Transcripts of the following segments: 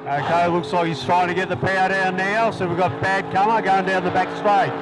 Okay, looks like he's trying to get the power down now, so we've got Bad Comer going down the back straight.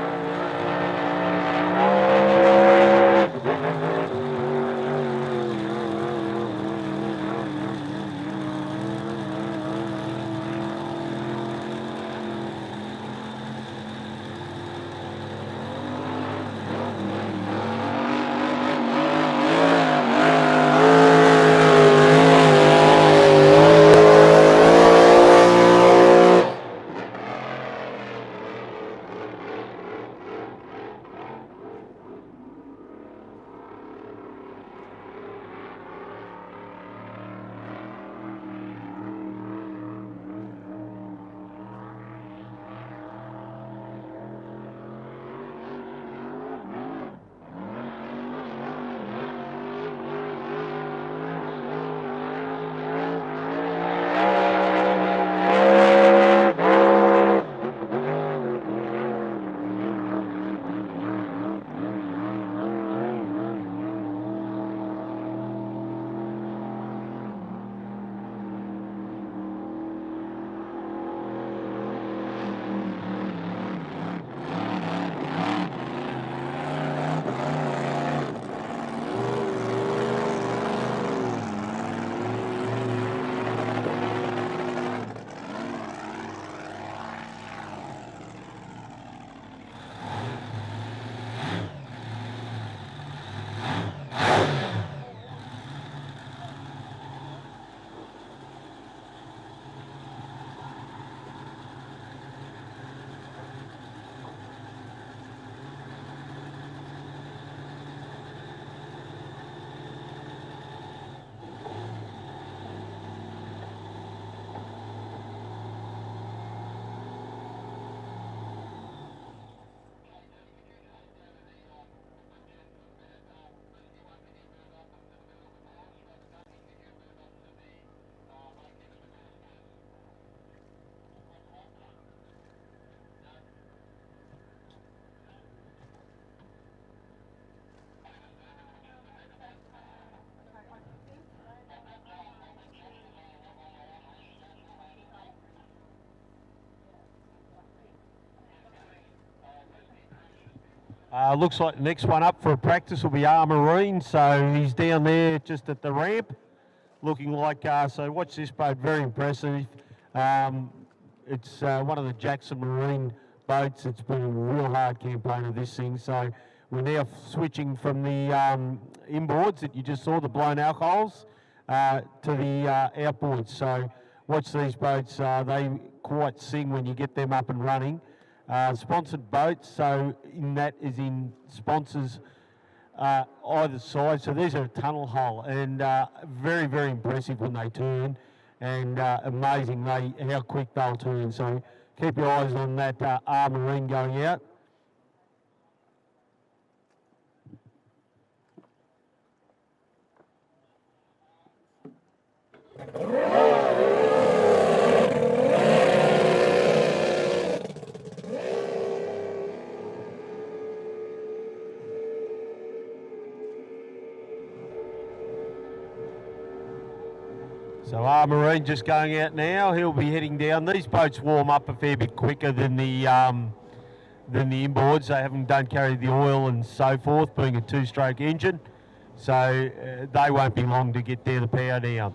Looks like the next one up for a practice will be our Marine, so he's down there just at the ramp, looking like, so watch this boat, very impressive. It's one of the Jackson Marine boats. It's been a real hard campaign of this thing, so we're now switching from the inboards that you just saw, the blown alcohols, to the outboards. So watch these boats, they quite sing when you get them up and running. Sponsored boats, so in that is in sponsors either side. So there's a tunnel hull, and very, very impressive when they turn, and amazing how quick they'll turn. So keep your eyes on that R Marine going out. So our Marine just going out now. He'll be heading down. These boats warm up a fair bit quicker than the inboards. They don't carry the oil and so forth, being a two-stroke engine. So they won't be long to get the power down.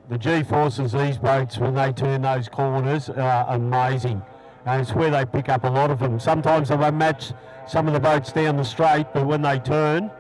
The G-forces, these boats, when they turn those corners, are amazing. And it's where they pick up a lot of them. Sometimes they won't match some of the boats down the straight, but when they turn,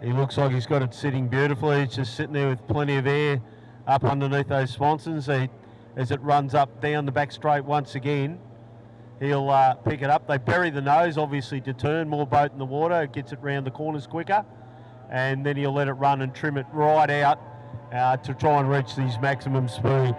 he looks like he's got it sitting beautifully. It's just sitting there with plenty of air up underneath those sponsons. As it runs up down the back straight once again, he'll pick it up. They bury the nose, obviously, to turn more boat in the water. It gets it round the corners quicker, and then he'll let it run and trim it right out to try and reach these maximum speed.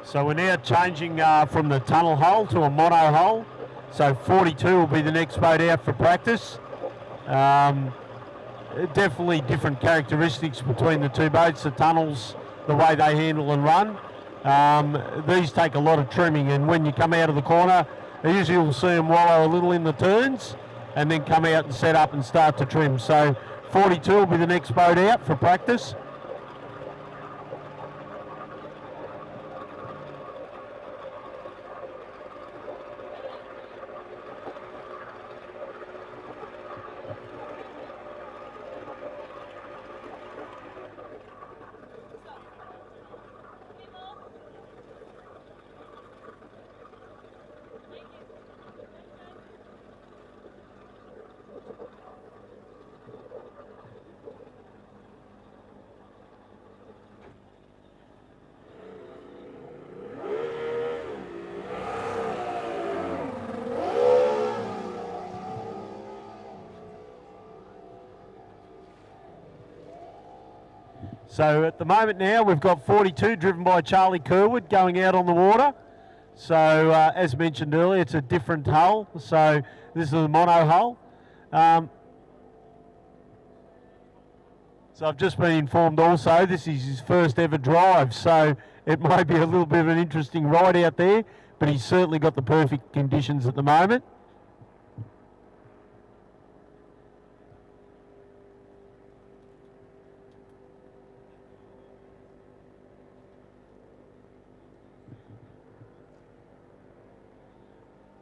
So we're now changing from the tunnel hole to a mono hole. So 42 will be the next boat out for practice. Definitely different characteristics between the two boats. The tunnels, the way they handle and run. These take a lot of trimming, and when you come out of the corner, usually you'll see them wallow a little in the turns and then come out and set up and start to trim. So 42 will be the next boat out for practice. So at the moment now we've got 42 driven by Charlie Kerwood going out on the water. So as mentioned earlier, it's a different hull. So this is a mono hull. So I've just been informed also this is his first ever drive. So it might be a little bit of an interesting ride out there, but he's certainly got the perfect conditions at the moment.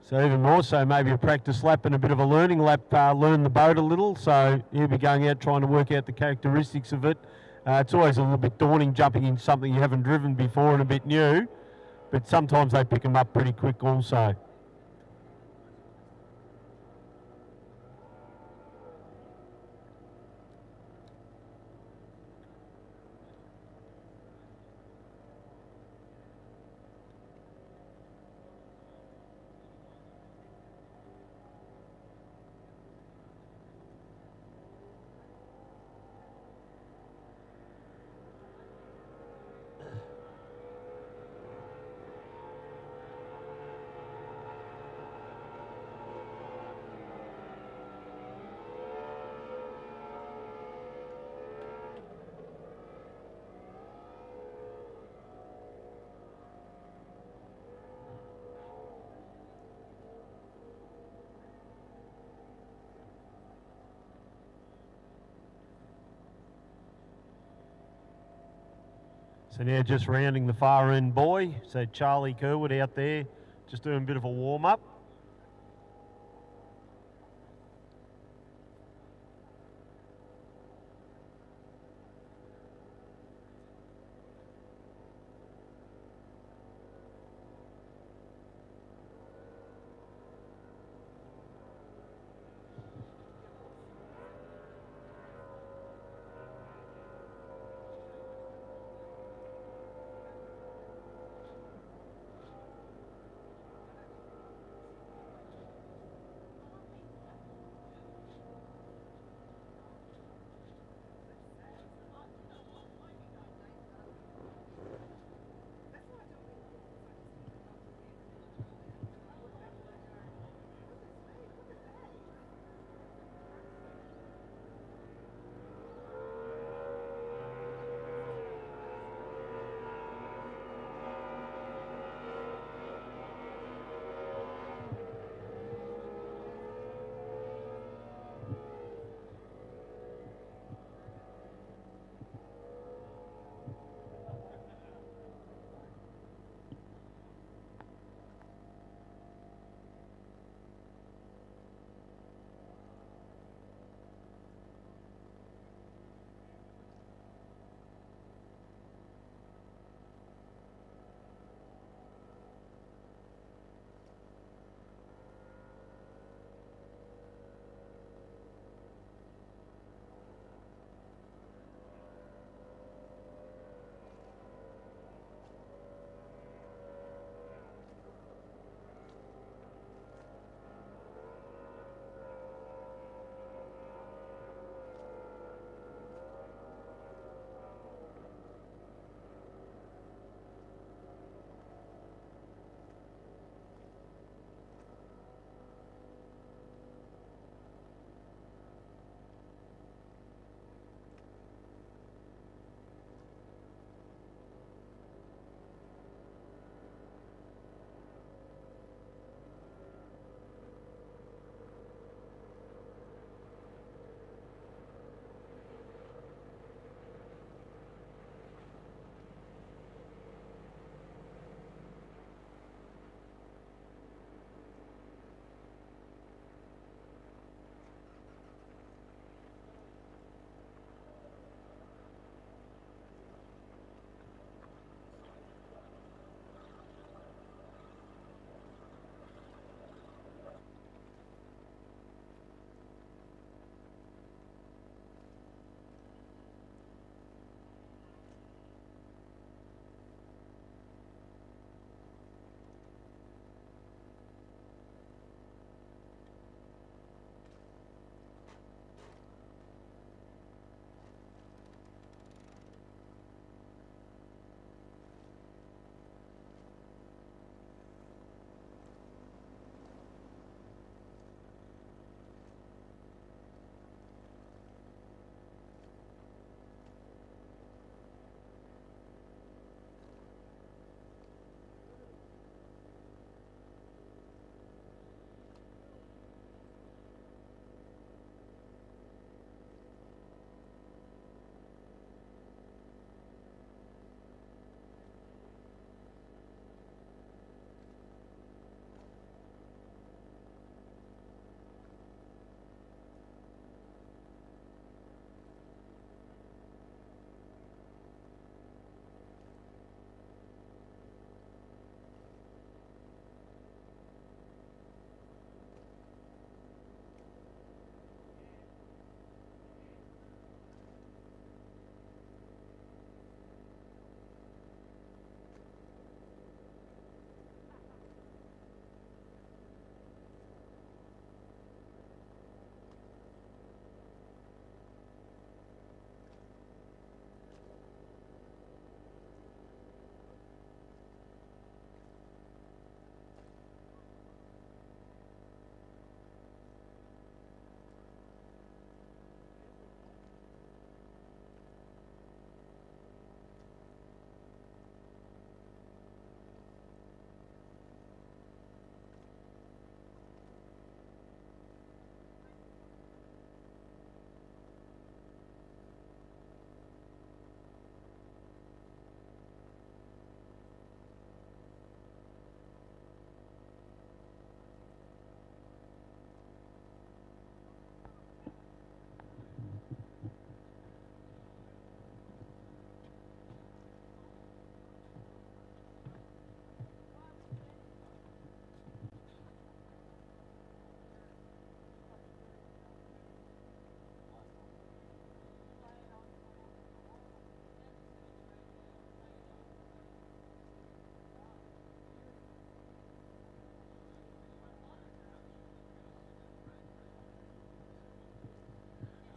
So even more so, maybe a practice lap and a bit of a learning lap, learn the boat a little. So he'll be going out trying to work out the characteristics of it. It's always a little bit daunting jumping in something you haven't driven before and a bit new, but sometimes they pick them up pretty quick also. So now just rounding the far end buoy. So Charlie Kerwood out there just doing a bit of a warm up.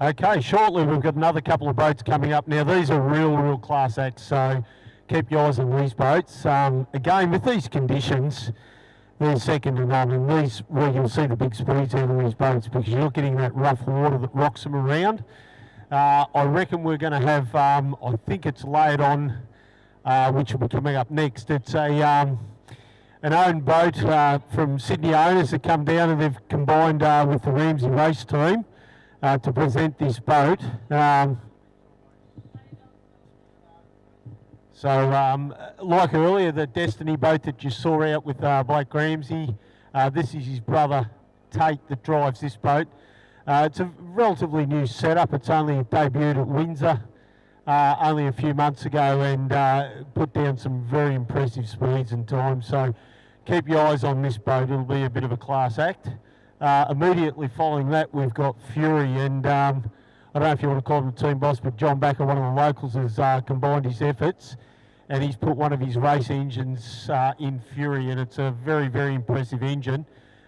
Okay, shortly we've got another couple of boats coming up. Now these are real class acts, so keep your eyes on these boats. Again, with these conditions, they're second to none, and these where you'll see the big speeds out of these boats because you're not getting that rough water that rocks them around. I reckon we're going to have, I think it's laid on, which will be coming up next. It's an owned boat from Sydney owners that come down, and they've combined with the Ramsey race team to present this boat. Like earlier, the Destiny boat that you saw out with Blake Ramsey, this is his brother Tate that drives this boat. It's a relatively new setup. It's only debuted at Windsor only a few months ago and put down some very impressive speeds and times. So keep your eyes on this boat. It'll be a bit of a class act. Immediately following that, we've got Fury, and I don't know if you want to call him the team boss, but John Backer, one of the locals, has combined his efforts, and he's put one of his race engines in Fury, and it's a very impressive engine.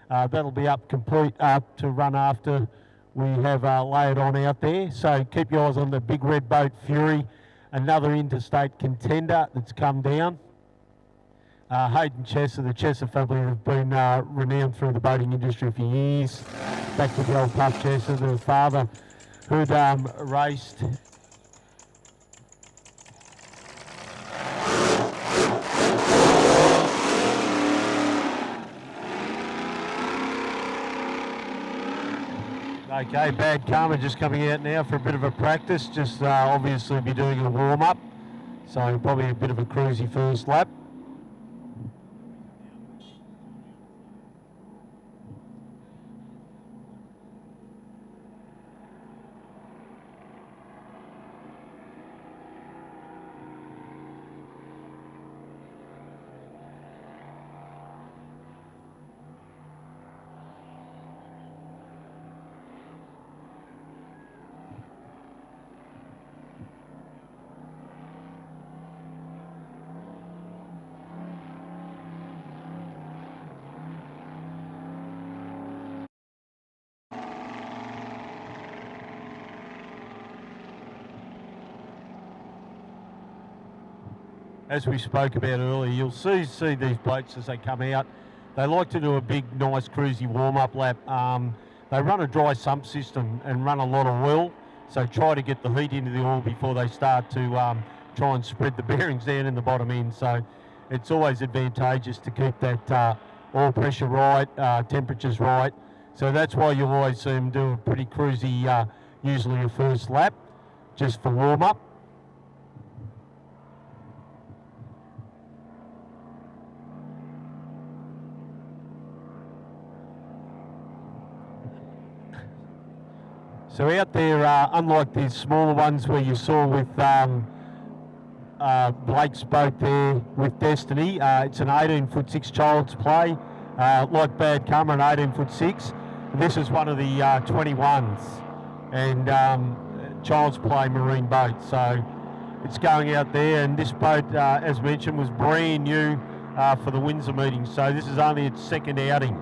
That'll be up complete to run after we have layered on out there. So keep your eyes on the big red boat Fury, another interstate contender that's come down. Hayden Chesser, the Chesser family have been renowned through the boating industry for years. Back to the old Puff Chesser, the father who'd raced. Okay, Bad Karma just coming out now for a bit of a practice, just obviously be doing a warm-up, so probably a bit of a cruisy first lap. As we spoke about earlier, you'll see these boats as they come out. They like to do a big, nice, cruisy warm-up lap. They run a dry sump system and run a lot of oil, so try to get the heat into the oil before they start to try and spread the bearings down in the bottom end. So it's always advantageous to keep that oil pressure right, temperatures right. So that's why you'll always see them do a pretty cruisy, usually a first lap, just for warm-up. So out there, unlike these smaller ones where you saw with Blake's boat there with Destiny, it's an 18'6" child's play, like Bad Karma, an 18'6". This is one of the 21s and child's play marine boat. So it's going out there, and this boat, as mentioned, was brand new for the Windsor meeting. So this is only its second outing.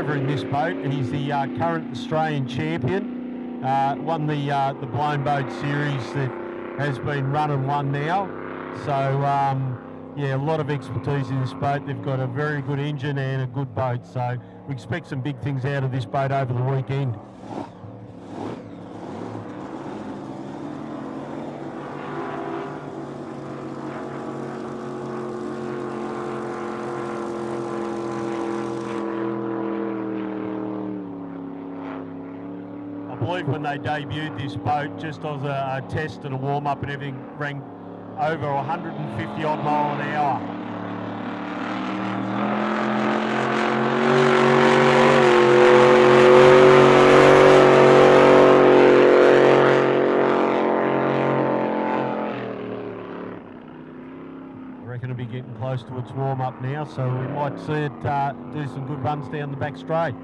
In this boat, and he's the current Australian champion. Won the Blown Boat Series that has been run and won now. So yeah, a lot of expertise in this boat. They've got a very good engine and a good boat. So we expect some big things out of this boat over the weekend. I believe when they debuted this boat, just as a test and a warm-up and everything, ran over 150 odd mile an hour. close to its warm-up now, so we might see it do some good runs down the back straight.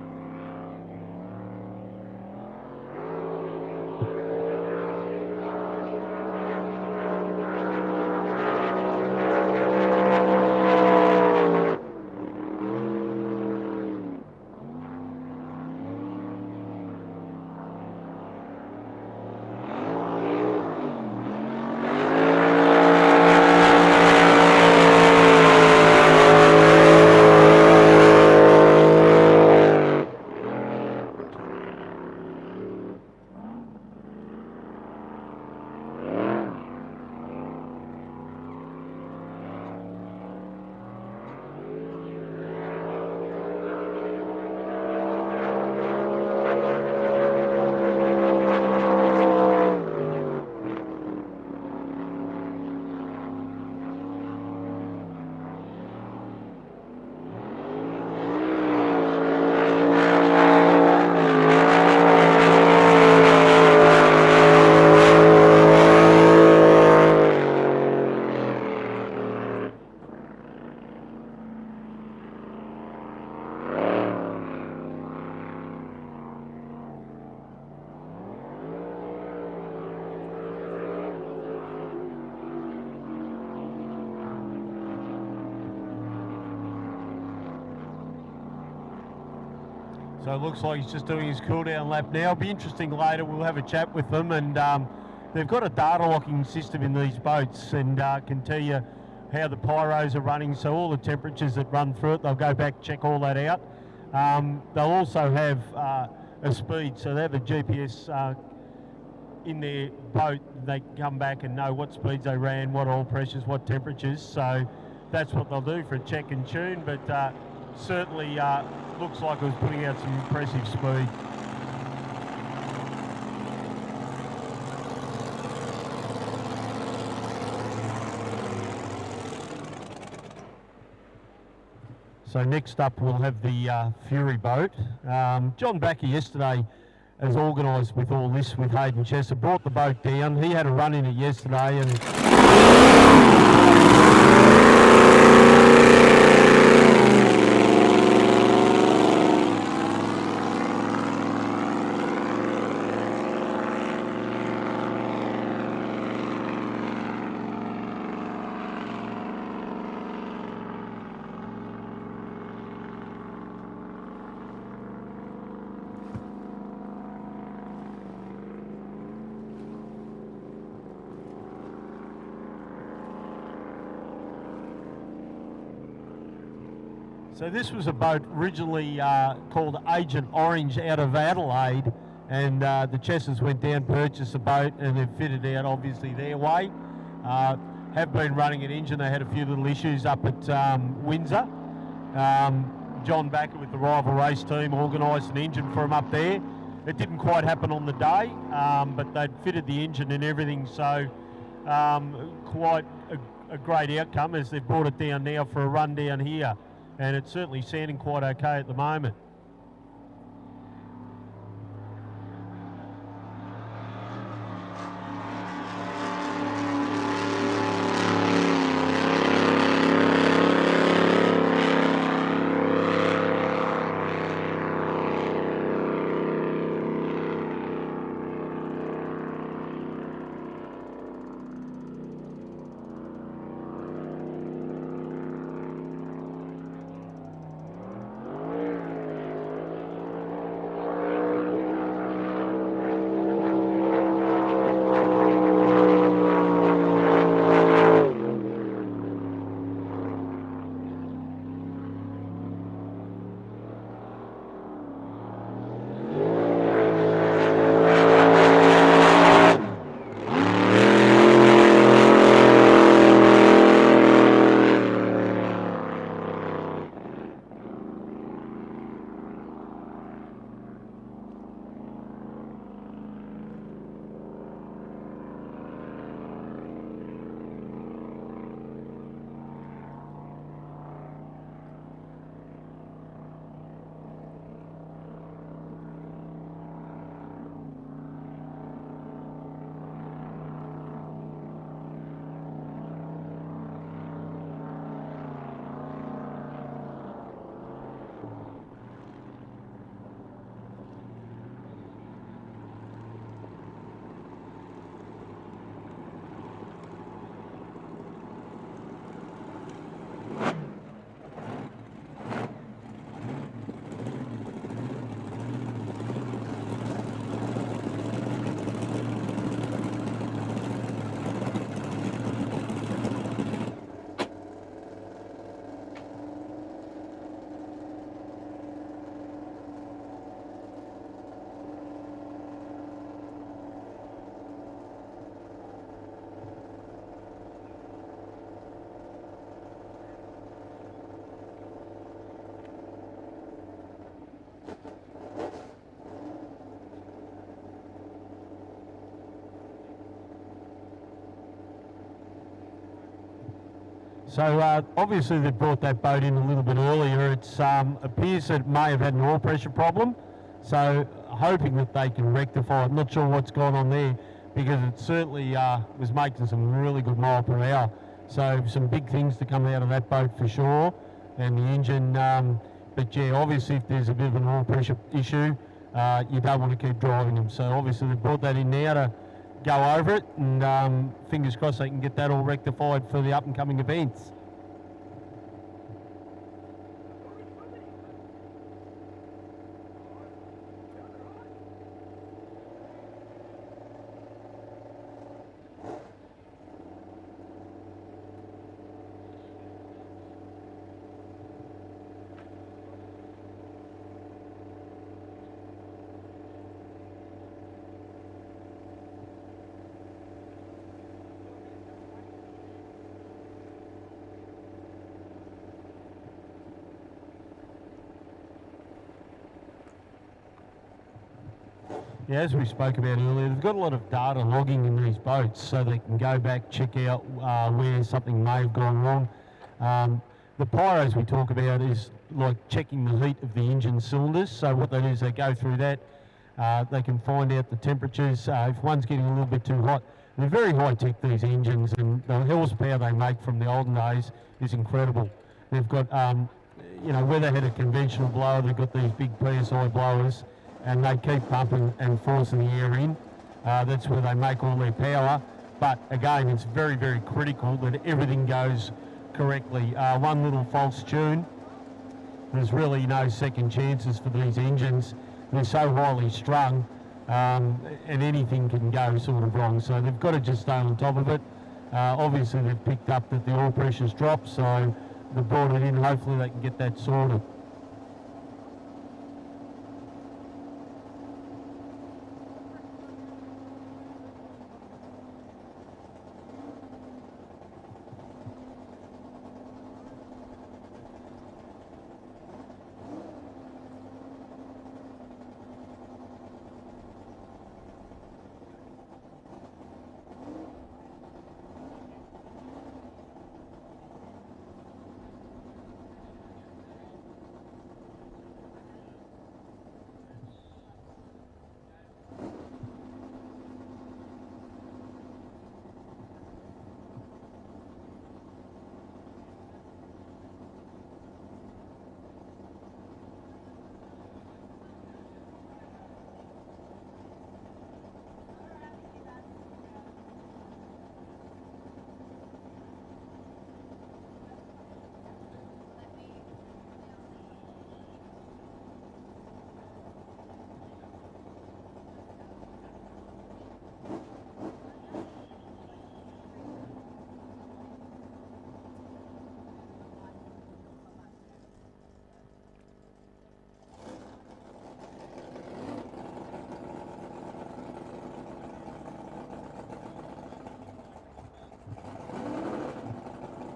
So it looks like he's just doing his cool down lap now. It'll be interesting later, we'll have a chat with them, and they've got a data locking system in these boats, and can tell you how the pyros are running, so all the temperatures that run through it, they'll go back, check all that out. They'll also have a speed, so they have a GPS in their boat. They come back and know what speeds they ran, what oil pressures, what temperatures, so that's what they'll do for a check and tune, but certainly looks like it was putting out some impressive speed. So next up we'll have the Fury boat. John Backer yesterday has organised with all this with Hayden Chester, brought the boat down. He had a run in it yesterday and so this was a boat originally called Agent Orange out of Adelaide, and the Chesters went down, purchased a boat, and they've fitted out obviously their way. Have been running an engine. They had a few little issues up at Windsor. John Backer with the rival race team organised an engine for them up there. It didn't quite happen on the day, but they'd fitted the engine and everything, so quite a great outcome as they've brought it down now for a run down here. And it's certainly sounding quite okay at the moment. So obviously they brought that boat in a little bit earlier. It appears that it may have had an oil pressure problem, so hoping that they can rectify it. Not sure what's gone on there, because it certainly was making some really good mile per hour. So some big things to come out of that boat for sure, and the engine. But yeah, obviously if there's a bit of an oil pressure issue, you don't want to keep driving them. So obviously they brought that in now to go over it, and fingers crossed they can get that all rectified for the up and coming events. Yeah, as we spoke about earlier, they've got a lot of data logging in these boats, so they can go back, check out where something may have gone wrong. The pyros we talk about is like checking the heat of the engine cylinders. So what they do is they go through that. They can find out the temperatures. If one's getting a little bit too hot, they're very high tech, these engines, and the horsepower they make from the olden days is incredible. They've got, where they had a conventional blower, they've got these big PSI blowers, and they keep pumping and forcing the air in. That's where they make all their power. But again, it's very, very critical that everything goes correctly. One little false tune, there's really no second chances for these engines. They're so highly strung, and anything can go sort of wrong. So they've got to just stay on top of it. Obviously they've picked up that the oil pressure's dropped, so they've brought it in. Hopefully they can get that sorted.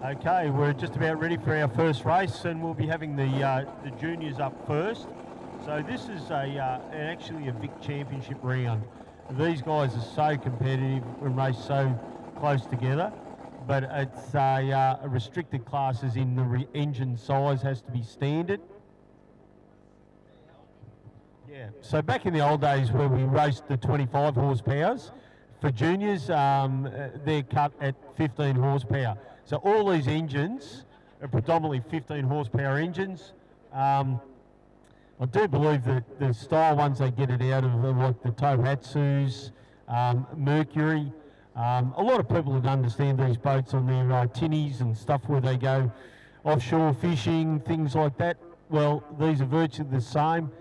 Okay, we're just about ready for our first race, and we'll be having the juniors up first. So this is actually a Vic Championship round. These guys are so competitive and race so close together, but it's a restricted classes in the engine size has to be standard. Yeah. So back in the old days where we raced the 25 horsepowers, for juniors, they're cut at 15 horsepower. So all these engines are predominantly 15 horsepower engines. I do believe that the style ones they get it out of are like the Tohatsus, Mercury. A lot of people that understand these boats on their tinnies and stuff where they go offshore fishing, things like that. Well, these are virtually the same.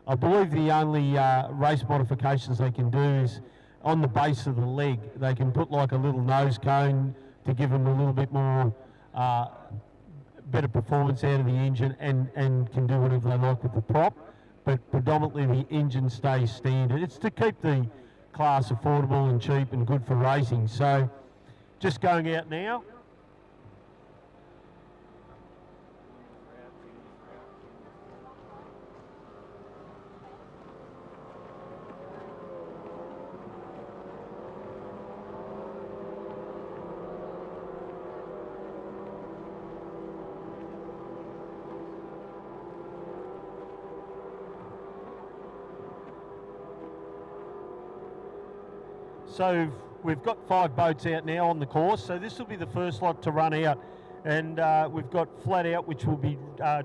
I believe the only race modifications they can do is on the base of the leg. They can put like a little nose cone to give them a little bit more better performance out of the engine, and can do whatever they like with the prop, but predominantly the engine stays standard. It's to keep the class affordable and cheap and good for racing. So just going out now. So we've got 5 boats out now on the course, so this will be the first lot to run out. And we've got Flat Out, which will be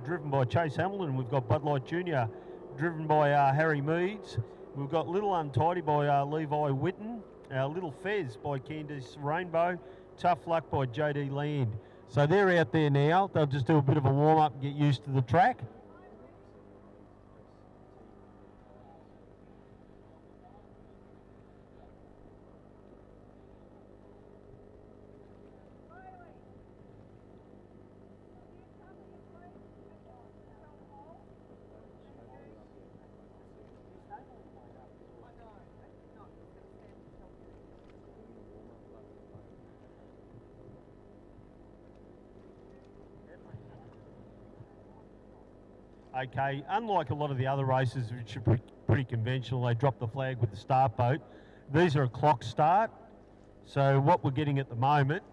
driven by Chase Hamilton. We've got Bud Light Jr. driven by Harry Meads. We've got Little Untidy by Levi Whitten. Little Fez by Candice Rainbow. Tough Luck by JD Land. So they're out there now. They'll just do a bit of a warm-up and get used to the track. Okay, unlike a lot of the other races, which are pretty conventional, they drop the flag with the start boat. These are a clock start. So what we're getting at the moment,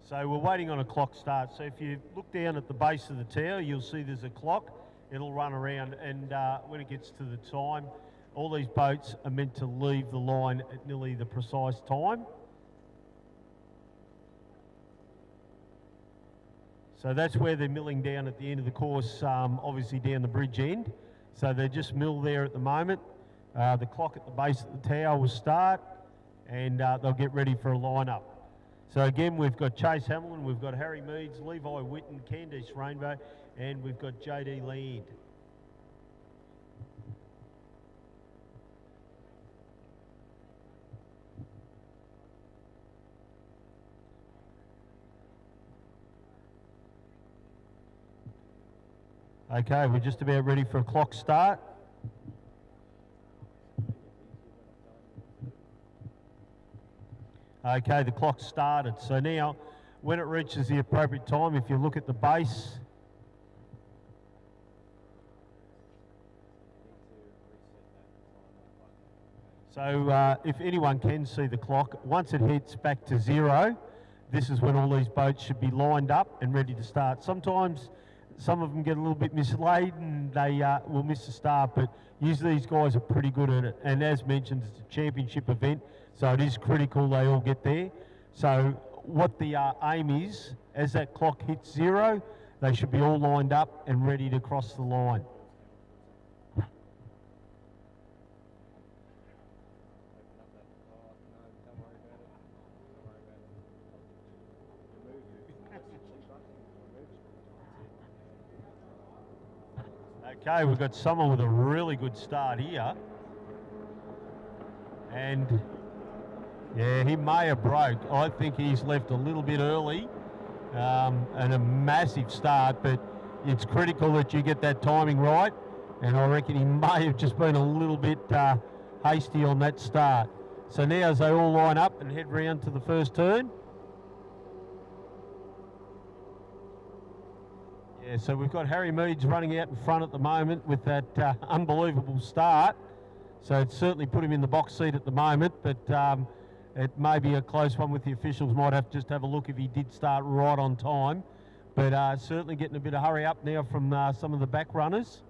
so we're waiting on a clock start. So if you look down at the base of the tower, you'll see there's a clock. It'll run around, and when it gets to the time, all these boats are meant to leave the line at nearly the precise time. So that's where they're milling down at the end of the course, obviously down the bridge end. So they just mill there at the moment. The clock at the base of the tower will start, and they'll get ready for a line-up. So again, we've got Chase Hamilton, we've got Harry Meads, Levi Whitten, Candice Rainbow, and we've got JD Land. Okay, we're just about ready for a clock start. Okay, the clock started. So now, when it reaches the appropriate time, if you look at the base, so if anyone can see the clock, once it hits back to 0, this is when all these boats should be lined up and ready to start. Sometimes some of them get a little bit mislaid and they will miss the start, but usually these guys are pretty good at it. And as mentioned, it's a championship event, so it is critical they all get there. So what the aim is, as that clock hits 0, they should be all lined up and ready to cross the line. Okay, we've got someone with a really good start here. And yeah, he may have broke. I think he's left a little bit early and a massive start, but it's critical that you get that timing right. And I reckon he may have just been a little bit hasty on that start. So now as they all line up and head round to the first turn. Yeah, so we've got Harry Meads running out in front at the moment with that unbelievable start. So it's certainly put him in the box seat at the moment, but it may be a close one with the officials. Might have to just have a look if he did start right on time. But certainly getting a bit of hurry up now from some of the back runners.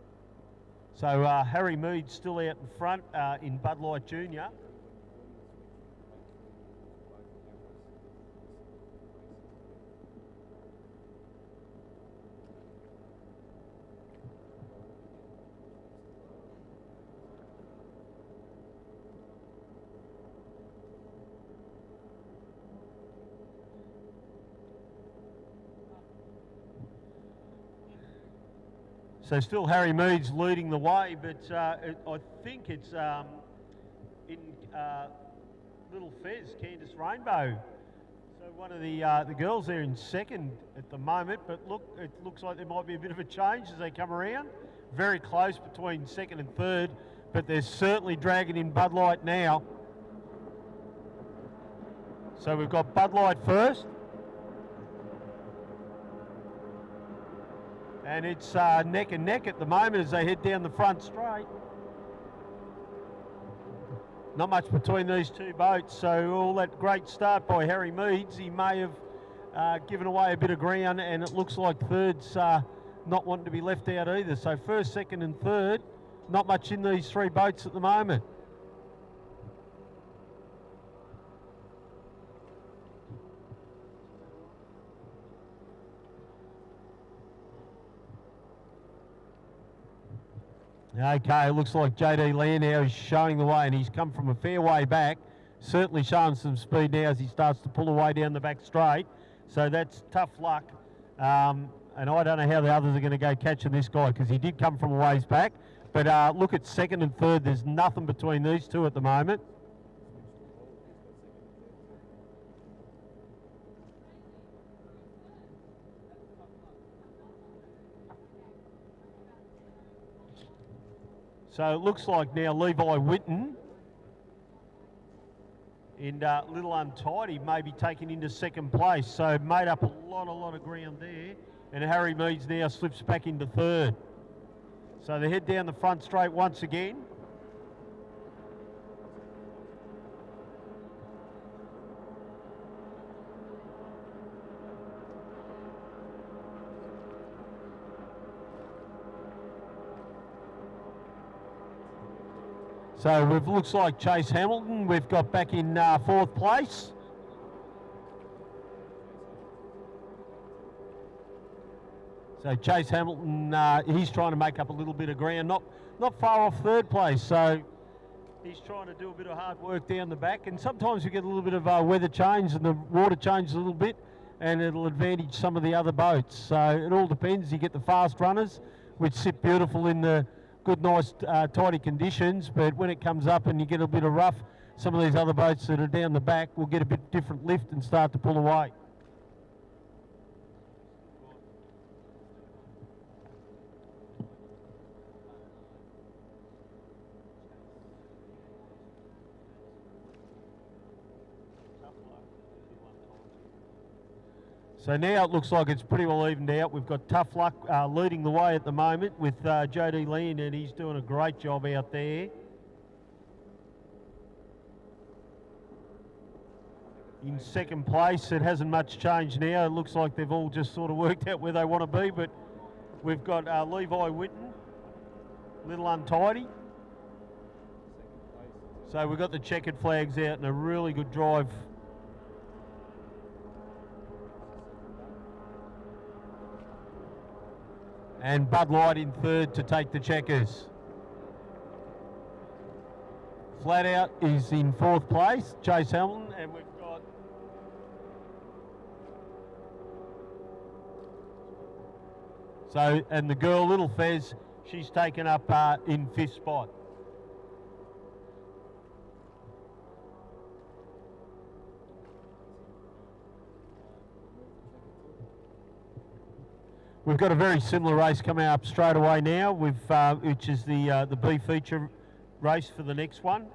So Harry Meads still out in front in Bud Light Jr. So still Harry Meads leading the way, but I think it's in Little Fez, Candice Rainbow. So one of the girls there in second at the moment, but look, it looks like there might be a bit of a change as they come around. Very close between second and third, but they're certainly dragging in Bud Light now. So we've got Bud Light first. And it's neck and neck at the moment as they head down the front straight. Not much between these two boats, so all that great start by Harry Meads, he may have given away a bit of ground, and it looks like third's not wanting to be left out either. So first, second and third, not much in these three boats at the moment. Okay, it looks like JD Land now is showing the way, and he's come from a fair way back, certainly showing some speed now as he starts to pull away down the back straight. So that's tough luck, and I don't know how the others are going to go catching this guy because he did come from a ways back. But look at second and third, there's nothing between these two at the moment. So it looks like now Levi Witten and Little Untidy may be taken into second place. So made up a lot of ground there. And Harry Meads now slips back into third. So they head down the front straight once again. So it looks like Chase Hamilton we've got back in fourth place. So Chase Hamilton, he's trying to make up a little bit of ground, not far off third place. So he's trying to do a bit of hard work down the back. And sometimes we get a little bit of weather change and the water changes a little bit, and it'll advantage some of the other boats. So it all depends. You get the fast runners, which sit beautiful in the good, nice, tidy conditions, but when it comes up and you get a bit of rough, some of these other boats that are down the back will get a bit different lift and start to pull away. So now it looks like it's pretty well evened out. We've got Tough Luck leading the way at the moment with JD Land, and he's doing a great job out there. In second place, it hasn't much changed now. It looks like they've all just sort of worked out where they want to be, but we've got Levi Witten, Little Untidy. So we've got the checkered flags out and a really good drive. And Bud Light in third to take the checkers. Flat Out is in fourth place, Chase Hamilton, and we've got and the girl, Little Fez, she's taken up in fifth spot. We've got a very similar race coming up straight away now, which is the B feature race for the next one.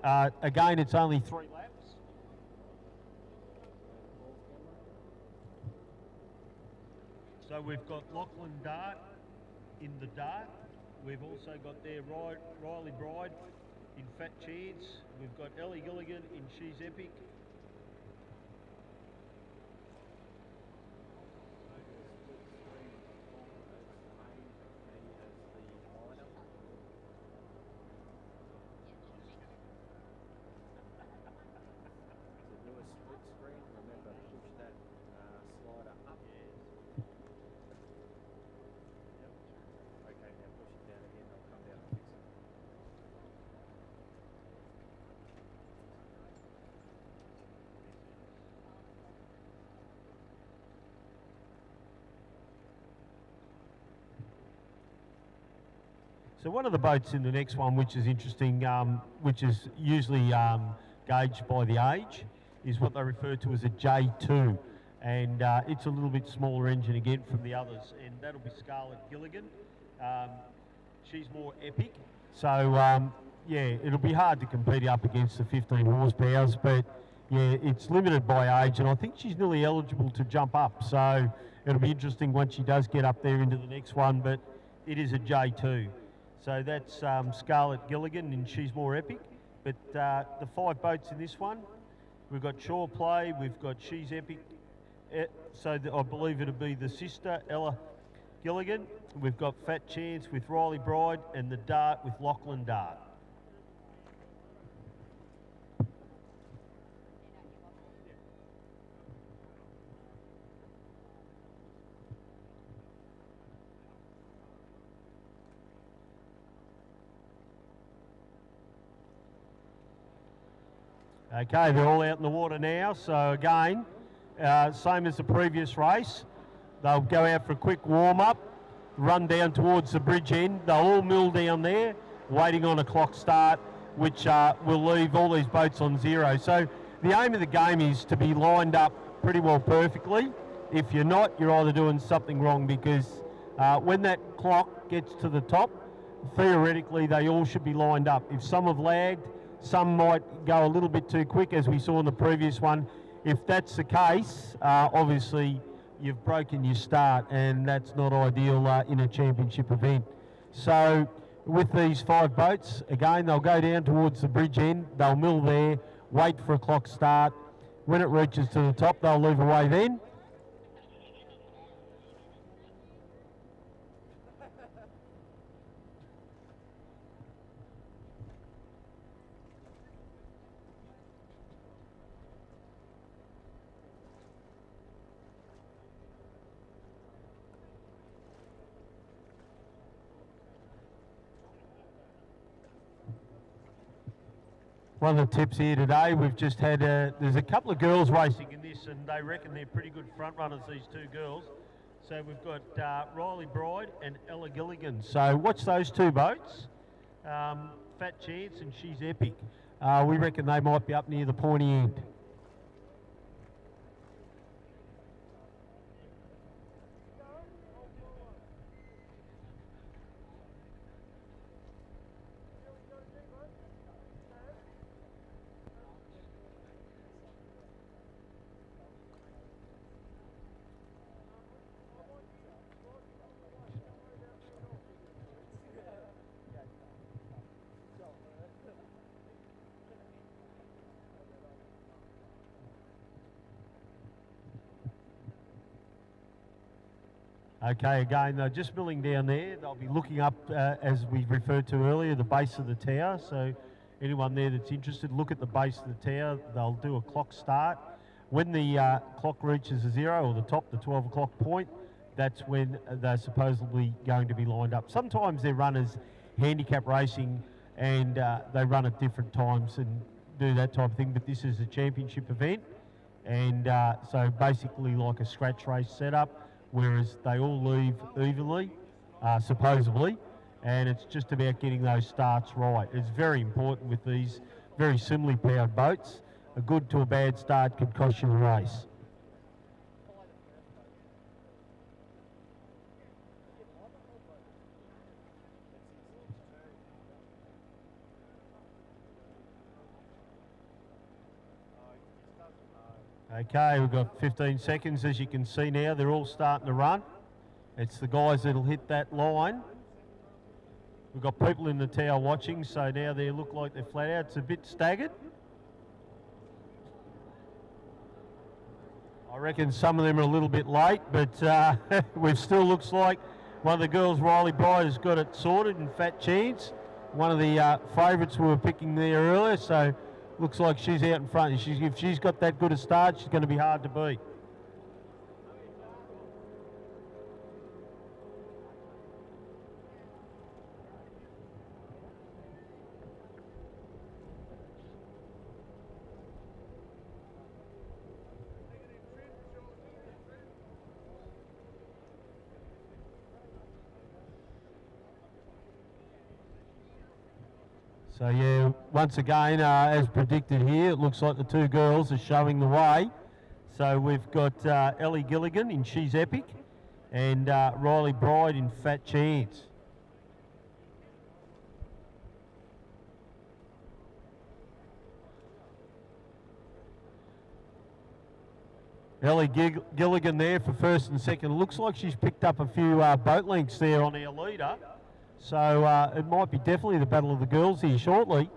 Again, it's only 3 laps. So we've got Lachlan Dart in the Dart. We've also got there Riley Bride in Fat Chance. We've got Ellie Gilligan in She's Epic. So one of the boats in the next one, which is interesting, which is usually gauged by the age, is what they refer to as a J2. And it's a little bit smaller engine again from the others, and that'll be Scarlett Gilligan. She's more epic. So yeah, it'll be hard to compete up against the 15 horsepowers, but yeah, it's limited by age, and I think she's nearly eligible to jump up. So it'll be interesting once she does get up there into the next one, but it is a J2. So that's Scarlett Gilligan, and she's more epic. But the 5 boats in this one, we've got Shore Play, we've got She's Epic. So I believe it'll be the sister, Ella Gilligan. We've got Fat Chance with Riley Bride and the Dart with Lachlan Dart. Okay, they're all out in the water now, so again, same as the previous race. They'll go out for a quick warm-up, run down towards the bridge end. They'll all mill down there, waiting on a clock start, which will leave all these boats on zero. So the aim of the game is to be lined up pretty well perfectly. If you're not, you're either doing something wrong, because when that clock gets to the top, theoretically they all should be lined up. If some have lagged, some might go a little bit too quick, as we saw in the previous one. If that's the case, obviously you've broken your start, and that's not ideal in a championship event. So with these 5 boats, again, they'll go down towards the bridge end, they'll mill there, wait for a clock start. When it reaches to the top, they'll leave away then. One of the tips here today, we've just had, there's a couple of girls racing in this, and they reckon they're pretty good front runners, these 2 girls. So we've got Riley Bride and Ella Gilligan. So watch those 2 boats, Fat Chance and She's Epic. We reckon they might be up near the pointy end. Okay, again, they're just milling down there. They'll be looking up, as we referred to earlier, the base of the tower. So anyone there that's interested, look at the base of the tower. They'll do a clock start. When the clock reaches a 0, or the top, the 12 o'clock point, that's when they're supposedly going to be lined up. Sometimes they're run as handicap racing, and they run at different times and do that type of thing, but this is a championship event, and so basically like a scratch race setup, whereas they all leave evenly, supposedly, and it's just about getting those starts right. It's very important with these very similarly powered boats. A good to a bad start could cost you the race. Okay, we've got 15 seconds. As you can see now, they're all starting to run. It's the guys that'll hit that line. We've got people in the tower watching, so now they look like they're flat out. It's a bit staggered. I reckon some of them are a little bit late, but we've still looks like one of the girls, Riley Bride, has got it sorted, and Fat Chance, one of the favourites we were picking there earlier, so looks like she's out in front. If she's got that good a start, she's going to be hard to beat. So yeah, once again, as predicted here, it looks like the 2 girls are showing the way. So we've got Ellie Gilligan in She's Epic, and Riley Bride in Fat Chance. Ellie Gilligan there for first and second. Looks like she's picked up a few boat lengths there on our leader. So it might be definitely the battle of the girls here shortly.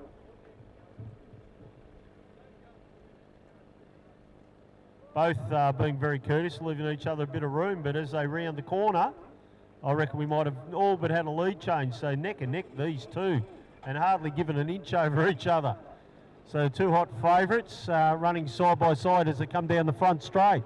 Both being very courteous, leaving each other a bit of room, but as they round the corner, I reckon we might have all but had a lead change. So neck and neck, these two, and hardly given an inch over each other. So two hot favourites running side by side as they come down the front straight.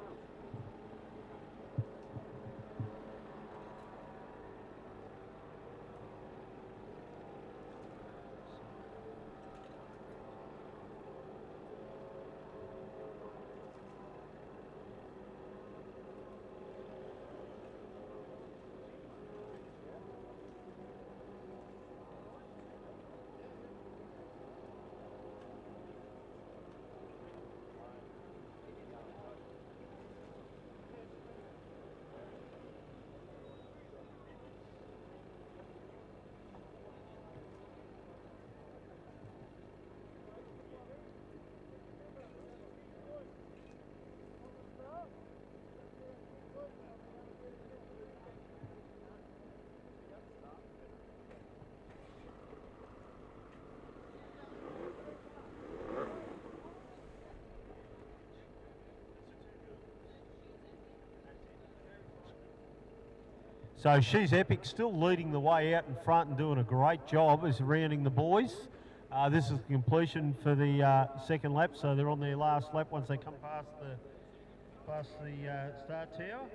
So She's Epic still leading the way out in front and doing a great job as rounding the boys. This is completion for the second lap, so they're on their last lap once they come past the start tower.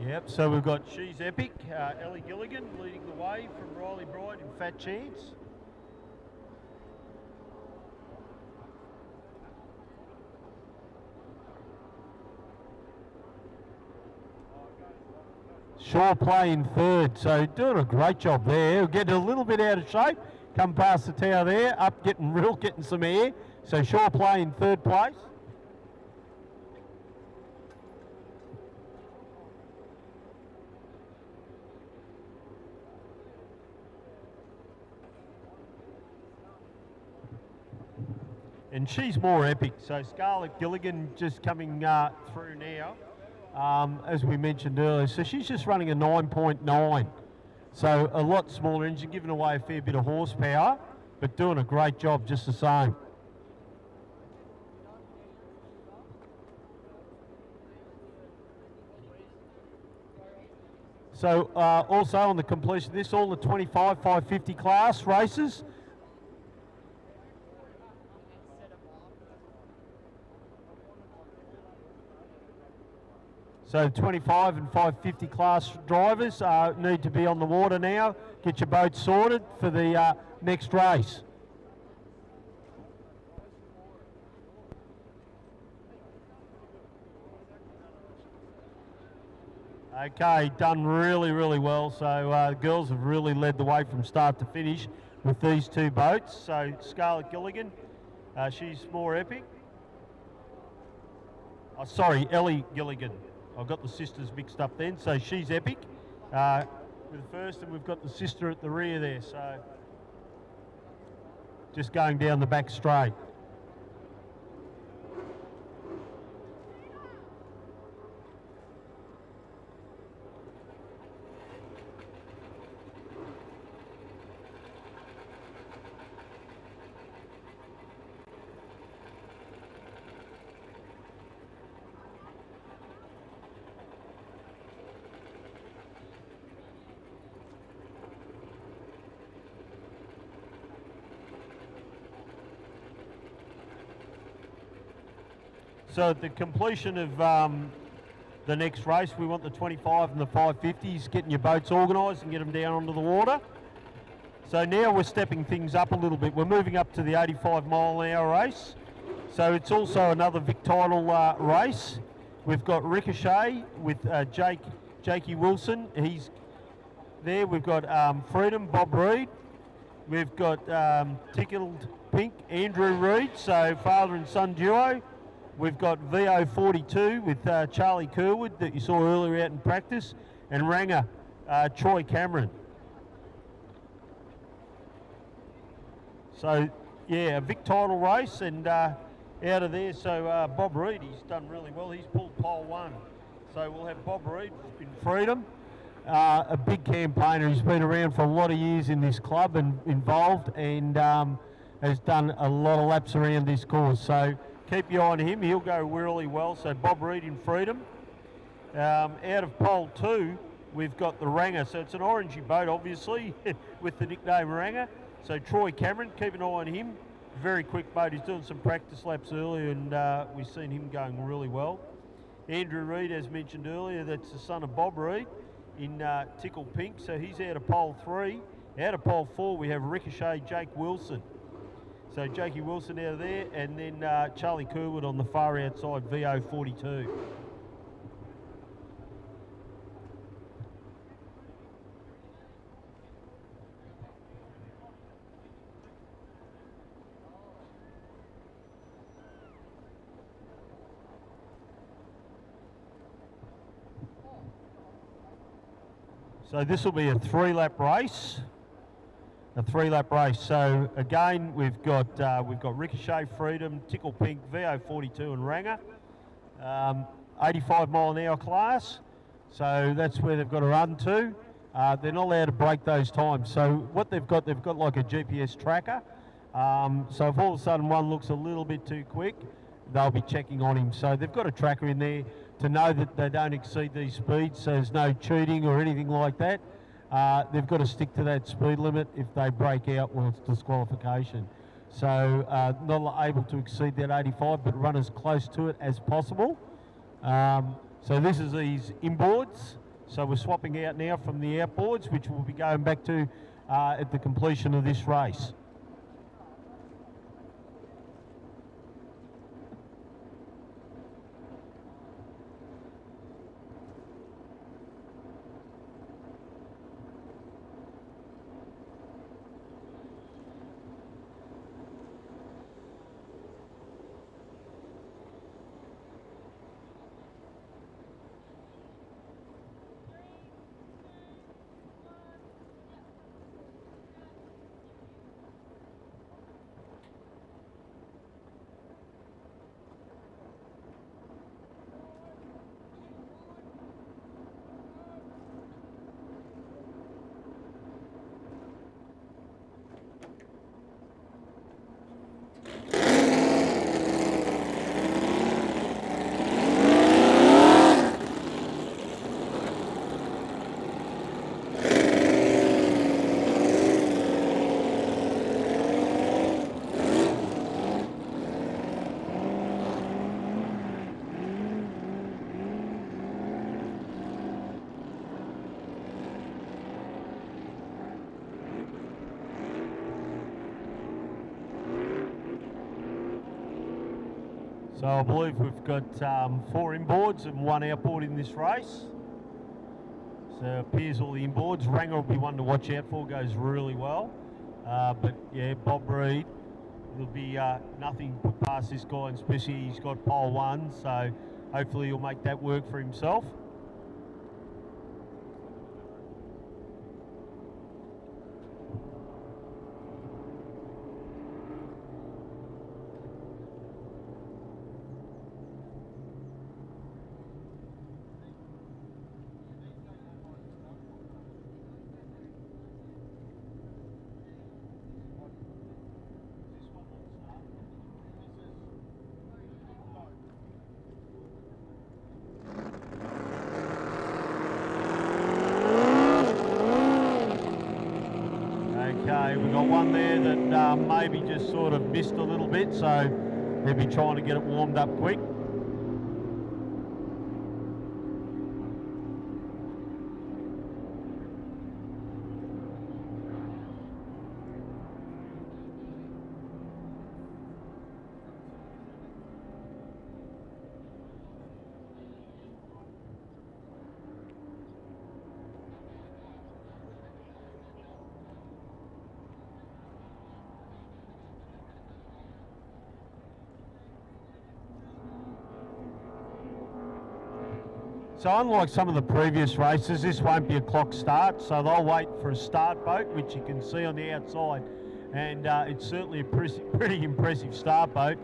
Yep, so we've got She's Epic, Ellie Gilligan leading the way from Riley Bride and Fat Chance. Shaw playing third, so doing a great job there. Getting a little bit out of shape, come past the tower there, up getting some air. So Shaw playing third place. And She's More Epic, so Scarlett Gilligan just coming through now. As we mentioned earlier, so she's just running a 9.9, so a lot smaller engine, giving away a fair bit of horsepower, but doing a great job just the same. So also on the completion of this, all the 25 550 class races. So 25 and 550 class drivers need to be on the water now. Get your boat sorted for the next race. Okay, done really, really well. So the girls have really led the way from start to finish with these two boats. So Scarlett Gilligan, She's More Epic. Oh, sorry, Ellie Gilligan. I've got the sisters mixed up then. So She's Epic with the first, and we've got the sister at the rear there. So just going down the back straight. So at the completion of the next race, we want the 25 and the 550s, getting your boats organised and get them down onto the water. So now we're stepping things up a little bit. We're moving up to the 85-mile-an-hour race. So it's also another Vic title race. We've got Ricochet with Jakey Wilson. He's there. We've got Freedom, Bob Reed. We've got Tickled Pink, Andrew Reed, so father and son duo. We've got VO42 with Charlie Kerwood that you saw earlier out in practice, and Ranger Troy Cameron. So yeah, a Vic title race, and out of there, so Bob Reed, he's done really well. He's pulled pole one. So we'll have Bob Reed in Freedom, a big campaigner. He's been around for a lot of years in this club and involved, and has done a lot of laps around this course. So keep your eye on him. He'll go really well. So Bob Reed in Freedom. Out of pole 2, we've got the Ranger. So it's an orangey boat, obviously, with the nickname Ranger. So Troy Cameron, keep an eye on him. Very quick boat. He's doing some practice laps earlier, and we've seen him going really well. Andrew Reed, as mentioned earlier, that's the son of Bob Reed in Tickle Pink. So he's out of pole 3. Out of pole 4, we have Ricochet Jake Wilson. So Jakey Wilson out of there, and then Charlie Kerwood on the far outside, VO42. So this will be a 3-lap race. A 3-lap race. So again, we've got Ricochet, Freedom, Tickle Pink, VO42, and Ranger. 85 mile an hour class. So that's where they've got to run to. They're not allowed to break those times. So what they've got like a GPS tracker. So if all of a sudden one looks a little bit too quick, they'll be checking on him. So they've got a tracker in there to know that they don't exceed these speeds, so there's no cheating or anything like that. They've got to stick to that speed limit. If they break out, well, it's disqualification. So not able to exceed that 85, but run as close to it as possible. So this is these inboards. So we're swapping out now from the outboards, which we'll be going back to at the completion of this race. So I believe we've got 4 inboards and 1 outboard in this race. So it appears all the inboards. Ranger will be one to watch out for, goes really well. But yeah, Bob Reed, there'll be nothing put past this guy, and especially he's got pole 1, so hopefully he'll make that work for himself. Okay, we've got one there that maybe just sort of missed a little bit, so they'll be trying to get it warmed up quick. So unlike some of the previous races, this won't be a clock start, so they'll wait for a start boat, which you can see on the outside, and it's certainly a pretty impressive start boat.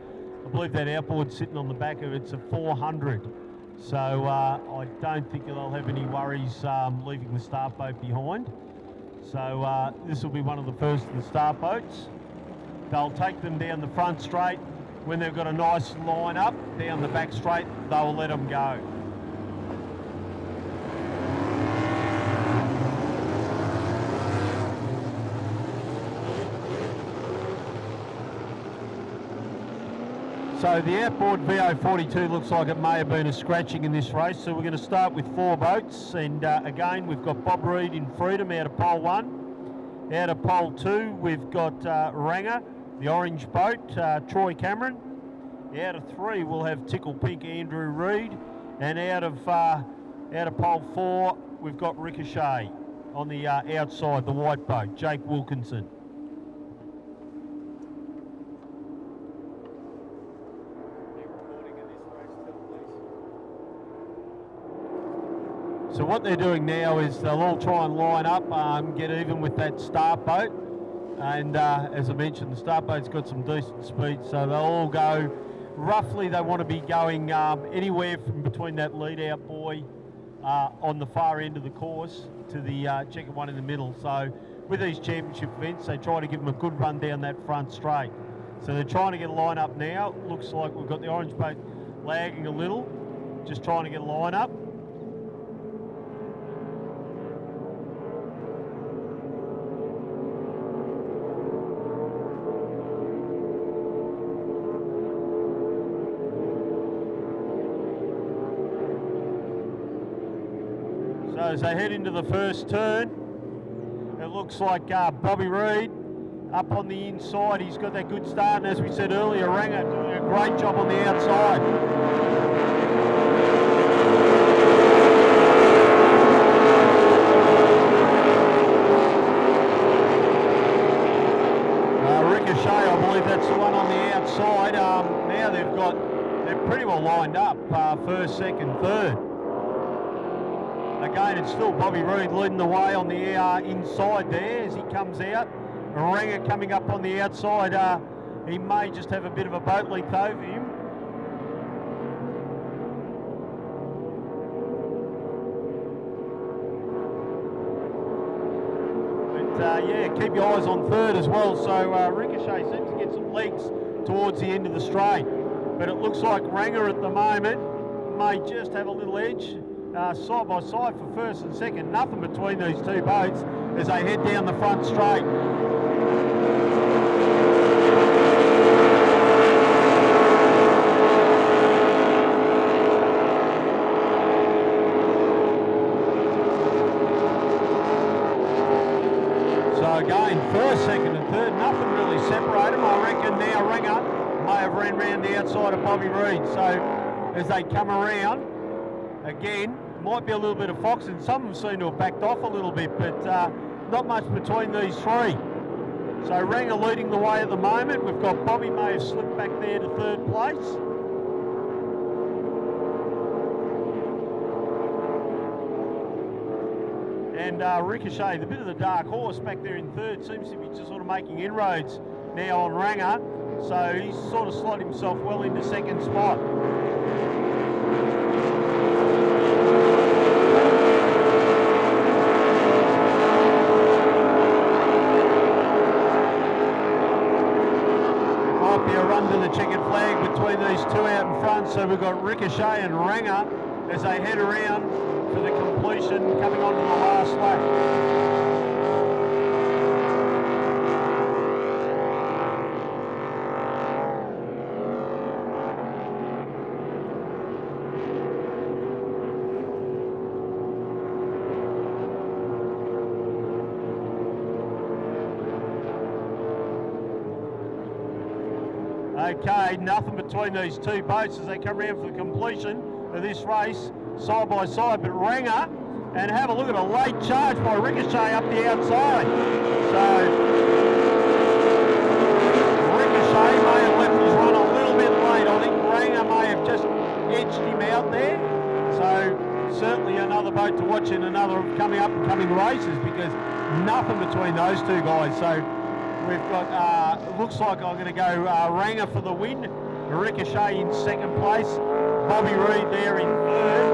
I believe that outboard sitting on the back of it's a 400, so I don't think they'll have any worries leaving the start boat behind. So this will be one of the first of the start boats. They'll take them down the front straight, when they've got a nice line up down the back straight, they'll let them go. So the outboard VO42 looks like it may have been a scratching in this race. So we're going to start with 4 boats. And again, we've got Bob Reed in Freedom out of pole 1. Out of pole 2, we've got Ranger, the orange boat, Troy Cameron. Out of 3, we'll have Tickle Pink Andrew Reed. And out of pole 4, we've got Ricochet on the outside, the white boat, Jake Wilkinson. So what they're doing now is they'll all try and line up, get even with that start boat. And as I mentioned, the start boat's got some decent speed, so they'll all go, roughly they want to be going anywhere from between that lead out buoy on the far end of the course to the checkered one in the middle. So with these championship events, they try to give them a good run down that front straight. So they're trying to get a line up now. Looks like we've got the orange boat lagging a little, just trying to get a line up. So as they head into the first turn, it looks like Bobby Reed up on the inside. He's got that good start, and as we said earlier, Ranger doing a great job on the outside. Ricochet, I believe that's the one on the outside. Now they're pretty well lined up, first, second, third. Again, it's still Bobby Reed leading the way on the inside there as he comes out. Ranger coming up on the outside. He may just have a bit of a boat length over him. But yeah, keep your eyes on third as well. So Ricochet seems to get some legs towards the end of the straight. But it looks like Ranger at the moment may just have a little edge. Side by side for first and second, nothing between these two boats as they head down the front straight. So again, first, second and third, nothing really separated them. I reckon now Ranger may have ran round the outside of Bobby Reed. So as they come around, again, might be a little bit of fox, and some of them seem to have backed off a little bit, but not much between these three. So Ranger leading the way at the moment. We've got Bobby may have slipped back there to third place. And Ricochet, the bit of the dark horse back there in third, seems to be just sort of making inroads now on Ranger. So he's sort of slotted himself well into second spot. Checkered flag between these two out in front, so we've got Ricochet and Ranger as they head around for the completion, coming on to the last lap. Okay, nothing between these two boats as they come around for the completion of this race, side by side, but Ranger, and have a look at a late charge by Ricochet up the outside. So, Ricochet may have left his run a little bit late. I think Ranger may have just edged him out there. So, certainly another boat to watch in another upcoming races, because nothing between those two guys. So, we've got, looks like I'm going to go Ranger for the win, Ricochet in second place, Bobby Reed there in third,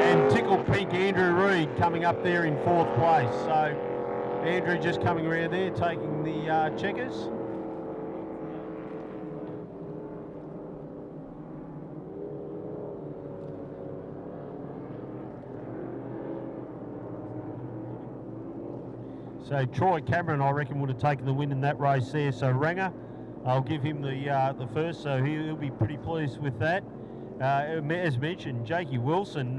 and Tickle Pink Andrew Reed coming up there in fourth place. So Andrew just coming around there, taking the checkers. So Troy Cameron, I reckon, would have taken the win in that race there. So Ranger, I'll give him the first, so he'll be pretty pleased with that. As mentioned, Jakey Wilson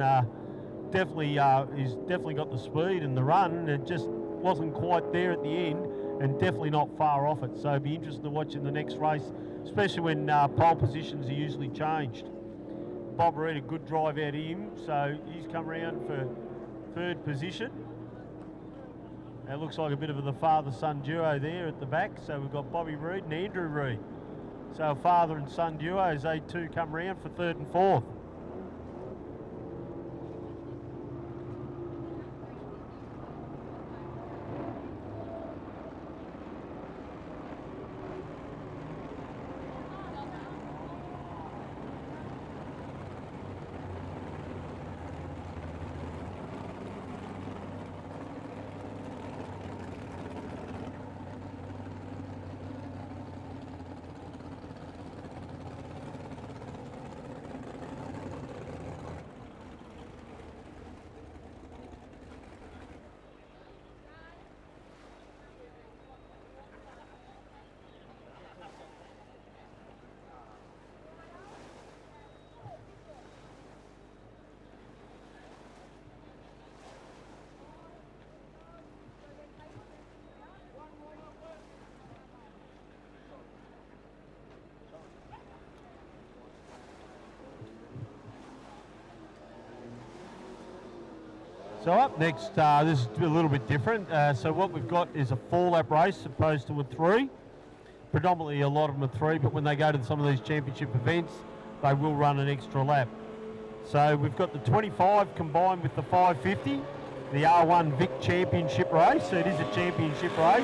definitely got the speed and the run. It just wasn't quite there at the end, and definitely not far off it. So it'll be interesting to watch in the next race, especially when pole positions are usually changed. Bob Reed, a good drive out of him, so he's come around for third position. It looks like a bit of the father-son duo there at the back. So we've got Bobby Reed and Andrew Reed. So a father and son duo as they two come round for third and fourth. So up next, this is a little bit different. So what we've got is a 4-lap race opposed to a 3. Predominantly a lot of them are 3, but when they go to some of these championship events, they will run an extra lap. So we've got the 25 combined with the 550, the R1 Vic Championship race. So it is a championship race.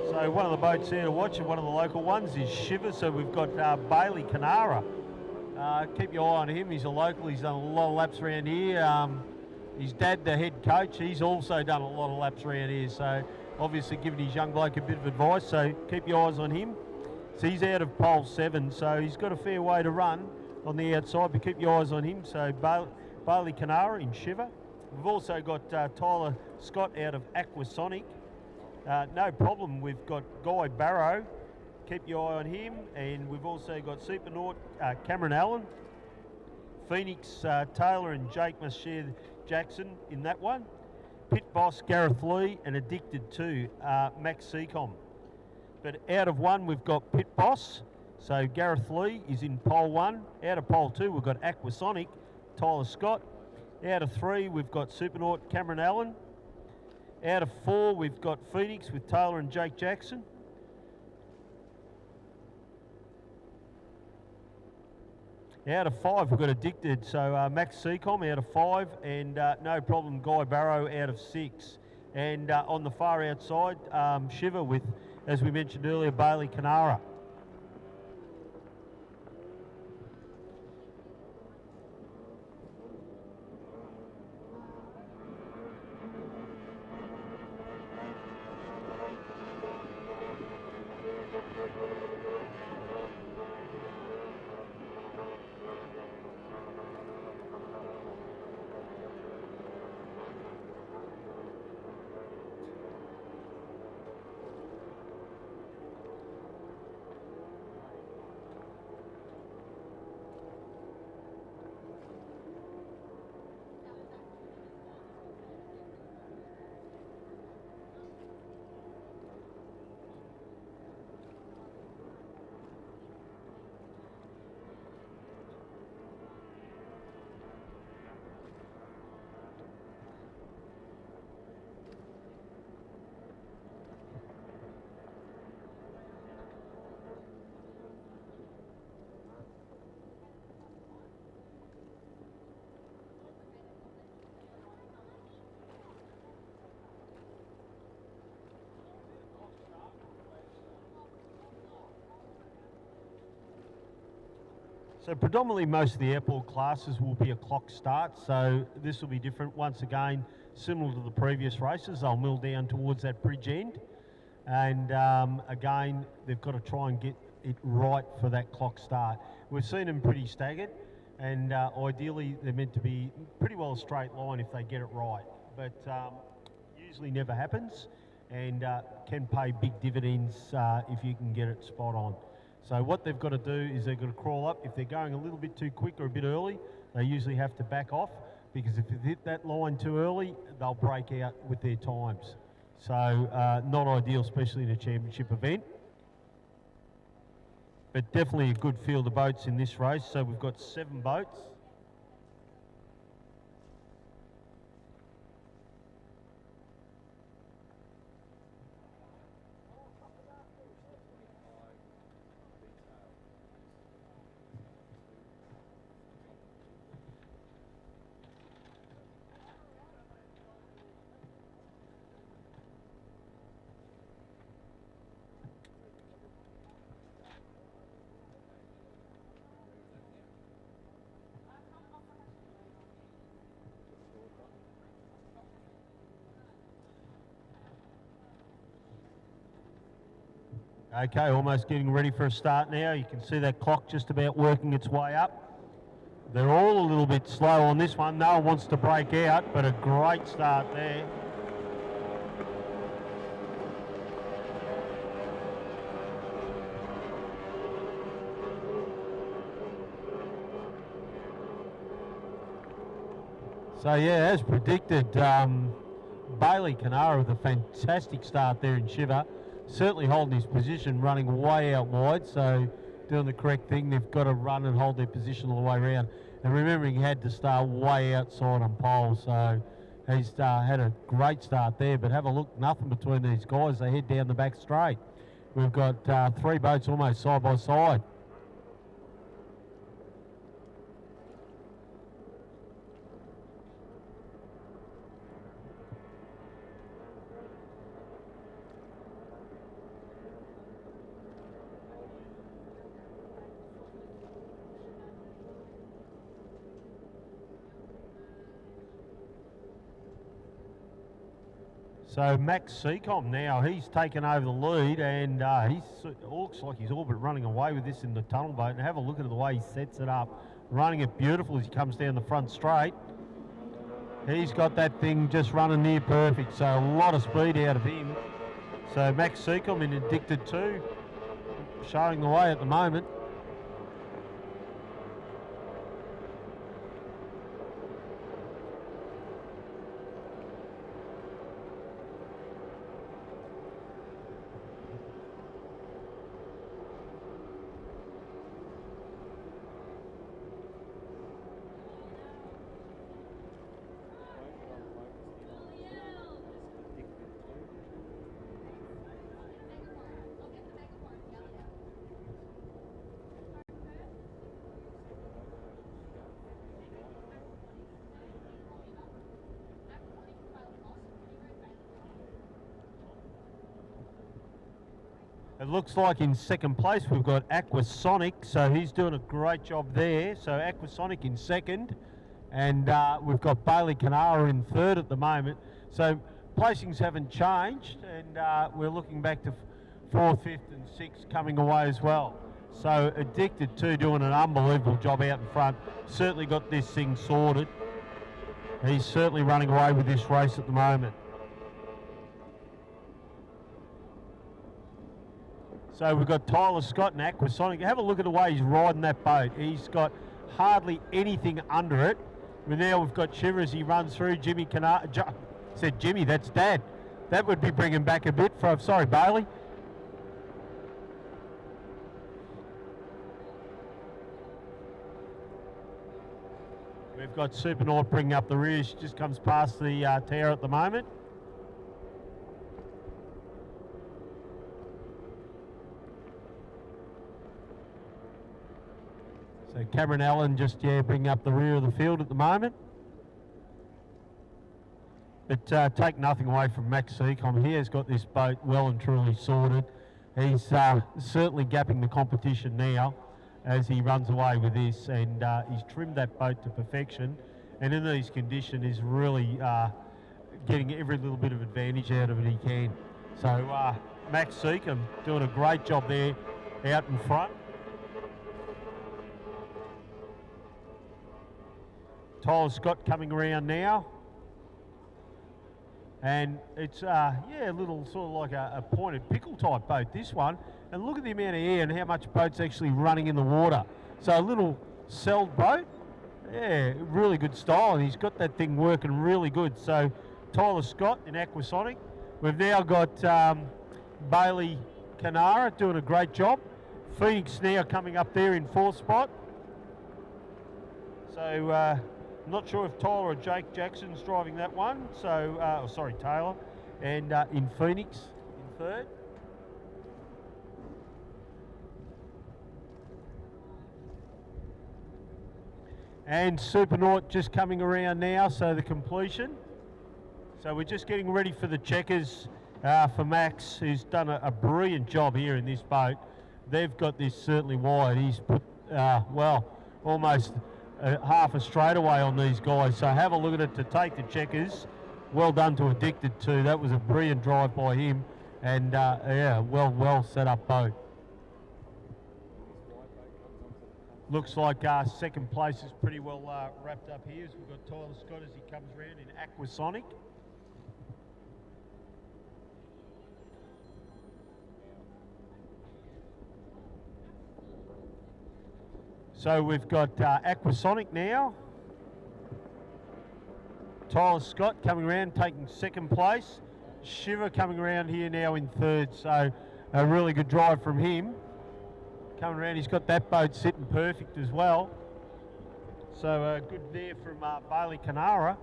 So one of the boats here to watch, and one of the local ones, is Shiver. So we've got Bailey Canara. Keep your eye on him. He's a local. He's done a lot of laps around here. His dad, the head coach, he's also done a lot of laps around here. So obviously giving his young bloke a bit of advice. So keep your eyes on him. So he's out of pole 7. So he's got a fair way to run on the outside, but keep your eyes on him. So Bailey Canara in Shiver. We've also got Tyler Scott out of Aquasonic. No problem, we've got Guy Barrow, keep your eye on him, and we've also got Supernaut Cameron Allen, Phoenix Taylor and Jake Mashir Jackson in that one, Pit Boss Gareth Lee, and Addicted 2 Max Seacom. But out of 1 we've got Pit Boss, so Gareth Lee is in pole 1. Out of pole 2 we've got Aquasonic, Tyler Scott. Out of 3 we've got Supernaut Cameron Allen. Out of 4, we've got Phoenix with Taylor and Jake Jackson. Out of 5, we've got Addicted, so Max Seacom out of 5, and no problem, Guy Barrow out of 6. And on the far outside, Shiver with, as we mentioned earlier, Bailey Canara. So predominantly most of the outboard classes will be a clock start, so this will be different. Once again, similar to the previous races, they'll mill down towards that bridge end, and again, they've got to try and get it right for that clock start. We've seen them pretty staggered, and ideally they're meant to be pretty well a straight line if they get it right, but usually never happens, and can pay big dividends if you can get it spot on. So what they've got to do is they've got to crawl up. If they're going a little bit too quick or a bit early, they usually have to back off, because if they hit that line too early, they'll break out with their times. So not ideal, especially in a championship event. But definitely a good field of boats in this race. So we've got 7 boats. Okay, almost getting ready for a start now. You can see that clock just about working its way up. They're all a little bit slow on this one. No one wants to break out, but a great start there. So yeah, as predicted, Bailey Canara with a fantastic start there in Shiver. Certainly holding his position, running way out wide, so doing the correct thing. They've got to run and hold their position all the way around. And remembering he had to start way outside on pole, so he's had a great start there. But have a look, nothing between these guys. They head down the back straight. We've got 3 boats almost side by side. So Max Seacom now, he's taken over the lead, and he looks like he's all but running away with this in the tunnel boat. And have a look at the way he sets it up, running it beautiful as he comes down the front straight. He's got that thing just running near perfect, so a lot of speed out of him. So Max Seacom in Addicted 2, showing the way at the moment. It looks like in second place we've got Aquasonic, so he's doing a great job there. So Aquasonic in second, and we've got Bailey Canara in third at the moment. So placings haven't changed, and we're looking back to 4th, 5th and 6th coming away as well. So Addicted 2 doing an unbelievable job out in front. Certainly got this thing sorted. He's certainly running away with this race at the moment. So we've got Tyler Scott and Aquasonic. Have a look at the way he's riding that boat. He's got hardly anything under it. But now we've got Shiver as he runs through. Jimmy Canara, said Jimmy, that's Dad. That would be bringing back a bit from, sorry, Bailey. We've got Supernaut bringing up the rear. She just comes past the tower at the moment. So Cameron Allen just, bringing up the rear of the field at the moment. But take nothing away from Max Seacom. He has got this boat well and truly sorted. He's certainly gapping the competition now. as he runs away with this, and he's trimmed that boat to perfection, and in these conditions is really getting every little bit of advantage out of it he can. So Max Seacombe doing a great job there out in front. Tyler Scott coming around now. And it's, yeah, a little sort of like a pointed pickle type boat, this one. And look at the amount of air and how much boat's actually running in the water. So a little sailed boat, yeah, really good style. And he's got that thing working really good. So Tyler Scott in Aquasonic. We've now got Bailey Canara doing a great job. Phoenix now coming up there in fourth spot. So not sure if Tyler or Jake Jackson's driving that one. So, oh, sorry, Taylor. And in Phoenix in third. And Supernaut just coming around now, so the completion. So we're just getting ready for the checkers for Max, who's done a brilliant job here in this boat. They've got this certainly wide. He's put, well, almost half a straightaway on these guys. So have a look at it to take the checkers. Well done to Addicted too. That was a brilliant drive by him. And yeah, well set up boat. Looks like second place is pretty well wrapped up here. So we've got Tyler Scott as he comes around in Aquasonic. So we've got Aquasonic now. Tyler Scott coming around taking second place. Shiver coming around here now in third. So a really good drive from him. Coming around, he's got that boat sitting perfect as well. So good there from Bailey Canara.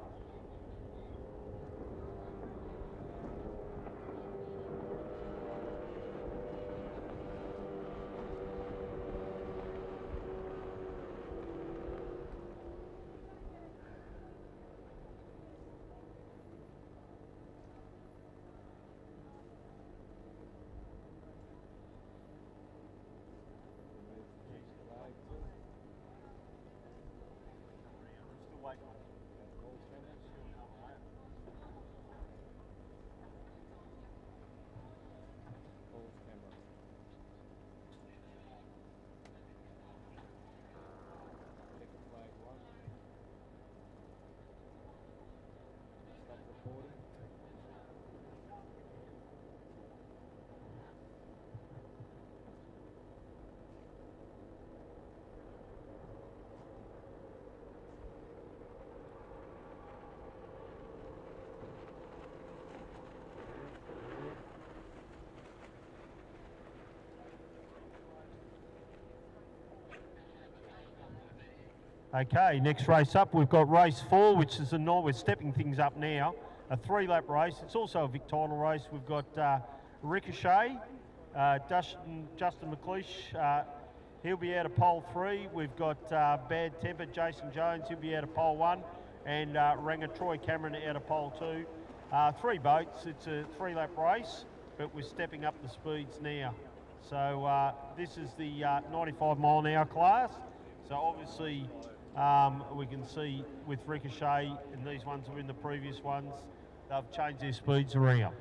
Okay, next race up, we've got race 4, which is we're stepping things up now. A 3-lap race. It's also a Victorian race. We've got Ricochet, Justin McLeish, he'll be out of pole 3. We've got Bad Temper, Jason Jones, he'll be out of pole 1. And Ranger Troy Cameron out of pole 2. 3 boats, it's a 3-lap race, but we're stepping up the speeds now. So this is the 95 mile an hour class. So obviously we can see with Ricochet, and these ones were in the previous ones, they've changed their speeds around.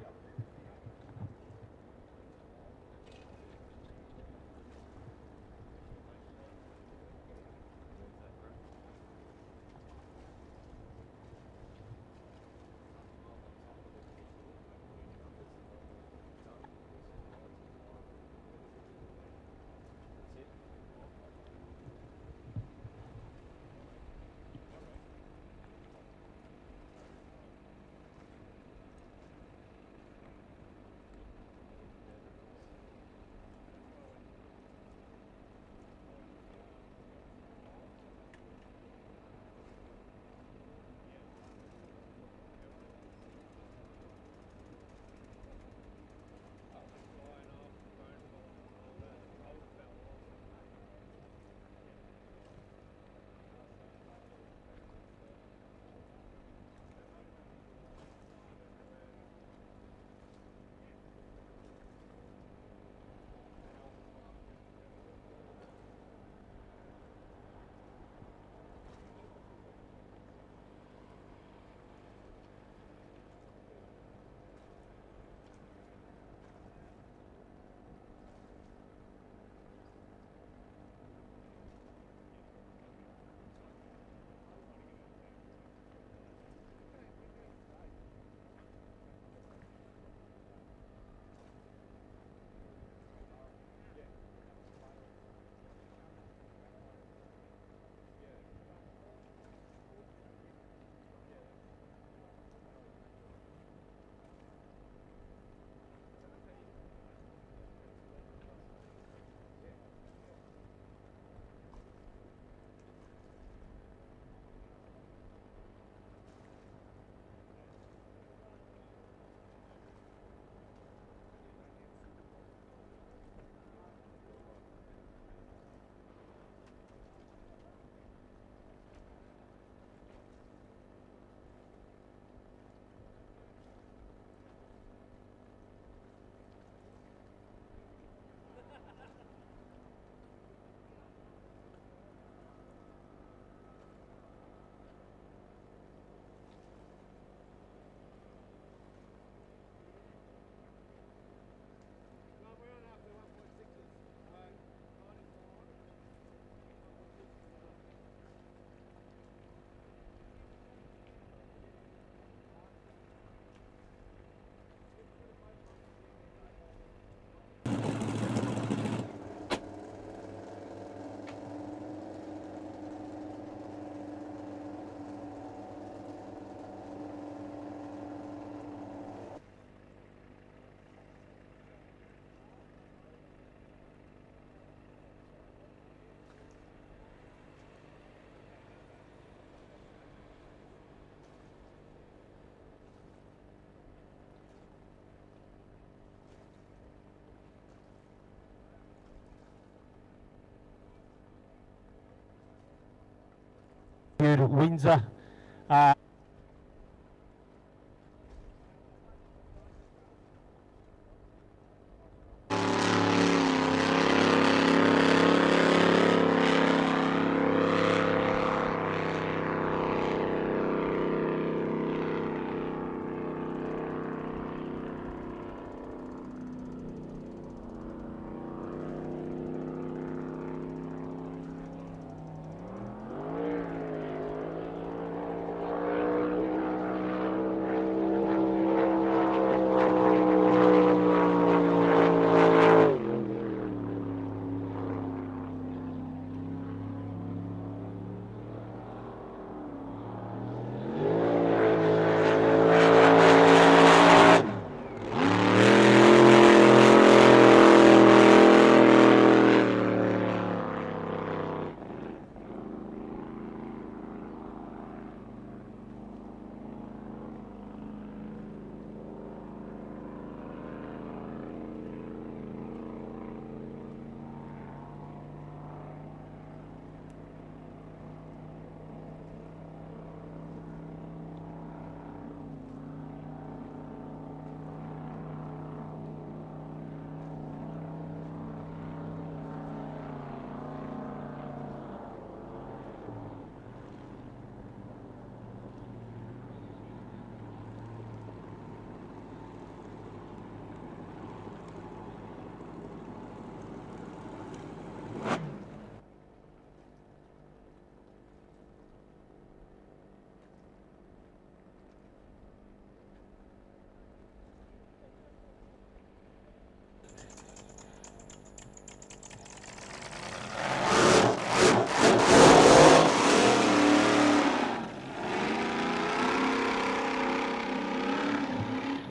at Windsor.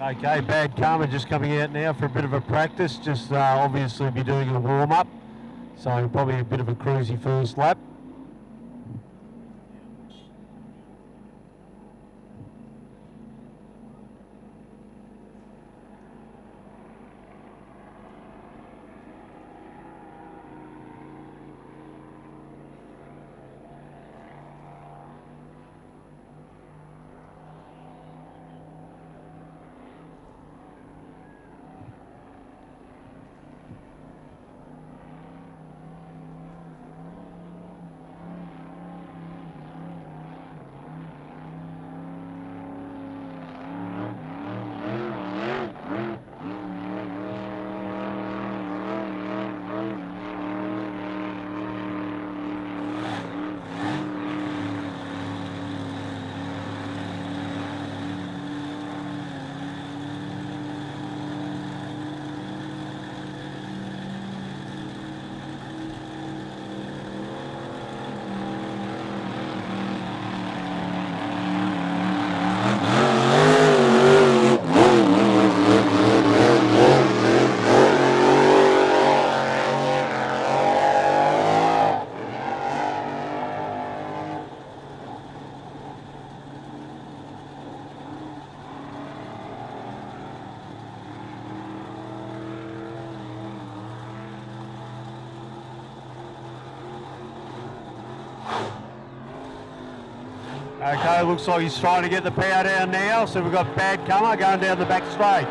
Okay, Bad Karma just coming out now for a bit of a practice, just obviously be doing a warm-up, so probably a bit of a cruisy first lap. Okay, looks like he's trying to get the power down now, so we've got Bad Karma going down the back straight.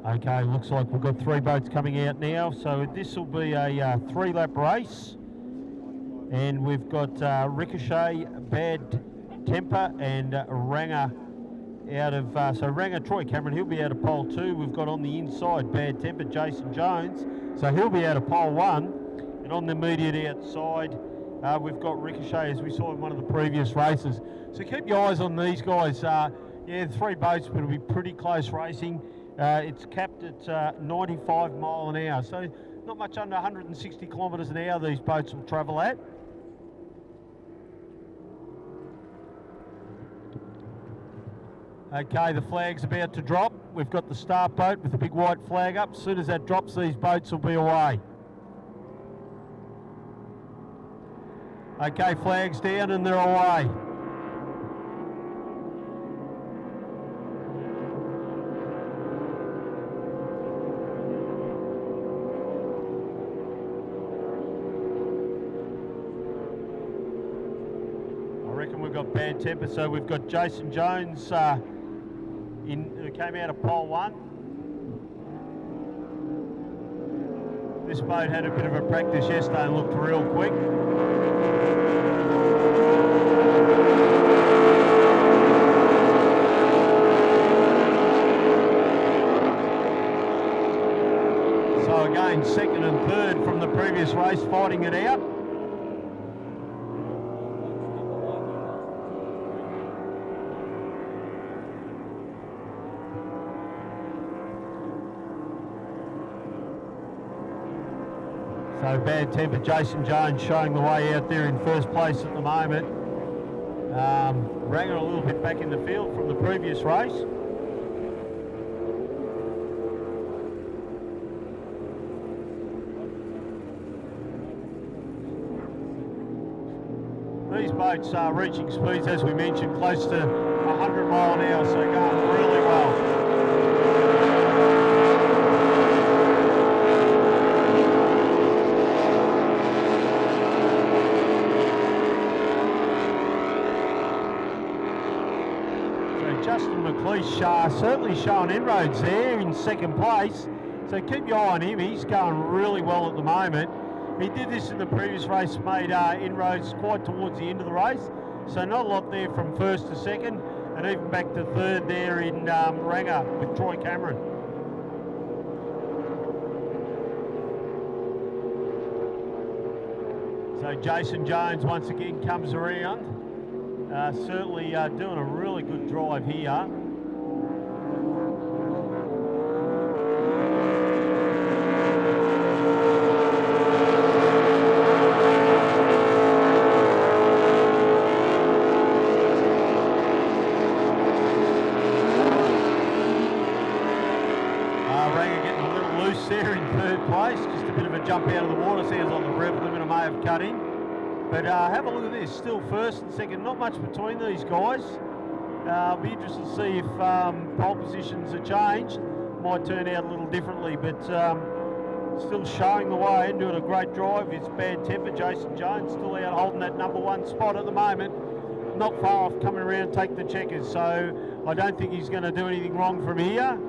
Okay, looks like we've got 3 boats coming out now, so this will be a 3-lap race, and we've got Ricochet, Bad Temper, and Ranger out of, so Ranger, Troy Cameron, he'll be out of pole 2. We've got on the inside Bad Temper, Jason Jones, so he'll be out of pole 1, and on the immediate outside, we've got Ricochet, as we saw in one of the previous races. So keep your eyes on these guys. Yeah, 3 boats, but it'll be pretty close racing. It's capped at 95 mile an hour, so not much under 160 kilometres an hour these boats will travel at. Okay, the flag's about to drop. We've got the start boat with the big white flag up. As soon as that drops, these boats will be away. Okay, flag's down and they're away. We've got Bad Temper, so we've got Jason Jones who came out of pole 1. This boat had a bit of a practice yesterday and looked real quick. So again, 2nd and 3rd from the previous race, fighting it out. So Bad Temper, Jason Jones showing the way out there in first place at the moment. Ranger a little bit back in the field from the previous race. These boats are reaching speeds, as we mentioned, close to 100 mile an hour, so going really well. Certainly showing inroads there in 2nd place, so keep your eye on him. He's going really well at the moment. He did this in the previous race, made inroads quite towards the end of the race, so not a lot there from 1st to 2nd, and even back to 3rd there in Ranger with Troy Cameron. So Jason Jones once again comes around, certainly doing a really good drive here. There in 3rd place, just a bit of a jump out of the water, sounds like the rev limiter may have cut in. But have a look at this, still 1st and 2nd, not much between these guys. I'll be interested to see if pole positions are changed, might turn out a little differently, but still showing the way and doing a great drive. It's Bad Temper, Jason Jones, still out holding that number 1 spot at the moment. Not far off coming around to take the checkers, so I don't think he's going to do anything wrong from here.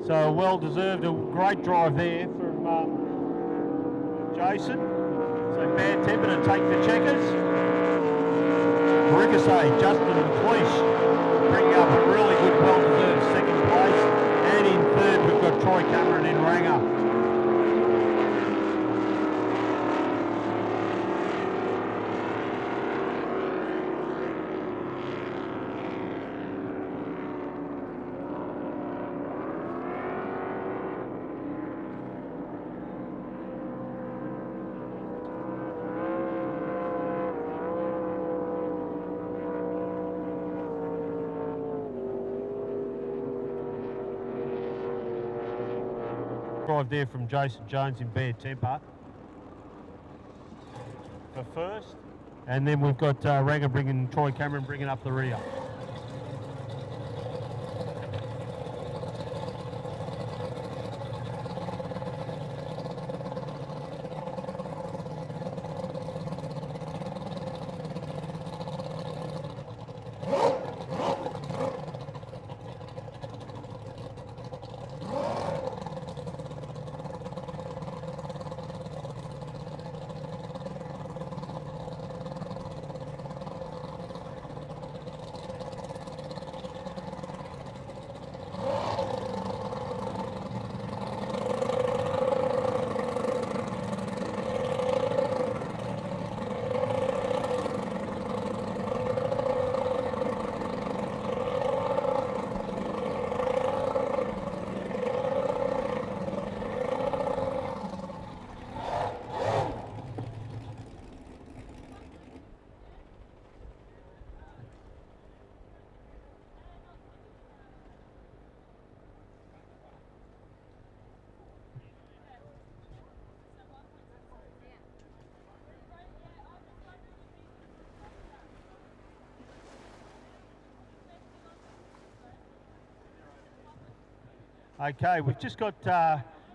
So well deserved, a great drive there from Jason. So Bad Temper to take the checkers. Ricochet, Justin McLeish bringing up a really good, well deserved 2nd place. And in 3rd we've got Troy Cameron in Ranger. Drive there from Jason Jones in Bad Temper for 1st, and then we've got Ranger bringing Troy Cameron bringing up the rear. Okay, we've just got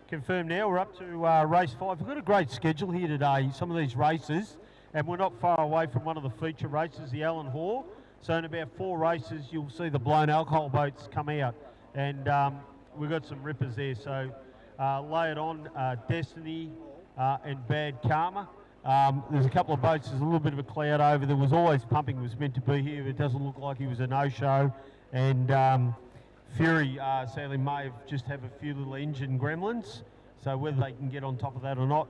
confirmed now. We're up to race 5. We've got a great schedule here today, some of these races, and we're not far away from one of the feature races, the Allen Hoare. So in about 4 races, you'll see the blown alcohol boats come out, and we've got some rippers there. So lay it on, Destiny and Bad Karma. There's a couple of boats, there's a little bit of a cloud over. There was always pumping was meant to be here. It doesn't look like he was a no-show. And Fury sadly may have just have a few little engine gremlins. So whether they can get on top of that or not,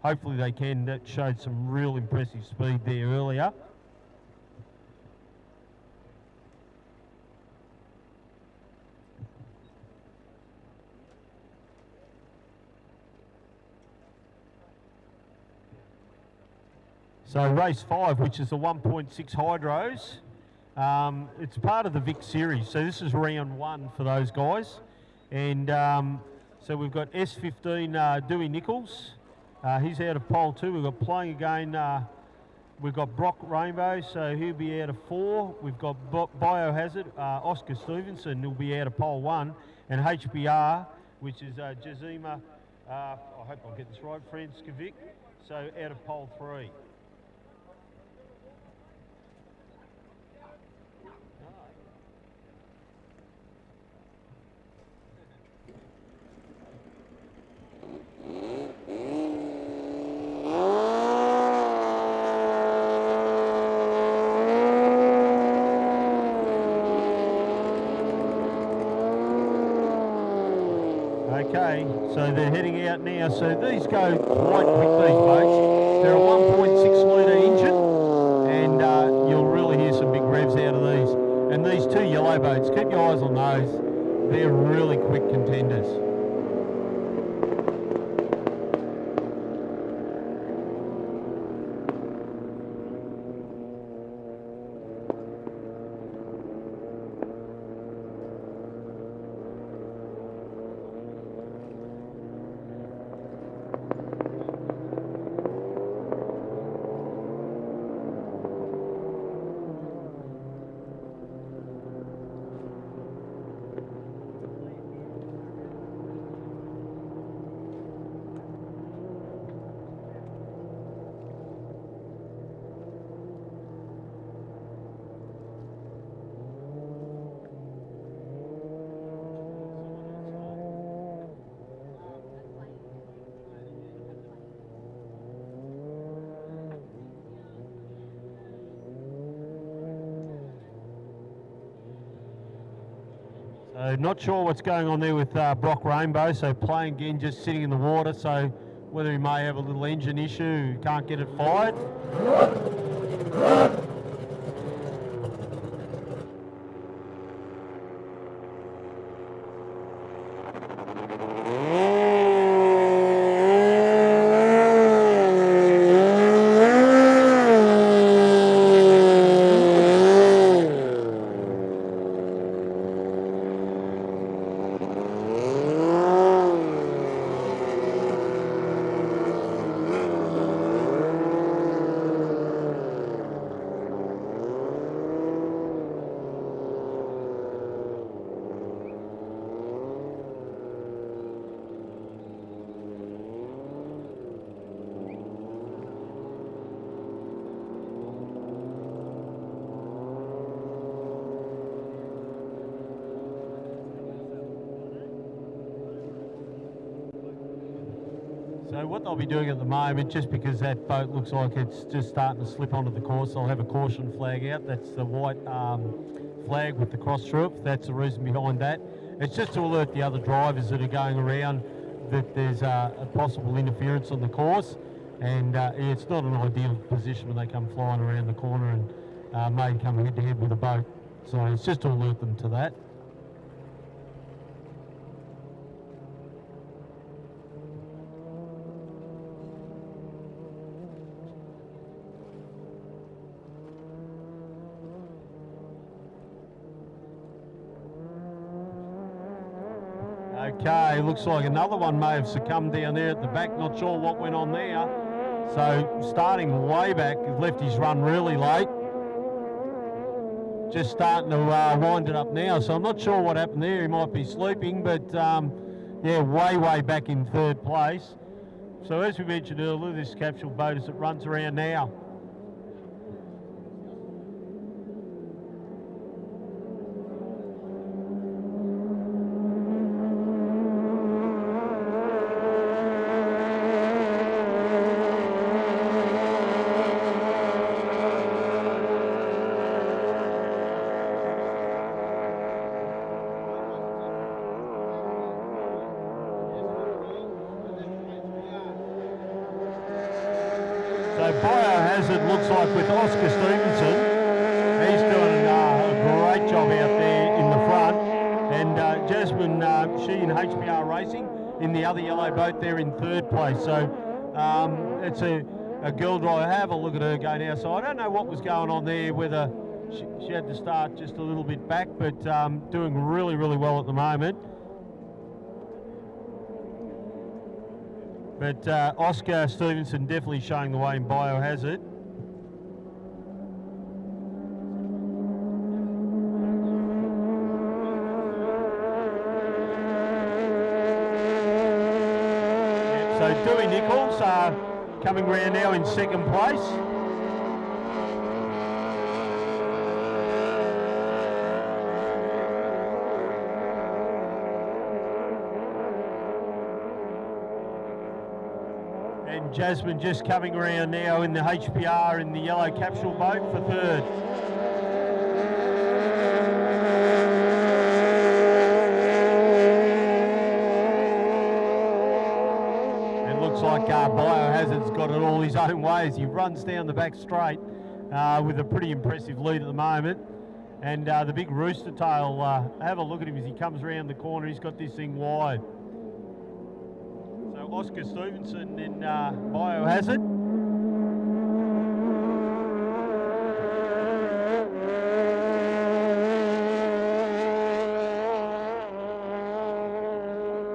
hopefully they can. That showed some real impressive speed there earlier. So race 5, which is the 1.6 hydros, it's part of the Vic series. So this is round 1 for those guys. And so we've got S15 Dewey Nichols. He's out of pole 2. We've got playing again. We've got Brock Rainbow, so he'll be out of 4. We've got Biohazard, Oscar Stevenson, who'll be out of pole 1. And HBR, which is Jazima, I hope I'll get this right, Franskovic, so out of pole 3. Okay, so they're heading out now. So these go quite quick, these boats. They're a 1.6 litre engine, and you'll really hear some big revs out of these. And these 2 yellow boats, keep your eyes on those. They're really quick contenders. Not sure what's going on there with Brock Rainbow, so playing again, just sitting in the water, so whether he may have a little engine issue, can't get it fired. So what they'll be doing at the moment, just because that boat looks like it's just starting to slip onto the course, they'll have a caution flag out. That's the white flag with the cross through it. That's the reason behind that. It's just to alert the other drivers that are going around that there's a possible interference on the course, and it's not an ideal position when they come flying around the corner and may come head to head with a boat. So it's just to alert them to that. Okay, looks like another one may have succumbed down there at the back. Not sure what went on there. So starting way back, left his run really late. just starting to wind it up now. So I'm not sure what happened there. He might be sleeping, but yeah, way back in third place. So as we mentioned earlier, this capsule boat as it runs around now. So Biohazard looks like with Oscar Stevenson, he's doing a great job out there in the front. And Jasmine, she in HPR Racing in the other yellow boat there in third place. So it's a girl driver. Have a look at her go now. So I don't know what was going on there, whether she had to start just a little bit back, but doing really well at the moment. But Oscar Stevenson definitely showing the way in Biohazard. Yep, so Dewey Nichols coming round now in second place. And Jasmine just coming around now in the HPR in the yellow capsule boat for third. It looks like Biohazard's got it all his own way as he runs down the back straight with a pretty impressive lead at the moment. And the big rooster tail, have a look at him as he comes around the corner. He's got this thing wide. Oscar Stevenson in Biohazard.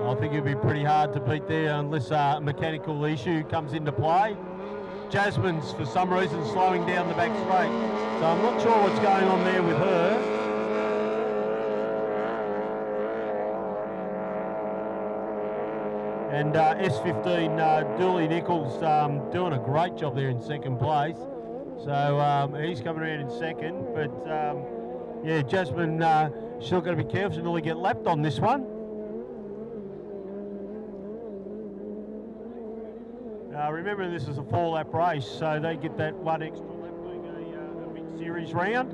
I think it'll be pretty hard to beat there unless a mechanical issue comes into play. Jasmine's, for some reason, slowing down the back straight. So I'm not sure what's going on there with her. And S15, Dooley Nichols doing a great job there in second place. So he's coming around in second. But yeah, Jasmine, she's got to be careful. She'll nearly get lapped on this one. Remember, this is a 4-lap race, so they get that one extra lap being a big series round.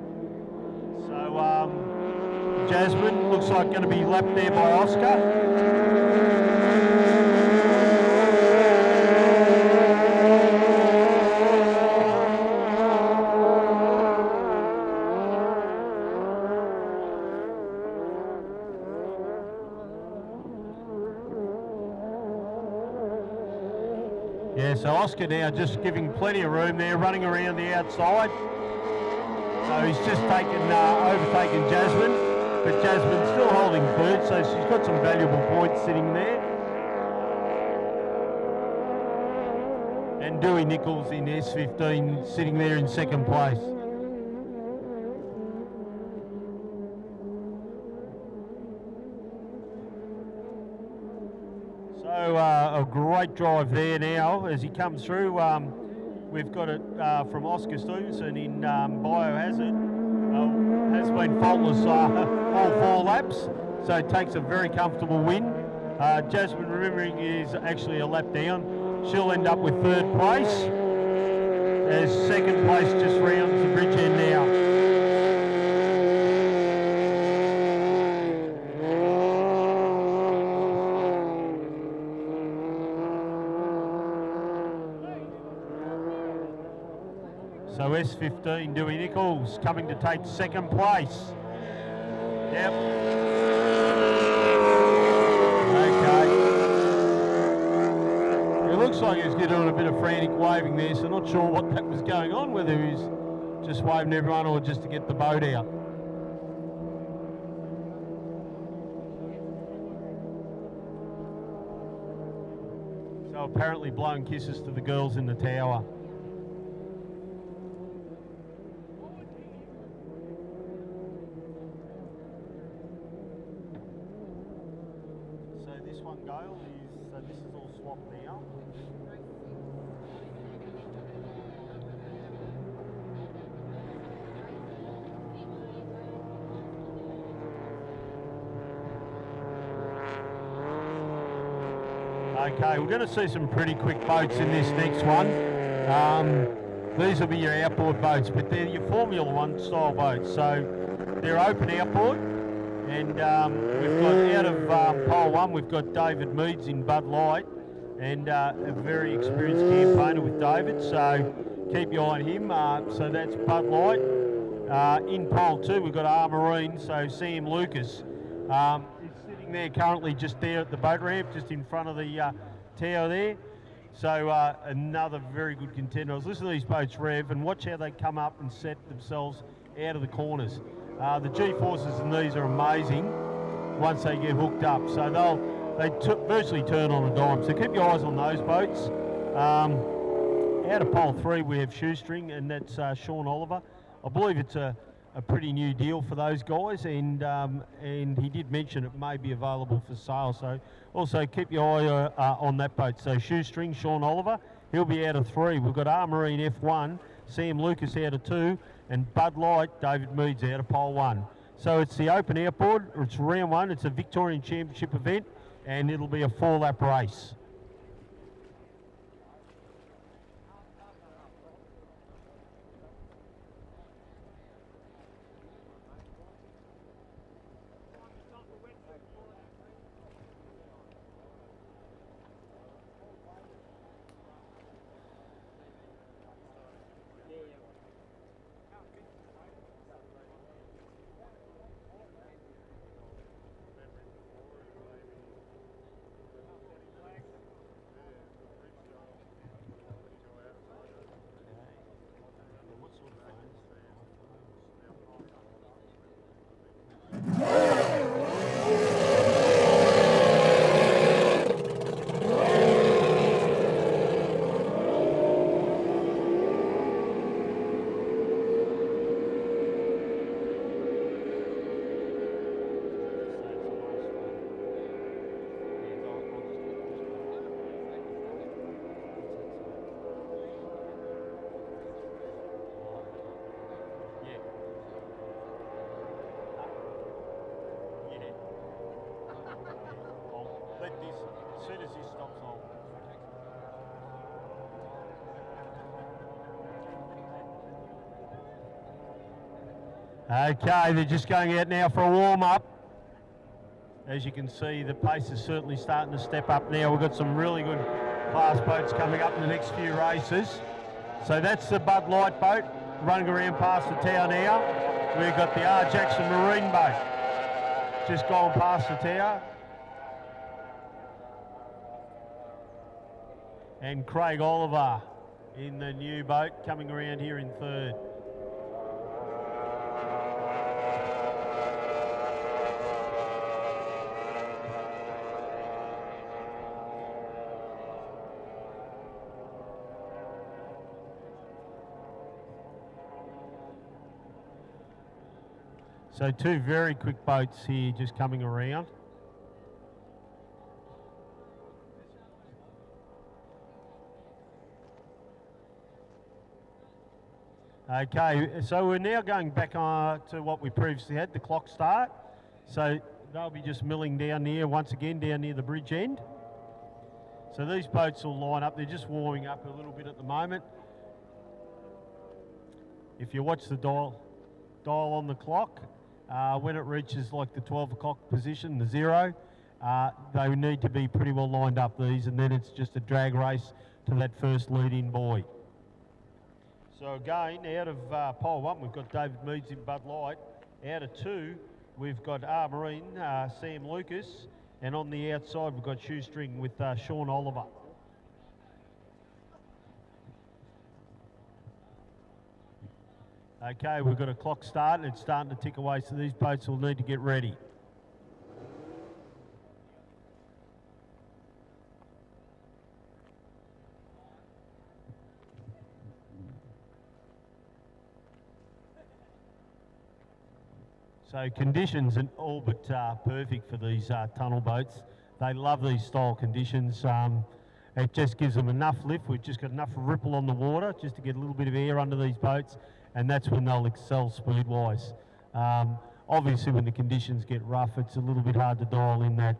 So Jasmine looks like going to be lapped there by Oscar. Yeah, so Oscar now just giving plenty of room there, running around the outside. So he's just overtaken Jasmine, but Jasmine's still holding third, so she's got some valuable points sitting there. And Dewey Nichols in S15 sitting there in second place. So a great drive there now as he comes through. We've got it from Oscar Stevenson in Biohazard. Has been faultless all 4 laps, so it takes a very comfortable win. Jasmine, remembering, is actually a lap down. She'll end up with third place as second place just rounds the bridge end now. So S15, Dewey Nichols coming to take second place. Yep. Okay. It looks like he's doing a bit of frantic waving there, so not sure what that was going on, whether he was just waving everyone or just to get the boat out. So apparently blowing kisses to the girls in the tower. one, Gail, is this is all swapped now. Okay, we're going to see some pretty quick boats in this next one. These will be your outboard boats, but they're your Formula One style boats. So they're open outboard, and we've got out of pole one, we've got David Meads in Bud Light, and a very experienced campaigner with David. So keep your eye on him. So that's Bud Light. In pole two, we've got R Marine, so Sam Lucas. He's sitting there currently just there at the boat ramp, just in front of the tower there. So another very good contender. I was listening to these boats rev and watch how they come up and set themselves out of the corners. The G-forces in these are amazing once they get hooked up. So they virtually turn on a dime. So keep your eyes on those boats. Out of pole three, we have Shoestring, and that's Sean Oliver. I believe it's a pretty new deal for those guys, and he did mention it may be available for sale. So also keep your eye on that boat. So Shoestring, Sean Oliver, he'll be out of three. We've got R Marine F1, Sam Lucas out of two, and Bud Light, David Meads out of pole one. So it's the open outboard, it's round one, it's a Victorian Championship event, and it'll be a 4-lap race. As soon as he stops, Okay, they're just going out now for a warm-up. As you can see, the pace is certainly starting to step up now. We've got some really good class boats coming up in the next few races. So that's the Bud Light boat running around past the tower now. We've got the R Jackson Marine boat just gone past the tower. And Craig Oliver in the new boat coming around here in third. So two very quick boats here just coming around. Okay, so we're now going back to what we previously had, the clock start. So they'll be just milling down here, once again, down near the bridge end. So these boats will line up, they're just warming up a little bit at the moment. If you watch the dial on the clock, when it reaches like the 12 o'clock position, the zero, they need to be pretty well lined up, these, and then it's just a drag race to that first lead-in buoy. So again, out of pole one, we've got David Meads in Bud Light. Out of two, we've got R Marine, Sam Lucas, and on the outside, we've got Shoestring with Sean Oliver. Okay, we've got a clock start and it's starting to tick away, so these boats will need to get ready. So conditions are all but perfect for these tunnel boats. They love these style conditions. It just gives them enough lift. We've just got enough ripple on the water just to get a little bit of air under these boats, and that's when they'll excel speed-wise. Obviously, when the conditions get rough, it's a little bit hard to dial in that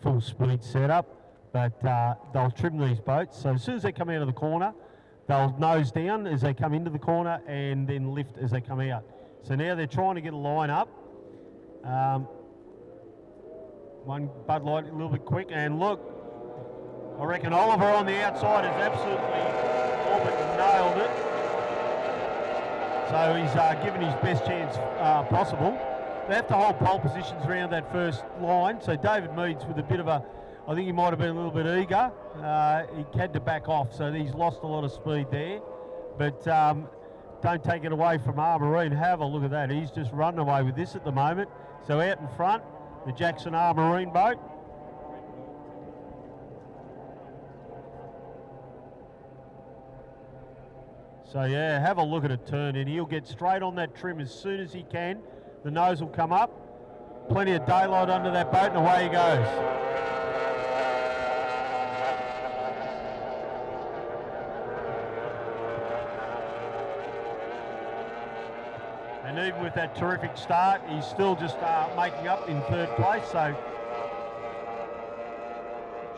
full speed setup, but they'll trim these boats. So as soon as they come out of the corner, they'll nose down as they come into the corner and then lift as they come out. So now they're trying to get a line up. One Bud Light a little bit quick, and look, I reckon Oliver on the outside has absolutely all but nailed it. So he's given his best chance possible. They have to hold pole positions around that first line. So David Meads with a bit of a, I think he might have been a little bit eager. He had to back off, so he's lost a lot of speed there. But don't take it away from Marine. Have a look at that. He's just running away with this at the moment. So out in front, the Jackson Marine boat. So yeah, have a look at it turn, and he'll get straight on that trim as soon as he can. The nose will come up, plenty of daylight under that boat, and away he goes. And even with that terrific start, he's still just making up in third place. So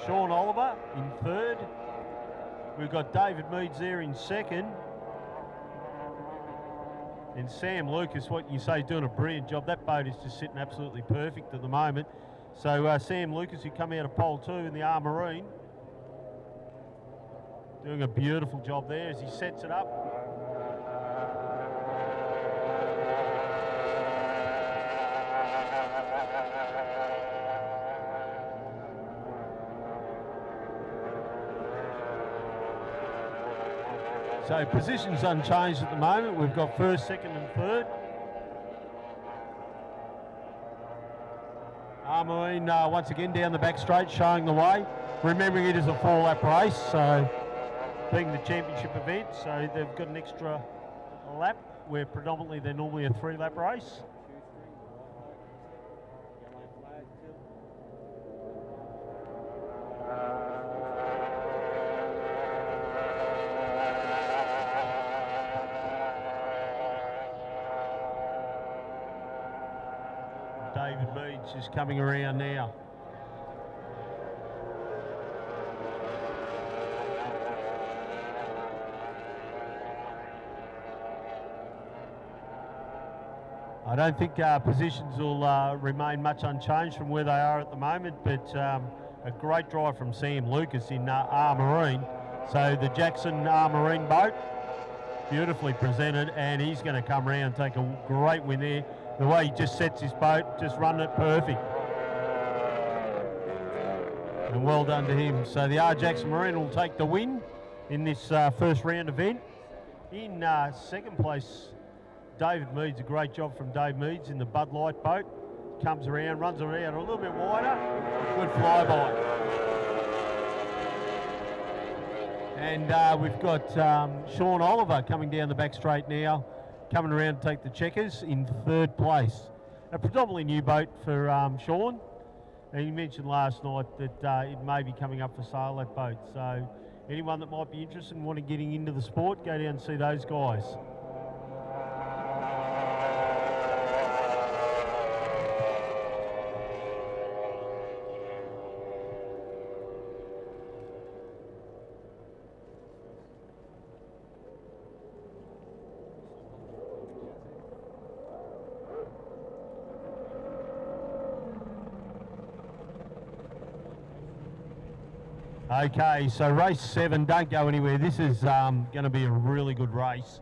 Sean Oliver in third. We've got David Meads there in second. And Sam Lucas, what you say, is doing a brilliant job. That boat is just sitting absolutely perfect at the moment. So Sam Lucas, who come out of pole 2 in the Marine, doing a beautiful job there as he sets it up. So positions unchanged at the moment. We've got first, second and third. Marine once again down the back straight, showing the way. Remembering it is a 4-lap race, so being the championship event, so they've got an extra lap where predominantly they're normally a 3-lap race. David Meads is coming around now. I don't think positions will remain much unchanged from where they are at the moment, but a great drive from Sam Lucas in Marine. So the Jackson Marine boat, beautifully presented, and he's going to come around and take a great win there. The way he just sets his boat, just running it perfect. And well done to him. So the Jackson Marine will take the win in this first round event. In second place, David Meads, a great job from Dave Meads in the Bud Light boat. Comes around, runs around a little bit wider. Good flyby. And we've got Sean Oliver coming down the back straight now, coming around to take the checkers in third place. A predominantly new boat for Sean. And he mentioned last night that it may be coming up for sale, that boat. So anyone that might be interested in wanting getting into the sport, go down and see those guys. Okay, so race 7, don't go anywhere. This is going to be a really good race.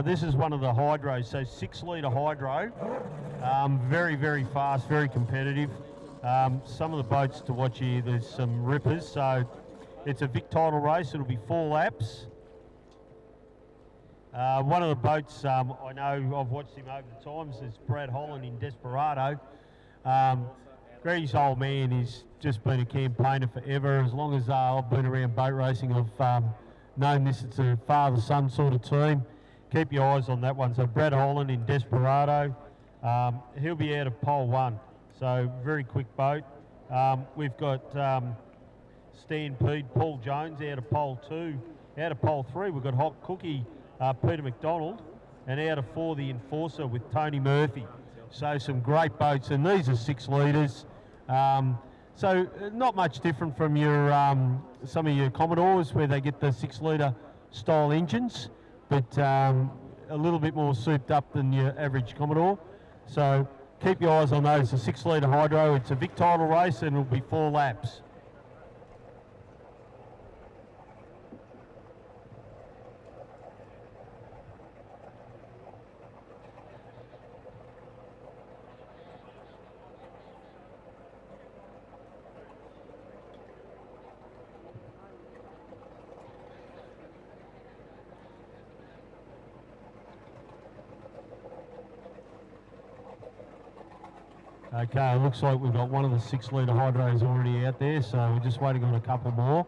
This is one of the hydros, so 6-litre hydro. Very, very fast, very competitive. Some of the boats to watch here, there's some rippers. So it's a Vic title race. It'll be 4 laps. One of the boats, I know I've watched him over the times, is Brad Holland in Desperado. Greggy's old man, he's just been a campaigner forever. As long as I've been around boat racing, I've known this. It's a father-son sort of team. Keep your eyes on that one. So Brad Holland in Desperado, he'll be out of pole 1. So very quick boat. We've got Stampede Paul Jones out of pole 2. Out of pole 3, we've got Hot Cookie Peter McDonald, and out of 4, the Enforcer with Tony Murphy. So some great boats, and these are 6 litres. So not much different from your some of your Commodores where they get the 6 litre style engines, but a little bit more souped up than your average Commodore. So keep your eyes on those. A 6 litre hydro. It's a Vic title race, and it'll be 4 laps. Okay, it looks like we've got one of the 6 litre hydros already out there, so we're just waiting on a couple more.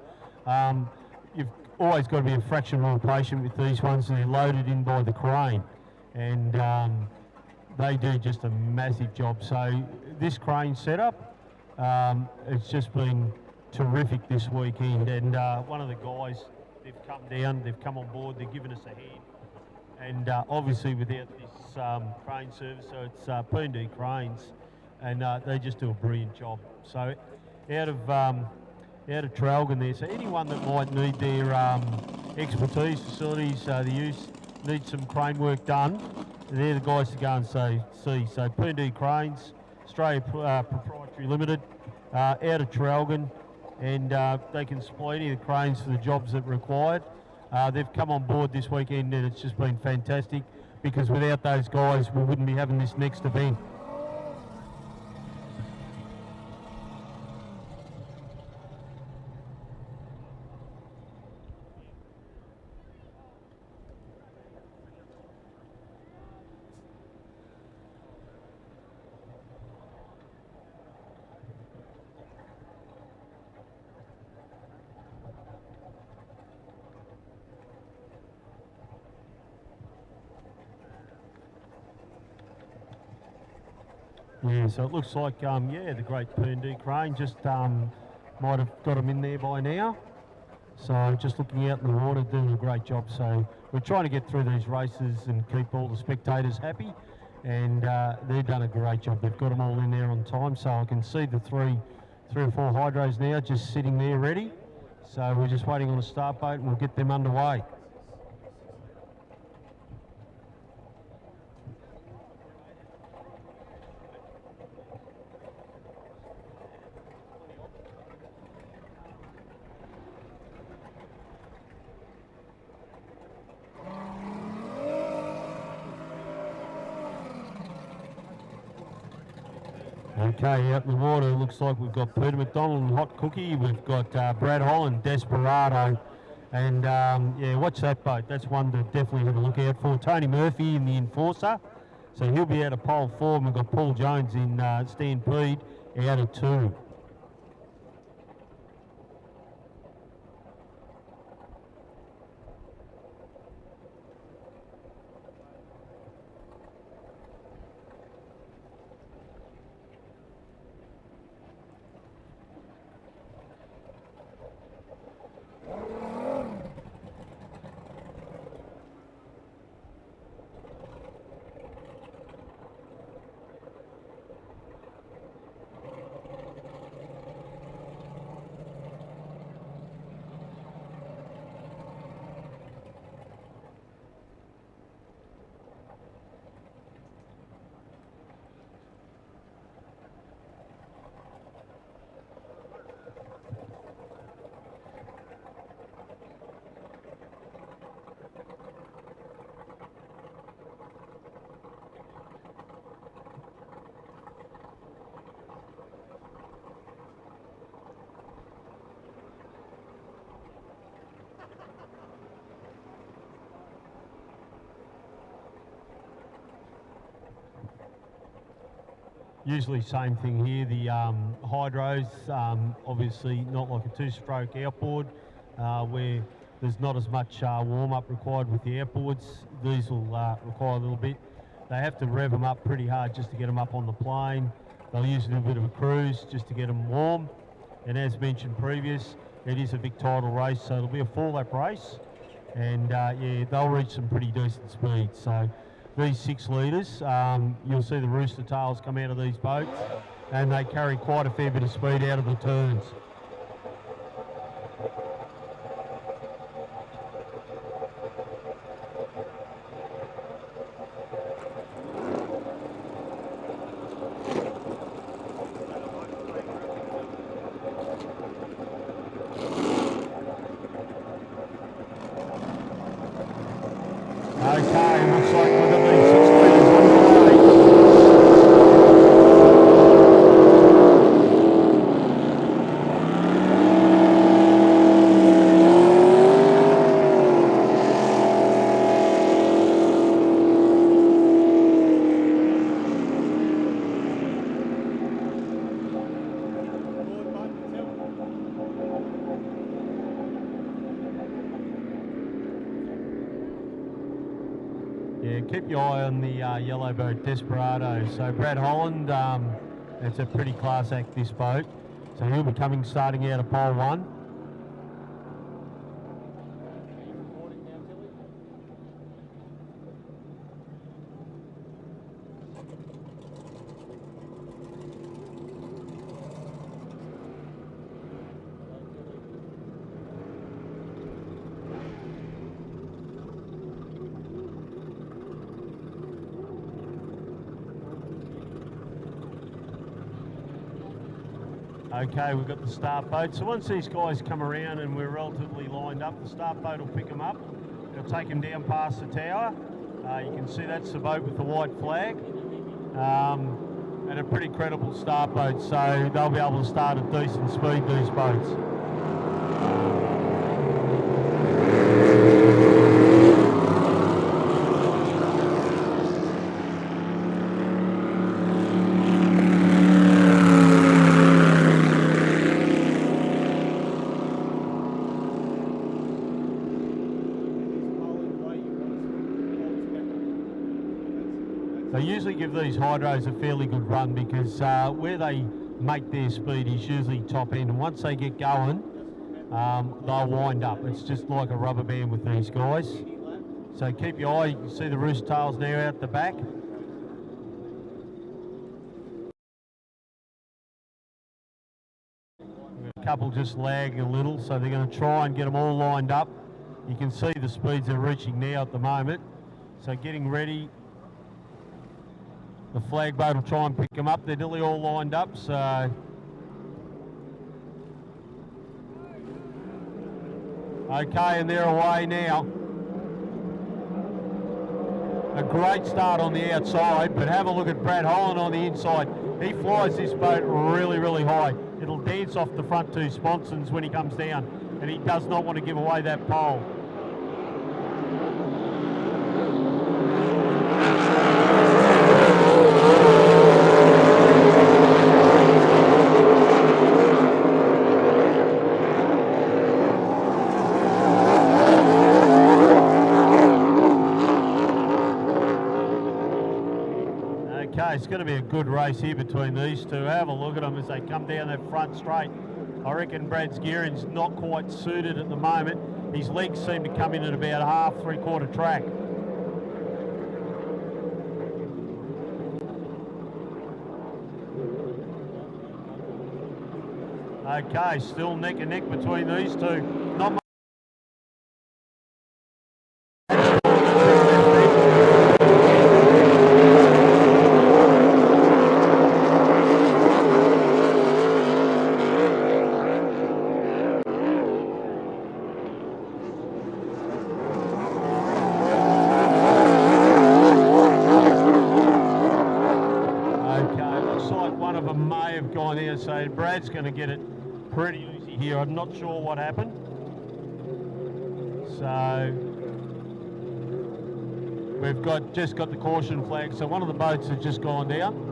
You've always got to be a fraction more patient with these ones. They're loaded in by the crane, and they do just a massive job. So this crane setup, it's just been terrific this weekend, and one of the guys, they've come down, they've come on board, they've given us a hand, and obviously without this crane service, so it's P&D Cranes, and they just do a brilliant job. So out of Traralgon there, so anyone that might need their expertise, facilities, the use, need some crane work done, they're the guys to go and see. So P&D Cranes, Australia Proprietary Limited, out of Traralgon, and they can supply any of the cranes for the jobs that are required. They've come on board this weekend, and it's just been fantastic, because without those guys we wouldn't be having this next event. Yeah, so it looks like, yeah, the great P&D crane just might have got them in there by now. So just looking out in the water, doing a great job. So we're trying to get through these races and keep all the spectators happy, and they've done a great job. They've got them all in there on time, so I can see the three or four hydros now just sitting there ready. So we're just waiting on a start boat, and we'll get them underway. Okay, out in the water, looks like we've got Peter McDonald and Hot Cookie. We've got Brad Holland, Desperado, and yeah, watch that boat. That's one to definitely have a look out for. Tony Murphy in the Enforcer, so he'll be out of pole 4. And we've got Paul Jones in Stampede out of 2. Usually same thing here, the hydros, obviously not like a 2-stroke outboard where there's not as much warm-up required with the outboards. These will require a little bit. They have to rev them up pretty hard just to get them up on the plane. They'll use a little bit of a cruise just to get them warm. And as mentioned previous, it is a Victorian race, so it'll be a 4-lap race. And yeah, they'll reach some pretty decent speed. So these 6 litres, you'll see the rooster tails come out of these boats, and they carry quite a fair bit of speed out of the turns. Okay, looks like we've got these 6 litres underway. Yeah, keep your eye on the yellow boat Desperado. So Brad Holland, it's a pretty class act, this boat. So he'll be coming starting out of pole 1. Okay, we've got the start boat. So once these guys come around and we're relatively lined up, the start boat will pick them up. It'll take them down past the tower. You can see that's the boat with the white flag. And a pretty credible start boat, so they'll be able to start at decent speed, these boats. They usually give these hydros a fairly good run because where they make their speed is usually top end, and once they get going, they'll wind up. It's just like a rubber band with these guys. So keep your eye. You can see the rooster tails now out the back. A couple just lagging a little, so they're going to try and get them all lined up. You can see the speeds they're reaching now at the moment. So getting ready. The flag boat will try and pick them up. They're nearly all lined up, so... Okay, and they're away now. A great start on the outside, but have a look at Brad Holland on the inside. He flies this boat really, really high. It'll dance off the front 2 sponsons when he comes down, and he does not want to give away that pole. Okay, it's going to be a good race here between these two. Have a look at them as they come down that front straight. I reckon Brad's gearing's not quite suited at the moment. His legs seem to come in at about half, 3/4 track. Okay, still neck and neck between these two. Not much. So Brad's going to get it pretty easy here. I'm not sure what happened. So we've just got the caution flag. So one of the boats has just gone down.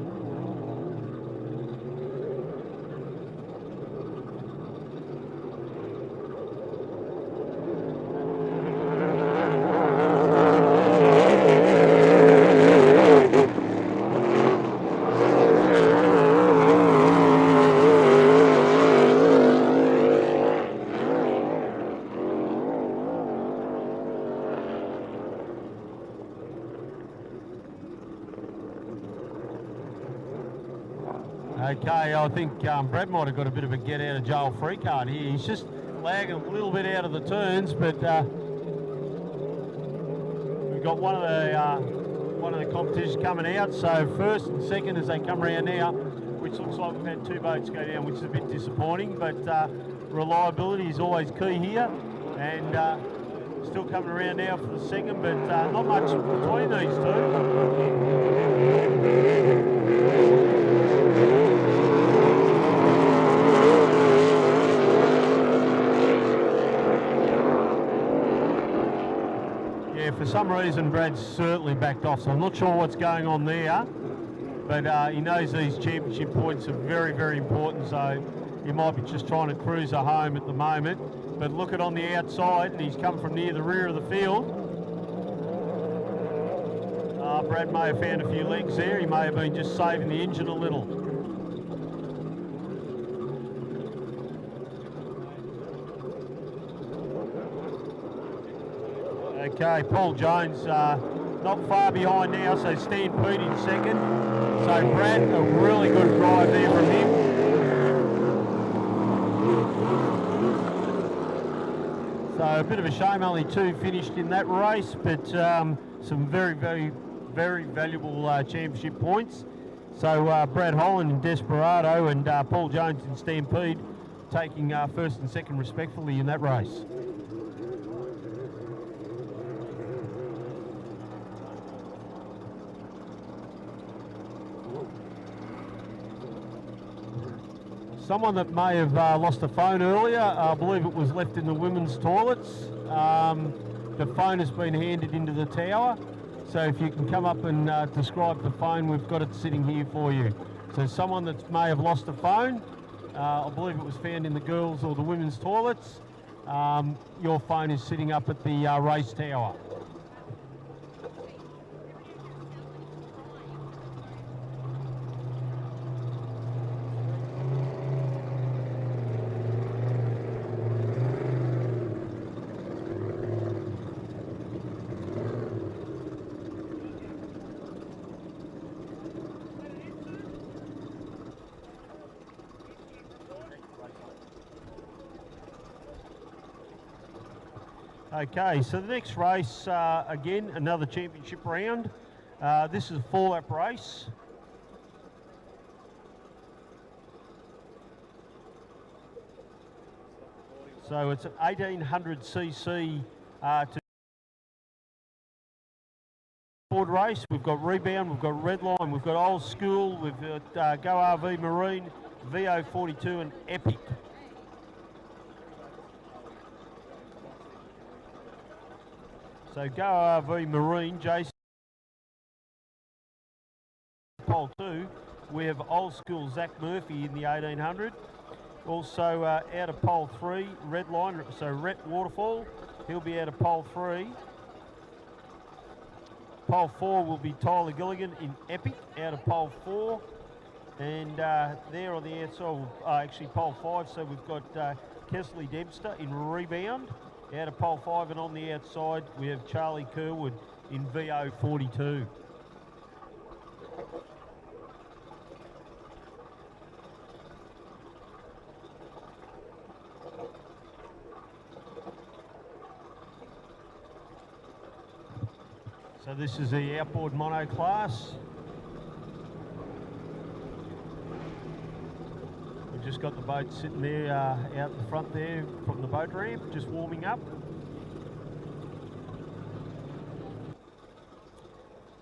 Okay, I think Brad might have got a bit of a get out of jail free card here. He's just lagging a little bit out of the turns, but we've got one of the competitions coming out. So first and second as they come around now, which looks like we've had two boats go down, which is a bit disappointing, but reliability is always key here, and still coming around now for the second, but not much between these two. Yeah, for some reason Brad's certainly backed off, so I'm not sure what's going on there, but he knows these championship points are very, very important, so he might be just trying to cruise her home at the moment. But look at on the outside, and he's come from near the rear of the field. Brad may have found a few legs there. He may have been just saving the engine a little. Okay, Paul Jones not far behind now, so Stan Pete in second. So Brad, a really good drive there from him. So a bit of a shame, only two finished in that race, but some very, very, very valuable championship points. So Brad Holland in Desperado and Paul Jones in Stampede taking first and second respectfully in that race. Someone that may have lost a phone earlier, I believe it was left in the women's toilets. The phone has been handed into the tower, so if you can come up and describe the phone, we've got it sitting here for you. So someone that may have lost a phone, I believe it was found in the girls' or the women's toilets. Your phone is sitting up at the race tower. Okay, so the next race, again, another championship round. This is a 4-lap race. So it's an 1800cc to board race. We've got Rebound, we've got Redline, we've got Old School, we've got Go RV Marine, VO42 and Epic. So Go RV Marine, Jason, pole 2. We have Old School Zach Murphy in the 1800. Also out of pole 3, Redline, so Rhett Waterfall, he'll be out of pole 3. Pole 4 will be Tyler Gilligan in Epic, out of pole 4. And there on the outside, actually pole 5, so we've got Kesley Dempster in Rebound, out of pole 5, and on the outside we have Charlie Kerwood in VO42. So this is the outboard mono class. We've just got the boat sitting there out the front there from the boat ramp, just warming up.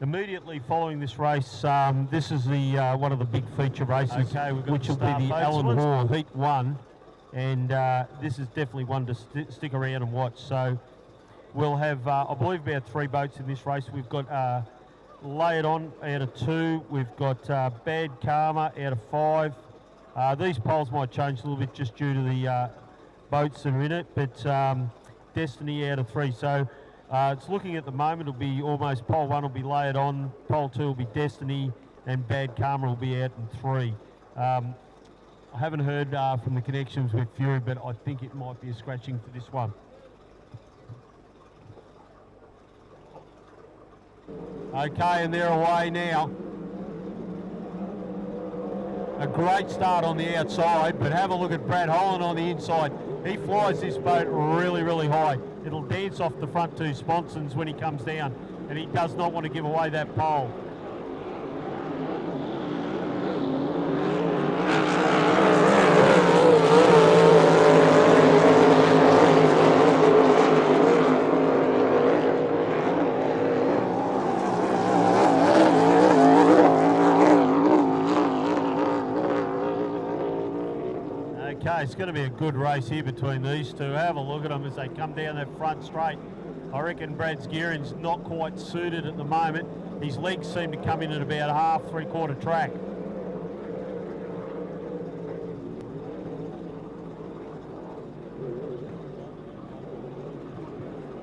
Immediately following this race, this is the one of the big feature races, okay, which will be the Alan Hall Heat 1, and this is definitely one to stick around and watch. So we'll have, I believe, about 3 boats in this race. We've got Lay It On out of 2, we've got Bad Karma out of 5. These poles might change a little bit just due to the boats that are in it, but Destiny out of 3. So it's looking at the moment, it'll be almost pole 1 will be Lay It On, pole 2 will be Destiny, and Bad Karma will be out in 3. I haven't heard from the connections with Fury, but I think it might be a scratching for this one. Okay, and they're away now. a great start on the outside, but have a look at Brad Holland on the inside. He flies this boat really, really high. It'll dance off the front two sponsons when he comes down, and he does not want to give away that pole. Okay, it's going to be a good race here between these two. Have a look at them as they come down that front straight. I reckon Brad's gearing's not quite suited at the moment. His legs seem to come in at about half, three-quarter track.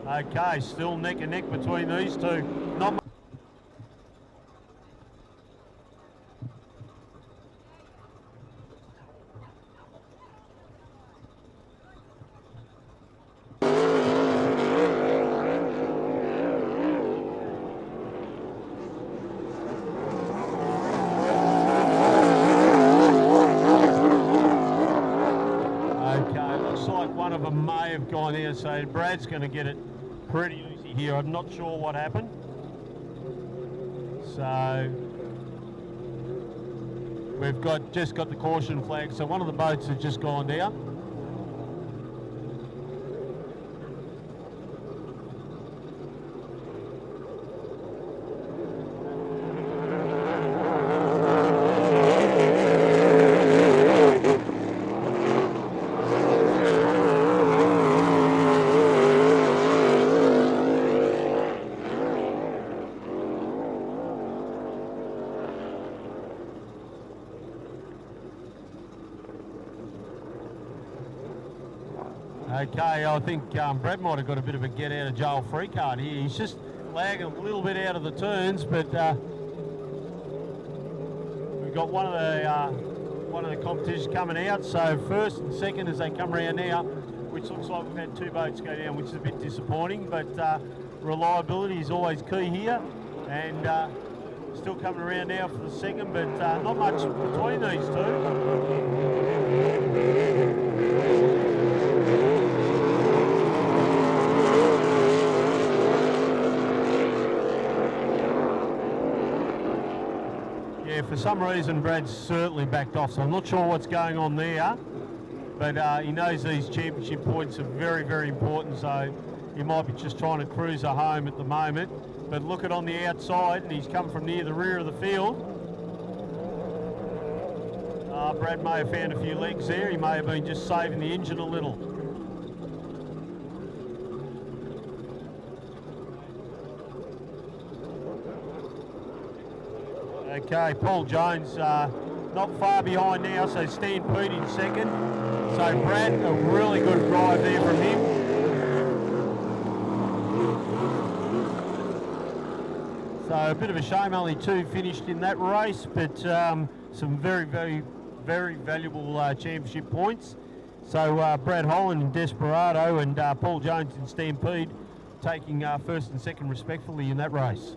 Okay, still neck and neck between these two. Not one of them may have gone out, so Brad's going to get it pretty easy here. I'm not sure what happened. So we've just got the caution flag, so one of the boats has just gone down. Okay, I think Brad might have got a bit of a get out of jail free card here. He's just lagging a little bit out of the turns, but we've got one of the competitions coming out. So first and second as they come around now, which looks like we've had two boats go down, which is a bit disappointing. But reliability is always key here, and still coming around now for the second, but not much between these two. Yeah, for some reason Brad's certainly backed off, so I'm not sure what's going on there, but he knows these championship points are very, very important, so he might be just trying to cruise her home at the moment. But look at on the outside, and he's come from near the rear of the field. Brad may have found a few legs there. He may have been just saving the engine a little. Okay, Paul Jones not far behind now, so Stan Pete in second. So Brad, a really good drive there from him. So a bit of a shame, only two finished in that race, but some very, very, very valuable championship points. So Brad Holland in Desperado and Paul Jones in Stampede taking first and second respectfully in that race.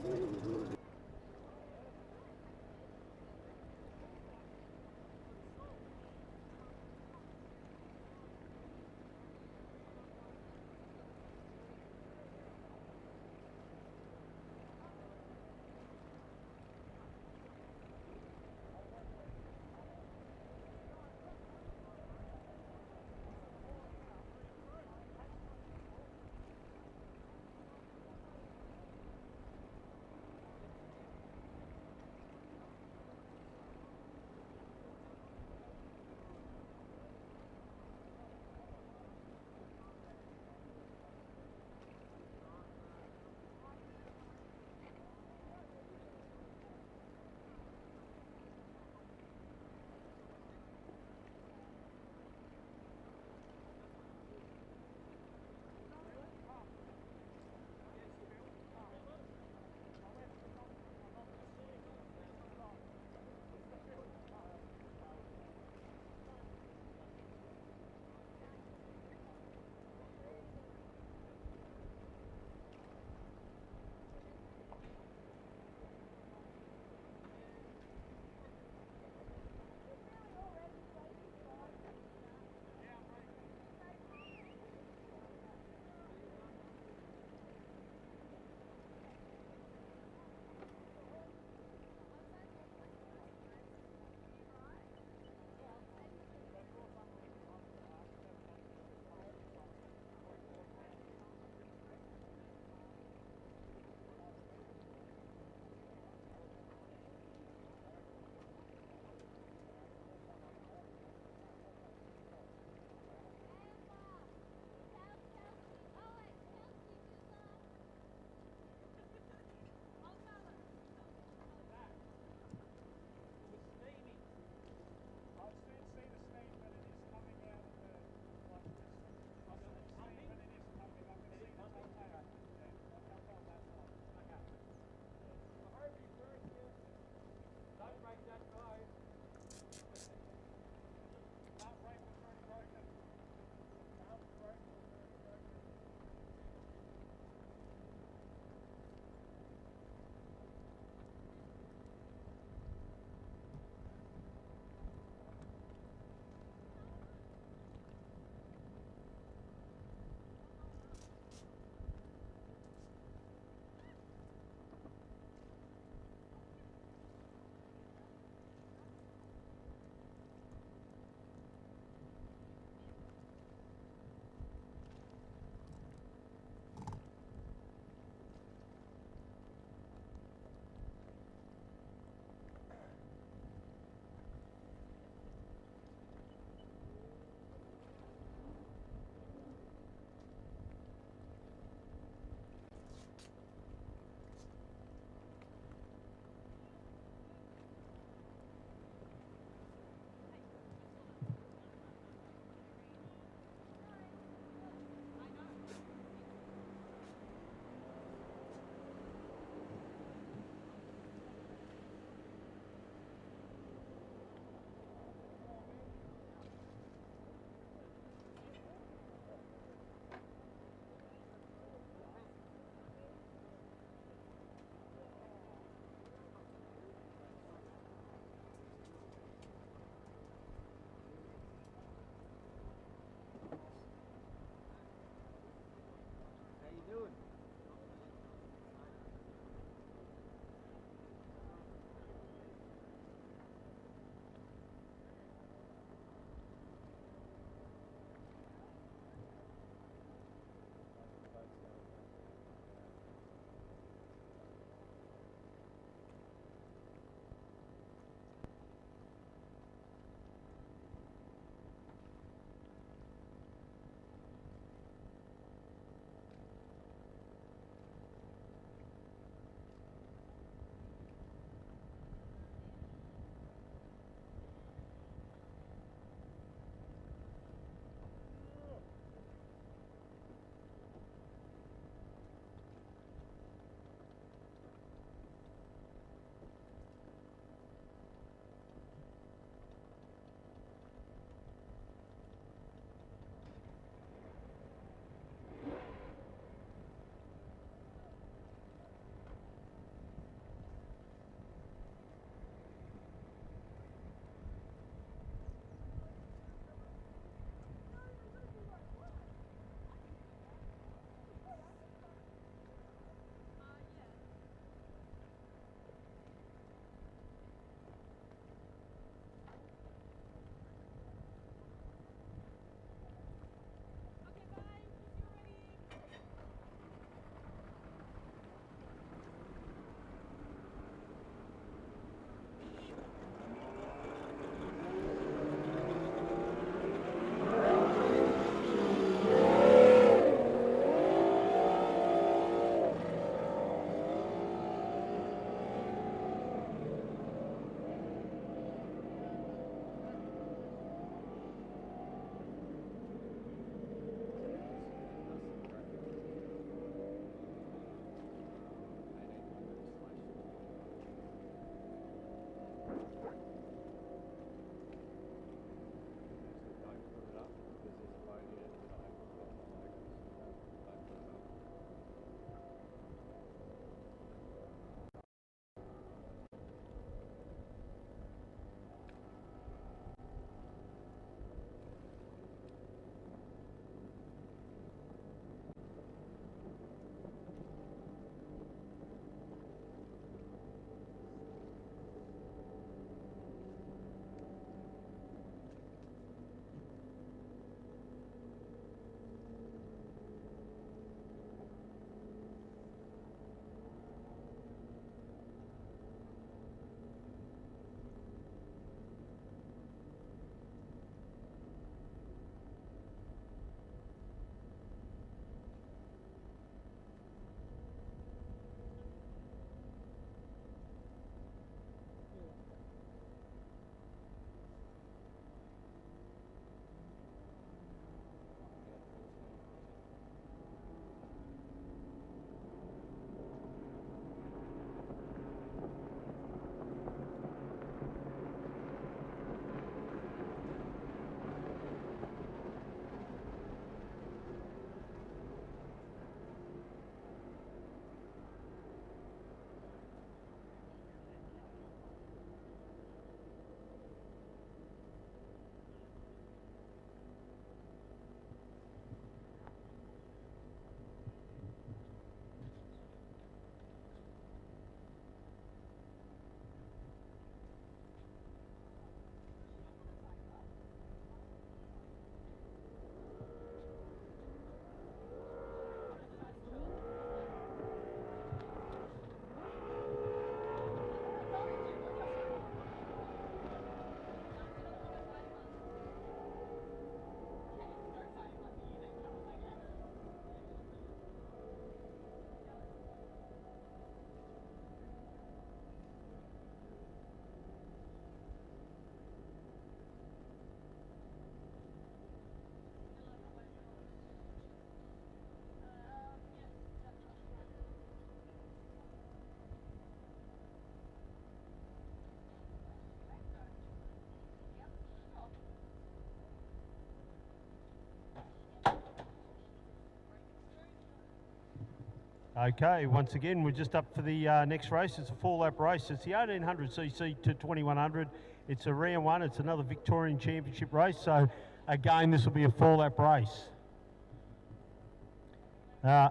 Okay, once again, we're just up for the next race. It's a 4-lap race. It's the 1800cc to 2100. It's a round one. It's another Victorian Championship race. So, again, this will be a 4-lap race.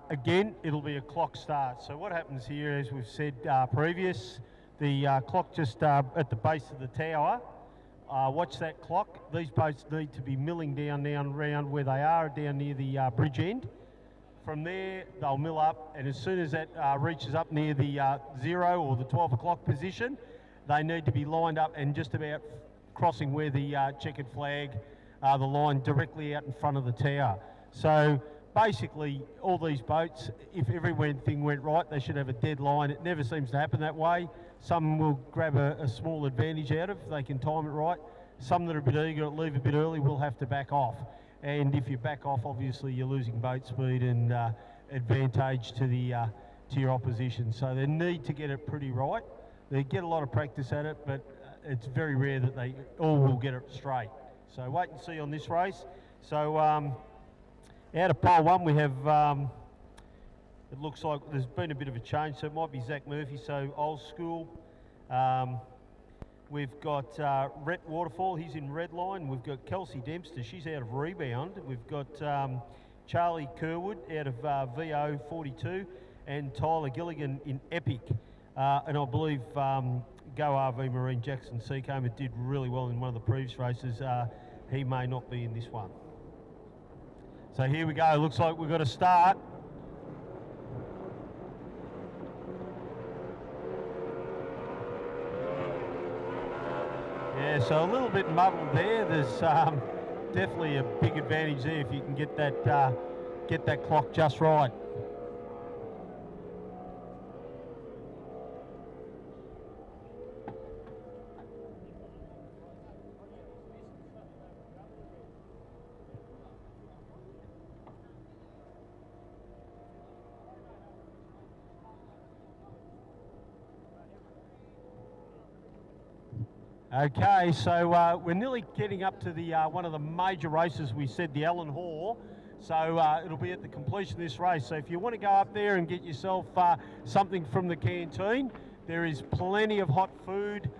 Again, it'll be a clock start. So what happens here, as we've said previous, the clock just at the base of the tower. Watch that clock. These boats need to be milling down around where they are, down near the bridge end. From there, they'll mill up, and as soon as that reaches up near the 0 or the 12 o'clock position, they need to be lined up and just about crossing where the checkered flag, the line directly out in front of the tower. So basically, all these boats, if everything went right, they should have a dead line. It never seems to happen that way. Some will grab a small advantage out of it if they can time it right. Some that are a bit eager to leave a bit early will have to back off. And if you back off, obviously you're losing boat speed and advantage to your opposition. So they need to get it pretty right. They get a lot of practice at it, but it's very rare that they all will get it straight. So wait and see on this race. So out of pole one, we have, it looks like there's been a bit of a change. So it might be Zach Murphy, so old school. We've got Rhett Waterfall, he's in red line. We've got Kelsey Dempster, she's out of rebound. We've got Charlie Kerwood out of VO 42 and Tyler Gilligan in Epic. And I believe Go RV Marine Jackson Seacomer did really well in one of the previous races. He may not be in this one. So here we go, looks like we've got to start. Yeah, so a little bit muddled there. There's definitely a big advantage there if you can get that clock just right. Okay, so we're nearly getting up to the one of the major races. We said the Allen Hall, so it'll be at the completion of this race. So if you want to go up there and get yourself something from the canteen, there is plenty of hot food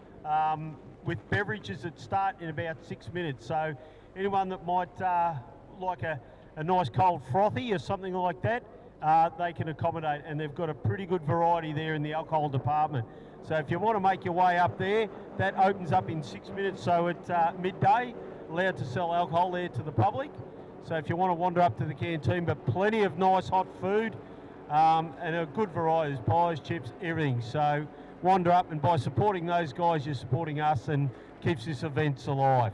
with beverages that start in about 6 minutes. So anyone that might like a nice cold frothy or something like that, they can accommodate, and they've got a pretty good variety there in the alcohol department. So if you want to make your way up there, that opens up in 6 minutes. So at midday, allowed to sell alcohol there to the public. So if you want to wander up to the canteen, but plenty of nice hot food and a good variety, pies, chips, everything. So wander up, and by supporting those guys, you're supporting us and keeps this event alive.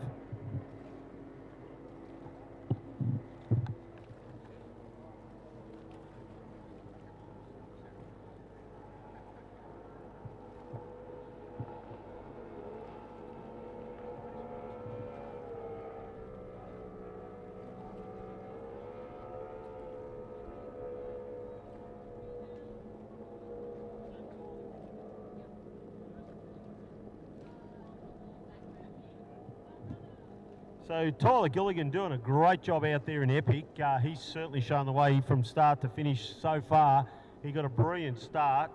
So Tyler Gilligan doing a great job out there in Epic. He's certainly shown the way from start to finish so far. He got a brilliant start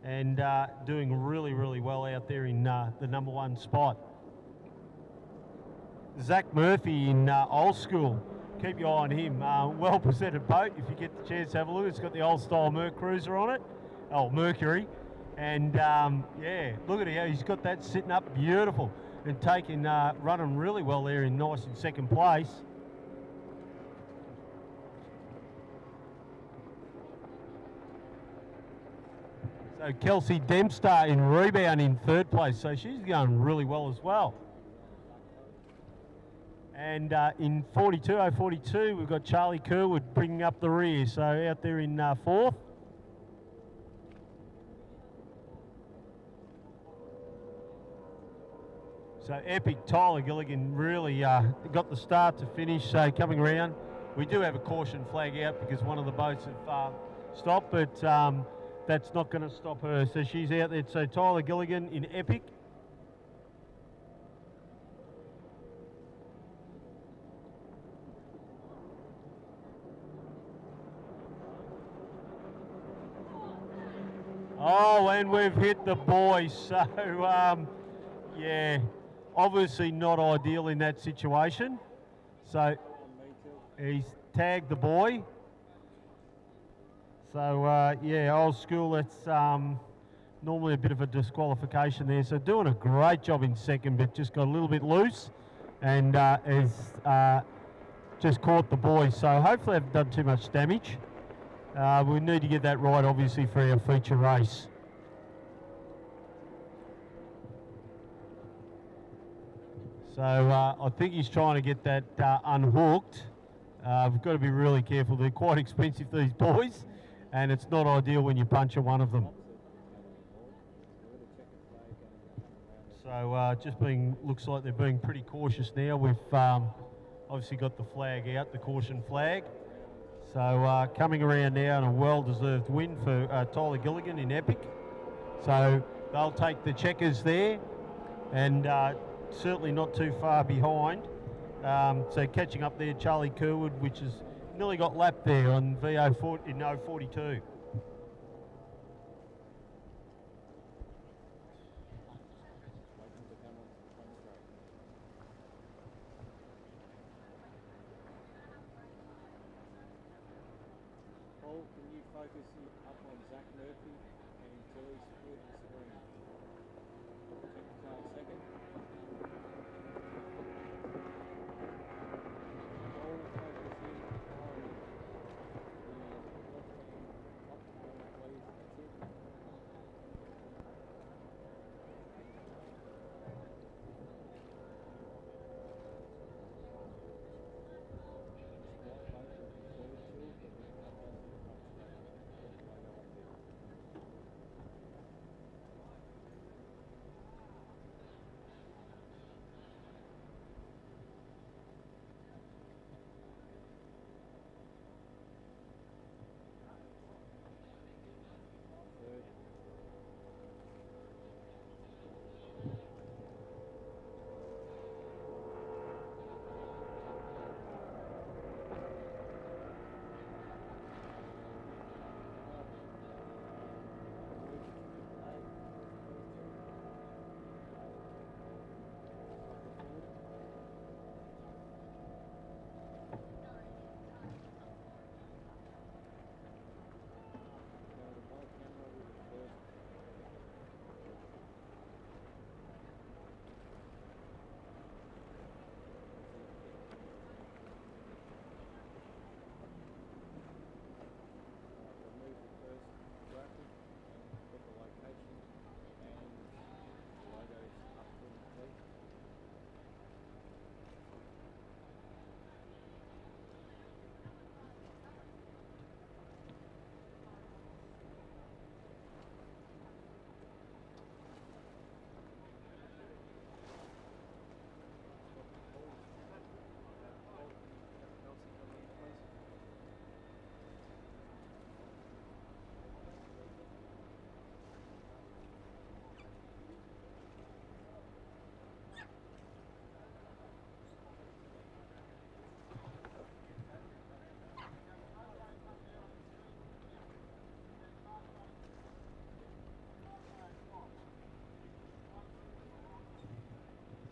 and doing really, really well out there in the #1 spot. Zach Murphy in Old School. Keep your eye on him. Well presented boat if you get the chance to have a look. It's got the old style Merc Cruiser on it. Oh, Mercury. And yeah, look at him. He's got that sitting up beautiful. And taking, running really well there in second place. So Kelsey Dempster in rebound in third place, so she's going really well as well. And in 42, we've got Charlie Kerwood bringing up the rear, so out there in fourth. So Epic, Tyler Gilligan really got the start to finish, so coming around. We do have a caution flag out because one of the boats have stopped, but that's not going to stop her. So she's out there. So Tyler Gilligan in Epic. Oh, and we've hit the boy. So, yeah, obviously not ideal in that situation. So he's tagged the boy. So, yeah, old school, that's normally a bit of a disqualification there. So doing a great job in second, but just got a little bit loose and has just caught the boy. So hopefully haven't done too much damage. We need to get that right, obviously, for our feature race. So I think he's trying to get that unhooked. We've got to be really careful. They're quite expensive, these boys, and it's not ideal when you puncture one of them. So looks like they're being pretty cautious now. We've obviously got the flag out, the caution flag. So coming around now, and a well-deserved win for Tyler Gilligan in Epic. So they'll take the checkers there, and certainly not too far behind. So catching up there, Charlie Kerwood, which has nearly got lapped there on VO in 042. Can you focus up on Zach Murphy and Tilly split the screen? Check the car second. All focus in on the left-hand top corner, please. That's it.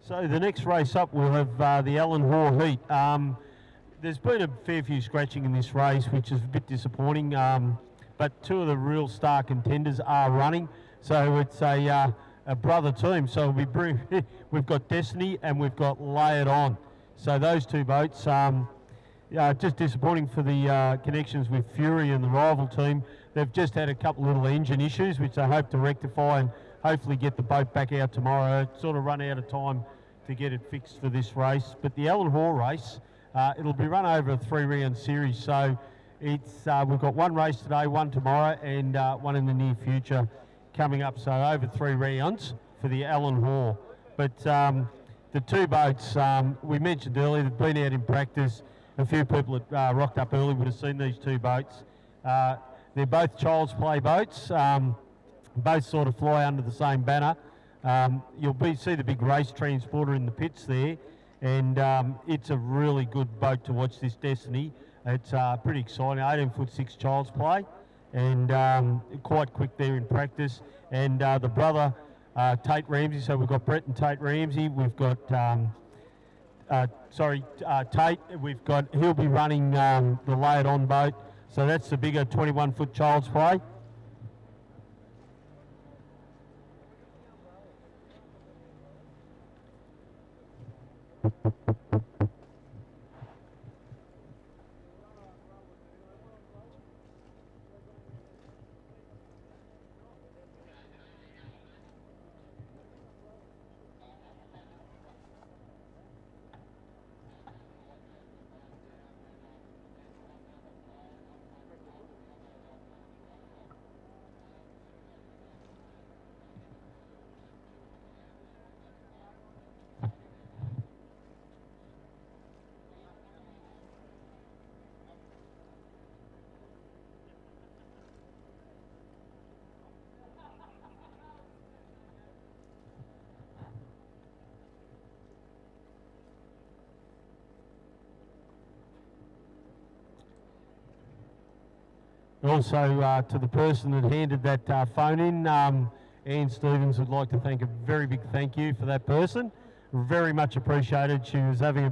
So the next race up, we'll have the Alan Hoare Heat. There's been a fair few scratching in this race, which is a bit disappointing, but two of the real star contenders are running. So it's a brother team. So we've got Destiny and we've got Lay It On. So those two boats, just disappointing for the connections with Fury and the rival team. They've just had a couple little engine issues, which they hope to rectify and hopefully get the boat back out tomorrow. It's sort of run out of time to get it fixed for this race. But the Alan Hoare race, it'll be run over a 3-round series. So it's we've got one race today, one tomorrow, and one in the near future coming up. So over 3 rounds for the Alan Hoare. But the two boats, we mentioned earlier, they've been out in practice. A few people that rocked up early would have seen these two boats. They're both child's play boats. Both sort of fly under the same banner. You'll see the big race transporter in the pits there, and it's a really good boat to watch, this Destiny. It's pretty exciting, 18'6" child's play, and quite quick there in practice. And the brother, Tate Ramsey, so we've got Brett and Tate Ramsey, we've got, Tate, he'll be running the lay it on boat, so that's the bigger 21-foot child's play. Also, to the person that handed that phone in, Ann Stevens would like to thank a very big thank you for that person. Very much appreciated. She was having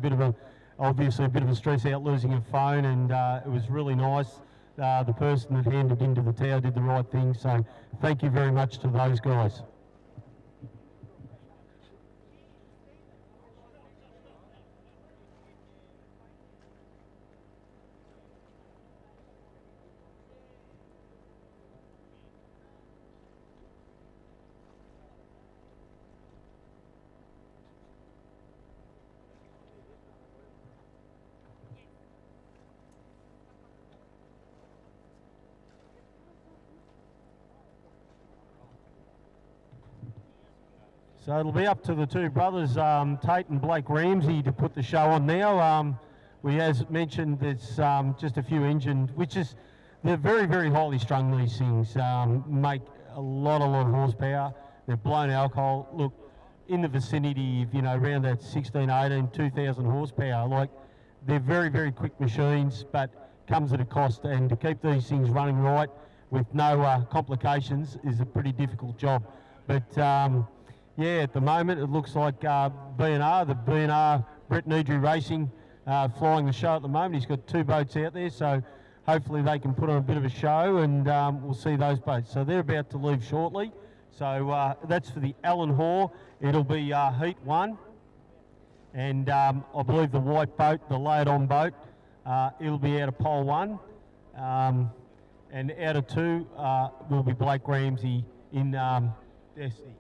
obviously a bit of a stress out losing her phone, and it was really nice. The person that handed into the tower did the right thing, so thank you very much to those guys. So it'll be up to the two brothers, Tate and Blake Ramsey, to put the show on now. We, as mentioned, there's just a few engines, they're very, very highly strung, these things. Make a lot of horsepower. They're blown alcohol. Look, in the vicinity of, around that 16, 18, 2,000 horsepower. Like, they're very, very quick machines, but comes at a cost. And to keep these things running right with no complications is a pretty difficult job. But yeah, at the moment it looks like B&R, the B&R Brett Needry Racing, flying the show at the moment. He's got two boats out there, so hopefully they can put on a bit of a show, and we'll see those boats. So they're about to leave shortly. So that's for the Allen Hoare. It'll be Heat 1, and I believe the white boat, the lay-it-on boat, it'll be out of pole 1, and out of 2 will be Blake Ramsey in Destiny.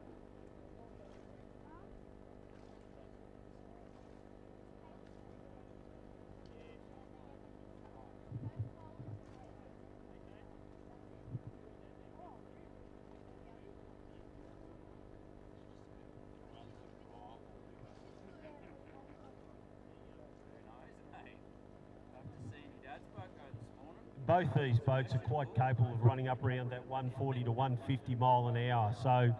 Both these boats are quite capable of running up around that 140 to 150 mile an hour. So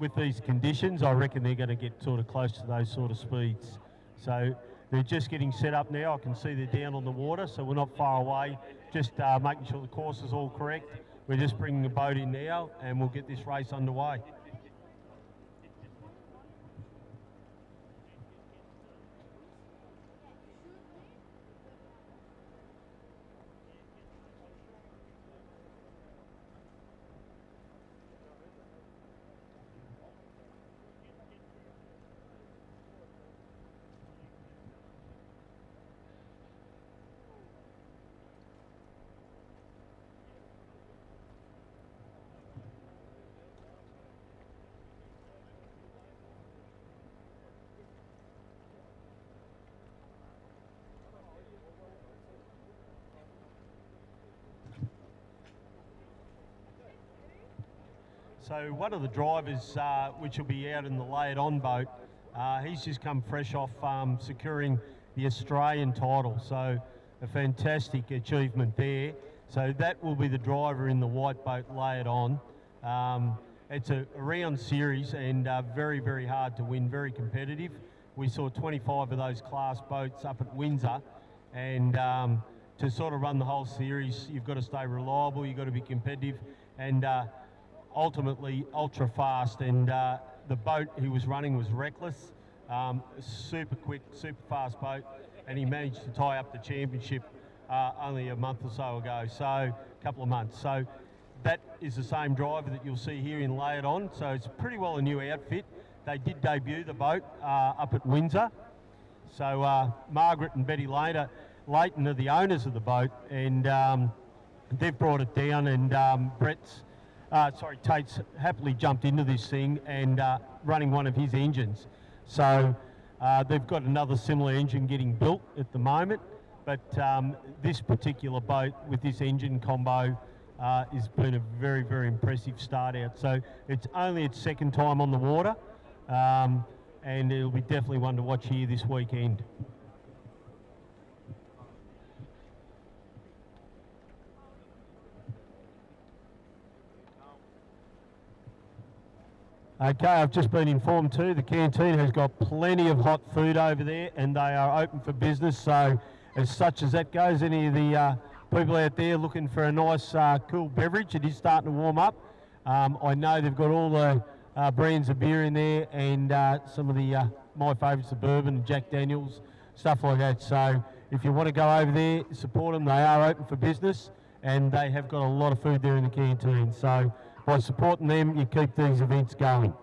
with these conditions, I reckon they're going to get sort of close to those sort of speeds. So they're just getting set up now. I can see they're down on the water, so we're not far away. Just making sure the course is all correct. We're just bringing the boat in now, and we'll get this race underway. So one of the drivers, which will be out in the lay-it-on boat, he's just come fresh off securing the Australian title. So a fantastic achievement there. So that will be the driver in the white boat lay-it-on. It's a round series and very, very hard to win, very competitive. We saw 25 of those class boats up at Windsor, and to sort of run the whole series, you've got to stay reliable, you've got to be competitive, and ultimately ultra fast. And the boat he was running was reckless, super quick, super fast boat, and he managed to tie up the championship only a month or so ago, so a couple of months. So that is the same driver that you'll see here in Lay It On, so it's pretty well a new outfit. They did debut the boat up at Windsor. So Margaret and Betty Leighton are the owners of the boat, and they've brought it down, and Tate's happily jumped into this thing and running one of his engines. So they've got another similar engine getting built at the moment, but this particular boat with this engine combo has been a very, very impressive start out. So it's only its second time on the water, and it'll be definitely one to watch here this weekend. Okay, I've just been informed too, the canteen has got plenty of hot food over there, and they are open for business. So as such as that goes, any of the people out there looking for a nice cool beverage, it is starting to warm up. I know they've got all the brands of beer in there, and some of the my favourites, the bourbon, Jack Daniels, stuff like that. So if you want to go over there, support them. They are open for business, and they have got a lot of food there in the canteen. So by supporting them, you keep these events going.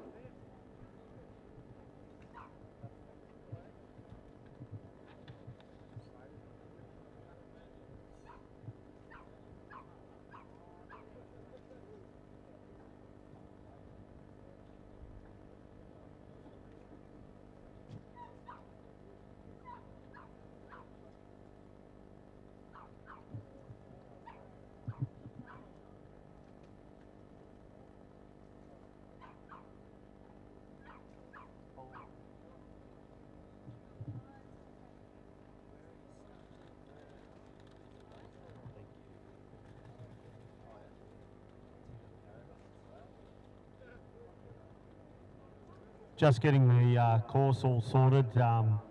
Just getting the course all sorted.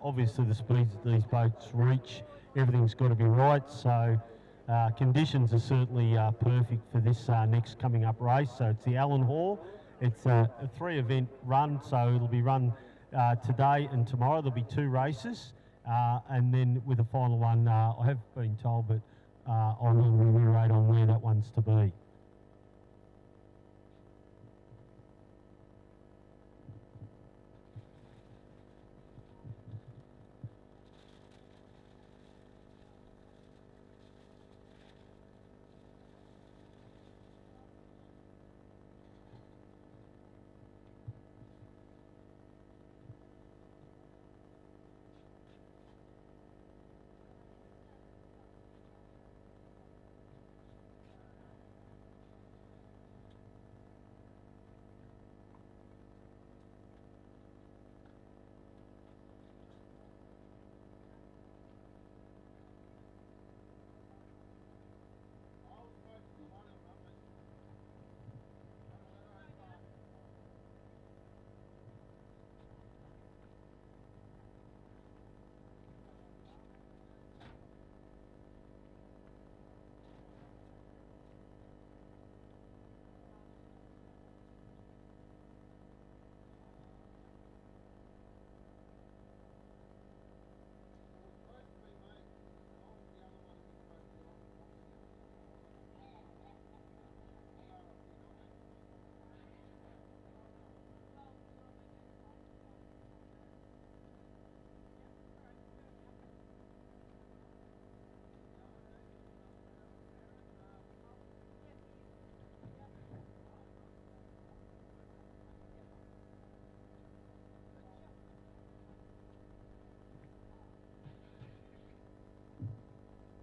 Obviously the speeds that these boats reach, everything's got to be right. So conditions are certainly perfect for this next coming up race. So it's the Allen Hall. It's a 3-event run, so it'll be run today and tomorrow. There'll be 2 races, and then with the final one, I have been told, but I'll reiterate on where that one's to be.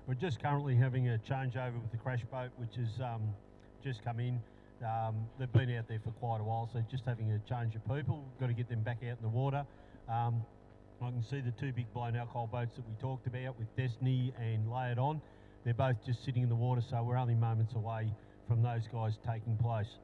We're just currently having a changeover with the crash boat, which has just come in. They've been out there for quite a while, so just having a change of people. We've got to get them back out in the water. I can see the 2 big blown alcohol boats that we talked about with Destiny and Lay It On. They're both just sitting in the water, so we're only moments away from those guys taking place.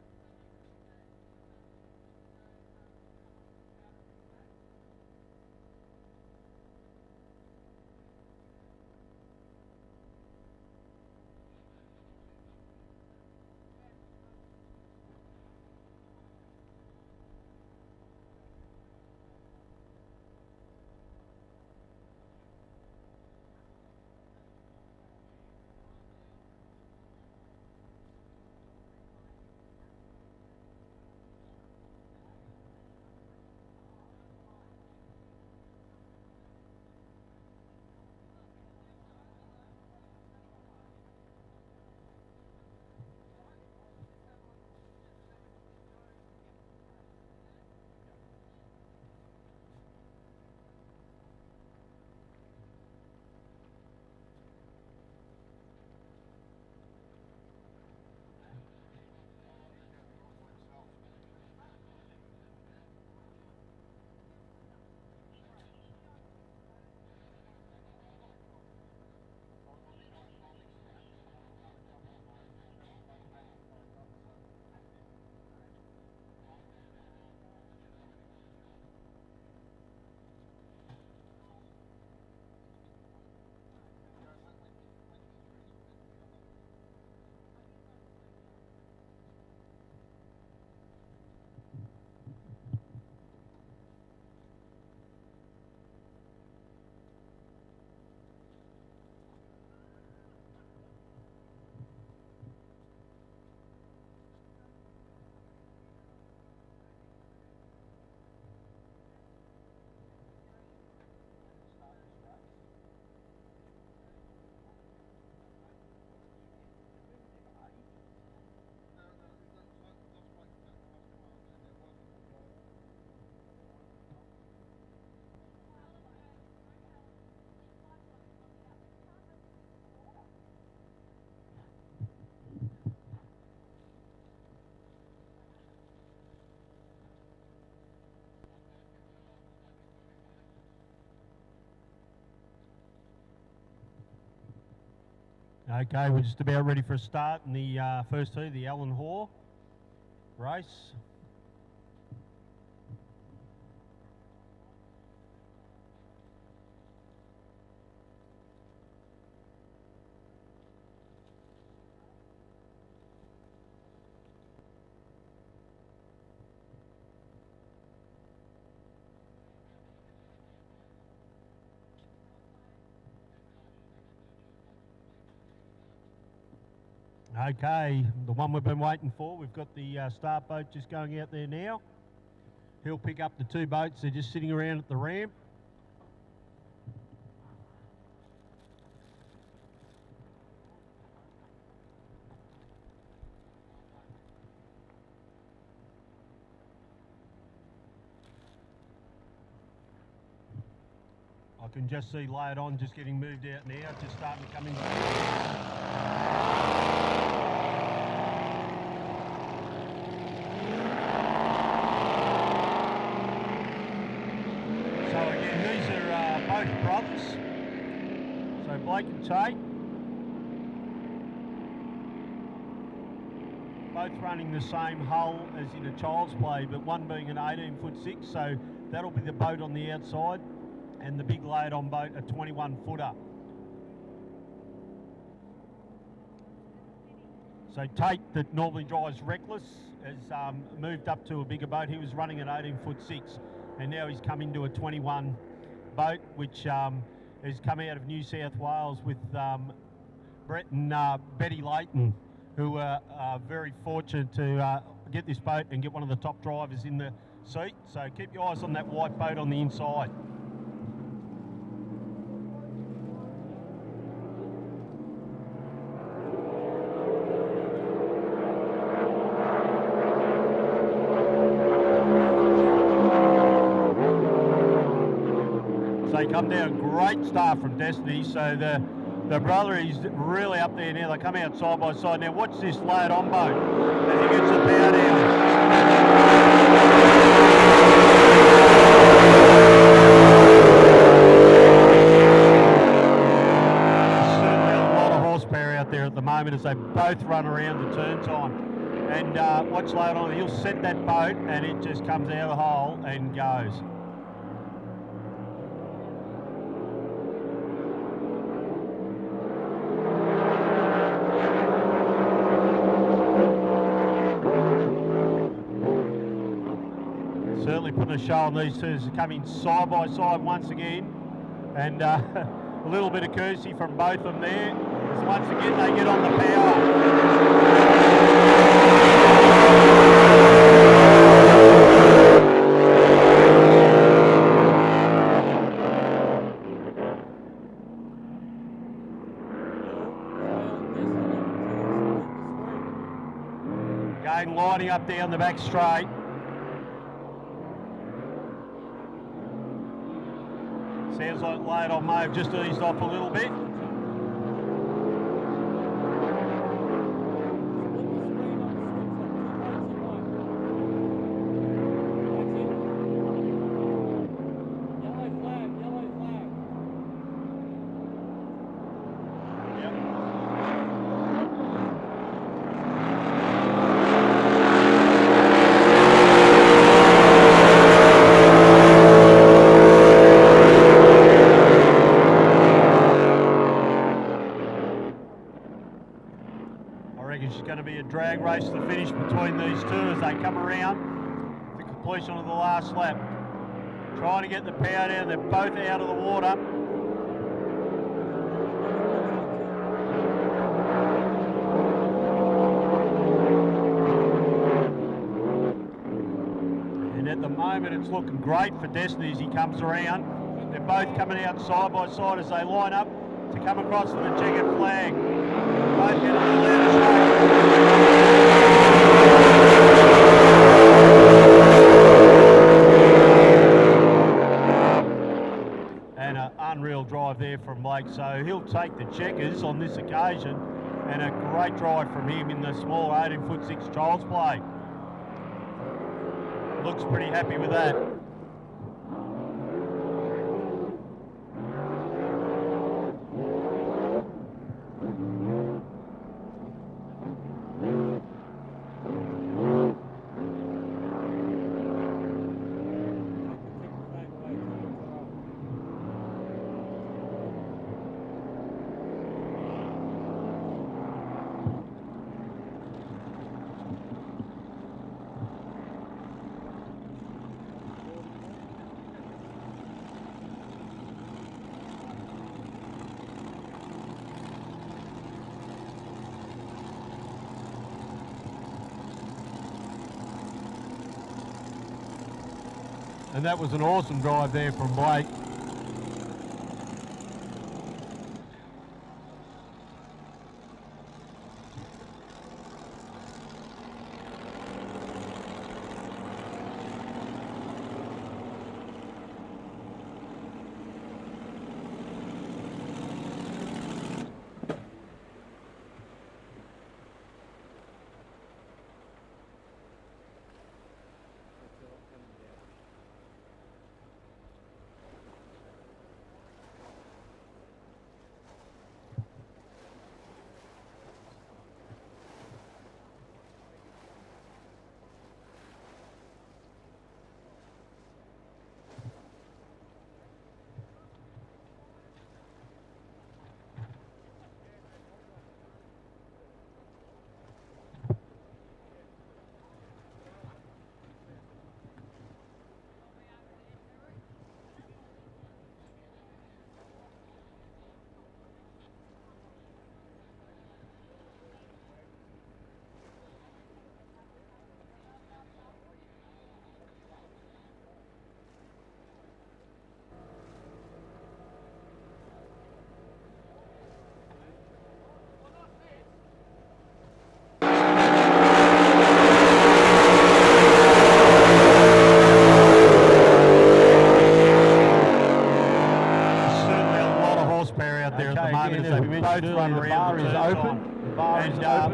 Okay, we're just about ready for a start in the first heat, the Alan Hoare race. Okay, the one we've been waiting for, we've got the start boat just going out there now. He'll pick up the two boats, they're just sitting around at the ramp. I can just see Lay It On just getting moved out now, just starting to come in. So again, these are both brothers. So Blake and Tate. Both running the same hull as in a child's play, but one being an 18'6", so that'll be the boat on the outside, and the big Lay It On boat, a 21-footer. So Tate, that normally drives Reckless, has moved up to a bigger boat. He was running an 18'6", and now he's come into a 21 boat, which has come out of New South Wales with Brett and Betty Layton, who are very fortunate to get this boat and get one of the top drivers in the seat. So keep your eyes on that white boat on the inside. They come down, great start from Destiny, so the brother is really up there now. They come out side by side. Now watch this Lay It On boat as he gets the power down. Certainly a lot of horsepower out there at the moment as they both run around the turn time. And watch Lay It On, he'll set that boat and it just comes out of the hole and goes. Certainly putting a show on these two as they come in side by side once again, and a little bit of courtesy from both of them there as once again they get on the power. Again lining up down the back straight. Sounds like Lay It On may have just eased off a little bit. It's going to be a drag race to the finish between these two as they come around the completion of the last lap. Trying to get the power down, they're both out of the water. And at the moment it's looking great for Destiny as he comes around. They're both coming out side by side as they line up to come across to the checkered flag. Both get a little out of straight. And an unreal drive there from Blake, so he'll take the checkers on this occasion, and a great drive from him in the small 18'6" child's play. Looks pretty happy with that. And that was an awesome drive there from Blake.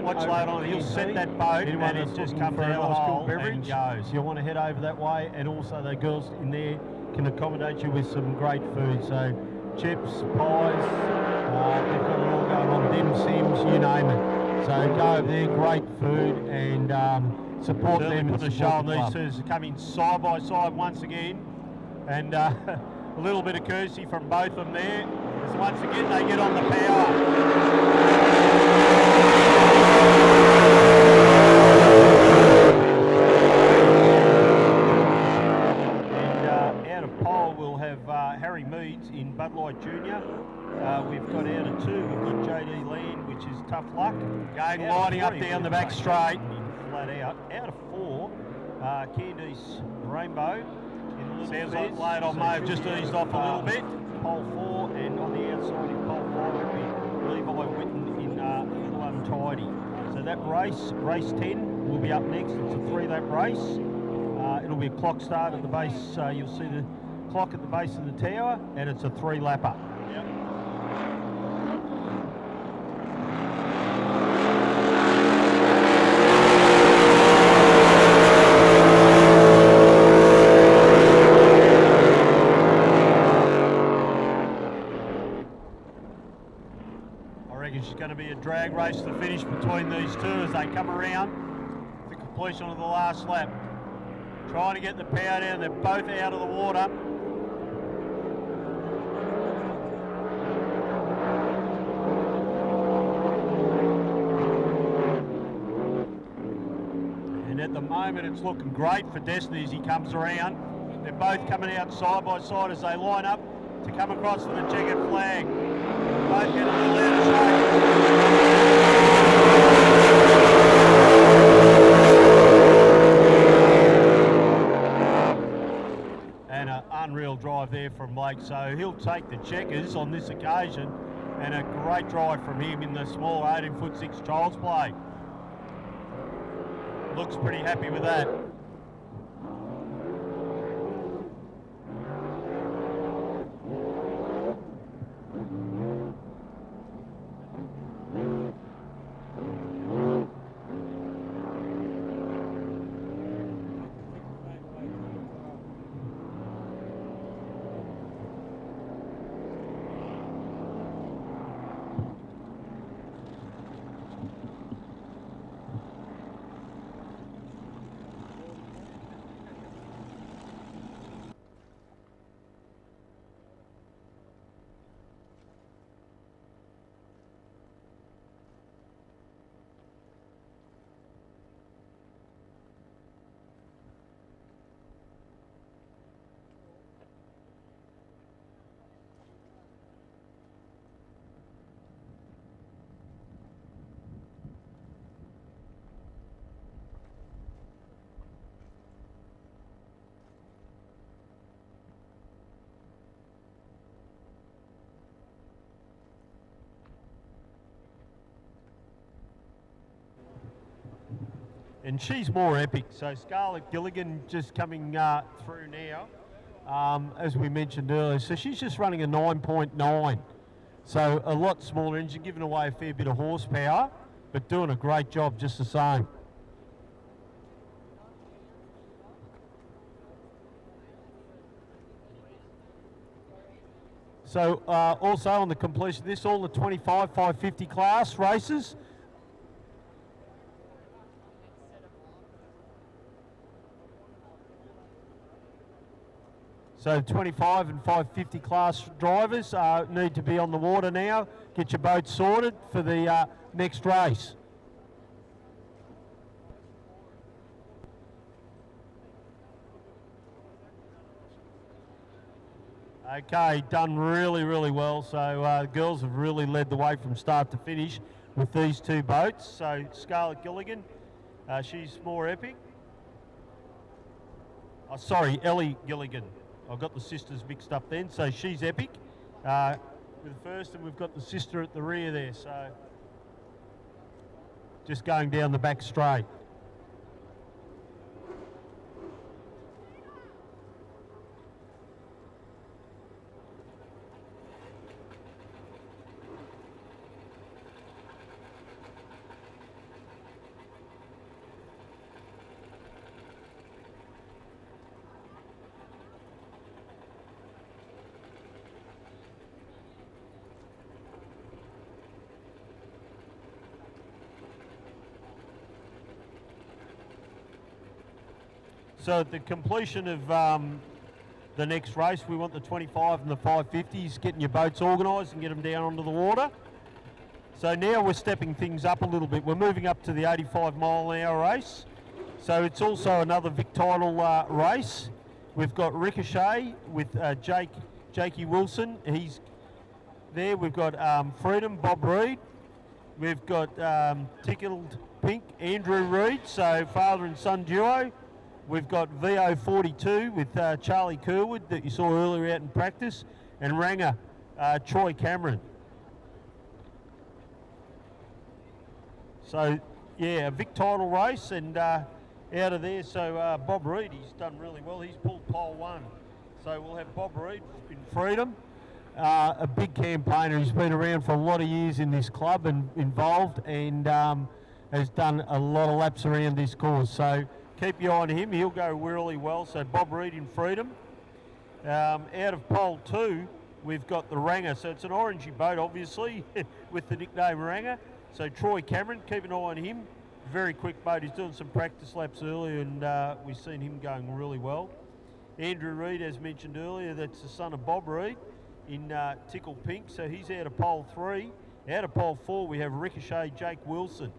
Watch later on, he'll set that boat and it just comes out of the hole and goes. You'll want to head over that way, and also the girls in there can accommodate you with some great food. So chips, pies, they've got it all going on, dim sims, you name it. So go over there, great food, and support them. Put a show on these two as coming side by side once again, and a little bit of courtesy from both of them there, as once again they get on the power. In Bud Light Junior. We've got out of 2, we've got JD Land, which is Tough Luck. Going lining up down the back straight. Flat out. Out of 4, Candice Rainbow. Sounds like Lade may have just eased off a little bit. Pole 4, and on the outside in pole 5 will be Levi Witten in Little Untidy. So that race 10, will be up next. It's a 3-lap race. It'll be a clock start at the base. You'll see the clock at the base of the tower, and it's a 3-lapper. Yep. I reckon it's going to be a drag race to the finish between these two as they come around the completion of the last lap. Trying to get the power down, they're both out of the water. At the moment it's looking great for Destiny as he comes around. They're both coming out side by side as they line up to come across to the checkered flag. Both get a little out of shape. And an unreal drive there from Blake, so he'll take the checkers on this occasion, and a great drive from him in the small 18'6" child's play. Looks pretty happy with that. and she's more epic. So Scarlett Gilligan just coming through now, as we mentioned earlier. So she's just running a 9.9. So a lot smaller engine, giving away a fair bit of horsepower, but doing a great job just the same. So also on the completion of this, all the 25, 550 class races. So 25 and 550 class drivers need to be on the water now. Get your boat sorted for the next race. Okay, done really, really well. So the girls have really led the way from start to finish with these two boats. So Scarlett Gilligan, she's more epic. Oh, sorry, Ellie Gilligan. I've got the sisters mixed up then. So she's epic with the first, and we've got the sister at the rear there. So just going down the back straight. So at the completion of the next race, we want the 25 and the 550s, getting your boats organised and get them down onto the water. So now we're stepping things up a little bit. We're moving up to the 85 mile an hour race. So it's also another Vic title race. We've got Ricochet with Jakey Wilson. He's there. We've got Freedom, Bob Reed. We've got Tickled Pink, Andrew Reed, so father and son duo. We've got VO42 with Charlie Kerwood that you saw earlier out in practice, and Ranger Troy Cameron. So yeah, a Vic title race, and out of there, so Bob Reed, he's done really well. He's pulled pole 1. So we'll have Bob Reed in Freedom, a big campaigner. He's been around for a lot of years in this club and involved, and has done a lot of laps around this course. So keep your eye on him. He'll go really well. So Bob Reed in Freedom. Out of pole 2, we've got the Ranger. So it's an orangey boat, obviously, with the nickname Ranger. So Troy Cameron, keep an eye on him. Very quick boat. He's doing some practice laps earlier, and we've seen him going really well. Andrew Reed, as mentioned earlier, that's the son of Bob Reed in Tickle Pink. So he's out of pole 3. Out of pole 4, we have Ricochet Jake Wilson.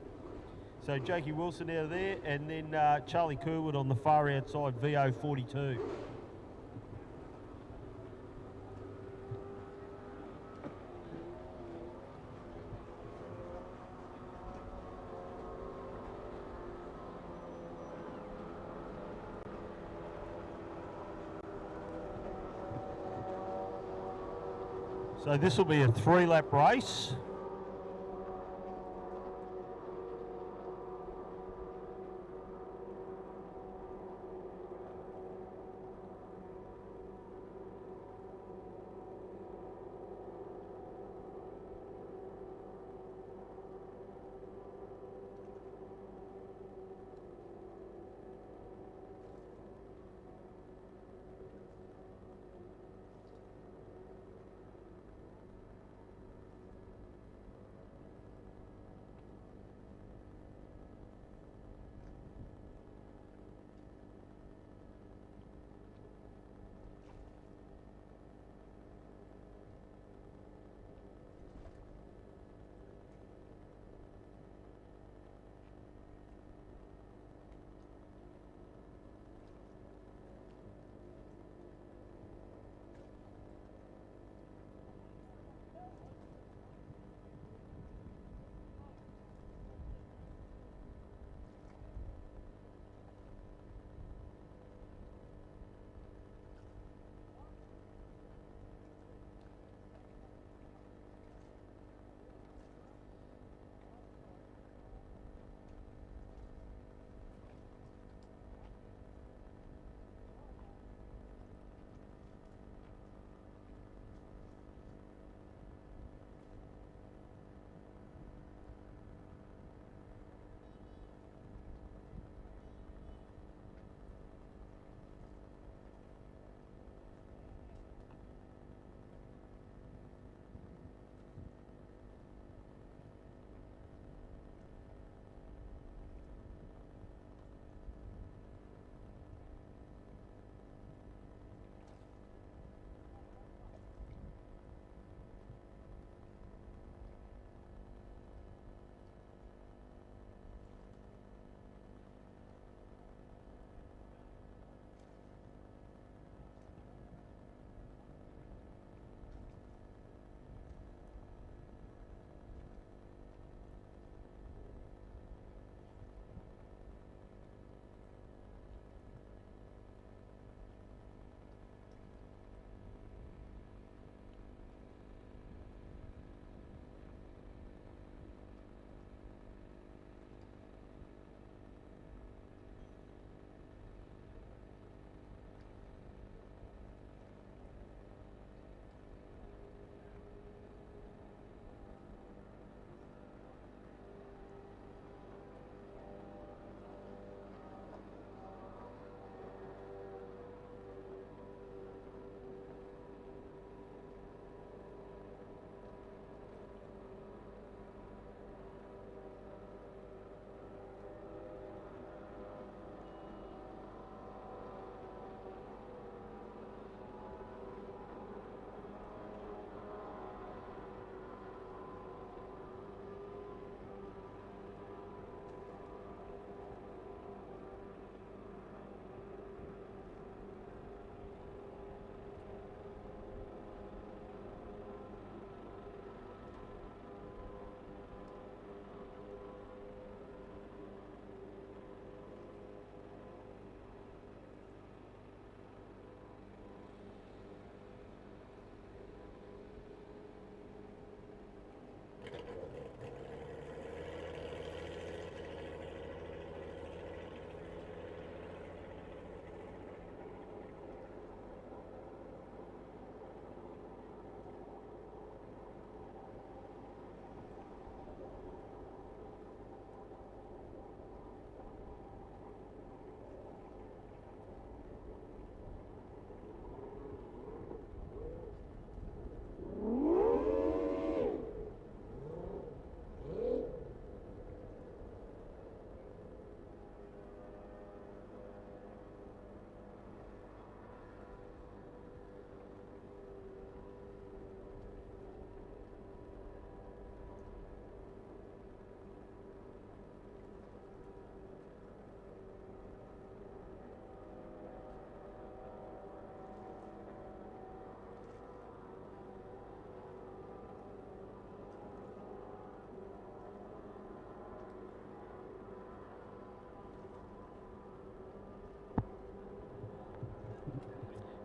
So Jakey Wilson out of there, and then Charlie Kerwood on the far outside, VO42. So this will be a 3-lap race.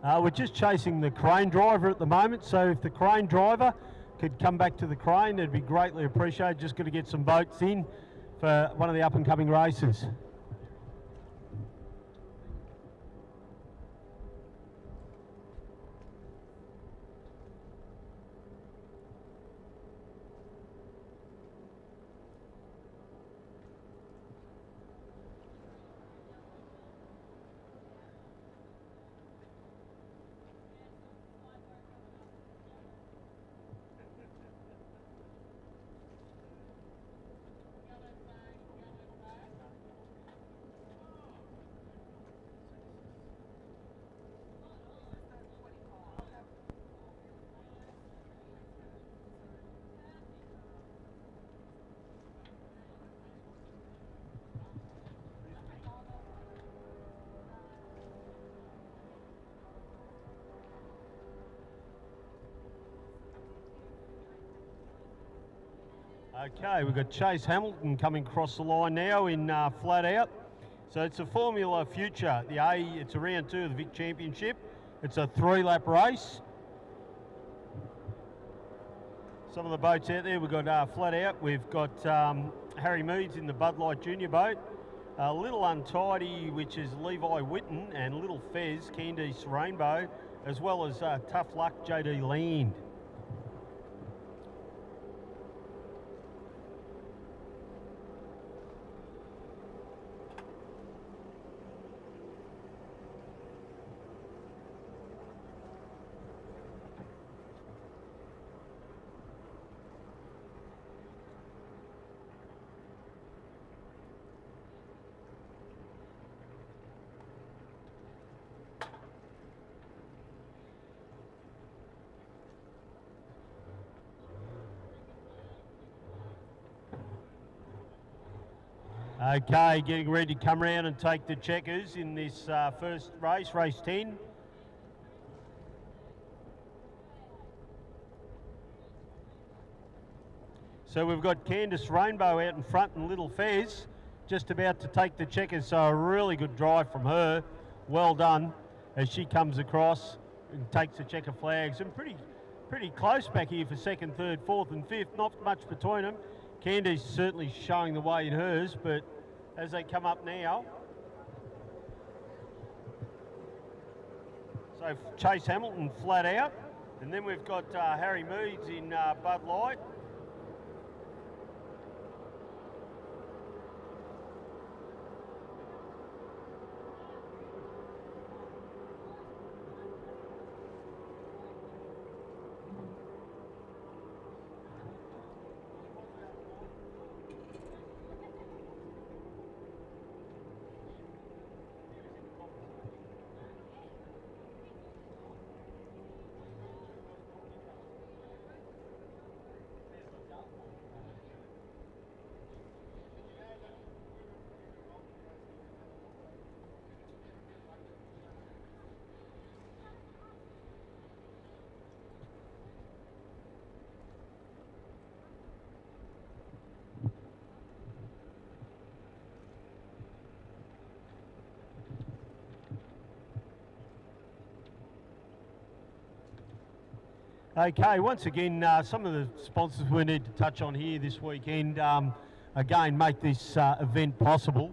We're just chasing the crane driver at the moment, so if the crane driver could come back to the crane, it'd be greatly appreciated. Just got to get some boats in for one of the up-and-coming races. Okay, we've got Chase Hamilton coming across the line now in flat out. So it's a Formula Future. It's a round 2 of the Vic Championship. It's a 3-lap race. Some of the boats out there, we've got flat out. We've got Harry Meads in the Bud Light Junior boat. Little Untidy, which is Levi Witten, and Little Fez, Candice Rainbow, as well as Tough Luck, JD Land. Okay, getting ready to come around and take the checkers in this first race, race 10. So we've got Candice Rainbow out in front and Little Fez just about to take the checkers, so a really good drive from her. Well done as she comes across and takes the checker flags. And pretty close back here for 2nd, 3rd, 4th and 5th, not much between them. Candice certainly showing the way in hers, but as they come up now, so Chase Hamilton flat out, and then we've got Harry Meads in Bud Light. Okay, once again, some of the sponsors we need to touch on here this weekend, again, make this event possible.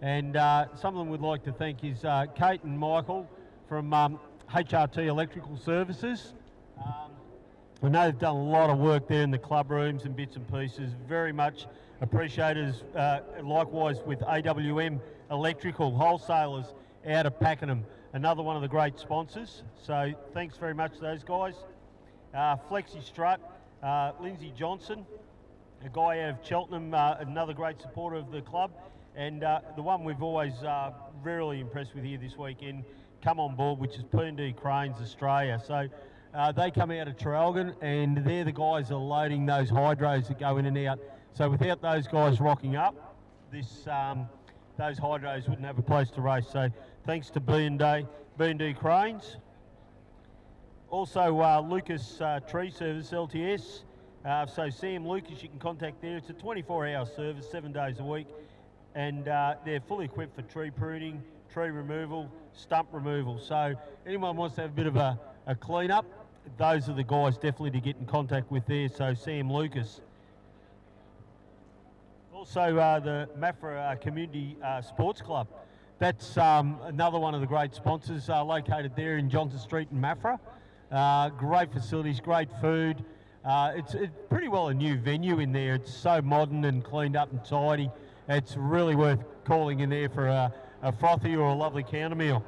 And some of them we'd like to thank is Kate and Michael from HRT Electrical Services. I know they've done a lot of work there in the club rooms and bits and pieces. Very much appreciated, likewise with AWM Electrical Wholesalers out of Pakenham, another one of the great sponsors. So thanks very much to those guys. Flexi Strut, Lindsay Johnson, a guy out of Cheltenham, another great supporter of the club, and the one we've always really impressed with here this weekend, come on board, which is P&D Cranes Australia. So they come out of Traralgon, and they're the guys that are loading those hydros that go in and out. So without those guys rocking up, those hydros wouldn't have a place to race. So thanks to B&D Cranes. Also, Lucas Tree Service, LTS. So Sam Lucas, you can contact there. It's a 24-hour service, 7 days a week. And they're fully equipped for tree pruning, tree removal, stump removal. So anyone wants to have a bit of a clean up, those are the guys definitely to get in contact with there. So Sam Lucas. Also the Maffra Community Sports Club. That's another one of the great sponsors located there in Johnson Street in Maffra. Great facilities, great food. It's pretty well a new venue in there. It's so modern and cleaned up and tidy. It's really worth calling in there for a frothy or a lovely counter meal.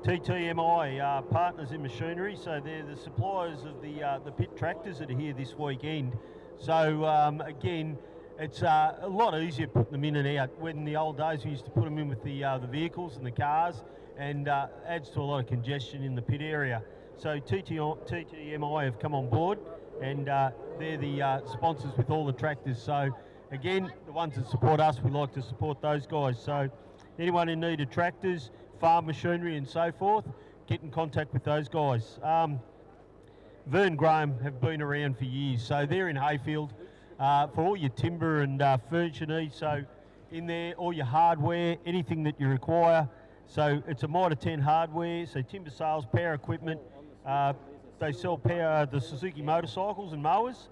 TTMI, Partners in Machinery, so they're the suppliers of the pit tractors that are here this weekend. So again, it's a lot easier putting them in and out. When in the old days we used to put them in with the vehicles and the cars, and adds to a lot of congestion in the pit area. So TTMI have come on board, and they're the sponsors with all the tractors. So again, the ones that support us, we like to support those guys. So anyone in need of tractors, farm machinery and so forth, get in contact with those guys. Vern Graham have been around for years, so they're in Hayfield for all your timber and furniture needs. So in there, all your hardware, anything that you require. So it's a Mitre 10 hardware, so timber sales, power equipment. They sell the Suzuki motorcycles and mowers.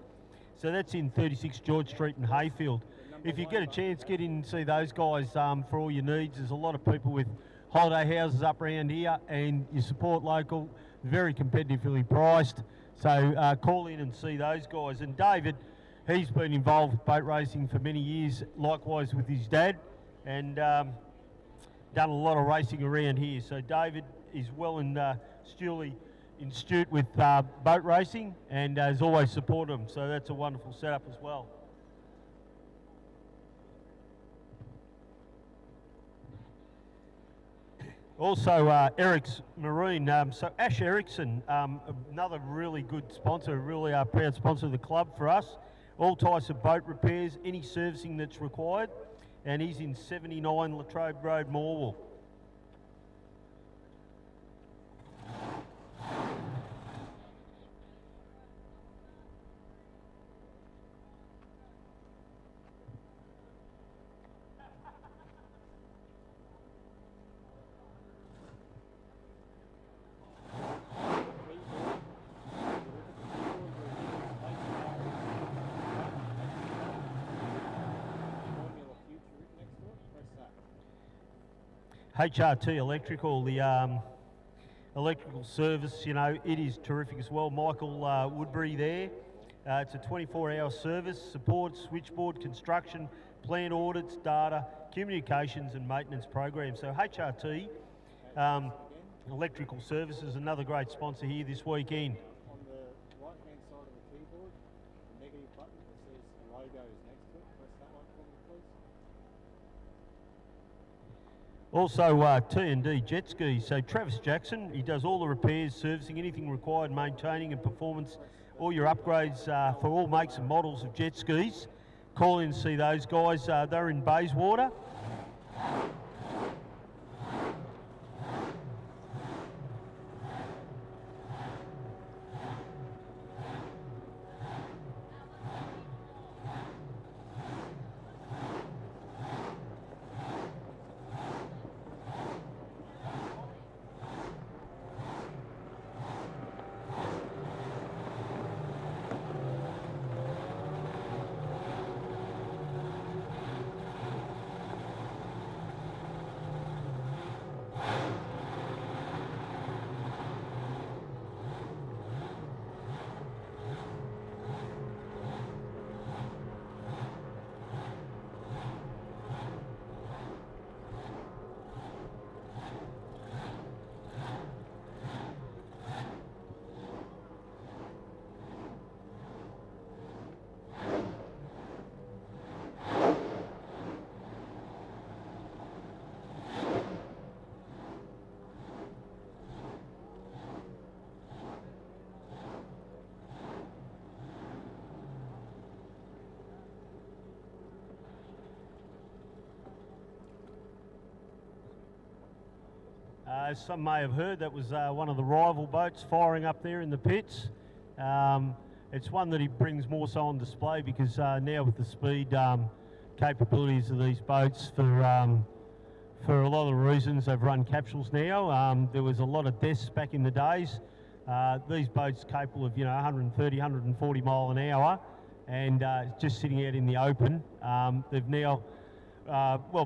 So that's in 36 George Street in Hayfield. If you get a chance, get in and see those guys for all your needs. There's a lot of people with holiday houses up around here, and you support local, very competitively priced. So call in and see those guys. And David, he's been involved with boat racing for many years, likewise with his dad, and done a lot of racing around here. So David is well and stewardly astute with boat racing, and has always supported him. So that's a wonderful setup as well. Also, Eric's Marine. So Ash Erickson, another really good sponsor, really proud sponsor of the club for us. All types of boat repairs, any servicing that's required, and he's in 79 Latrobe Road, Morwell. HRT Electrical, the electrical service, you know, it is terrific as well. Michael Woodbury there. It's a 24-hour service, support, switchboard, construction, plant audits, data, communications and maintenance programs. So HRT Electrical Services, another great sponsor here this weekend. On the right-hand side of the keyboard, the negative button that says logos next to it. Press that one for me, please. Also T&D Jet Skis, so Travis Jackson, he does all the repairs, servicing, anything required, maintaining and performance, all your upgrades for all makes and models of jet skis. Call in and see those guys, they're in Bayswater. As some may have heard, that was one of the rival boats firing up there in the pits. It's one that he brings more so on display because now with the speed capabilities of these boats, for a lot of reasons, they've run capsules now. There was a lot of deaths back in the days. These boats capable of 130, 140 mile an hour, and just sitting out in the open. They've now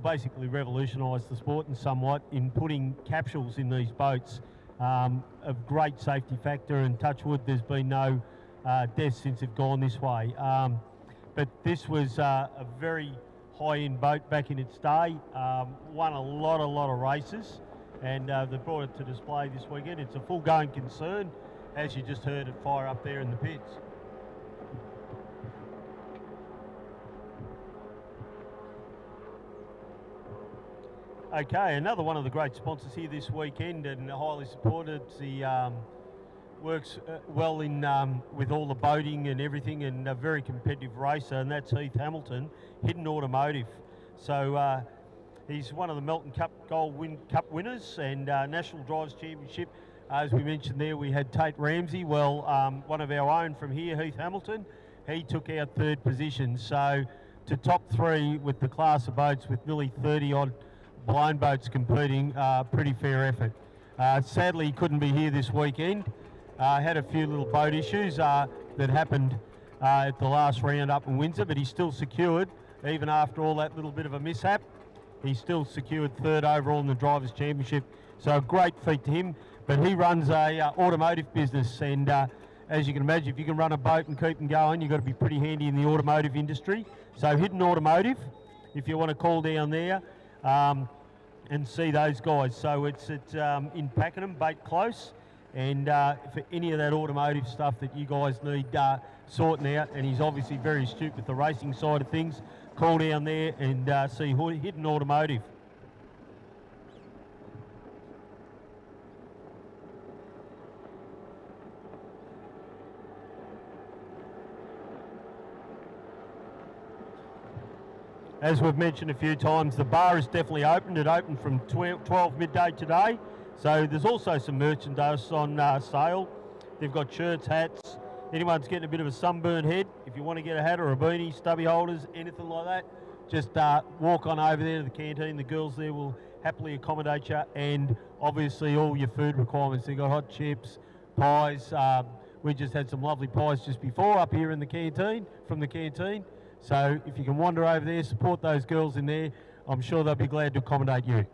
basically revolutionised the sport and somewhat in putting capsules in these boats. Of great safety factor, and touch wood, there's been no deaths since they've gone this way. But this was a very high-end boat back in its day, won a lot of races, and they brought it to display this weekend. It's a full-going concern, as you just heard it fire up there in the pits. Okay, another one of the great sponsors here this weekend, and highly supported. The works well in with all the boating and everything, and a very competitive racer, and that's Heath Hamilton, Hidden Automotive. So he's one of the Melton Cup Cup winners and National Drivers Championship. As we mentioned there, we had Tate Ramsey. Well, one of our own from here, Heath Hamilton, he took out 3rd position. So to top 3 with the class of boats with nearly 30 odd blind boats competing, pretty fair effort. Sadly, he couldn't be here this weekend. Had a few little boat issues that happened at the last round up in Windsor, but he still secured, even after all that little bit of a mishap, he still secured 3rd overall in the Drivers' Championship. So a great feat to him. But he runs a automotive business, and as you can imagine, if you can run a boat and keep them going, you've got to be pretty handy in the automotive industry. So Hidden Automotive, if you want to call down there and see those guys. So it's in Pakenham, Bait Close. And for any of that automotive stuff that you guys need sorting out, and he's obviously very astute with the racing side of things, call down there and see Hidden Automotive. As we've mentioned a few times, the bar is definitely open. It opened from 12 midday today. So there's also some merchandise on sale. They've got shirts, hats. Anyone's getting a bit of a sunburn head, if you want to get a hat or a beanie, stubby holders, anything like that, just walk on over there to the canteen. The girls there will happily accommodate you, and obviously all your food requirements. They've got hot chips, pies. We just had some lovely pies just before up here in the canteen, from the canteen. So if you can wander over there, support those girls in there, I'm sure they'll be glad to accommodate you.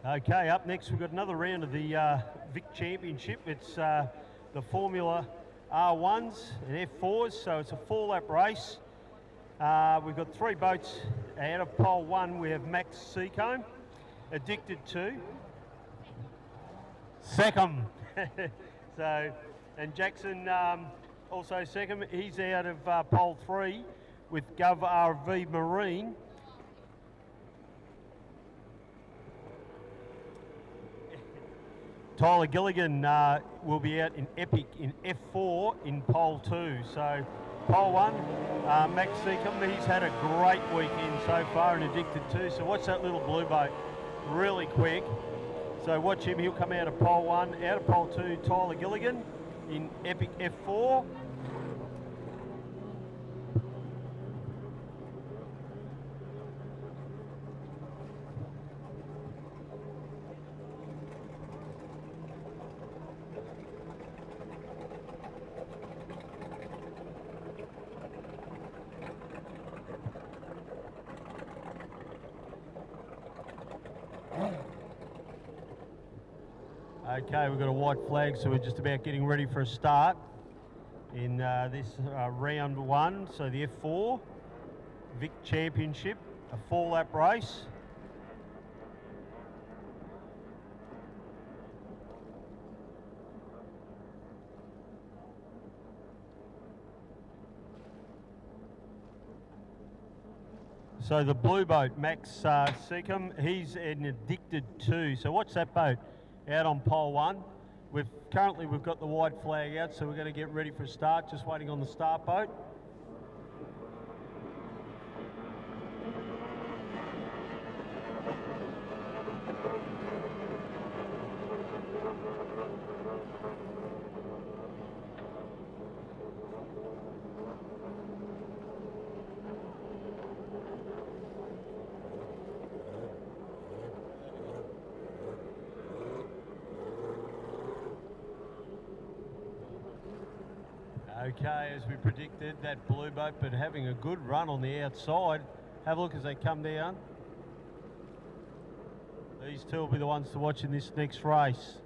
Okay, up next we've got another round of the Vic Championship. It's the Formula R1s and F4s, so it's a 4-lap race. We've got 3 boats out of pole 1. We have Max Seacombe, Addicted to second. So, and Jackson also second. He's out of pole 3 with Gov RV Marine. Tyler Gilligan will be out in Epic in F4 in pole 2. So pole 1, Max Seacombe, he's had a great weekend so far in Addicted to. So watch that little blue boat, really quick. So watch him, he'll come out of pole 1, out of pole 2, Tyler Gilligan in Epic F4. Okay, we've got a white flag, so we're just about getting ready for a start in this round 1. So the F4 Vic Championship, a 4-lap race. So the blue boat, Max Seacombe, he's an Addicted to. So watch that boat out on pole 1. We've got the white flag out, so we're going to get ready for a start, just waiting on the start boat. Okay, as we predicted, that blue boat, but having a good run on the outside. Have a look as they come down. These two will be the ones to watch in this next race.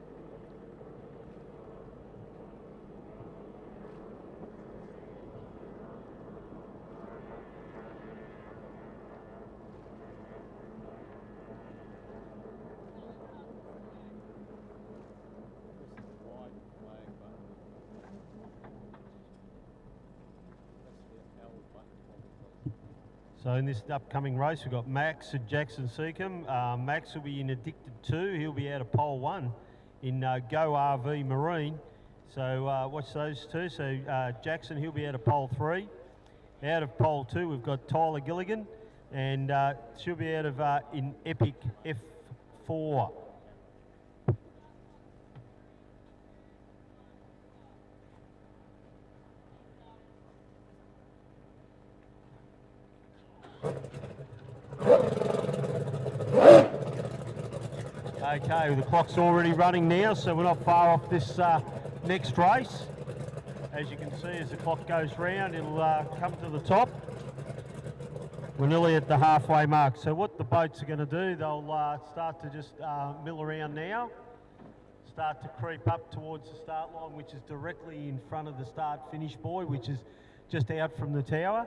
So in this upcoming race, we've got Max and Jackson Seacombe. Max will be in Addicted to. He'll be out of pole 1 in Go RV Marine. So watch those two. So Jackson, he'll be out of pole 3. Out of pole 2, we've got Tyler Gilligan, and she'll be out of in Epic F4. Okay, the clock's already running now, so we're not far off this next race. As you can see, as the clock goes round, it'll come to the top. We're nearly at the halfway mark. So what the boats are going to do, they'll start to just mill around now, start to creep up towards the start line, which is directly in front of the start-finish buoy, which is just out from the tower.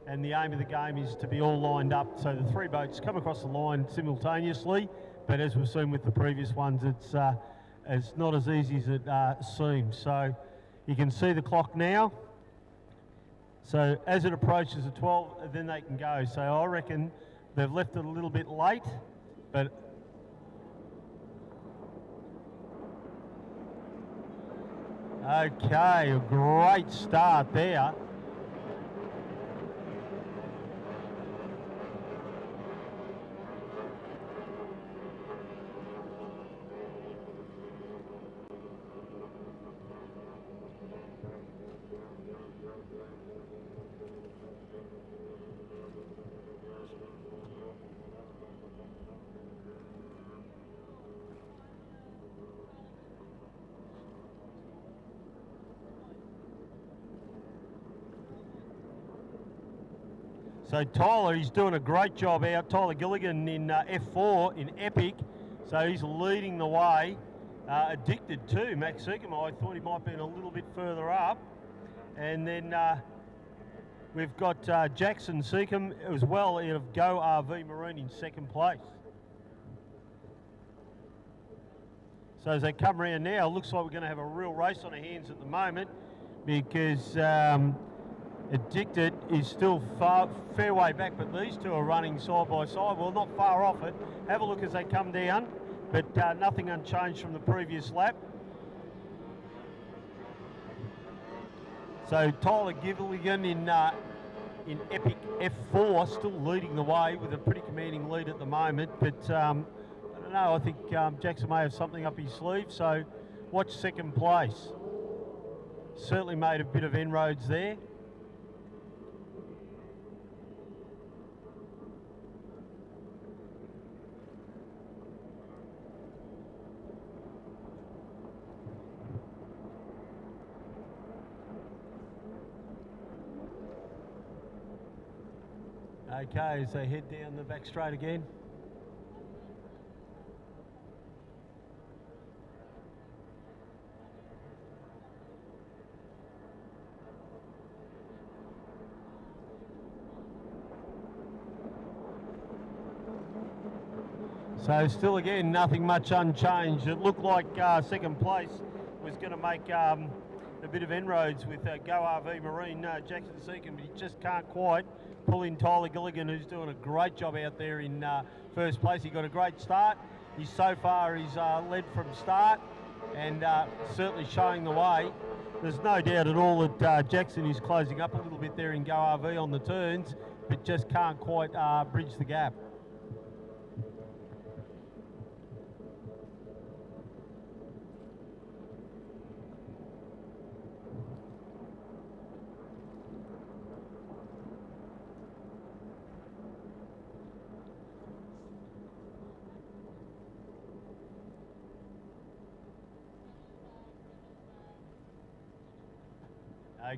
And the aim of the game is to be all lined up, so the 3 boats come across the line simultaneously. But as we've seen with the previous ones, it's not as easy as it seems. So you can see the clock now. So as it approaches the 12, then they can go. So I reckon they've left it a little bit late, but okay, a great start there. So Tyler, he's doing a great job out. Tyler Gilligan in F4 in Epic. So So he's leading the way. Addicted too, Max Seacombe. I thought he might have been a little bit further up. And then we've got Jackson Seacombe as well out of Go RV Marine in second place. So as they come around now, it looks like we're going to have a real race on our hands at the moment, because Addicted is still fair way back, but these two are running side by side. Well, not far off it. Have a look as they come down, but nothing unchanged from the previous lap. So Tyler Gilligan in Epic F4 still leading the way with a pretty commanding lead at the moment, but I don't know, I think Jackson may have something up his sleeve, so watch second place. Certainly made a bit of inroads there. Okay, as they head down the back straight again. So still again, nothing much unchanged. It looked like second place was going to make a bit of inroads with Go RV Marine, Jackson Seacombe, but he just can't quite pull in Tyler Gilligan, who's doing a great job out there in first place. He got a great start. He's led from start and certainly showing the way. There's no doubt at all that Jackson is closing up a little bit there in Go RV on the turns, but just can't quite bridge the gap.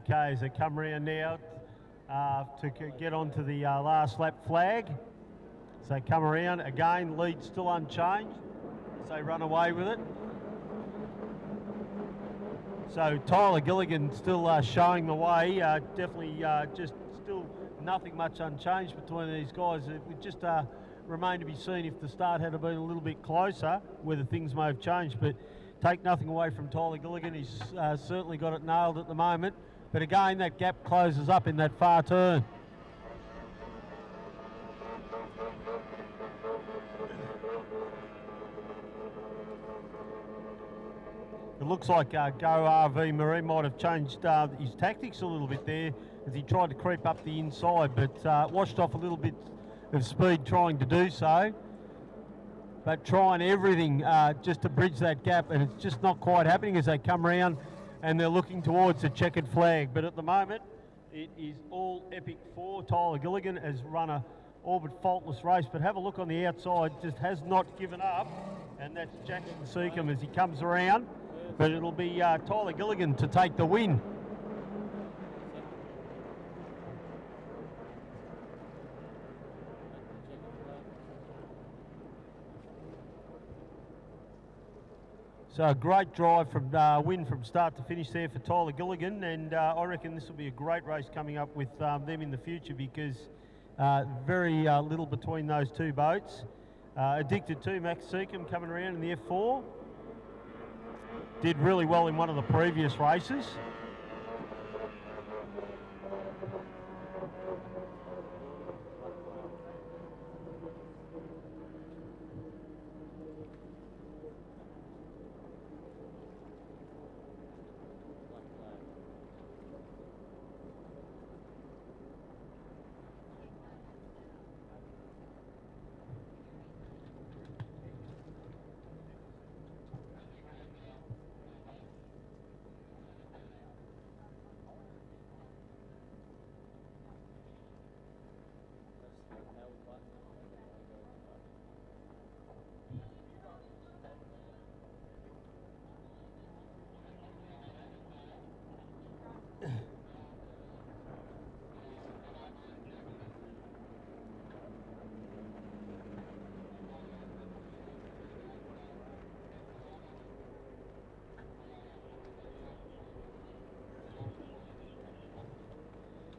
Okay, as they come around now to get onto the last lap flag. So they come around, again, lead still unchanged as they run away with it. So Tyler Gilligan still showing the way, definitely just still nothing much unchanged between these guys. It would just remain to be seen if the start had been a little bit closer, whether things may have changed, but take nothing away from Tyler Gilligan. He's certainly got it nailed at the moment. But again, that gap closes up in that far turn. It looks like Go RV Marine might have changed his tactics a little bit there as he tried to creep up the inside, but washed off a little bit of speed trying to do so. But trying everything just to bridge that gap, and it's just not quite happening as they come around and they're looking towards the checkered flag. But at the moment, it is all Epic 4. Tyler Gilligan has run a all but faultless race, but have a look on the outside, just has not given up, and that's Jackson Seacombe as he comes around. But it'll be Tyler Gilligan to take the win. So a great drive from win from start to finish there for Tyler Gilligan, and I reckon this will be a great race coming up with them in the future, because very little between those two boats. Addicted to Max Seacombe coming around in the F4. Did really well in one of the previous races.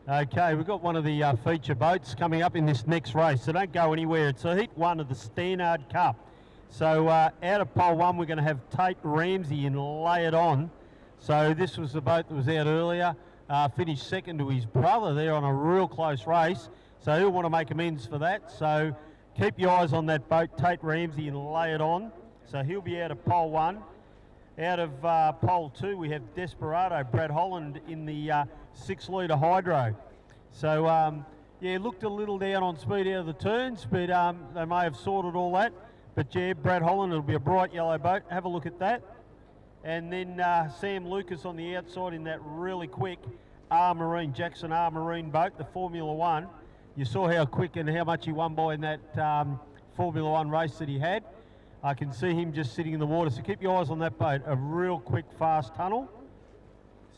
Okay, we've got one of the feature boats coming up in this next race, so don't go anywhere. It's a heat 1 of the Standard Cup. So out of pole 1, we're going to have Tate Ramsey and Lay It On. So this was the boat that was out earlier, finished second to his brother there on a real close race. So he'll want to make amends for that. So keep your eyes on that boat, Tate Ramsey and Lay It On. So he'll be out of pole 1. Out of pole 2, we have Desperado, Brad Holland in the 6-litre hydro. So, yeah, looked a little down on speed out of the turns, but they may have sorted all that. But, yeah, Brad Holland, it'll be a bright yellow boat. Have a look at that. And then Sam Lucas on the outside in that really quick Jackson R Marine boat, the Formula 1. You saw how quick and how much he won by in that Formula 1 race that he had. I can see him just sitting in the water, so keep your eyes on that boat, a real quick, fast tunnel.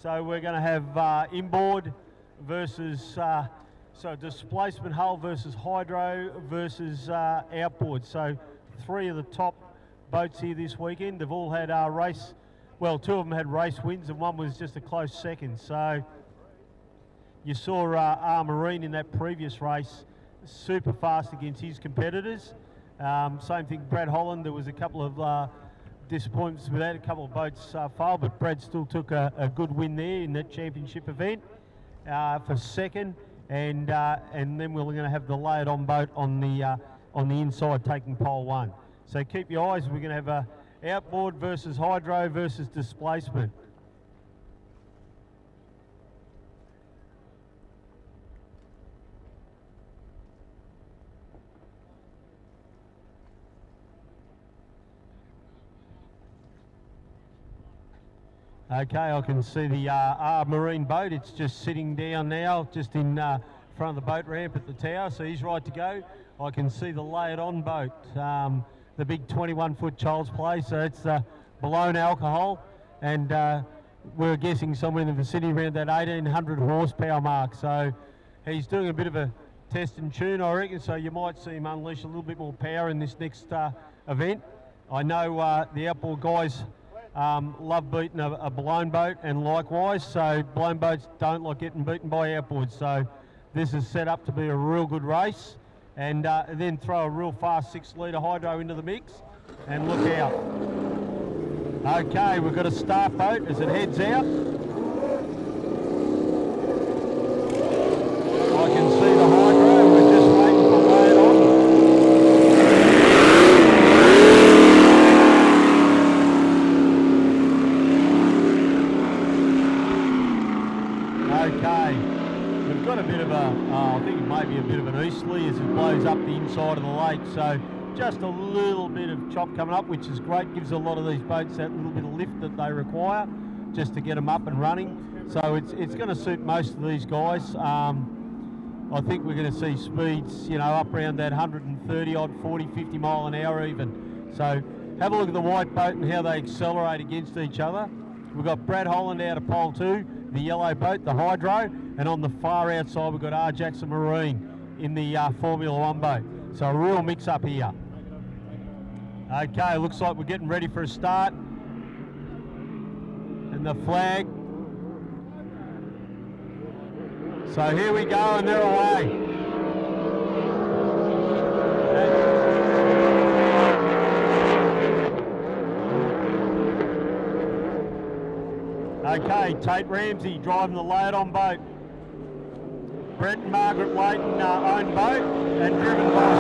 So we're going to have inboard versus, so displacement hull versus hydro versus outboard. So 3 of the top boats here this weekend. They've all had race, well, 2 of them had race wins and 1 was just a close second. So you saw R Marine in that previous race, super fast against his competitors. Same thing, Brad Holland, there was a couple of disappointments with that, a couple of boats failed, but Brad still took a good win there in that championship event for second, and then we're going to have the Lay It On boat on the inside taking pole 1. So keep your eyes, we're going to have a outboard versus hydro versus displacement. Okay, I can see the R Marine boat. It's just sitting down now, just in front of the boat ramp at the tower, so he's right to go. I can see the Lay It On boat, the big 21-foot Child's Play, so it's blown alcohol, and we're guessing somewhere in the vicinity around that 1800 horsepower mark. So he's doing a bit of a test and tune, I reckon, so you might see him unleash a little bit more power in this next event. I know the outboard guys love beating a blown boat, and likewise, so blown boats don't like getting beaten by outboards. So this is set up to be a real good race, and then throw a real fast 6-litre hydro into the mix and look out. Okay, we've got a start boat as it heads out. I can see the hydro, we're just waiting for Lay It On. Okay, we've got a bit of I think it may be a bit of an easterly as it blows up the inside of the lake, so just a little bit of chop coming up, which is great, gives a lot of these boats that little bit of lift that they require just to get them up and running. So it's going to suit most of these guys. I think we're going to see speeds, you know, up around that 130 odd, 40, 50 mile an hour even. So have a look at the white boat and how they accelerate against each other. We've got Brad Holland out of pole 2, the yellow boat, the hydro, and on the far outside we've got R Jackson Marine in the Formula 1 boat. So a real mix up here. Okay, looks like we're getting ready for a start. And the flag. So here we go, and they're away. Okay, Tate Ramsey driving the Lay It On boat. Brent and Margaret Layton own boat and driven by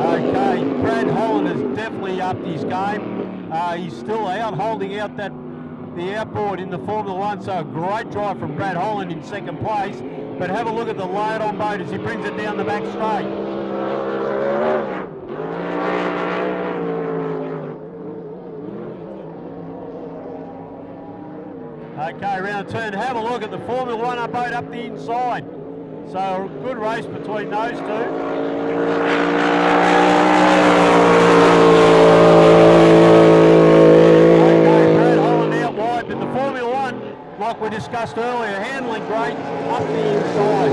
Okay, Brad Holland has definitely upped his game. He's still out, holding out the outboard in the Formula 1, so a great drive from Brad Holland in second place. But have a look at the Lay It On boat as he brings it down the back straight. Okay, around the turn, have a look at the Formula 1 boat up the inside. So a good race between those two. Okay, Brad Holland out wide, but the Formula 1, like we discussed earlier, handling great up the inside.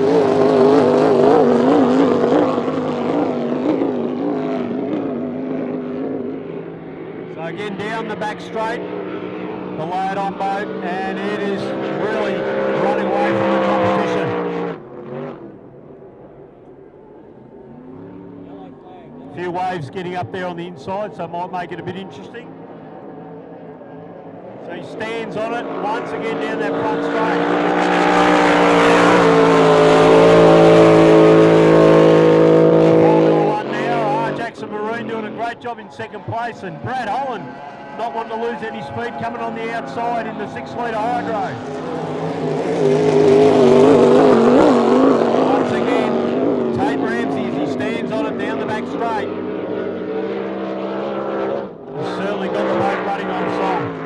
again, down the back straight, the layout on boat, and it is really running away from the competition. Yellow flag. A few waves getting up there on the inside, so it might make it a bit interesting. So he stands on it once again down that front straight. Formula One now, Jackson Marine doing a great job in second place, and Brad Holland not wanting to lose any speed coming on the outside in the 6 litre hydro. Once again, Tate Ramsey as he stands on it down the back straight. He's certainly got the boat running on song.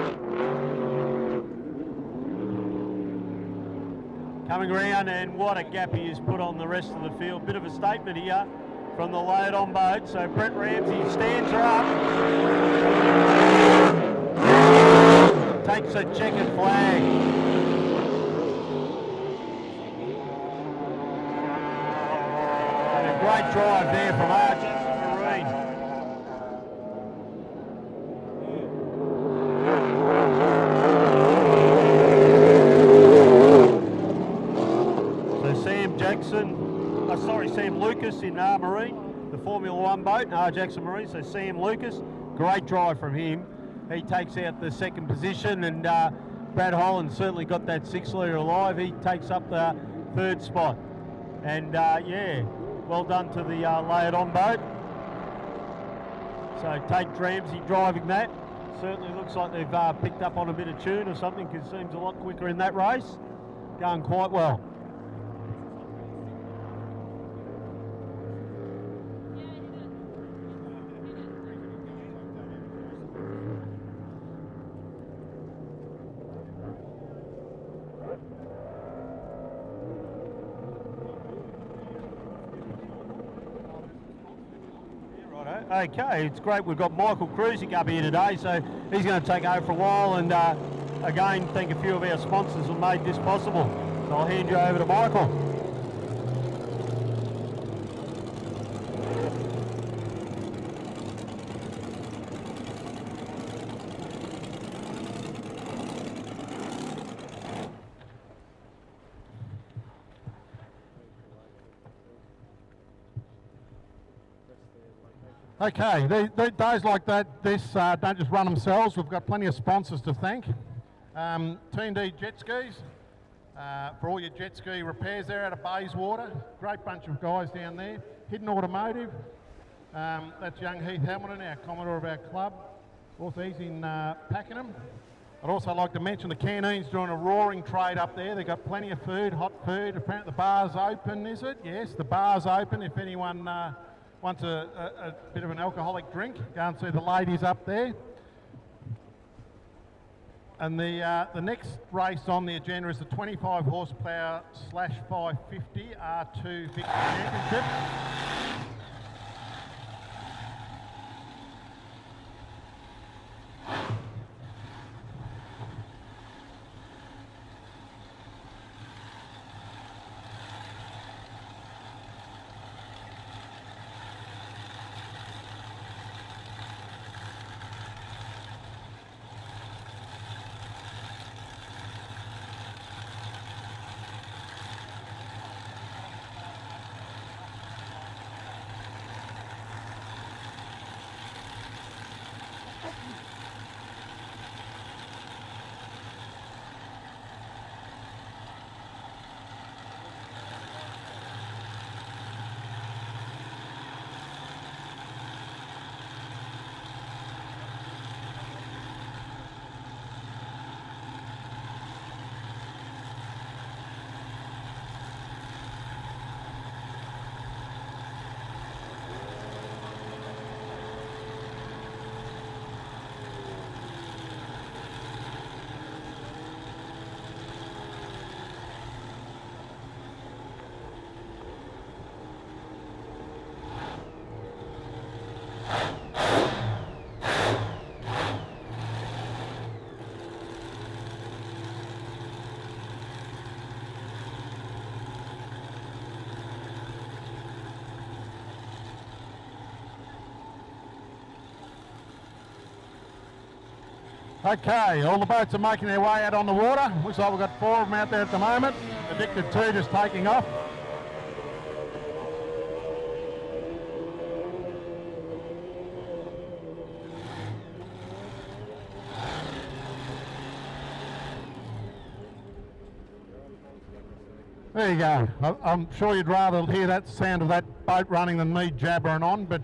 Coming around, and what a gap he has put on the rest of the field. Bit of a statement here from the layout on boat. So Brett Ramsey stands her up. Takes a checkered flag. And a great drive there from Jackson Marine. Sam Lucas in Marine, the Formula One boat, Jackson Marine. So Sam Lucas, great drive from him. He takes out the second position, and Brad Holland certainly got that 6 litre alive. He takes up the third spot. And yeah, well done to the layout on boat. So Tate Ramsey driving that. Certainly looks like they've picked up on a bit of tune or something, because it seems a lot quicker in that race. Going quite well. Okay, it's great. We've got Michael Cruising up here today, so he's going to take over for a while, and again, thank a few of our sponsors who made this possible. So I'll hand you over to Michael. Okay, days like that, don't just run themselves. We've got plenty of sponsors to thank. T&D Jet Skis, for all your jet ski repairs there out of Bayswater. Great bunch of guys down there. Hidden Automotive, that's young Heath Hamilton, our Commodore of our club. Also, he's in Pakenham. I'd also like to mention the canteen's doing a roaring trade up there. They've got plenty of food, hot food. Apparently the bar's open, is it? Yes, the bar's open if anyone wants a bit of an alcoholic drink. Go and see the ladies up there. And the next race on the agenda is the 25 horsepower / 550 R2 Victory Championship. Okay, all the boats are making their way out on the water. Looks like we've got 4 of them out there at the moment. Addicted 2 just taking off. There you go. I'm sure you'd rather hear that sound of that boat running than me jabbering on, but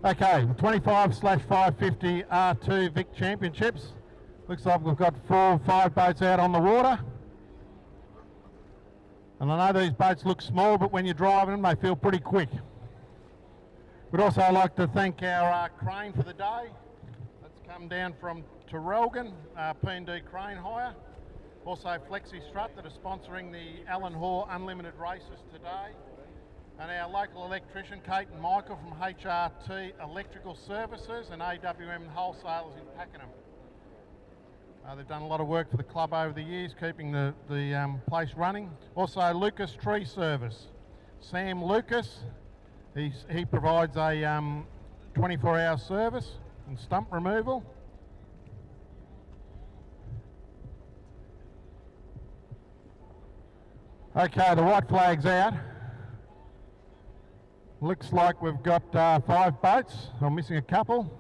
okay, 25/550 R2 Vic Championships. Looks like we've got 4 or 5 boats out on the water. And I know these boats look small, but when you're driving them, they feel pretty quick. We'd also like to thank our crane for the day. That's come down from Terrelgan, P&D Crane Hire. Also Flexi Strut that are sponsoring the Alan Hoare Unlimited races today. And our local electrician, Kate and Michael from HRT Electrical Services and AWM Wholesalers in Pakenham. They've done a lot of work for the club over the years, keeping the place running. Also Lucas Tree Service. Sam Lucas, he provides a 24-hour service and stump removal. Okay, the white flag's out. Looks like we've got 5 boats. I'm missing a couple.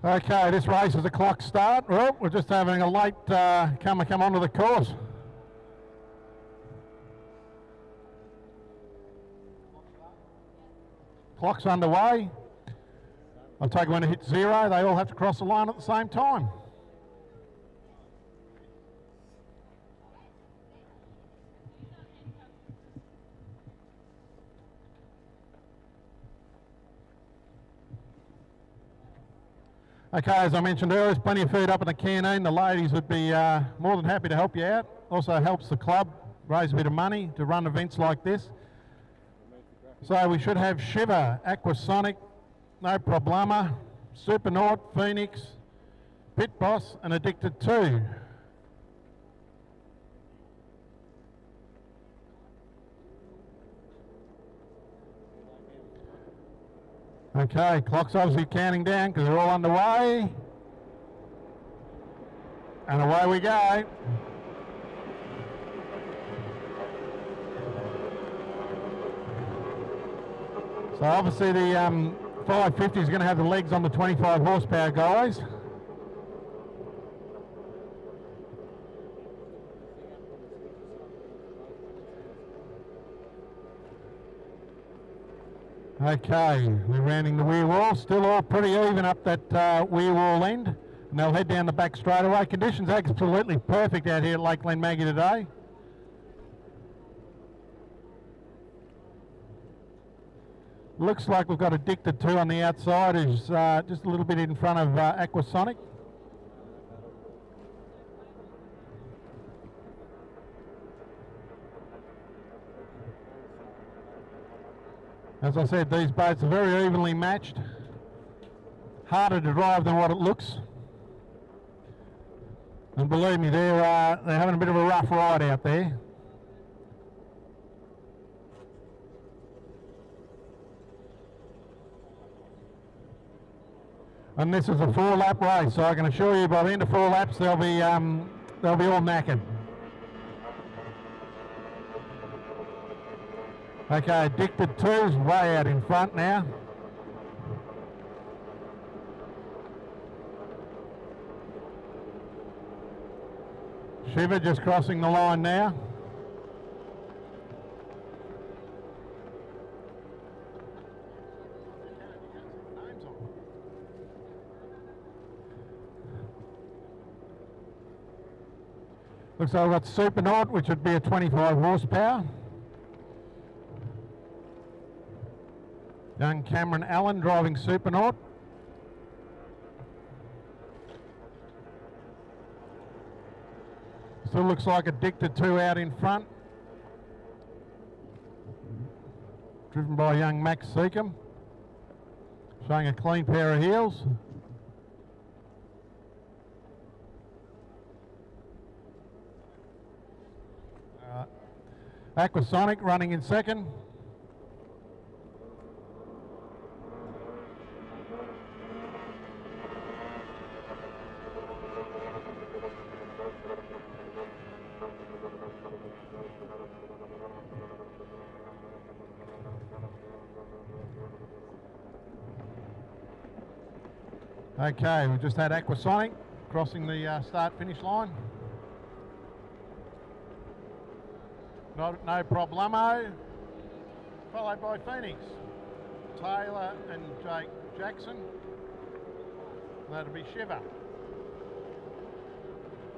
Okay, this race is a clock start. Well, we're just having a late come onto the course. Clock's underway. I'll take when it hits 0, they all have to cross the line at the same time. Okay, as I mentioned earlier, there's plenty of food up in the canteen. The ladies would be more than happy to help you out. Also helps the club raise a bit of money to run events like this. So we should have Shiver, Aquasonic, No Problema, Supernaut, Phoenix, Pit Boss and Addicted 2. Okay, clock's obviously counting down because they're all underway. And away we go. So obviously the 550 is going to have the legs on the 25 horsepower guys. Okay, they're rounding the rear wall, still all pretty even up that rear wall end, and they'll head down the back straight away. Conditions absolutely perfect out here at Lake Glenmaggie today. Looks like we've got Addicted 2 on the outside, who's just a little bit in front of Aquasonic. As I said, these boats are very evenly matched. Harder to drive than what it looks. And believe me, they're having a bit of a rough ride out there. And this is a 4-lap race, so I can assure you by the end of 4 laps they'll be all knackered. Okay, Addicted 2's way out in front now. Shiver just crossing the line now. Looks like we've got Supernaut, which would be a 25 horsepower. Young Cameron Allen driving Supernaut. Still looks like Addicted 2 out in front. Driven by young Max Seacombe. Showing a clean pair of heels. Aquasonic running in second. Okay, we just had Aquasonic crossing the start-finish line. No problemo. Followed by Phoenix, Taylor and Jake Jackson. That'll be Shiver.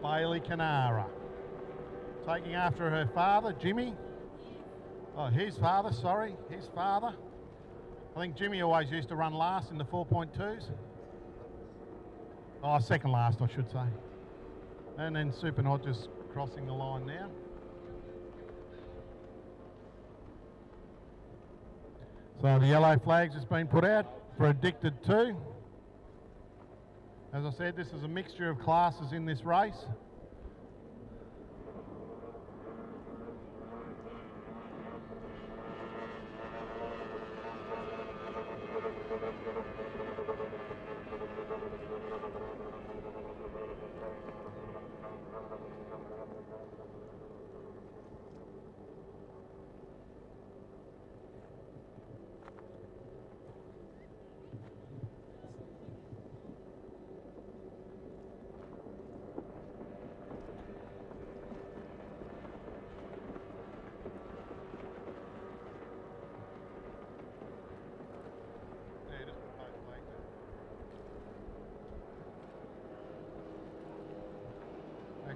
Bailey Canara. Taking after her father, Jimmy. Oh, his father, sorry, his father. I think Jimmy always used to run last in the 4.2s. Oh, second last, I should say. And then Supernaut just crossing the line now. So the yellow flags has been put out for Addicted 2. As I said, this is a mixture of classes in this race.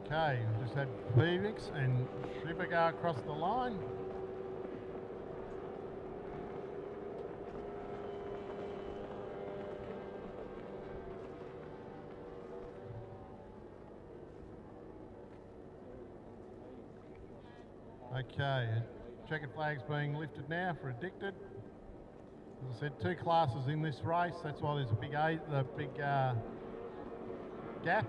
Okay, we just had Phoenix and Shiver go across the line. Okay, checkered flag's being lifted now for Addicted. As I said, two classes in this race, that's why there's a big gap.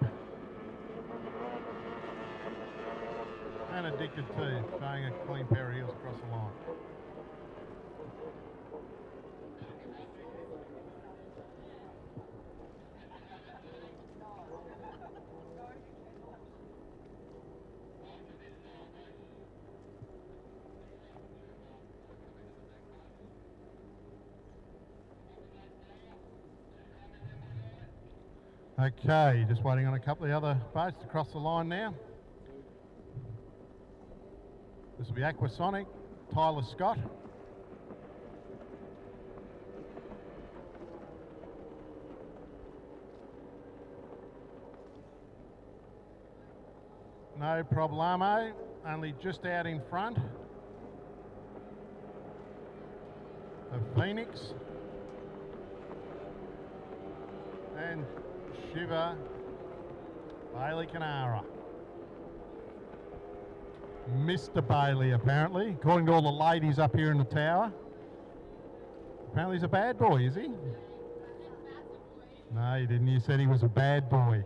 And Addicted 2, showing a clean pair of heels across the line. Okay, just waiting on a couple of the other boats to cross the line now. This will be Aquasonic, Tyler Scott. No problemo, only just out in front of Phoenix. And Shiver, Bailey Canara. Mr. Bailey, apparently, according to all the ladies up here in the tower. Apparently he's a bad boy, is he? No, you didn't. You said he was a bad boy.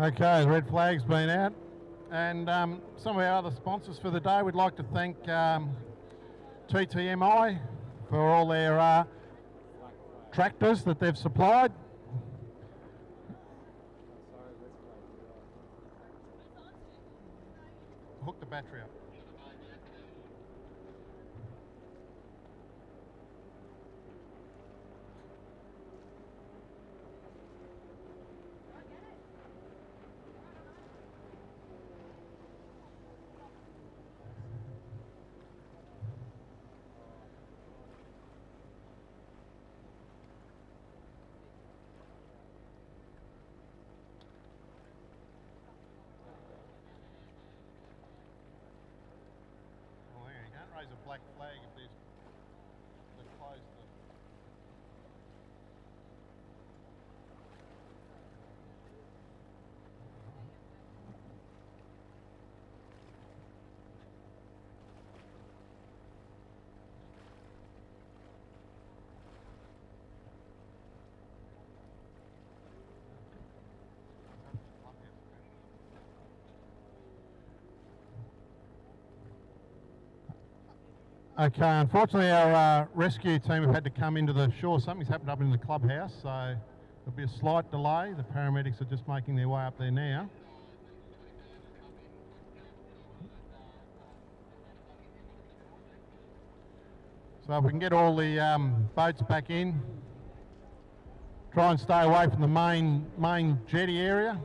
Okay, the red flag's been out, and some of our other sponsors for the day, we'd like to thank TTMI for all their tractors that they've supplied. Hook the battery up. Raise a black flag if they've closed the... Okay, unfortunately our rescue team have had to come into the shore. Something's happened up in the clubhouse, so there'll be a slight delay. The paramedics are just making their way up there now. So if we can get all the boats back in, try and stay away from the main jetty area.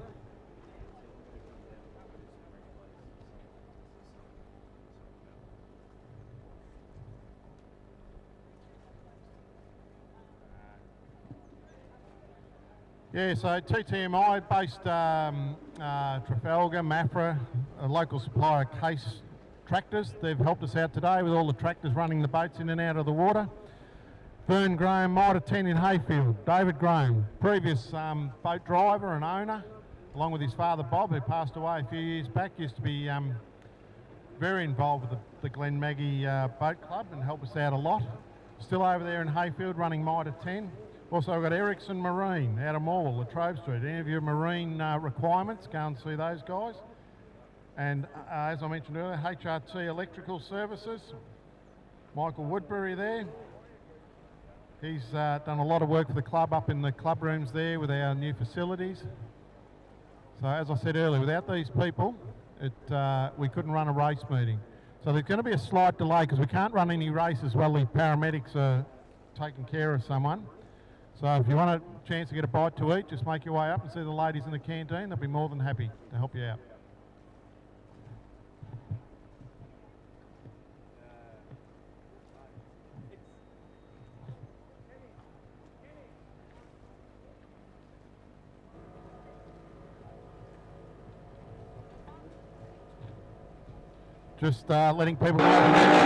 Yeah, so TTMI based Trafalgar, Mafra, a local supplier of Case tractors. They've helped us out today with all the tractors running the boats in and out of the water. Vern Graham, Mitre 10 in Hayfield. David Graham, previous boat driver and owner, along with his father Bob, who passed away a few years back, used to be very involved with the Glenmaggie Boat Club and helped us out a lot. Still over there in Hayfield running Mitre 10. Also, I've got Ericsson Marine out of Morwell, Latrobe Street. Any of your marine requirements, go and see those guys. And as I mentioned earlier, HRT Electrical Services, Michael Woodbury there. He's done a lot of work for the club up in the club rooms there with our new facilities. So as I said earlier, without these people, we couldn't run a race meeting. So there's going to be a slight delay because we can't run any races while the paramedics are taking care of someone. So if you want a chance to get a bite to eat, just make your way up and see the ladies in the canteen. They'll be more than happy to help you out. Just letting people know.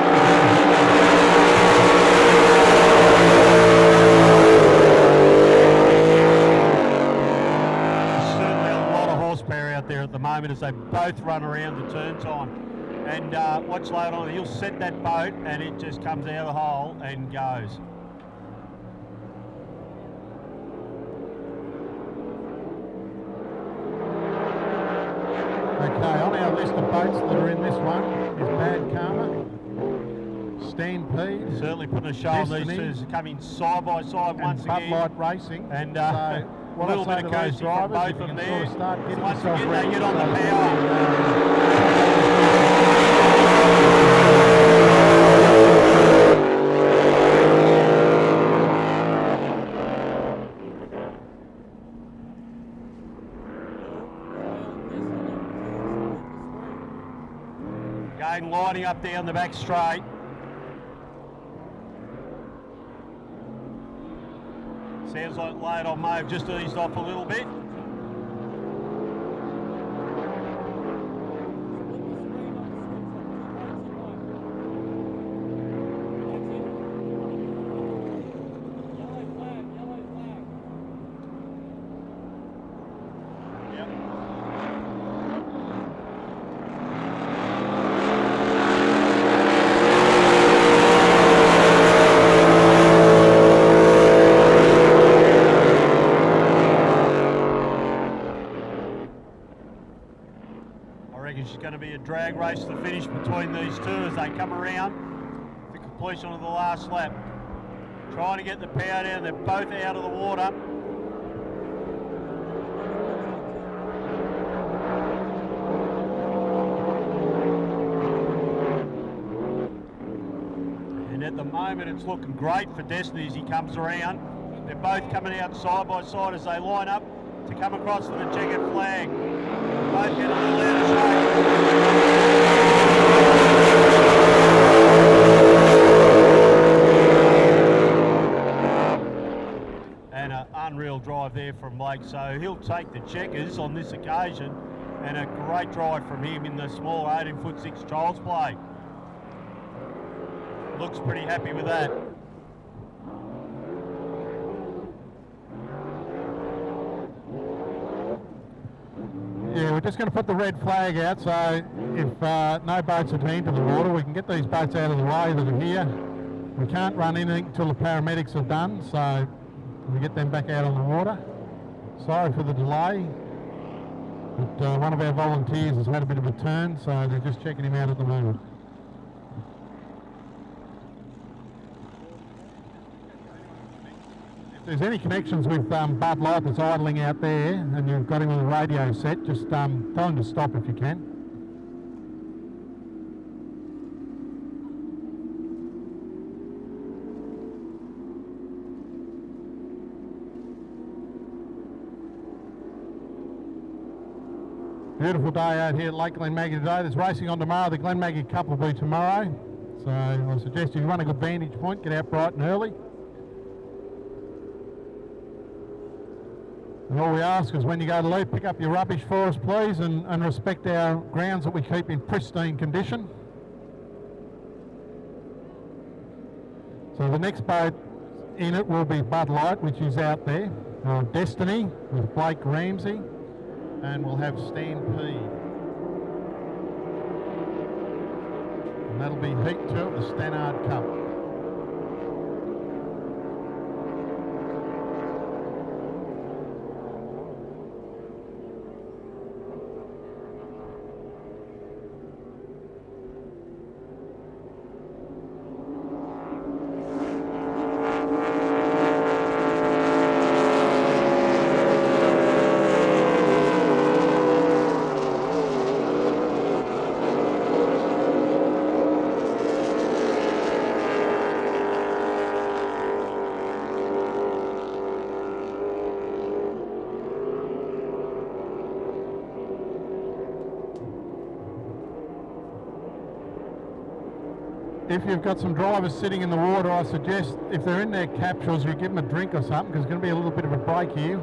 At the moment as they both run around the turn time. And watch later on, he'll set that boat and it just comes out of the hole and goes. Okay, on our list of boats that are in this one is Bad Karma, Stampede, certainly putting a show on these two, coming side by side once Bud again. Light Racing. And so a little bit of coasting from both of them there. Sort of start getting Once yourself again, ready. they get on the power. Again, lining up down the back straight. Sounds like Laidon may have just eased off a little bit. It's going to be a drag race to the finish between these two as they come around the completion of the last lap. Trying to get the power down, they're both out of the water. And at the moment it's looking great for Destiny as he comes around. They're both coming out side by side as they line up to come across to the checkered flag. Both get a little out of shape. And an unreal drive there from Blake. So he'll take the checkers on this occasion, and a great drive from him in the small 18'6" trials play. Looks pretty happy with that. Yeah, we're just going to put the red flag out, so if no boats are into the water, we can get these boats out of the way that are here. We can't run anything until the paramedics are done, so we get them back out on the water. Sorry for the delay, but one of our volunteers has had a bit of a turn, so they're just checking him out at the moment. there's any connections with Bud Light that's idling out there and you've got him on the radio set, just tell him to stop if you can. Beautiful day out here at Lake Glenmaggie today. There's racing on tomorrow. The Glenmaggie Cup will be tomorrow. So I suggest if you run a good vantage point, get out bright and early. And all we ask is when you go to leave, pick up your rubbish for us, please, and respect our grounds that we keep in pristine condition. So the next boat in it will be Bud Light, which is out there. Destiny with Blake Ramsey. And we'll have Stampede. And that'll be Heat 2 of the Stannard Cup. If you've got some drivers sitting in the water, I suggest if they're in their capsules, you give them a drink or something, because it's going to be a little bit of a break here.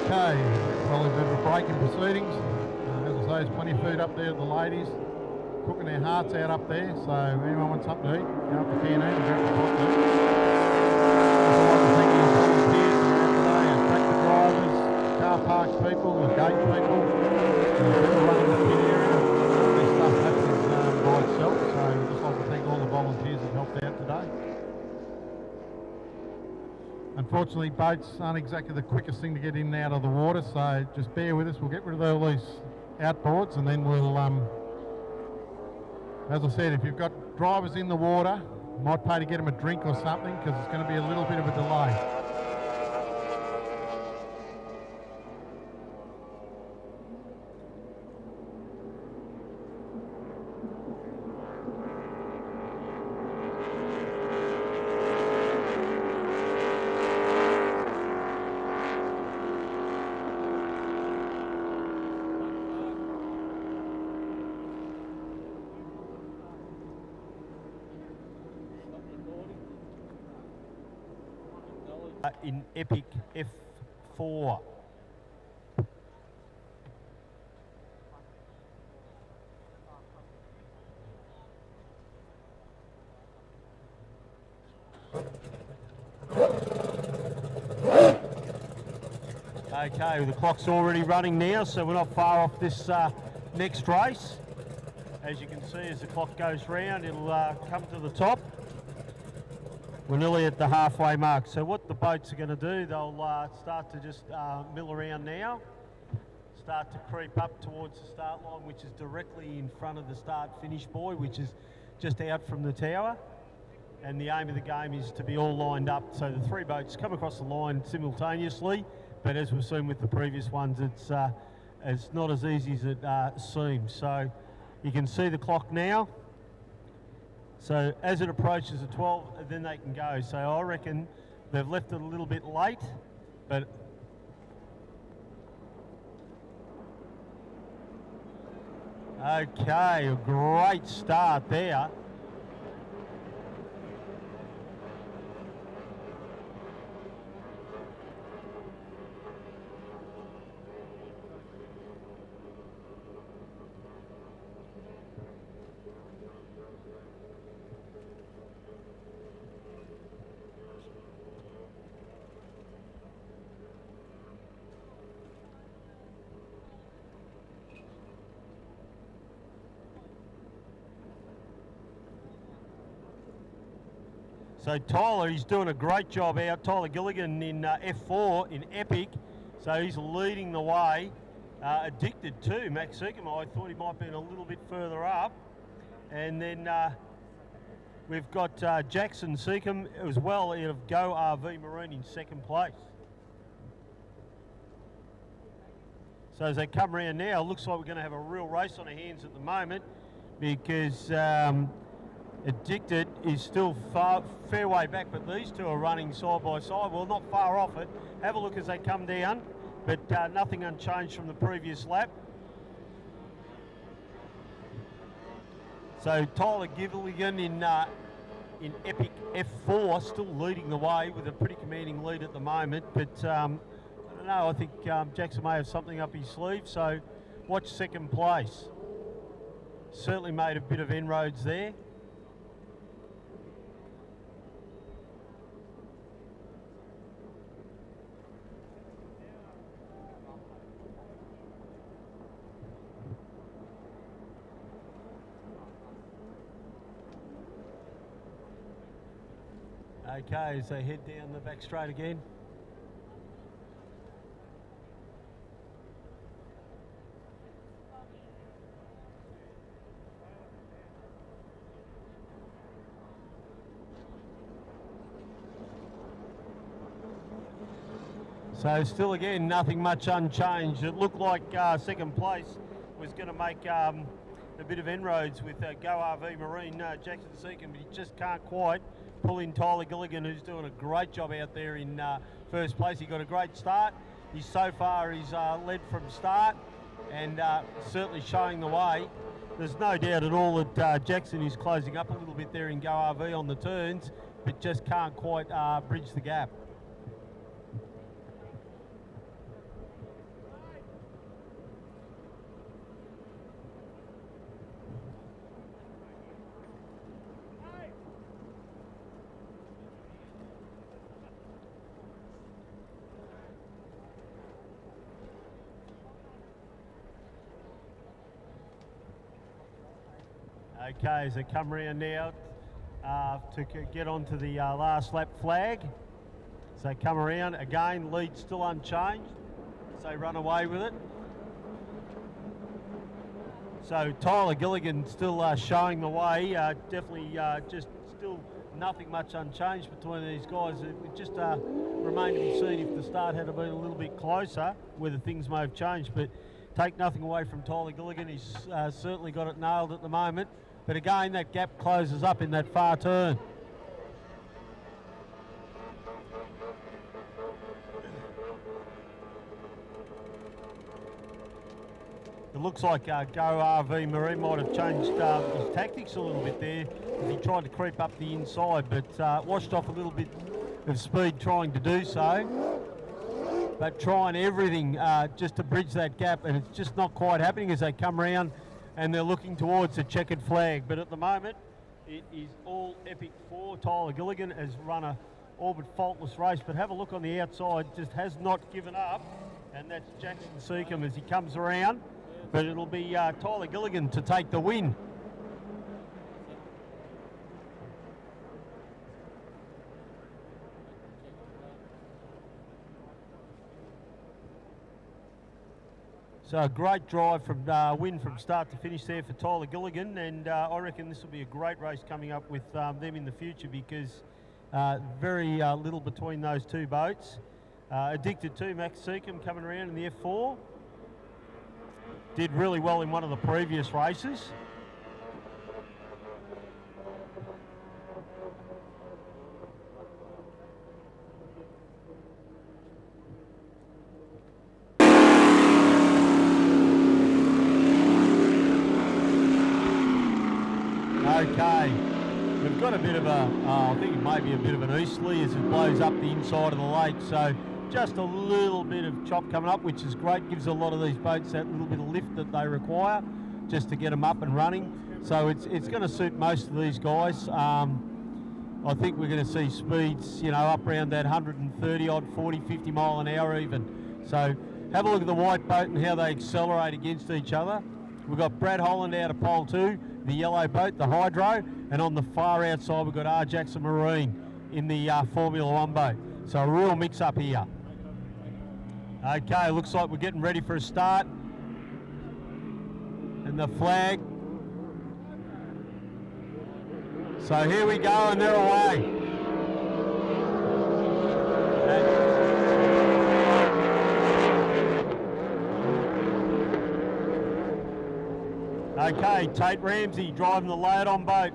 Okay, well, there's a bit of a break in proceedings. As I say, there's plenty of food up there to the ladies, cooking their hearts out up there, so if anyone wants something to eat, go up the canteen and grab the pot to eat. I'd like to thank our volunteers today, our tractor drivers, car park people, the gate people, people running the pit area. All this stuff happens by itself, so I'd just like to thank all the volunteers that helped out today. Unfortunately, boats aren't exactly the quickest thing to get in and out of the water, so just bear with us. We'll get rid of all these outboards and then we'll, as I said, if you've got drivers in the water, might pay to get them a drink or something because it's going to be a little bit of a delay. In Epic F4. Okay, the clock's already running now, so we're not far off this next race. As you can see, as the clock goes round, it'll come to the top. We're nearly at the halfway mark. So what the boats are going to do, they'll start to just mill around now, start to creep up towards the start line, which is directly in front of the start-finish buoy, which is just out from the tower. And the aim of the game is to be all lined up. So the three boats come across the line simultaneously, but as we've seen with the previous ones, it's not as easy as it seems. So you can see the clock now. So as it approaches the 12, then they can go. So I reckon they've left it a little bit late, but okay, a great start there. So Tyler, he's doing a great job out. Tyler Gilligan in F4 in Epic. So he's leading the way. Addicted too, Max Seacombe. I thought he might have been a little bit further up. And then we've got Jackson Seacombe as well out of Go RV Marine in second place. So as they come around now, it looks like we're going to have a real race on our hands at the moment, because Addicted is still fair way back, but these two are running side by side. Well, not far off it. Have a look as they come down, but nothing unchanged from the previous lap. So Tyler Gilligan in Epic F4 still leading the way with a pretty commanding lead at the moment, but I don't know, I think Jackson may have something up his sleeve, so watch second place. Certainly made a bit of inroads there. Okay, as they head down the back straight again. So still again, nothing much unchanged. It looked like second place was going to make a bit of inroads with Go RV Marine, Jackson Seacombe, but he just can't quite pull in Tyler Gilligan, who's doing a great job out there in first place. He got a great start. He's led from start and certainly showing the way. There's no doubt at all that Jackson is closing up a little bit there in Go RV on the turns, but just can't quite bridge the gap. Okay, as they come around now to get onto the last lap flag. So they come around, again, lead still unchanged, so they run away with it. So Tyler Gilligan still showing the way, definitely just still nothing much unchanged between these guys. It just remained to be seen if the start had been a little bit closer, whether things may have changed, but take nothing away from Tyler Gilligan. He's certainly got it nailed at the moment. But again, that gap closes up in that far turn. It looks like Go RV Marine might have changed his tactics a little bit there as he tried to creep up the inside, but washed off a little bit of speed trying to do so. But trying everything just to bridge that gap, and it's just not quite happening as they come around and they're looking towards the checkered flag. But at the moment, it is all Epic 4. Tyler Gilligan has run a all but faultless race, but have a look on the outside, just has not given up, and that's Jackson Seacombe as he comes around. But it'll be Tyler Gilligan to take the win. So a great drive from win from start to finish there for Tyler Gilligan, and I reckon this will be a great race coming up with them in the future, because very little between those two boats. Addicted to Max Seacombe coming around in the F4. Did really well in one of the previous races. Okay, we've got a bit of a, I think it may be a bit of an easterly as it blows up the inside of the lake, so just a little bit of chop coming up, which is great. Gives a lot of these boats that little bit of lift that they require just to get them up and running. So it's going to suit most of these guys. I think we're going to see speeds, you know, up around that 130 odd, 40, 50 mile an hour even. So have a look at the white boat and how they accelerate against each other. We've got Brad Holland out of pole 2, the yellow boat, the Hydro, and on the far outside we've got R. Jackson Marine in the Formula 1 boat. So a real mix up here. Okay, looks like we're getting ready for a start. And the flag. So here we go, and they're away. Okay, Tate Ramsey driving the laid-on boat.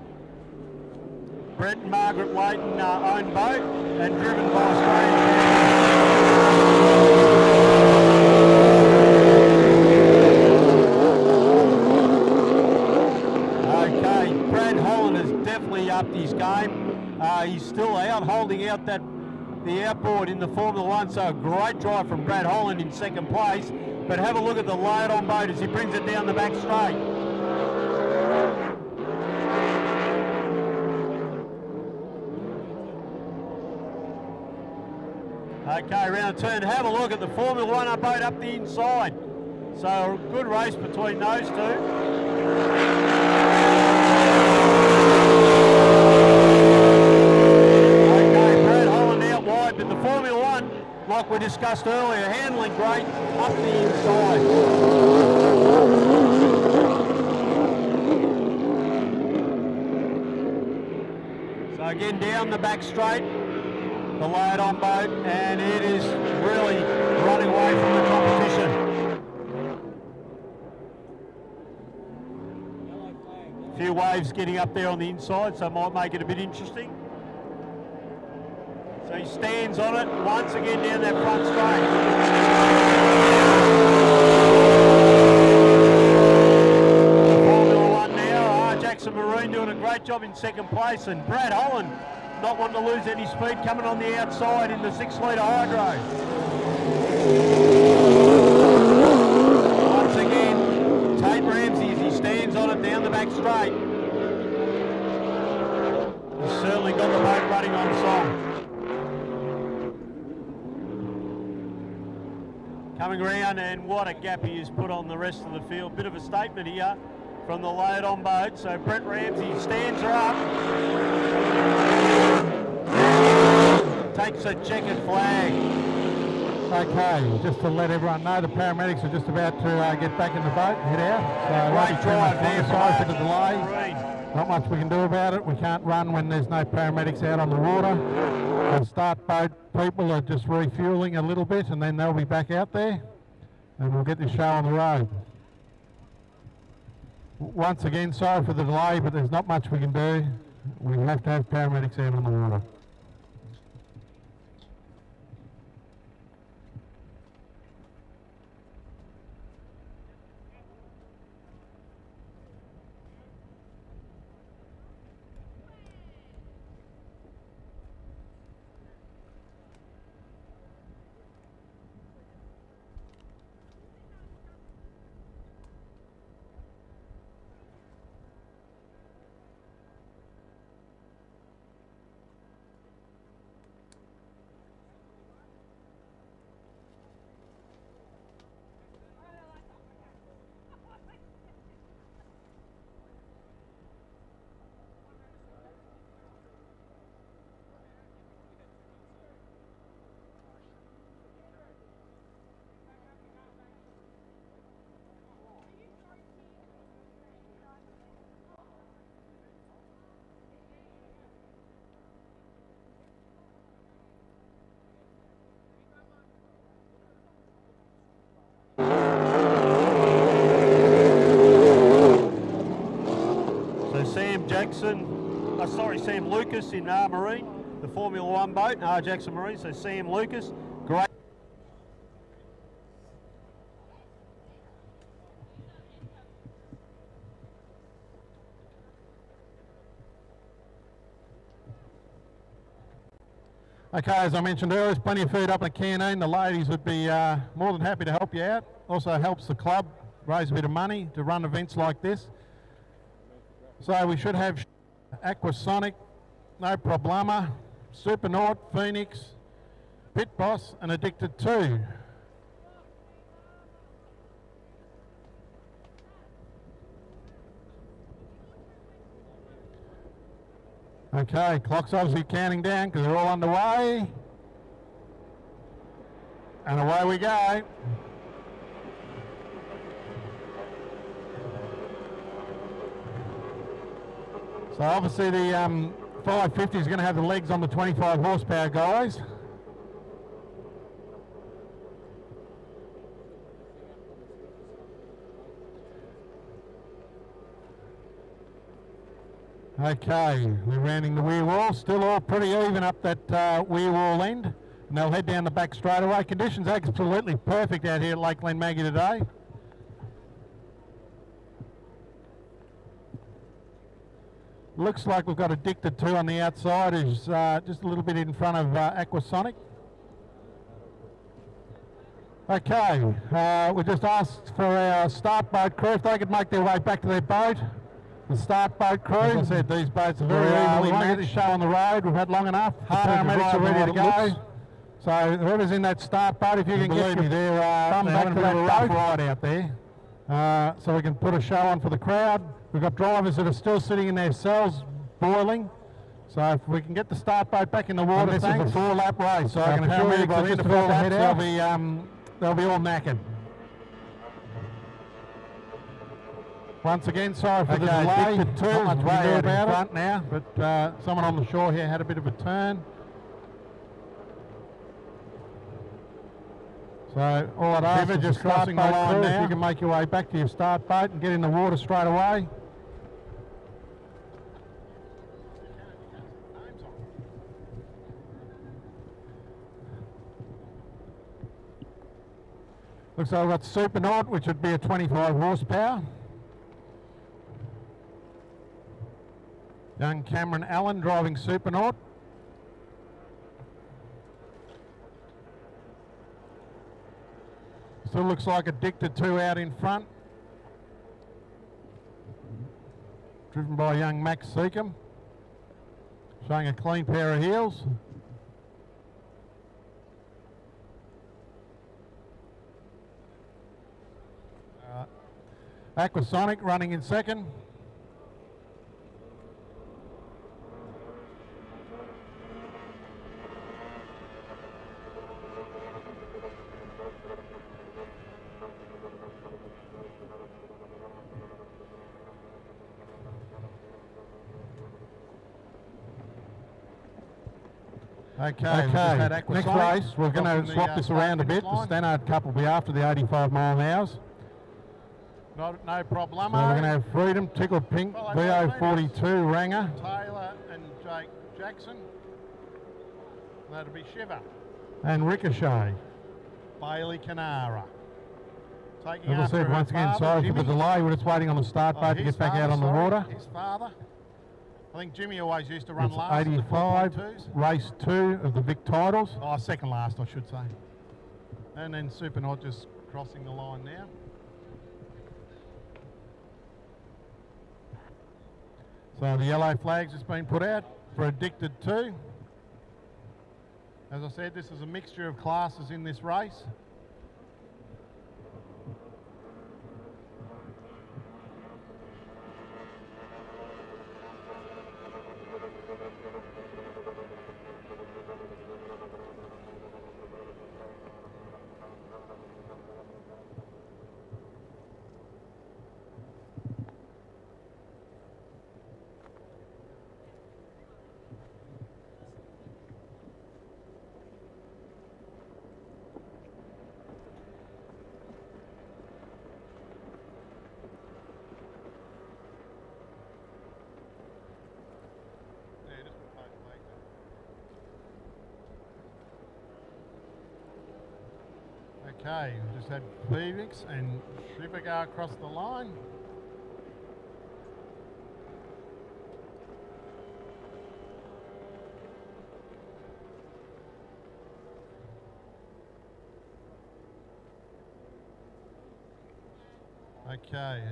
Brett and Margaret Layton own boat and driven by Okay, Brad Holland has definitely upped his game. He's still out, holding out the outboard in the Formula 1, so a great drive from Brad Holland in second place. But have a look at the laid-on boat as he brings it down the back straight. Okay, round turn, have a look at the Formula 1 boat up the inside. So a good race between those two. Okay, Brad Holland out wide, but the Formula 1, like we discussed earlier, handling great up the inside. So again, down the back straight. The laid-on boat, and it is really running away from the competition. A few waves getting up there on the inside, so might make it a bit interesting. So he stands on it once again down that front straight. Formula 1 now, R. Jackson Marine doing a great job in second place, and Brad Holland not wanting to lose any speed, coming on the outside in the 6-litre Hydro. Once again, Tate Ramsey as he stands on it down the back straight. He's certainly got the boat running on song. Coming around, and what a gap he has put on the rest of the field. Bit of a statement here from the laid-on boat. So Brett Ramsey stands her up. Takes a checkered flag. Okay, just to let everyone know, the paramedics are just about to get back in the boat and head out. So Great drive there. Sorry for the delay. Not much we can do about it. We can't run when there's no paramedics out on the water. The start boat people are just refueling a little bit, and then they'll be back out there, and we'll get this show on the road. Once again, sorry for the delay, but there's not much we can do. We have to have paramedics out on the water. Sam Lucas in Marine, the Formula One boat, Jackson Marine, so Sam Lucas, great. Okay, as I mentioned earlier, there's plenty of food up in the canteen. The ladies would be more than happy to help you out. Also helps the club raise a bit of money to run events like this. So we should have Aquasonic, No Problema, Supernaut, Phoenix, Pit Boss and Addicted 2. Okay, clock's obviously counting down because they're all underway. And away we go. So obviously the 550 is going to have the legs on the 25 horsepower guys. Okay, we're rounding the rear wall, still all pretty even up that rear wall end, and they'll head down the back straightaway. Conditions are absolutely perfect out here at Lake Glenmaggie today. Looks like we've got Addicted 2 on the outside, who's just a little bit in front of Aquasonic. Okay, we just asked for our start boat crew if they could make their way back to their boat. The start boat crew. As I said, these boats are very easily matched. We want to get this show on the road. We've had long enough. The paramedics are ready to go. So whoever's in that start boat, if you can get me there, come back to that rough ride out there. So we can put a show on for the crowd. We've got drivers that are still sitting in their cells boiling. So if we can get the start boat back in the water, this is a 4-lap race. So I can assure you by the end of 4 laps they'll be all knackered. Once again, sorry for the delay. Not much way out in front now, but someone on the shore here had a bit of a turn. So all I'd ask is just crossing the line now. If you can make your way back to your start boat and get in the water straight away. Looks like we've got Supernaut, which would be a 25 horsepower. Young Cameron Allen driving Supernaut. Still looks like Addicted 2 out in front. Driven by young Max Seacombe. Showing a clean pair of heels. Aquasonic running in second. Okay, next race, we're going to swap this around a bit. The Stannard Cup will be after the 85 mile an hour. No problem. So we're going to have Freedom, Tickle Pink, VO42, Ranger. Taylor and Jake Jackson. That'll be Shiver. And Ricochet. Bailey Canara. As I said, once again, sorry for the delay. We're just waiting on the start boat to get back out on the water. His father. I think Jimmy always used to run last. 85, race 2 of the Vic titles. Oh, second last, I should say. And then Supernaut just crossing the line now. So the yellow flag's just been put out for Addicted 2. As I said, this is a mixture of classes in this race. Okay, we just had Phoenix and Shiva go across the line. Okay,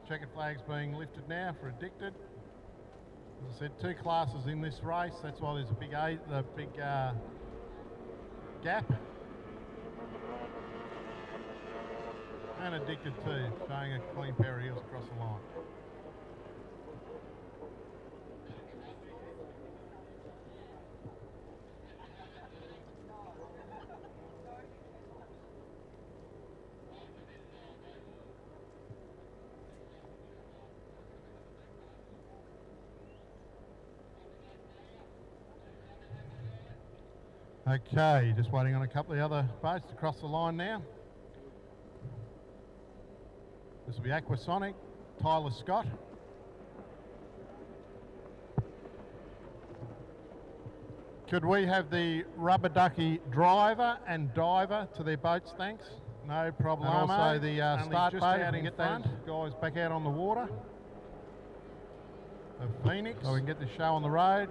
checkered flag's being lifted now for addicted. As I said, 2 classes in this race. That's why there's a big gap. And addicted too, showing a clean pair of heels across the line. Okay, just waiting on a couple of the other boats to cross the line now. This will be Aquasonic, Tyler Scott. Could we have the rubber ducky driver and diver to their boats, thanks? No problem. And also the start boat, out and get those guys back out on the water. The Phoenix, so we can get the show on the road.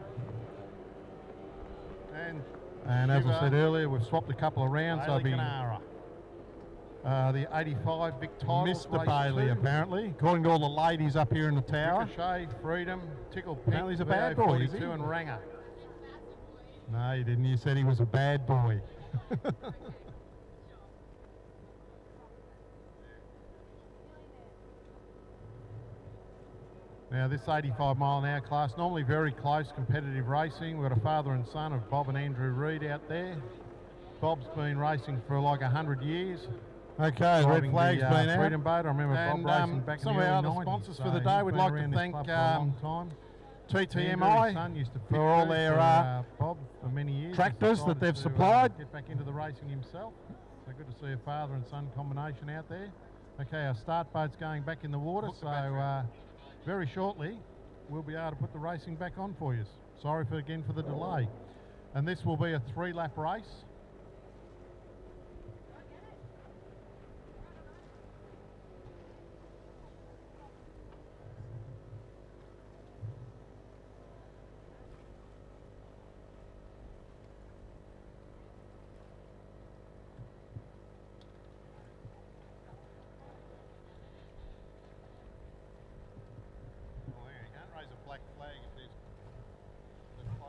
And as I said earlier, we've swapped a couple of rounds. They'll be the 85 Victorian. Mr. Bailey, apparently, according to all the ladies up here in the tower. Ricochet, Freedom, Tickle Pink. Apparently he's a bad boy, is he? And Ranger. No, you didn't. You said he was a bad boy. Now this 85 mile an hour class, normally very close competitive racing. We've got a father and son of Bob and Andrew Reid out there. Bob's been racing for like 100 years. Okay, the red flag's been out. Freedom boat. I remember Bob racing back in the early 90s. Some of our other sponsors for the day, we'd like to thank TTMI for all their Bob for many years tractors that they've supplied. Get back into the racing himself. So good to see a father and son combination out there. Okay, our start boat's going back in the water, so very shortly we'll be able to put the racing back on for you. Sorry again for the delay. And this will be a 3-lap race.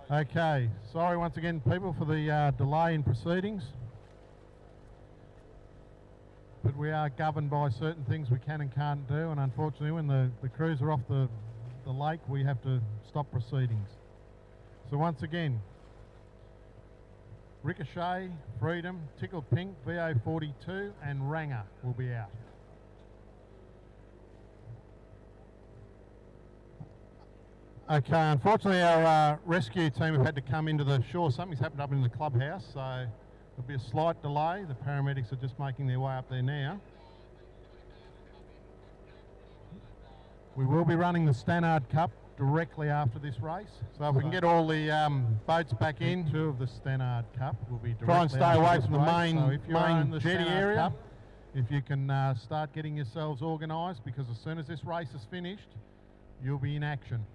Okay, sorry once again people for the delay in proceedings, but we are governed by certain things we can and can't do, and unfortunately when the crews are off the lake we have to stop proceedings. So once again, Ricochet, Freedom, Tickle Pink, VO42 and Ranger will be out. Okay, unfortunately our rescue team have had to come into the shore. Something's happened up in the clubhouse, so there'll be a slight delay. The paramedics are just making their way up there now. We will be running the Stannard Cup directly after this race. So if we can get all the boats back in. 2 of the Stannard Cup will be directly. Try and stay away from the main, so if you're in the jetty area. Cup, if you can start getting yourselves organised, because as soon as this race is finished, you'll be in action.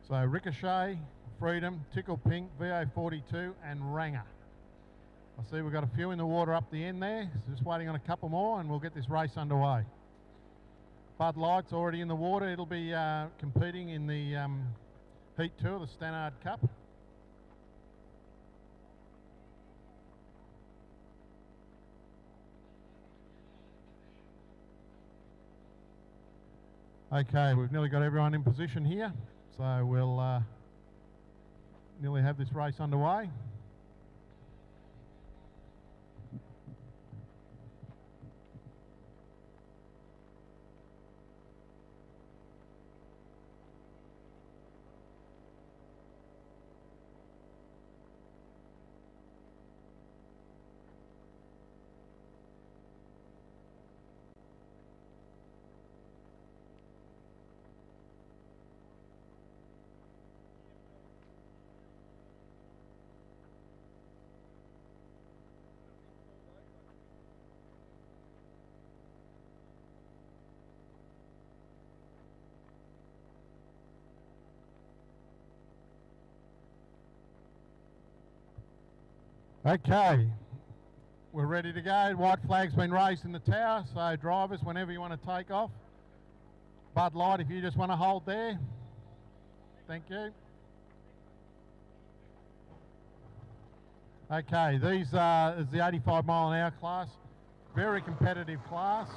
So Ricochet, Freedom, Tickle Pink, VO42 and Ranger. I see we've got a few in the water up the end there, so just waiting on a couple more and we'll get this race underway. Bud Light's already in the water. It'll be competing in the Heat 2 of the Stannard Cup. Okay, we've nearly got everyone in position here. So we'll nearly have this race underway. Okay, we're ready to go. White flag's been raised in the tower, so drivers, whenever you want to take off. Bud Light, if you just want to hold there. Thank you. Okay, these is the 85 mile an hour class. Very competitive class.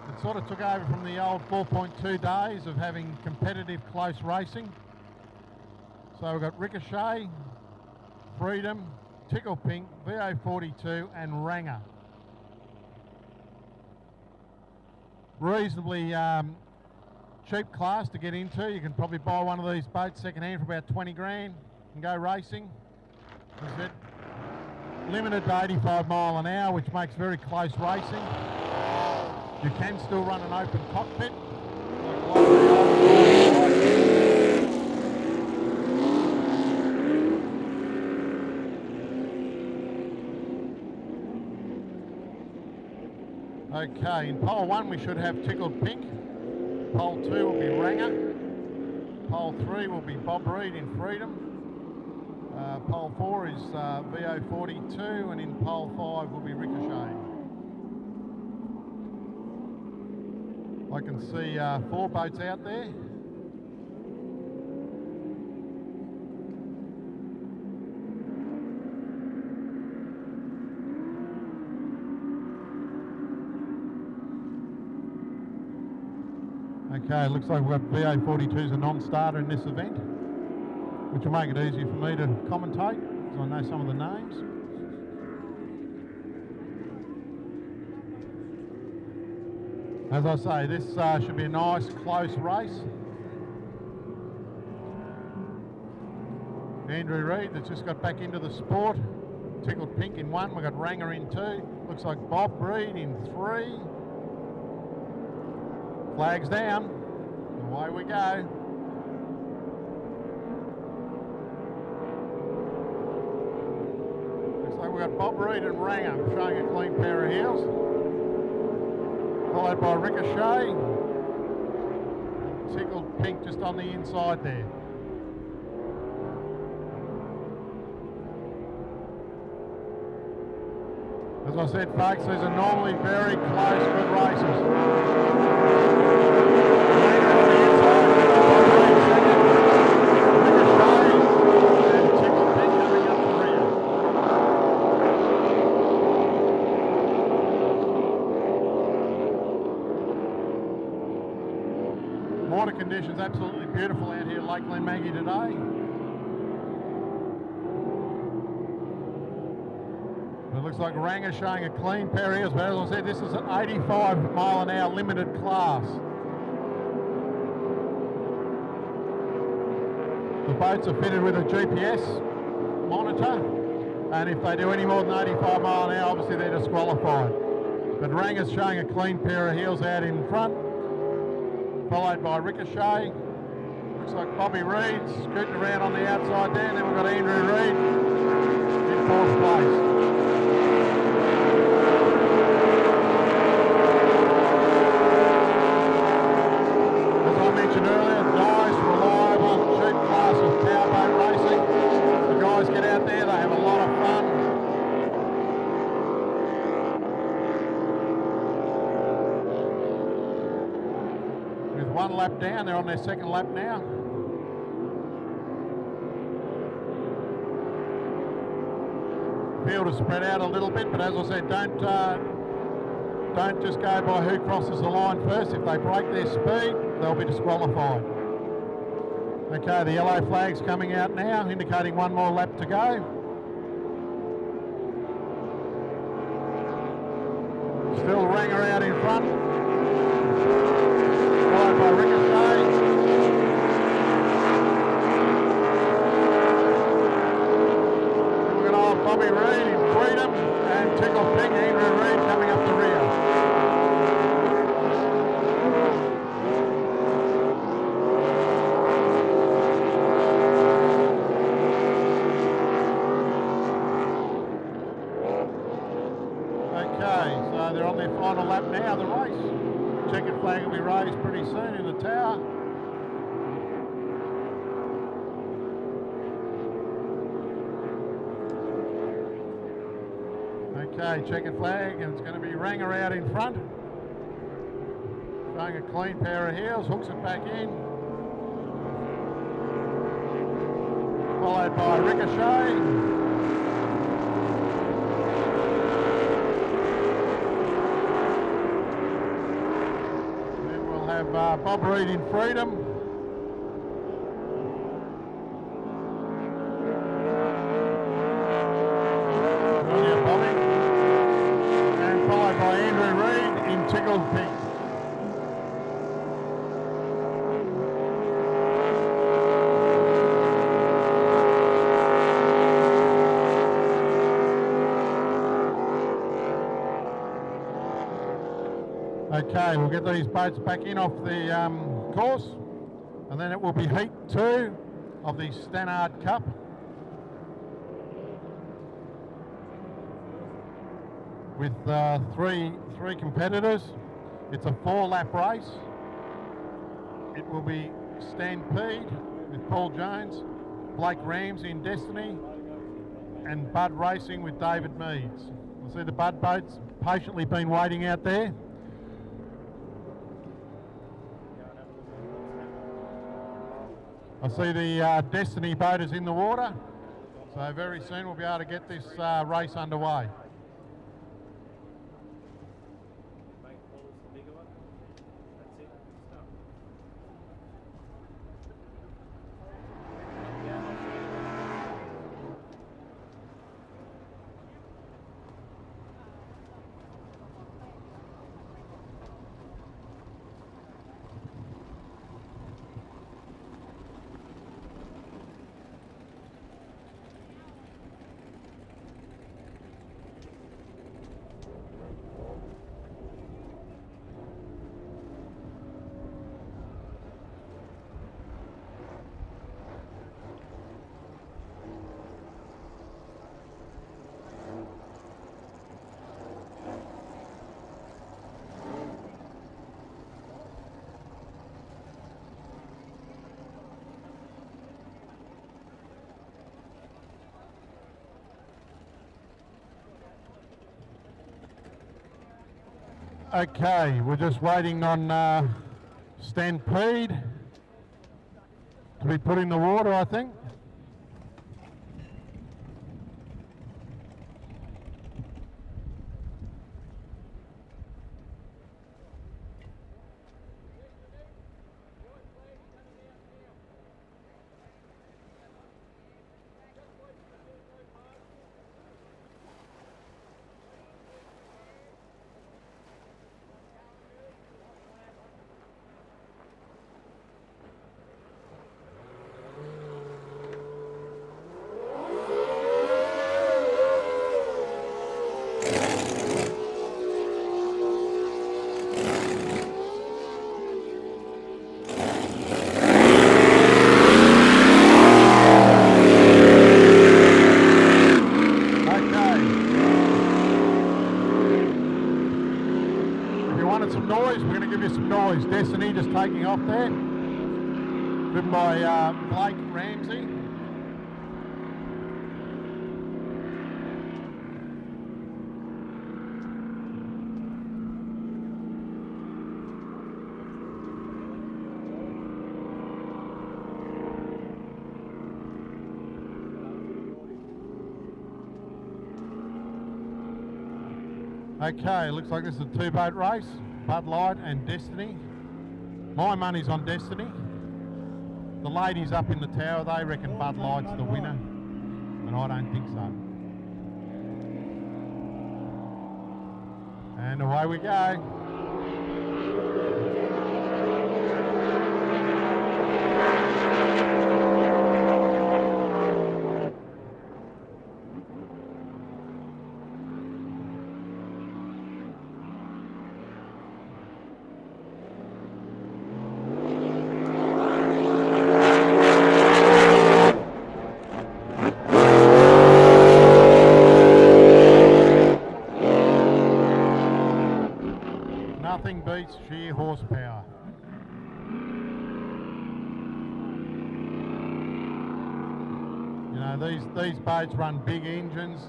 It sort of took over from the old 4.2 days of having competitive close racing. So we've got Ricochet, Freedom, Tickle Pink, VO42 and Ranger. Reasonably cheap class to get into. You can probably buy one of these boats second hand for about 20 grand and go racing. As I said, limited to 85 mile an hour, which makes very close racing. You can still run an open cockpit. Okay, in pole 1 we should have Tickled Pink. Pole 2 will be Ranger. Pole 3 will be Bob Reed in Freedom. Pole 4 is VO42, and in pole 5 will be Ricochet. I can see 4 boats out there. Okay, looks like we've got VO42 as a non-starter in this event, which will make it easier for me to commentate, because I know some of the names. As I say, this should be a nice, close race. Andrew Reid that's just got back into the sport. Tickled Pink in 1, we've got Ranger in 2. Looks like Bob Reed in 3. Flags down, away we go. Looks like we've got Bob Reed and Ranger showing a clean pair of heels. Followed by Ricochet. Tickled Pink just on the inside there. As I said, folks, these are normally very close, good races. Water conditions absolutely beautiful out here at Lake Glenmaggie today. It looks like Ranger showing a clean pair of heels, but as I said, this is an 85 mile an hour limited class. The boats are fitted with a GPS monitor, and if they do any more than 85 mile an hour, obviously they're disqualified. But Ranger's showing a clean pair of heels out in front, followed by Ricochet. Looks like Bobby Reed scooting around on the outside there, and then we've got Andrew Reid in 4th place. As I mentioned earlier, nice, reliable, cheap class of powerboat racing. The guys get out there, they have a lot of fun. With 1 lap down, they're on their 2nd lap now. Field is spread out a little bit, but as I said, don't just go by who crosses the line first. If they break their speed, they'll be disqualified. Okay, the yellow flag's coming out now, indicating 1 more lap to go. Still Ranger out in front, followed by Ricochet. We've got old Bobby Reed in Freedom, and Tickled Pink, Andrew Reid coming up the rear. Okay, so they're on their final lap now of the race. Checkered flag will be raised pretty soon in the tower. Okay, checkered flag, and it's going to be Ranger out in front. Showing a clean pair of heels, hooks it back in. Followed by Ricochet. Then we'll have Bob Reed in Freedom. Tickled Pink. Okay, we'll get these boats back in off the course, and then it will be heat 2 of the Stannard Cup. With three competitors. It's a 4-lap race. It will be Stampede with Paul Jones, Blake Ramsey in Destiny, and Bud Racing with David Meads. I see the Bud boats patiently been waiting out there. I see the Destiny boat is in the water, so very soon we'll be able to get this race underway. Okay, we're just waiting on Stampede to be put in the water, I think. Destiny just taking off there, driven by Blake Ramsey. Okay, looks like this is a 2-boat race, Bud Light and Destiny. My money's on Destiny. The ladies up in the tower, they reckon Bud Light's the winner, and I don't think so. And away we go. Nothing beats sheer horsepower. You know, these boats run big engines,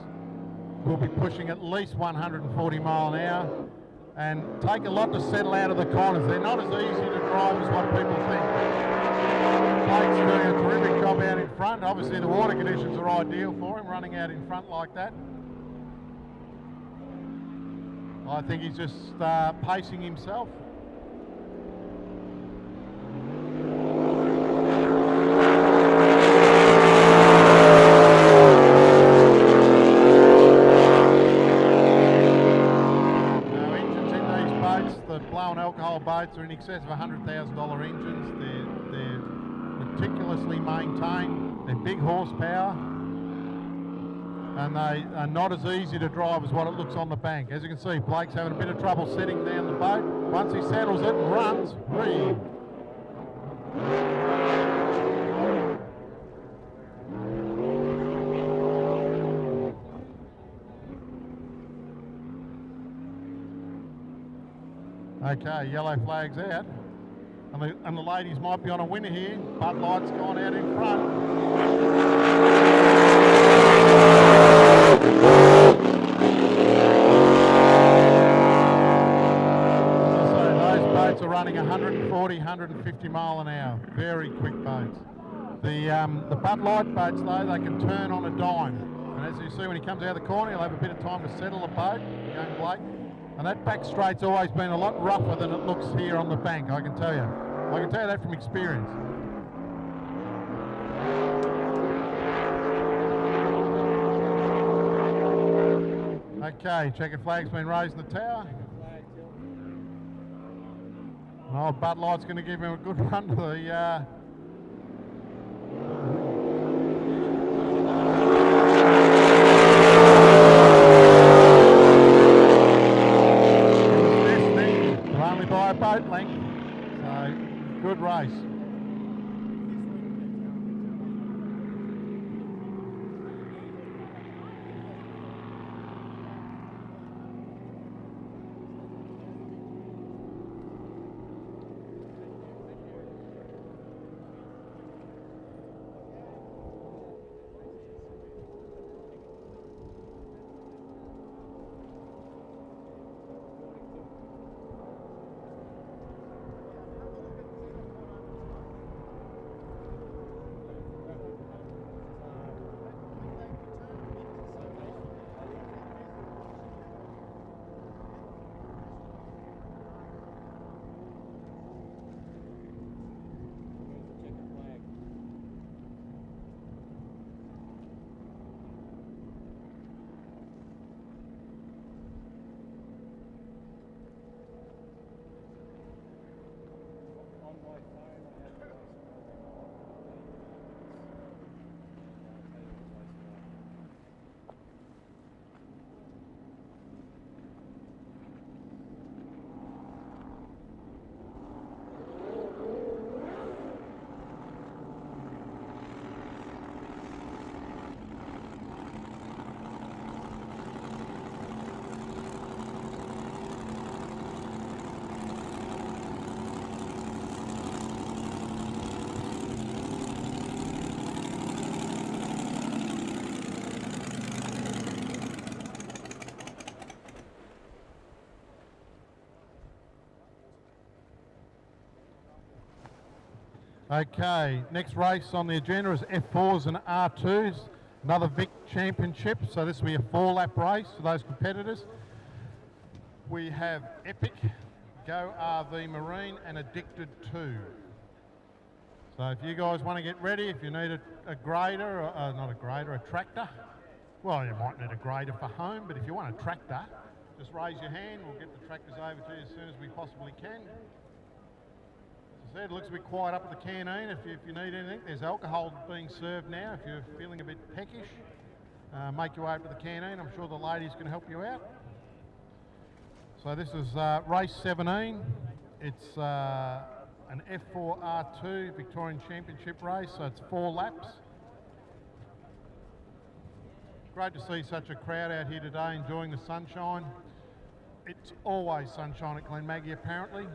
will be pushing at least 140 mile an hour and take a lot to settle out of the corners. They're not as easy to drive as what people think. Blake's doing a terrific job out in front. Obviously the water conditions are ideal for him, running out in front like that. I think he's just pacing himself. Blown alcohol boats are in excess of $100,000 engines. They're meticulously maintained. They're big horsepower, and they are not as easy to drive as what it looks on the bank. As you can see, Blake's having a bit of trouble setting down the boat. Once he settles it and runs, whee. Okay, yellow flag's out. And the ladies might be on a winner here. Bud Light's gone out in front. So those boats are running 140, 150 mile an hour. Very quick boats. The Bud Light boats though, they can turn on a dime. And as you see when he comes out of the corner, he'll have a bit of time to settle the boat, young Blake. And that back straight's always been a lot rougher than it looks here on the bank, I can tell you. I can tell you that from experience. Okay, checkered flag's been raised in the tower. Oh, Bud Light's going to give him a good run to the... by a boat length, so good race. Okay, next race on the agenda is F4s and R2s, another Vic Championship, so this will be a 4-lap race for those competitors. We have Epic, Go RV Marine and Addicted 2. So if you guys want to get ready, if you need a grader, or, not a grader, a tractor, well you might need a grader for home, but if you want a tractor, just raise your hand, we'll get the tractors over to you as soon as we possibly can. It looks a bit quiet up at the canteen. If you need anything, there's alcohol being served now. If you're feeling a bit peckish, make your way up to the canteen. I'm sure the ladies can help you out. So this is race 17. It's an F4 R2 Victorian Championship race, so it's 4 laps. Great to see such a crowd out here today enjoying the sunshine. It's always sunshine at Glenmaggie apparently.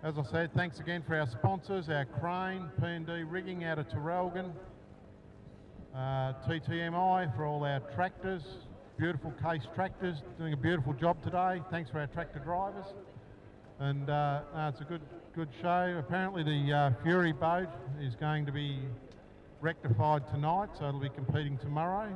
As I said, thanks again for our sponsors, our crane, P&D Rigging out of Terrelgan, TTMI for all our tractors, beautiful case tractors, doing a beautiful job today. Thanks for our tractor drivers. And it's a good show. Apparently the Fury boat is going to be rectified tonight, so it'll be competing tomorrow.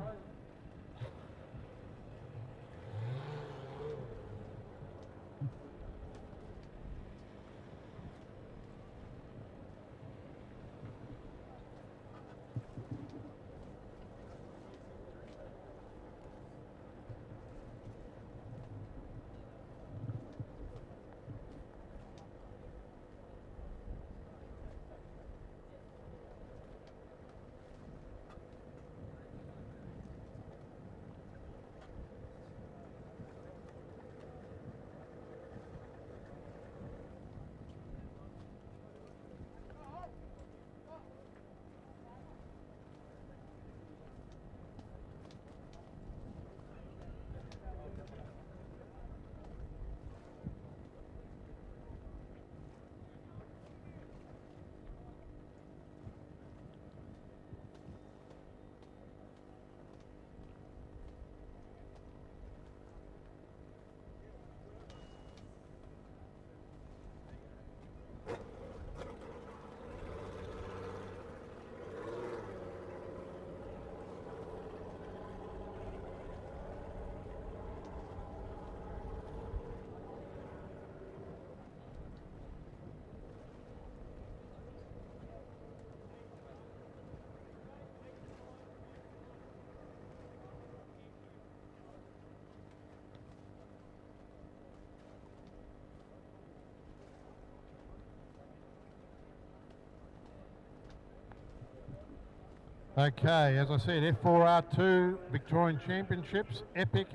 Okay, as I said, F4R2 Victorian Championships, Epic,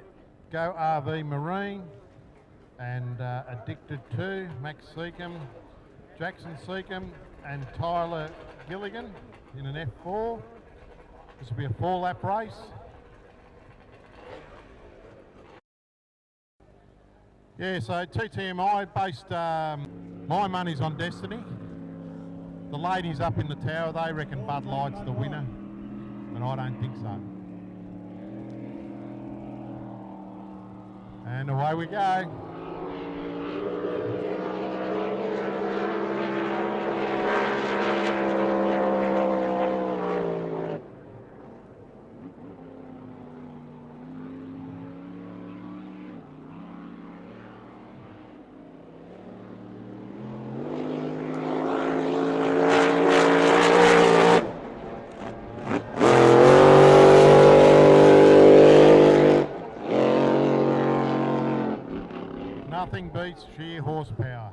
Go RV Marine, and Addicted 2, Max Seacombe, Jackson Seacombe, and Tyler Gilligan in an F4. This will be a 4-lap race. Yeah, so TTMI based my money's on Destiny. The ladies up in the tower, they reckon Bud Light's the winner, but I don't think so. And away we go. Nothing beats sheer horsepower.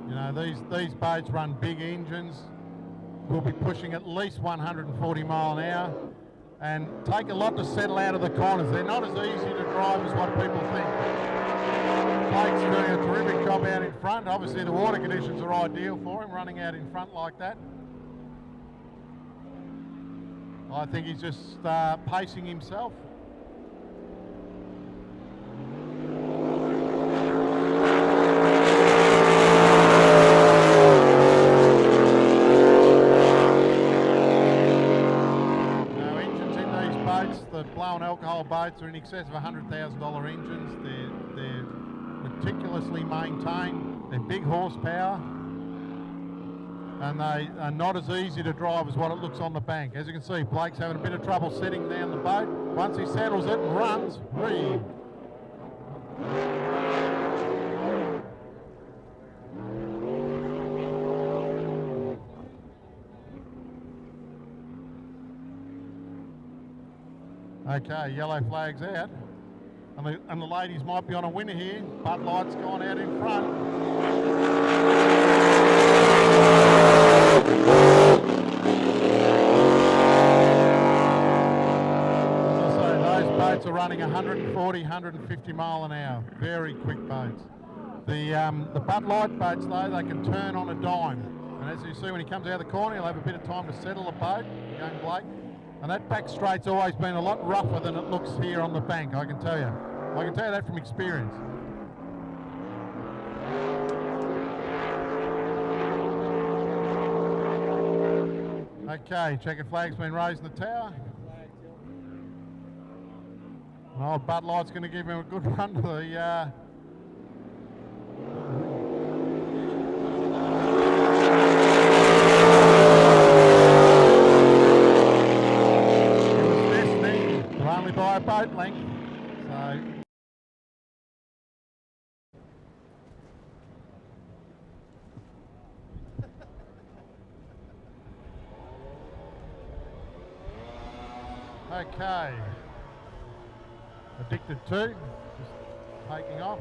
You know, these boats run big engines. We'll be pushing at least 140 mile an hour and take a lot to settle out of the corners. They're not as easy to drive as what people think. Blake's doing a terrific job out in front. Obviously the water conditions are ideal for him, running out in front like that. I think he's just pacing himself. Now, engines in these boats, the blown alcohol boats, are in excess of $100,000 engines. They're meticulously maintained. They're big horsepower. And they are not as easy to drive as what it looks on the bank. As you can see, Blake's having a bit of trouble setting down the boat. Once he settles it and runs, whee. Okay, yellow flag's out. And the ladies might be on a winner here. Bud Light's gone out in front. Boats are running 140, 150 mile an hour. Very quick boats. The Bud Light boats though, they can turn on a dime. And as you see, when he comes out of the corner, he'll have a bit of time to settle the boat, going Blake. And that back straight's always been a lot rougher than it looks here on the bank, I can tell you. I can tell you that from experience. Okay, checkered flag's been raised in the tower. Oh, Bud Light's going to give him a good run to the... It was destiny, but only by a boat length. So... Okay. Addicted to, just taking off.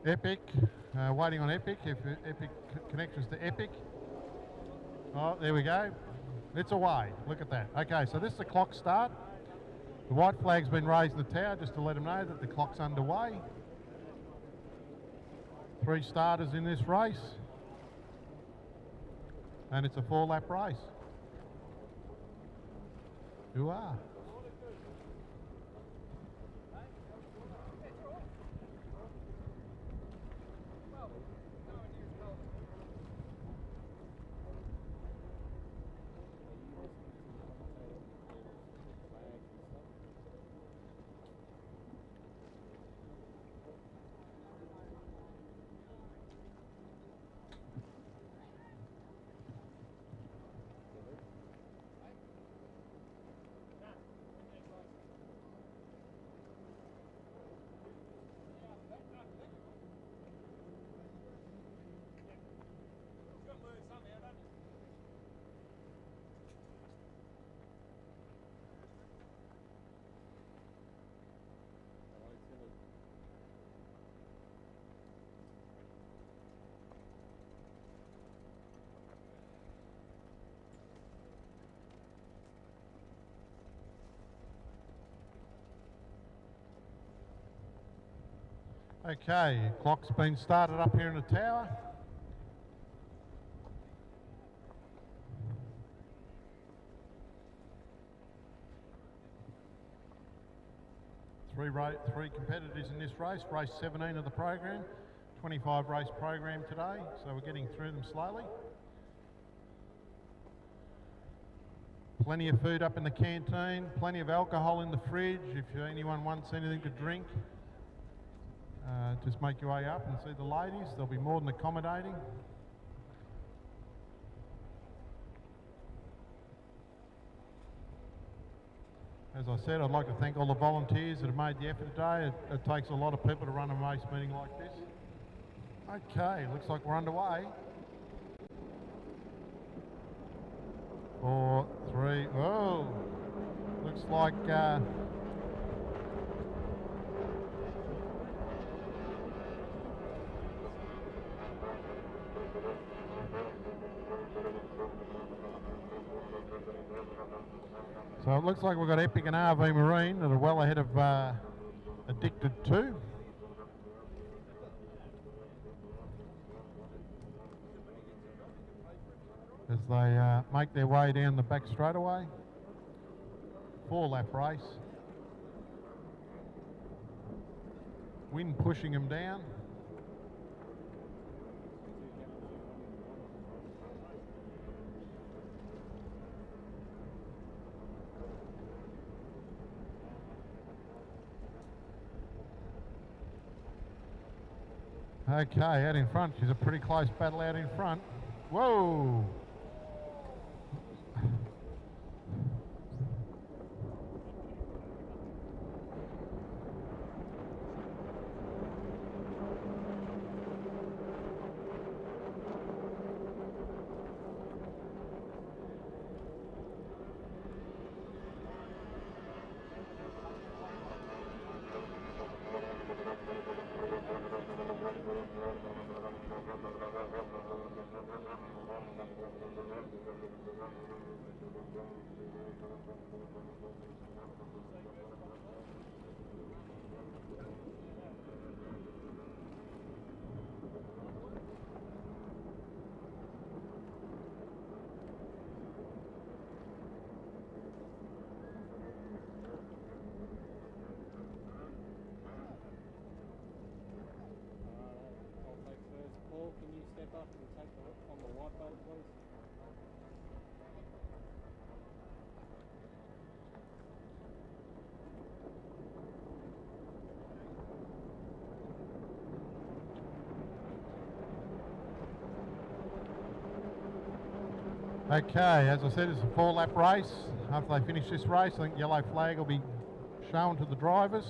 Epic, waiting on Epic, if Epic connections to Epic. Oh, there we go. It's away, look at that. Okay, so this is the clock start. The white flag's been raised in the tower just to let them know that the clock's underway. 3 starters in this race. And it's a 4-lap race. Who are? Okay, clock's been started up here in the tower. Three competitors in this race, race 17 of the program, 25 race program today, so we're getting through them slowly. Plenty of food up in the canteen, plenty of alcohol in the fridge if anyone wants anything to drink. Just make your way up and see the ladies. They'll be more than accommodating. As I said, I'd like to thank all the volunteers that have made the effort today. It takes a lot of people to run a race meeting like this. Okay, looks like we're underway. 4, 3, oh, looks like so it looks like we've got Epic and RV Marine that are well ahead of Addicted to. As they make their way down the back straightaway. 4-lap race. Wind pushing them down. Okay, out in front. She's a pretty close battle out in front. Whoa! I'll take first. Paul, can you step up and take on the white boat, please? Okay, as I said, it's a 4-lap race. After they finish this race, I think yellow flag will be shown to the drivers.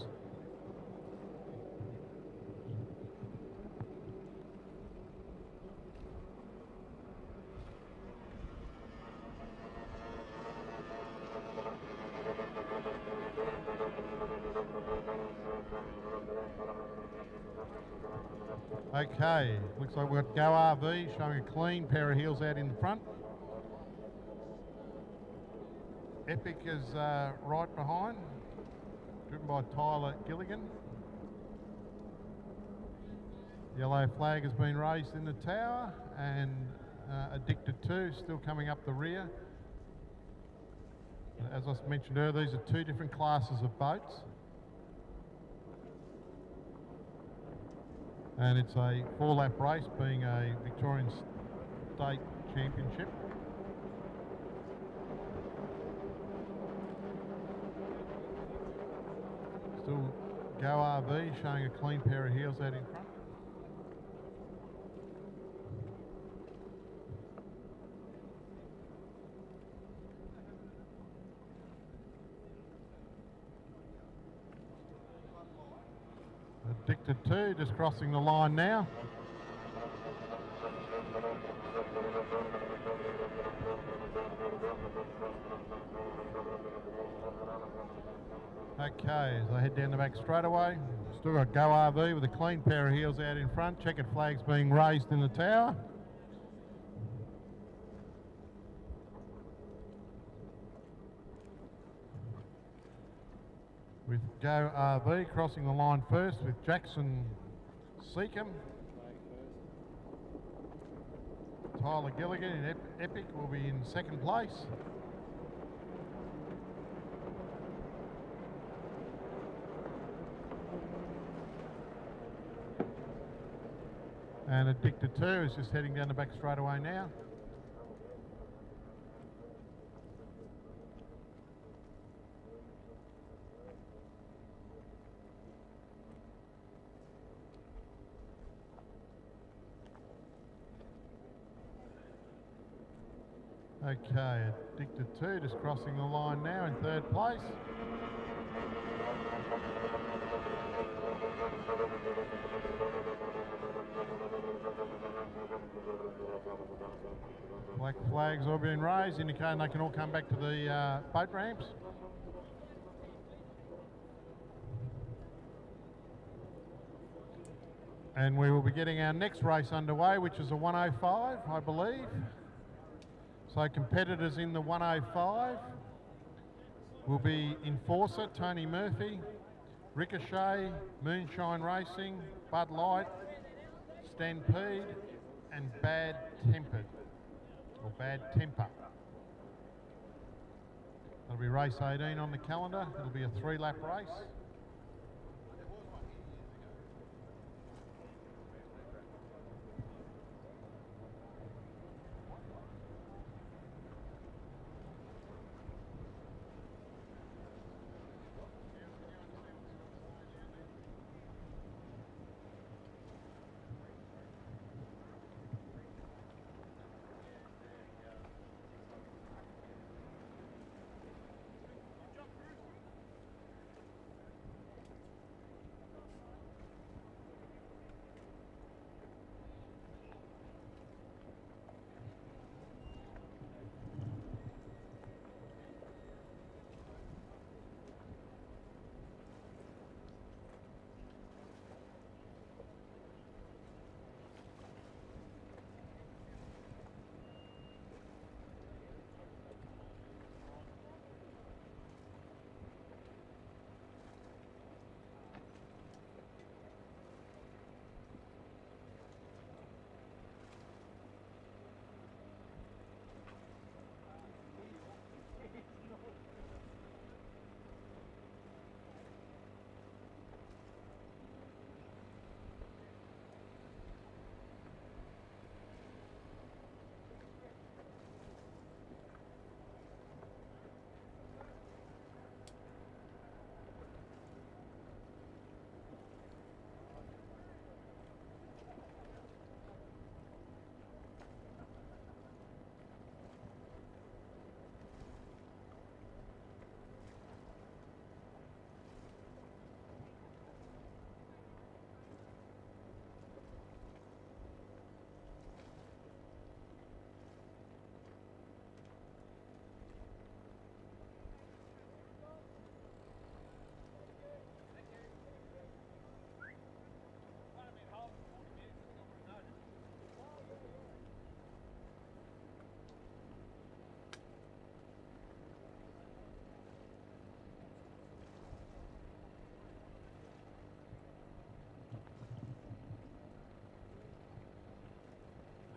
Okay, looks like we've got Go RV showing a clean pair of heels out in the front. Epic is right behind, driven by Tyler Gilligan. Yellow flag has been raised in the tower, and Addicted 2 still coming up the rear. As I mentioned earlier, these are 2 different classes of boats. And it's a 4-lap race, being a Victorian State Championship. Still Go RV showing a clean pair of heels out in front. Addicted 2 just crossing the line now. Okay, as I head down the back straightaway, still got Go RV with a clean pair of heels out in front. Checkered flags being raised in the tower. With Go RV crossing the line first with Jackson Seacombe. Tyler Gilligan in Epic will be in second place. And Addicted 2 is just heading down the back straightaway now. Okay, Addicted 2 just crossing the line now in third place. Black flags all being raised, indicating they can all come back to the boat ramps. And we will be getting our next race underway, which is a 105, I believe. So competitors in the 105 will be Enforcer, Tony Murphy, Ricochet, Moonshine Racing, Bud Light, Stampede, and Bad Tempered, or Bad Temper. That'll be race 18 on the calendar. It'll be a 3-lap race.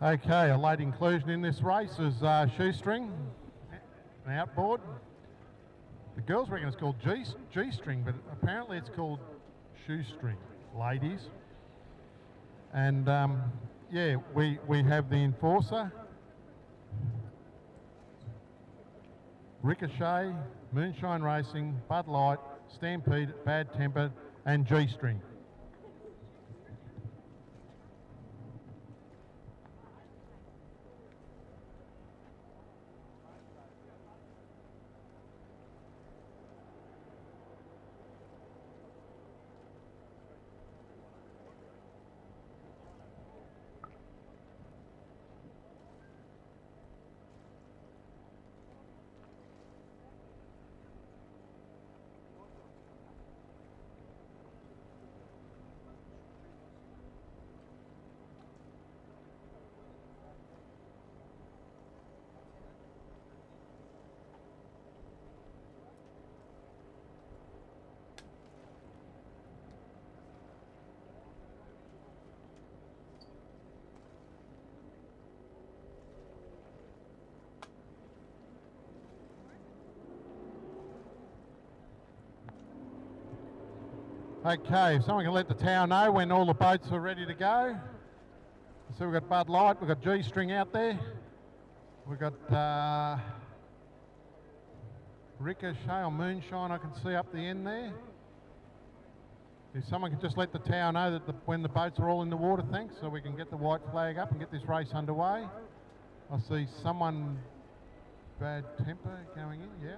Okay, a late inclusion in this race is shoestring, an outboard. The girls reckon it's called G-string, but apparently it's called shoestring, ladies. And yeah, we have the Enforcer, Ricochet, Moonshine Racing, Bud Light, Stampede, Bad Tempered, and G-string. Okay, if someone can let the town know when all the boats are ready to go. So we've got Bud Light, we've got G-string out there. We've got Ricochet or Moonshine I can see up the end there. If someone can just let the town know that when the boats are all in the water, thanks, so we can get the white flag up and get this race underway. I see someone Bad Temper going in, yeah.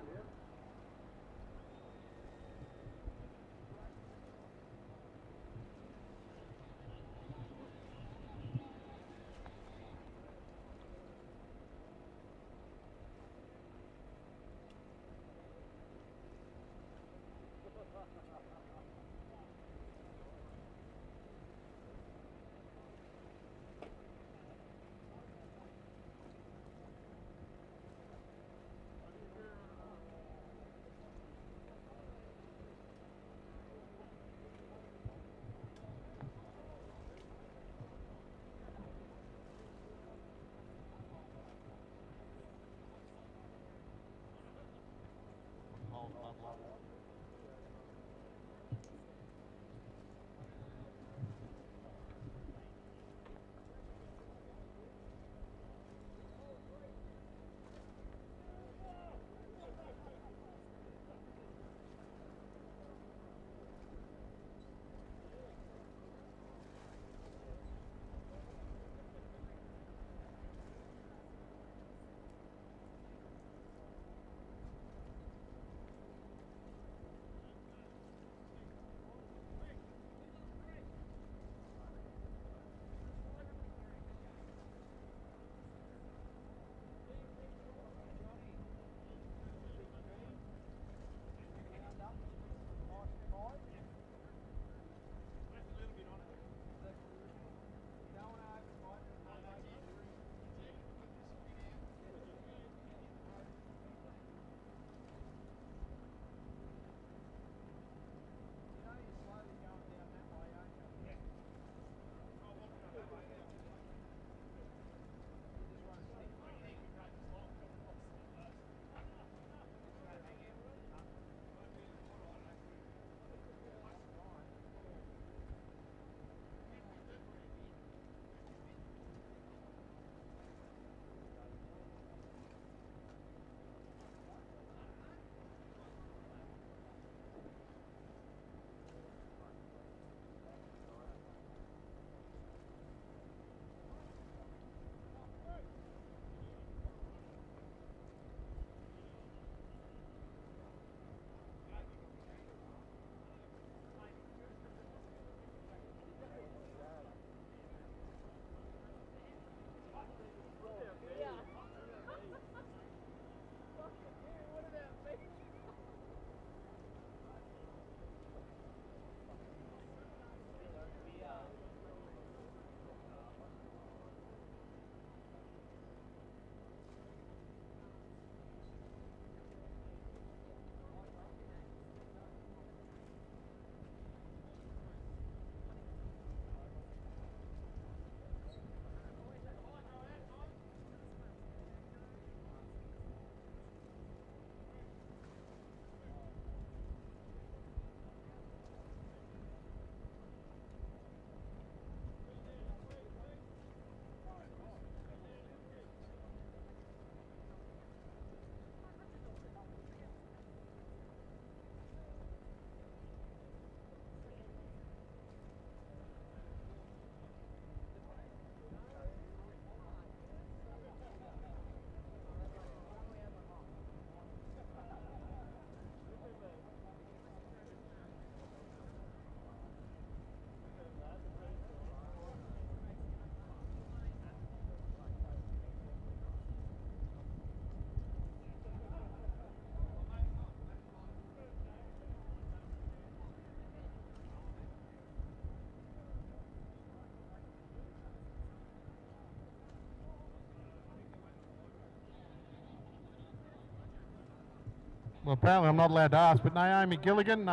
Well, apparently I'm not allowed to ask, but Naomi Gilligan,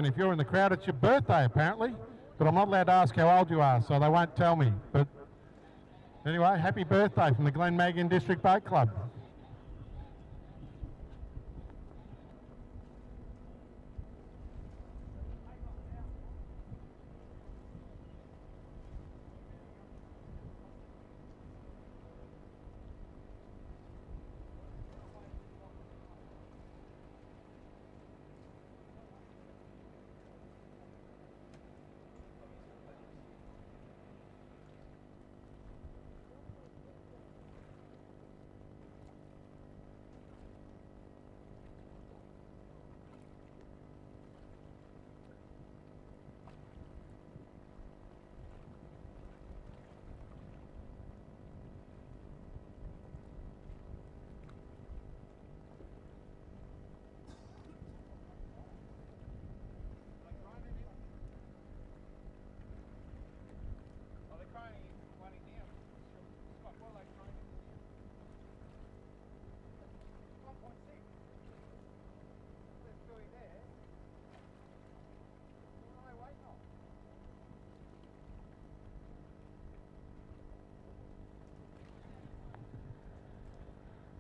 if you're in the crowd, it's your birthday apparently, but I'm not allowed to ask how old you are, so they won't tell me. But anyway, happy birthday from the Glenmaggie District Boat Club.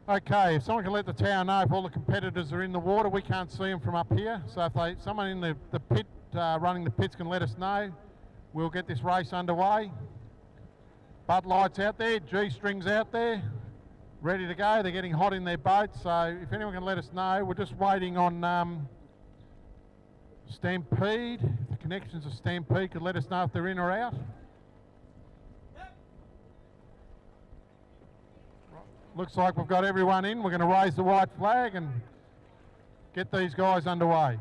Okay, if someone can let the tower know if all the competitors are in the water, we can't see them from up here. So if someone in the pit, running the pits can let us know, we'll get this race underway. Bud Light's out there, G-String's out there, ready to go. They're getting hot in their boats, so if anyone can let us know. We're just waiting on Stampede. If the connections of Stampede could let us know if they're in or out. Looks like we've got everyone in. We're going to raise the white flag and get these guys underway.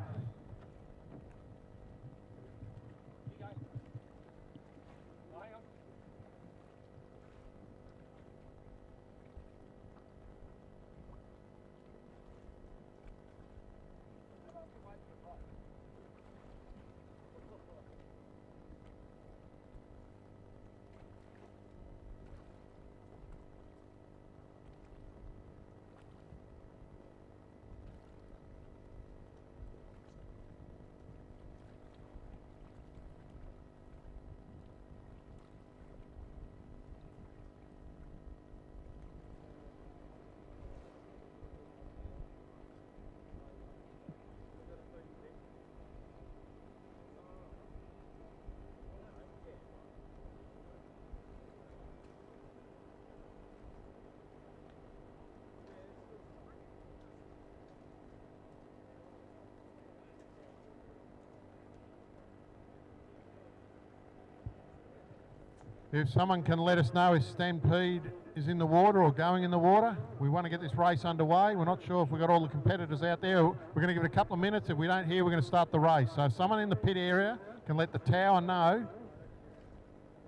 If someone can let us know if Stampede is in the water or going in the water, we want to get this race underway. We're not sure if we've got all the competitors out there. We're going to give it a couple of minutes. If we don't hear, we're going to start the race. So if someone in the pit area can let the tower know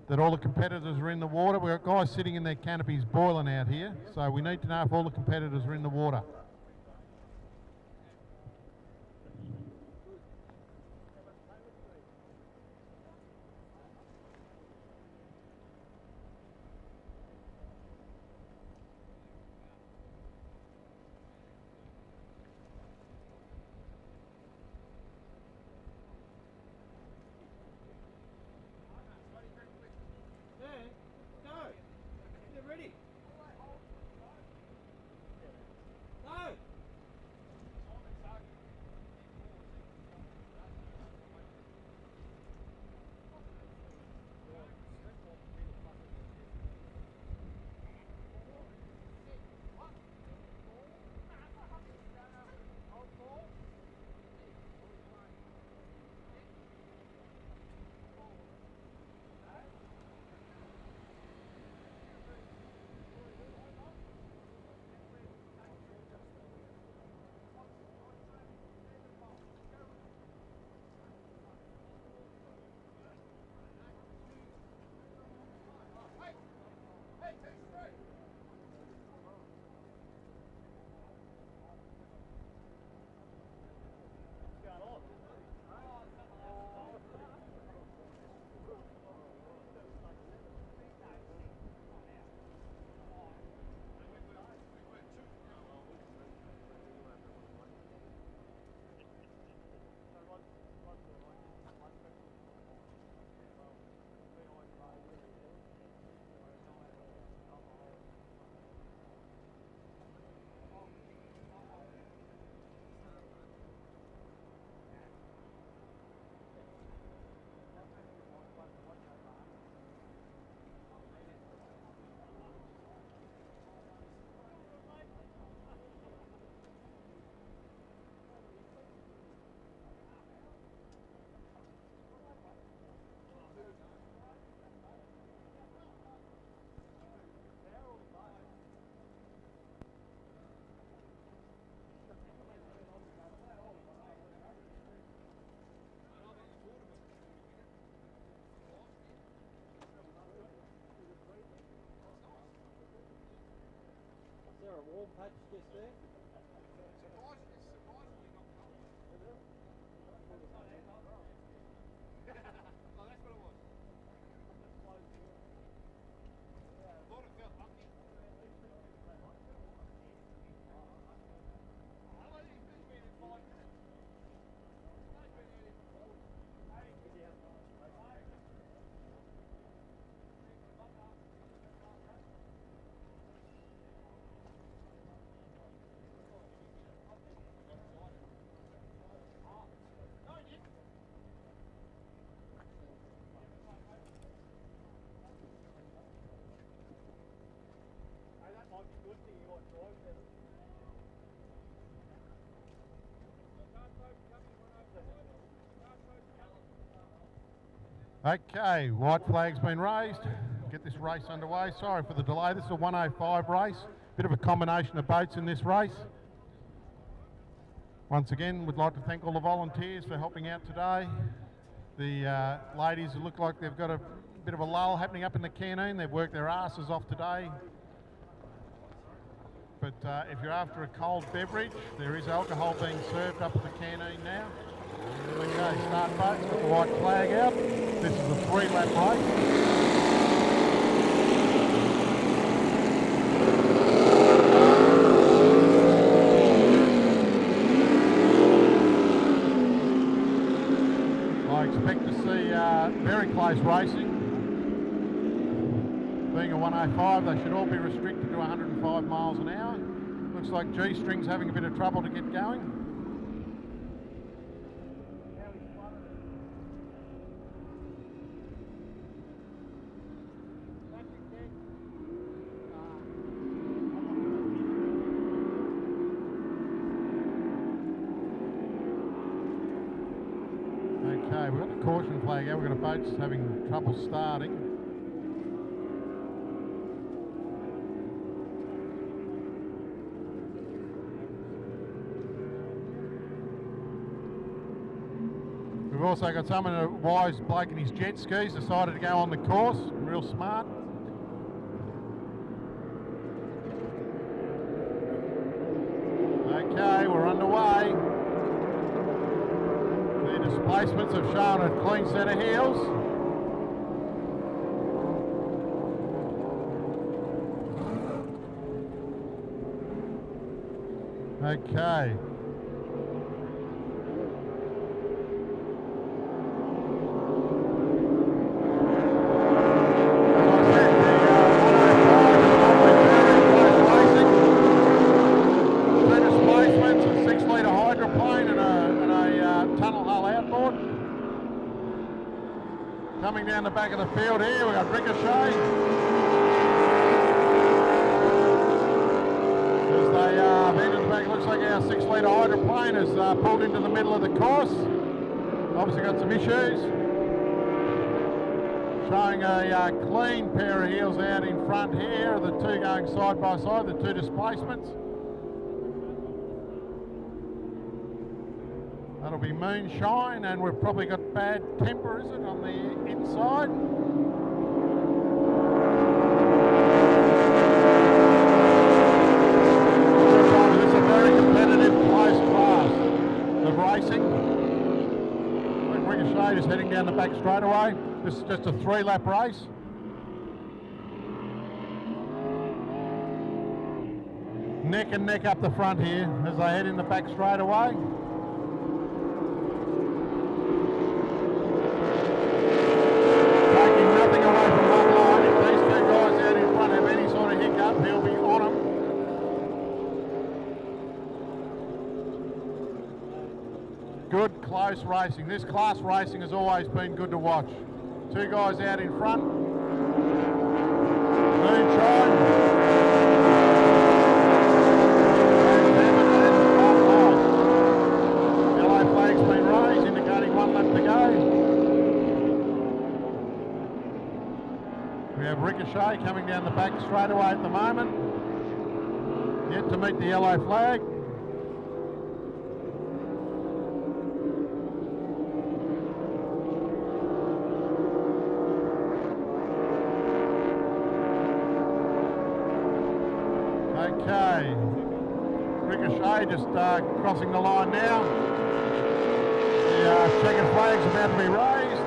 that all the competitors are in the water. We've got guys sitting in their canopies boiling out here, so we need to know if all the competitors are in the water. No, warm patch just there? Okay, white flag's been raised. Get this race underway. Sorry for the delay. This is a 1:05 race. Bit of a combination of boats in this race. Once again, we'd like to thank all the volunteers for helping out today. The ladies look like they've got a bit of a lull happening up in the canteen. They've worked their asses off today. But if you're after a cold beverage, there is alcohol being served up at the canteen now. Okay, start boats, got the white flag out. This is a 3-lap race. I expect to see very close racing. Being a 1:05, they should all be restricted to 105 miles an hour. Looks like G-String's having a bit of trouble to get going. Okay, we've got the caution flag out. We've got a boat that's having trouble starting. We've also got someone, a wise bloke in his jet skis, decided to go on the course. Real smart. Okay, we're underway. The displacements have shown a clean set of heels. Okay. Coming down the back of the field here, we've got Ricochet. As they head to the back, looks like our 6-litre hydroplane has pulled into the middle of the course. Obviously got some issues. Showing a clean pair of heels out in front here, the two going side by side, the two displacements. That'll be moonshine, and we've probably got bad temper, is it, on the inside? This is a very competitive, close class of racing. I think Ricochet is heading down the back straightaway. This is just a 3-lap race. Neck and neck up the front here as they head in the back straightaway. He'll be on them. Good close racing. This class racing has always been good to watch. Two guys out in front. Moonshine. Yellow flag's been raised, indicating 1 lap to go. We have Ricochet coming down the back straightaway at the moment. Yet to meet the yellow flag. Okay. Ricochet just crossing the line now. The checkered flag's about to be raised.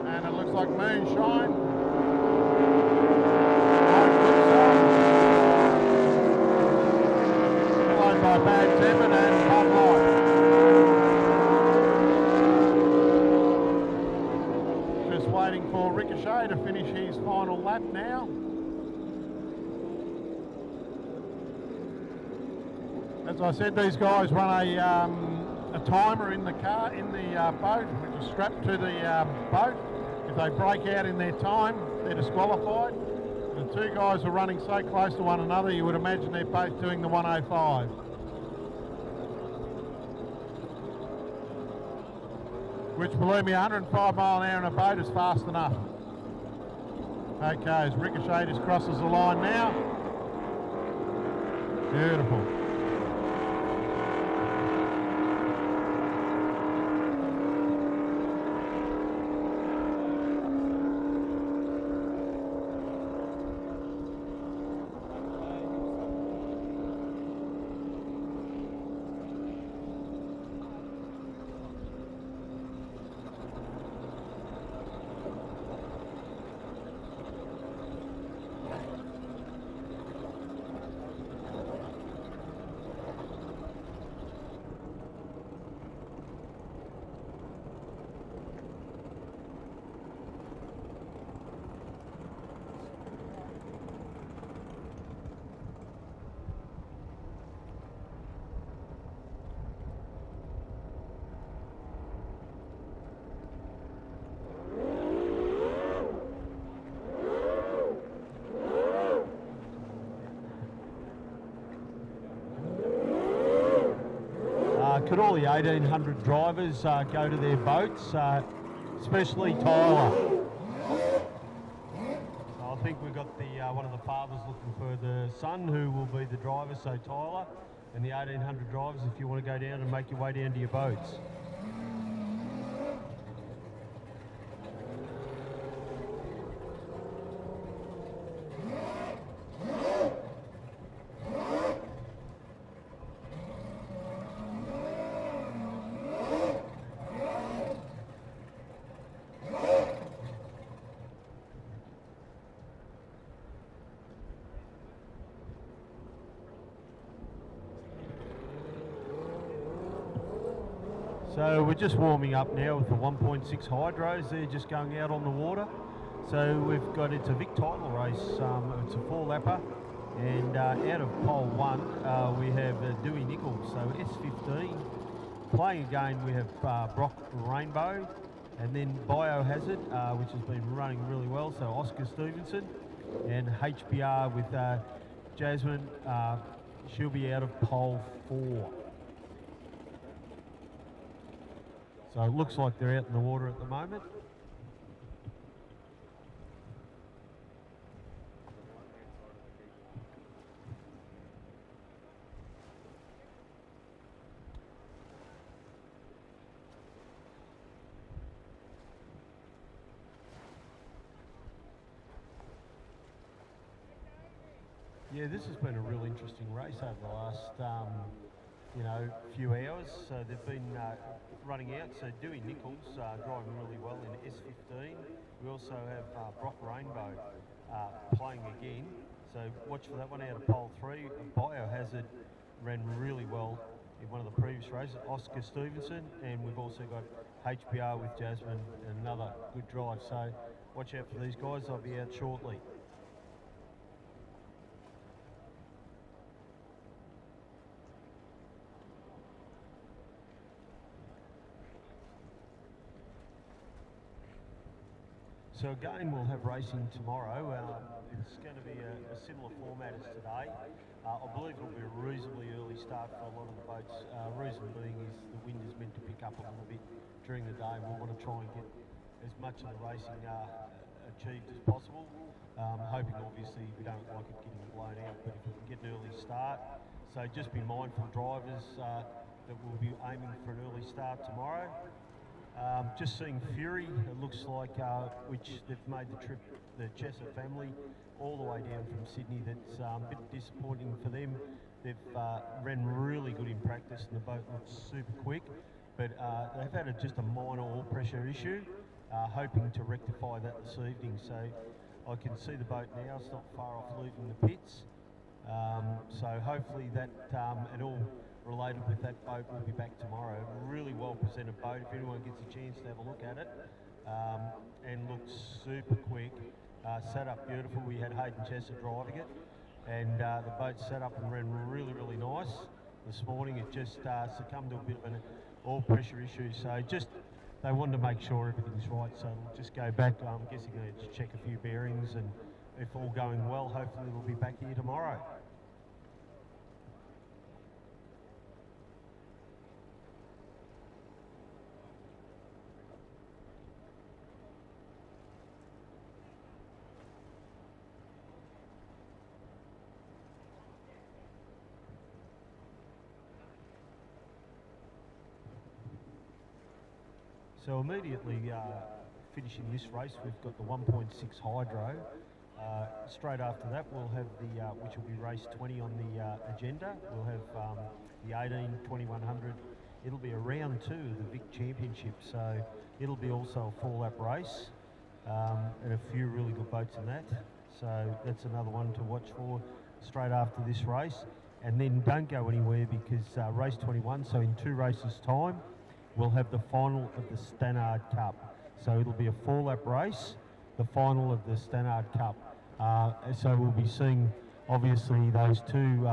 And it looks like Moonshine. Followed by Bad Tempered and Bud Light. Just waiting for Ricochet to finish his final lap now. As I said, these guys run a timer in the car, in the boat, which is strapped to the boat. If they break out in their time, they're disqualified. The two guys are running so close to one another, you would imagine they're both doing the 105. Which, believe me, 105 mile an hour in a boat is fast enough. Okay, as Ricochet just crosses the line now. Beautiful. Could all the 1800 drivers go to their boats, especially Tyler? So I think we've got the one of the fathers looking for the son who will be the driver, so Tyler, and the 1800 drivers if you want to go down and make your way down to your boats. So we're just warming up now with the 1.6 hydros. They're just going out on the water. So we've got, it's a Vic title race. It's a 4-lapper. And out of pole 1, we have Dewey Nichols, so S15. Playing again, we have Brock Rainbow. And then Biohazard, which has been running really well. So Oscar Stevenson. And HBR with Jasmine. She'll be out of pole 4. So it looks like they're out in the water at the moment. Yeah, this has been a real interesting race over the last few hours. So they've been running out. So Dewey Nichols driving really well in S15. We also have Brock Rainbow playing again. So watch for that one out of pole 3. Biohazard ran really well in one of the previous races. Oscar Stevenson, and we've also got HBR with Jasmine, another good drive. So watch out for these guys. They'll be out shortly. So again, we'll have racing tomorrow. It's going to be a similar format as today. I believe it'll be a reasonably early start for a lot of the boats. Reason being is the wind is meant to pick up a little bit during the day. We want to try and get as much of the racing achieved as possible. Hoping obviously we don't like it getting blown out, but if we can get an early start. So just be mindful, drivers, that we'll be aiming for an early start tomorrow. Just seeing Fury, it looks like, which they've made the trip, the Chesser family, all the way down from Sydney. That's a bit disappointing for them. They've ran really good in practice and the boat looks super quick, but they've had just a minor oil pressure issue, hoping to rectify that this evening. So I can see the boat now, it's not far off leaving the pits. So hopefully that, and all related with that boat, will be back tomorrow. Really well presented boat, if anyone gets a chance to have a look at it. And looks super quick, set up beautiful. We had Hayden Chesser driving it, and the boat set up and ran really, really nice. This morning it just succumbed to a bit of an oil pressure issue, so just they wanted to make sure everything's right, so we'll just go back. I'm guessing they're going to check a few bearings, and if all going well, hopefully we'll be back here tomorrow. So immediately finishing this race, we've got the 1.6 hydro. Straight after that, we'll have the, which will be race 20 on the agenda. We'll have the 18, 2100. It'll be a round 2 of the Vic Championship, so it'll be also a 4-lap race, and a few really good boats in that. So that's another one to watch for straight after this race. And then don't go anywhere, because race 21, so in 2 races time, we'll have the final of the Stannard Cup. So it'll be a 4-lap race, the final of the Stannard Cup. So we'll be seeing, obviously, those 2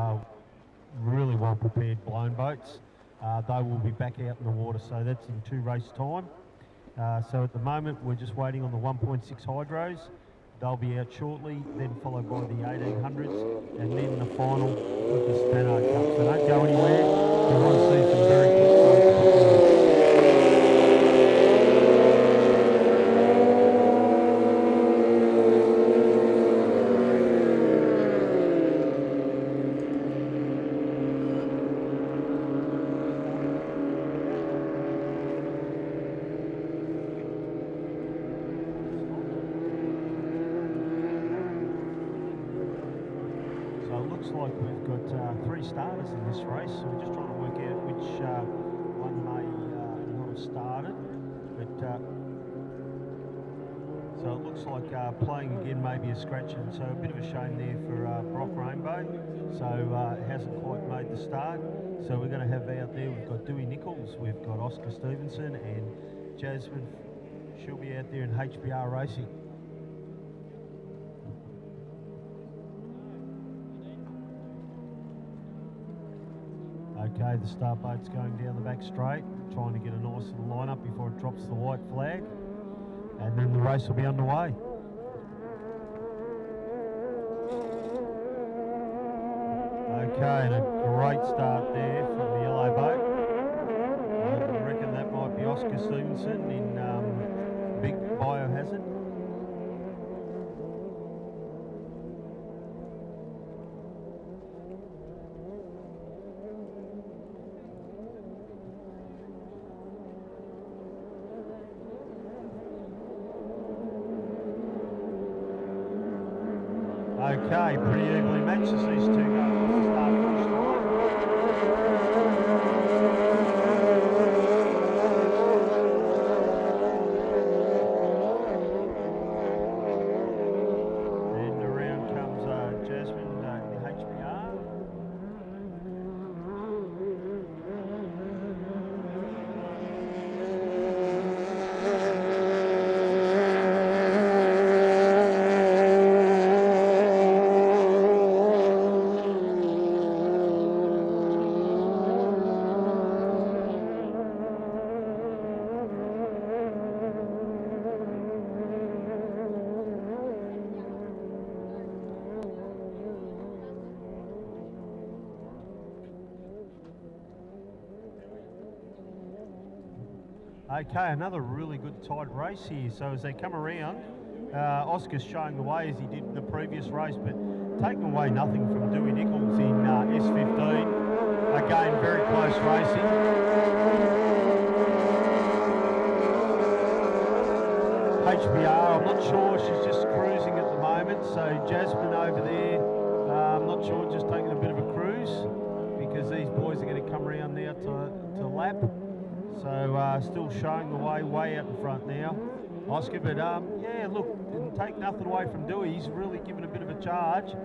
really well prepared blown boats. They will be back out in the water, so that's in 2 race time. So at the moment, we're just waiting on the 1.6 hydros. They'll be out shortly, then followed by the 1800s, and then the final of the Stannard Cup. So don't go anywhere. We want to see some very quick boats. Looks like we've got 3 starters in this race, so we're just trying to work out which one may not have started. But so it looks like playing again maybe a scratch, and so a bit of a shame there for Brock Rainbow. So hasn't quite made the start. So we're going to have out there, we've got Dewey Nichols, we've got Oscar Stevenson, and Jasmine. She'll be out there in HBR racing. Okay, the start boat's going down the back straight, trying to get a nice little line-up before it drops the white flag, and then the race will be underway. Okay, and a great start there from the yellow boat. I reckon that might be Oscar Stevenson in Big Biohazard. Okay, pretty evenly matched as these 2 go off the start finish line. And around comes Jasmine in the HBR. Okay, another really good tight race here. So as they come around, Oscar's showing the way as he did in the previous race, but taking away nothing from Dewey Nichols in S15. Again, very close racing. HBR. I'm not sure, she's just cruising at the moment. So Jasmine over there, I'm not sure, just taking a bit of a cruise because these boys are going to come around now to lap. So still showing the way out in front now, Oscar. But yeah, look, didn't take nothing away from Dewey. He's really given a bit of a charge,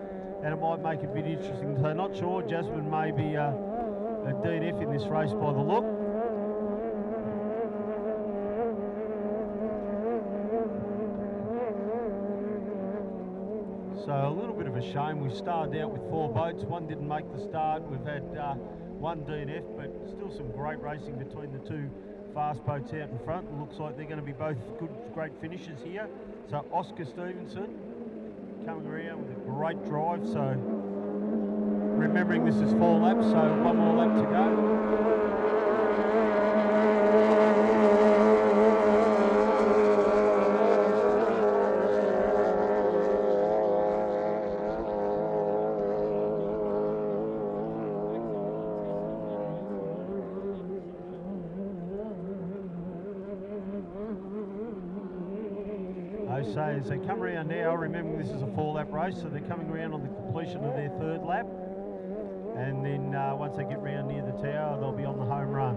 and it might make it a bit interesting. So not sure, Jasmine may be a DNF in this race by the look. So a little bit of a shame. We started out with 4 boats. One didn't make the start. We've had one DNF, but still some great racing between the 2 fast boats out in front. It looks like they're going to be both great finishers here. So Oscar Stevenson coming around with a great drive. So remembering this is 4 laps, so 1 more lap to go. So as they come around now, remembering this is a 4-lap race, so they're coming around on the completion of their 3rd lap, and then once they get round near the tower, they'll be on the home run.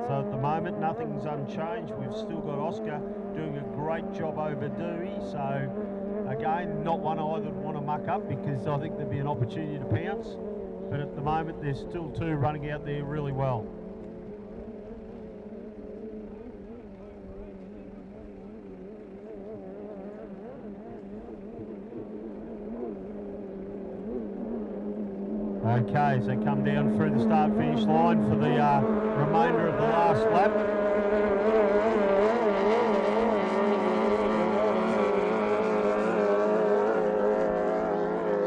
So at the moment, nothing's unchanged. We've still got Oscar doing a great job over Dewey. So again, not one I would want to muck up because I think there'd be an opportunity to pounce. But at the moment, there's still 2 running out there really well. Okay, so come down through the start-finish line for the remainder of the last lap.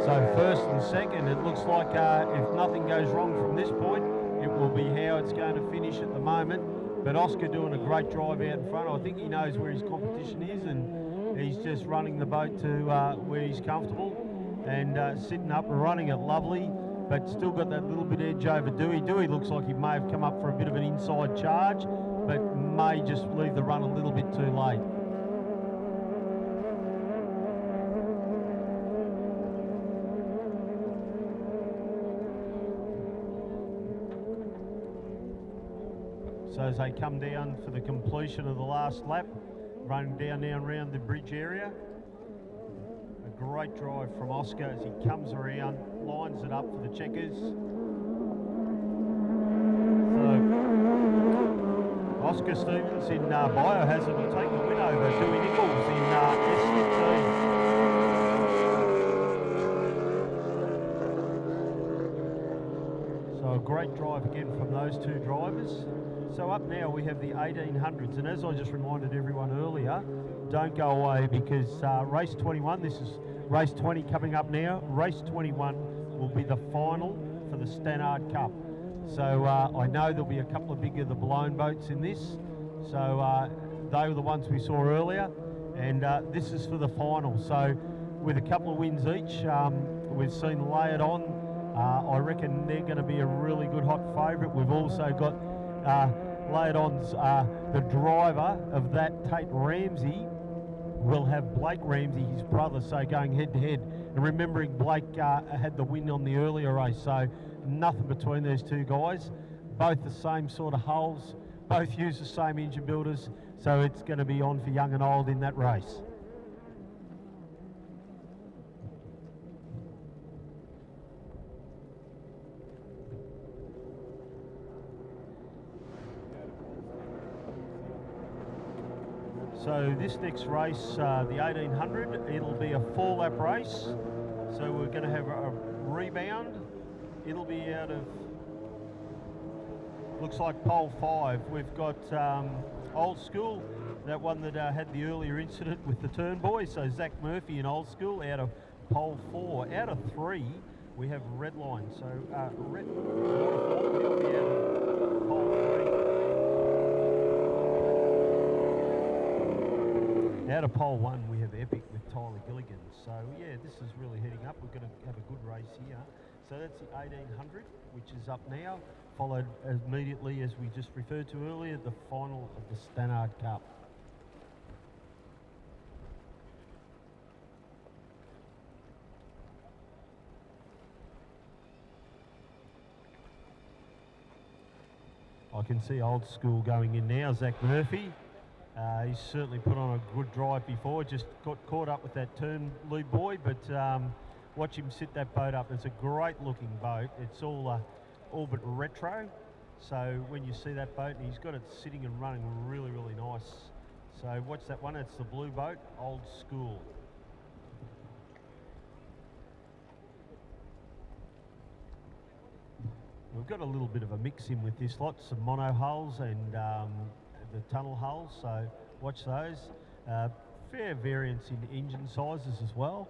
So first and second, it looks like if nothing goes wrong from this point, it will be how it's going to finish at the moment. But Oscar doing a great drive out in front. I think he knows where his competition is, and he's just running the boat to where he's comfortable and sitting up and running it lovely. But still got that little bit edge over Dewey. Dewey looks like he may have come up for a bit of an inside charge, but may just leave the run a little bit too late. So as they come down for the completion of the last lap, running down now around the bridge area. A great drive from Oscar as he comes around, lines it up for the checkers. So Oscar Stevens in Biohazard will take the win over Dewey Nichols in S15. So a great drive again from those 2 drivers. So up now we have the 1800s, and as I just reminded everyone earlier, don't go away because race 21, this is race 20 coming up now. Race 21 will be the final for the Stannard Cup. So I know there'll be a couple of bigger the blown boats in this. So they were the ones we saw earlier, and this is for the final. So with a couple of wins each, we've seen Lay It On. I reckon they're going to be a really good hot favourite. We've also got Lay It On's the driver of that, Tate Ramsey, will have Blake Ramsey, his brother, so going head to head. And remembering Blake had the win on the earlier race, so nothing between these 2 guys. Both the same sort of hulls, both use the same engine builders, so it's going to be on for young and old in that race. So this next race, the 1800, it'll be a 4-lap race. So we're going to have a rebound. It'll be out of, looks like pole 5. We've got Old School, that one that had the earlier incident with the turn boy. So Zach Murphy in Old School out of pole 4. Out of 3, we have Redline. So Waterfall will be out of pole 3. Out of pole 1, we have Epic with Tyler Gilligan. So yeah, this is really heading up. We're going to have a good race here. So that's the 1800, which is up now, followed immediately, as we just referred to earlier, the final of the Stannard Cup. can see Old School going in now, Zach Murphy. He's certainly put on a good drive before, just got caught up with that turn, lead boy, but watch him sit that boat up. It's a great looking boat. It's all but retro. So when you see that boat, and he's got it sitting and running really, really nice. So watch that one, it's the blue boat, Old School. We've got a little bit of a mix in with this lot, some mono hulls and the tunnel hulls, so watch those. Fair variance in engine sizes as well.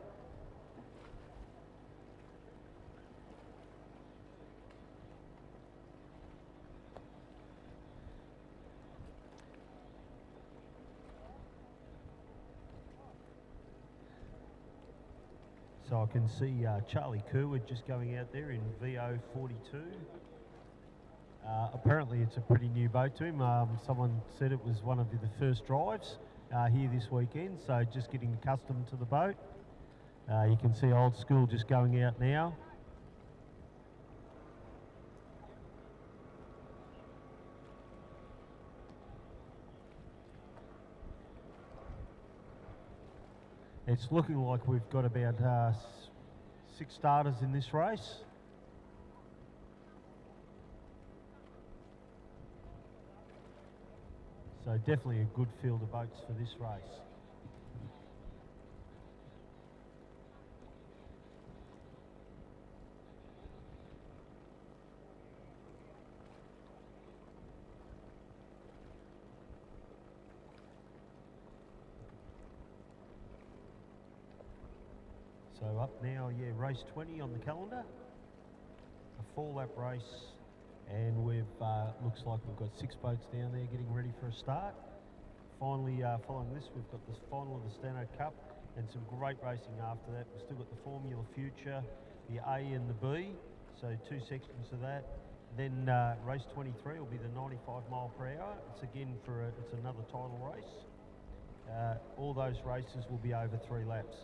So I can see Charlie Kerwood just going out there in VO42. Apparently it's a pretty new boat to him. Someone said it was one of the first drives here this weekend, so just getting accustomed to the boat. You can see Old School just going out now. It's looking like we've got about 6 starters in this race. So definitely a good field of boats for this race. So up now, yeah, race 20 on the calendar, a 4-lap race, and we've looks like we've got 6 boats down there getting ready for a start. Finally, following this, we've got the final of the Stano Cup and some great racing after that. We've still got the Formula Future, the A and the B, so 2 sections of that. Then race 23 will be the 95 mile per hour. It's again it's another title race. All those races will be over 3 laps.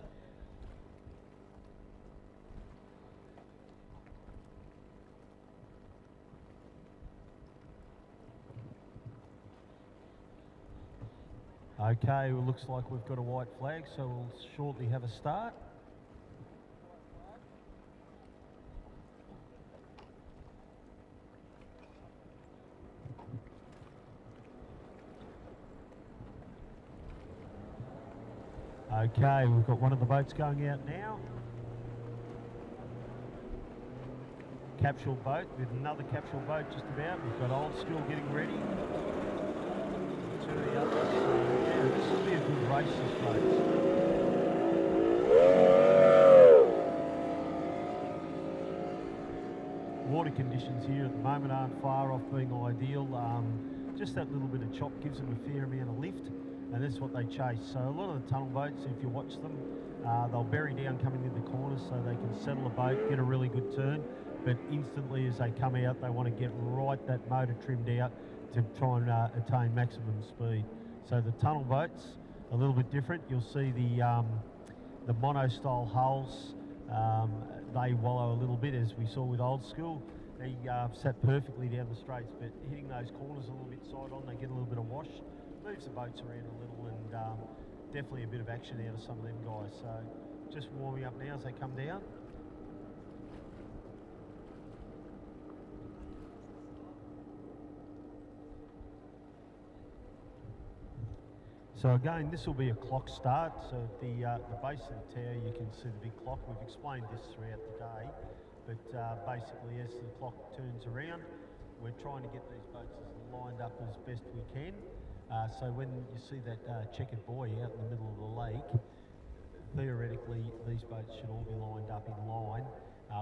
Okay, well, looks like we've got a white flag, so we'll shortly have a start. Okay, we've got one of the boats going out now. Capsule boat with another capsule boat just about. We've got Old School getting ready. 2 of the others. So, yeah, this will be a good race, this folks. Water conditions here at the moment aren't far off being ideal. Just that little bit of chop gives them a fair amount of lift, and that's what they chase. So a lot of the tunnel boats, if you watch them, they'll bury down coming into the corners so they can settle a boat, get a really good turn, but instantly as they come out, they want to get right that motor trimmed out to try and attain maximum speed. So the tunnel boats, a little bit different. You'll see the mono style hulls, they wallow a little bit, as we saw with Old School. They sat perfectly down the straights, but hitting those corners a little bit side on, they get a little bit of wash, moves the boats around a little, and definitely a bit of action out of some of them guys. So just warming up now as they come down. So again, this will be a clock start. So at the base of the tower, you can see the big clock. We've explained this throughout the day, but basically as the clock turns around, we're trying to get these boats lined up as best we can. So when you see that checkered buoy out in the middle of the lake, theoretically these boats should all be lined up in line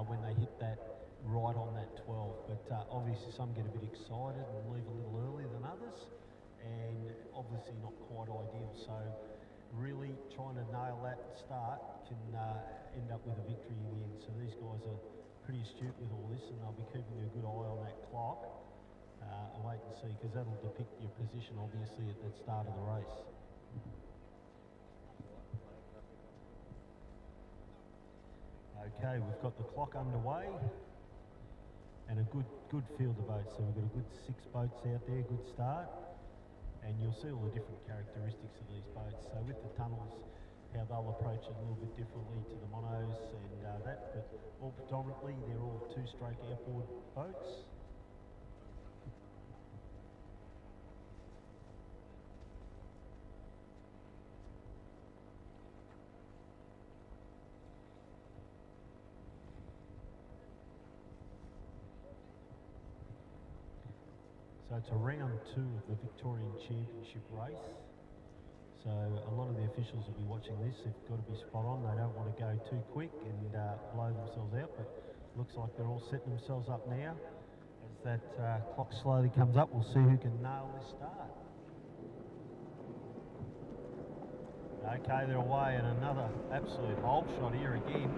when they hit that right on that 12. But obviously some get a bit excited and leave a little earlier than others, and obviously not quite ideal. So really trying to nail that start can end up with a victory in the end. So these guys are pretty astute with all this, and they'll be keeping a good eye on that clock. I'll wait and see, because that'll depict your position obviously at that start of the race. Okay, we've got the clock underway. and a good field of boats. So we've got a good 6 boats out there, good start, and you'll see all the different characteristics of these boats. So with the tunnels, how they'll approach it a little bit differently to the monos and that, but all predominantly they're all 2-stroke outboard boats. So it's a round 2 of the Victorian Championship race. So a lot of the officials will be watching this. They've got to be spot on. They don't want to go too quick and blow themselves out, but looks like they're all setting themselves up now. As that clock slowly comes up, we'll see who can nail this start. Okay, they're away, and another absolute hole shot here again.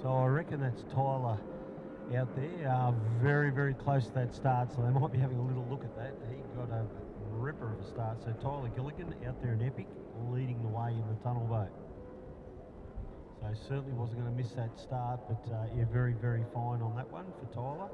So I reckon that's Tyler out there, very, very close to that start, so they might be having a little look at that. He got a ripper of a start. So Tyler Gilligan out there in Epic, leading the way in the tunnel boat. So certainly wasn't going to miss that start, but yeah, very, very fine on that one for Tyler.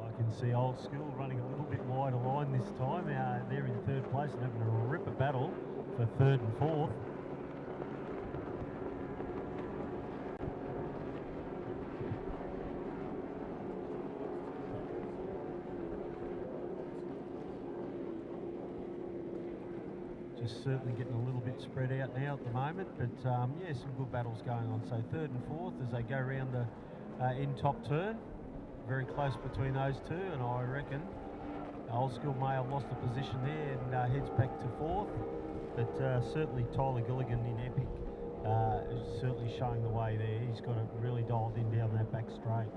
I can see Old School running a little bit wider line this time. They're in 3rd place and having a ripper battle for 3rd and 4th. Just certainly getting a little bit spread out now at the moment, but yeah, some good battles going on. So 3rd and 4th as they go around the end top turn. Very close between those two, and I reckon Old School may have lost a position there and heads back to 4th, but certainly Tyler Gilligan in Epic is certainly showing the way there. He's got it really dialed in down that back straight.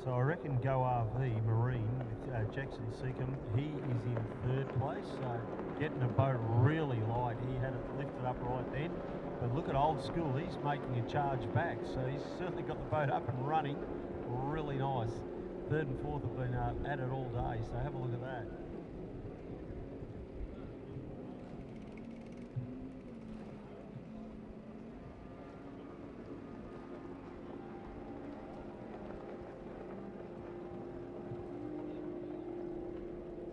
So I reckon Go RV Marine with Jackson Seacombe, he is in 3rd place, getting a boat really light. He had it lifted up right then, but look at Old School, he's making a charge back, so he's certainly got the boat up and running really nice. 3rd and 4th have been at it all day, so have a look at that.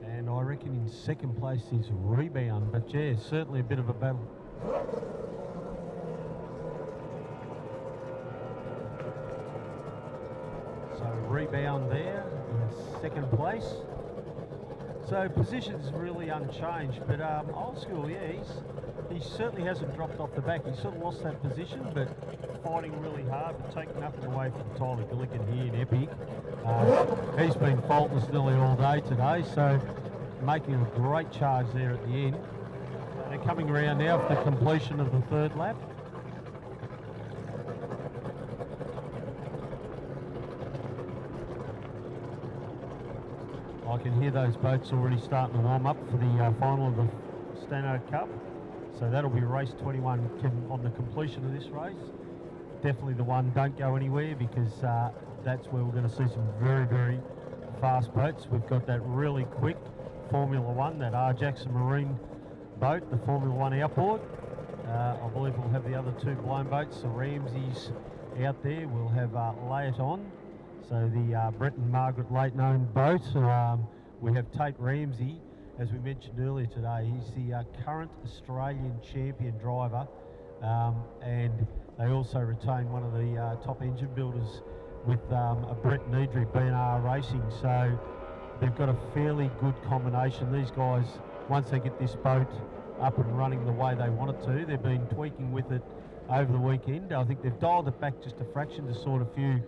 And I reckon in 2nd place is Rebound, but yeah, certainly a bit of a battle. So Rebound there in 2nd place. So position's really unchanged, but Old School, yeah, he certainly hasn't dropped off the back. He sort of lost that position, but fighting really hard, but taking nothing away from Tyler Gilligan here in Epic. He's been faultless nearly all day today, so making a great charge there at the end. They're coming around now for the completion of the 3rd lap. I can hear those boats already starting to warm up for the final of the Stano Cup. So that'll be race 21 on the completion of this race. Definitely the one, don't go anywhere, because that's where we're going to see some very, very fast boats. We've got that really quick Formula 1, that R. Jackson Marine boat, the Formula 1 outboard. I believe we'll have the other 2 blown boats, the Ramsey's out there. We'll have Layet on, so the Brett and Margaret Leighton owned boat. We have Tate Ramsey as we mentioned earlier today, he's the current Australian champion driver, and they also retain one of the top engine builders with a Brett Needry, B&R Racing. So they've got a fairly good combination. These guys, once they get this boat up and running the way they want it to, they've been tweaking with it over the weekend. I think they've dialed it back just a fraction to sort a few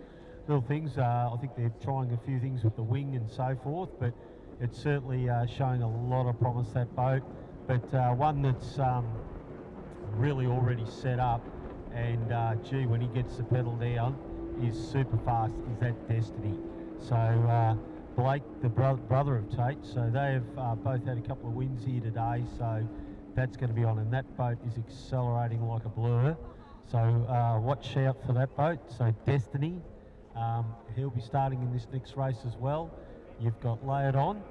little things. I think they're trying a few things with the wing and so forth, but it's certainly showing a lot of promise, that boat. But one that's really already set up, and gee, when he gets the pedal down, is super fast, is that Destiny. So Blake, the brother of Tate, so they have both had a couple of wins here today, so that's going to be on, and that boat is accelerating like a blur. So watch out for that boat. So Destiny, he'll be starting in this next race as well. You've got Lay It On.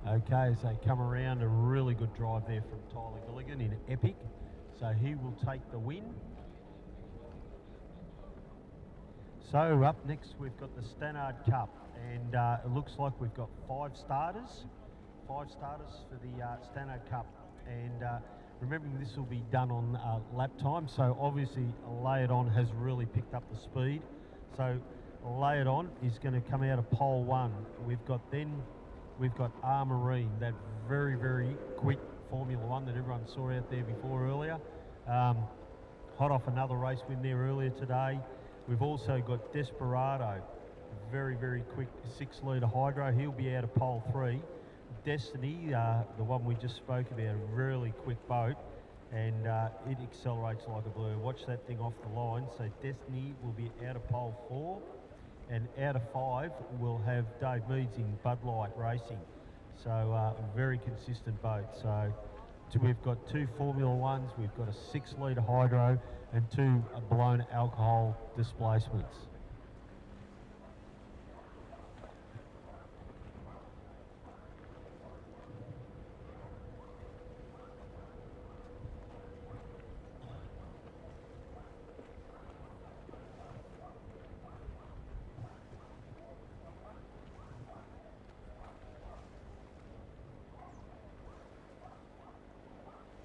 Okay, as they come around, a really good drive there from Tyler Gilligan in Epic. So he will take the win. So up next we've got the Stannard Cup, and it looks like we've got five starters for the Stannard Cup. And remembering this will be done on lap time, so obviously Lay It On has really picked up the speed. So Lay It On is going to come out of pole one. We've got R Marine, that very, very quick Formula One that everyone saw out there before earlier. Hot off another race win there earlier today. We've also got Desperado, very, very quick 6-litre hydro. He'll be out of pole 3. Destiny, the one we just spoke about, a really quick boat, and it accelerates like a blur. Watch that thing off the line. So Destiny will be out of pole 4. And out of 5, we'll have Dave Meads in Bud Light Racing. So a very consistent boat. So we've got 2 Formula Ones, we've got a 6-litre hydro, and 2 blown alcohol displacements.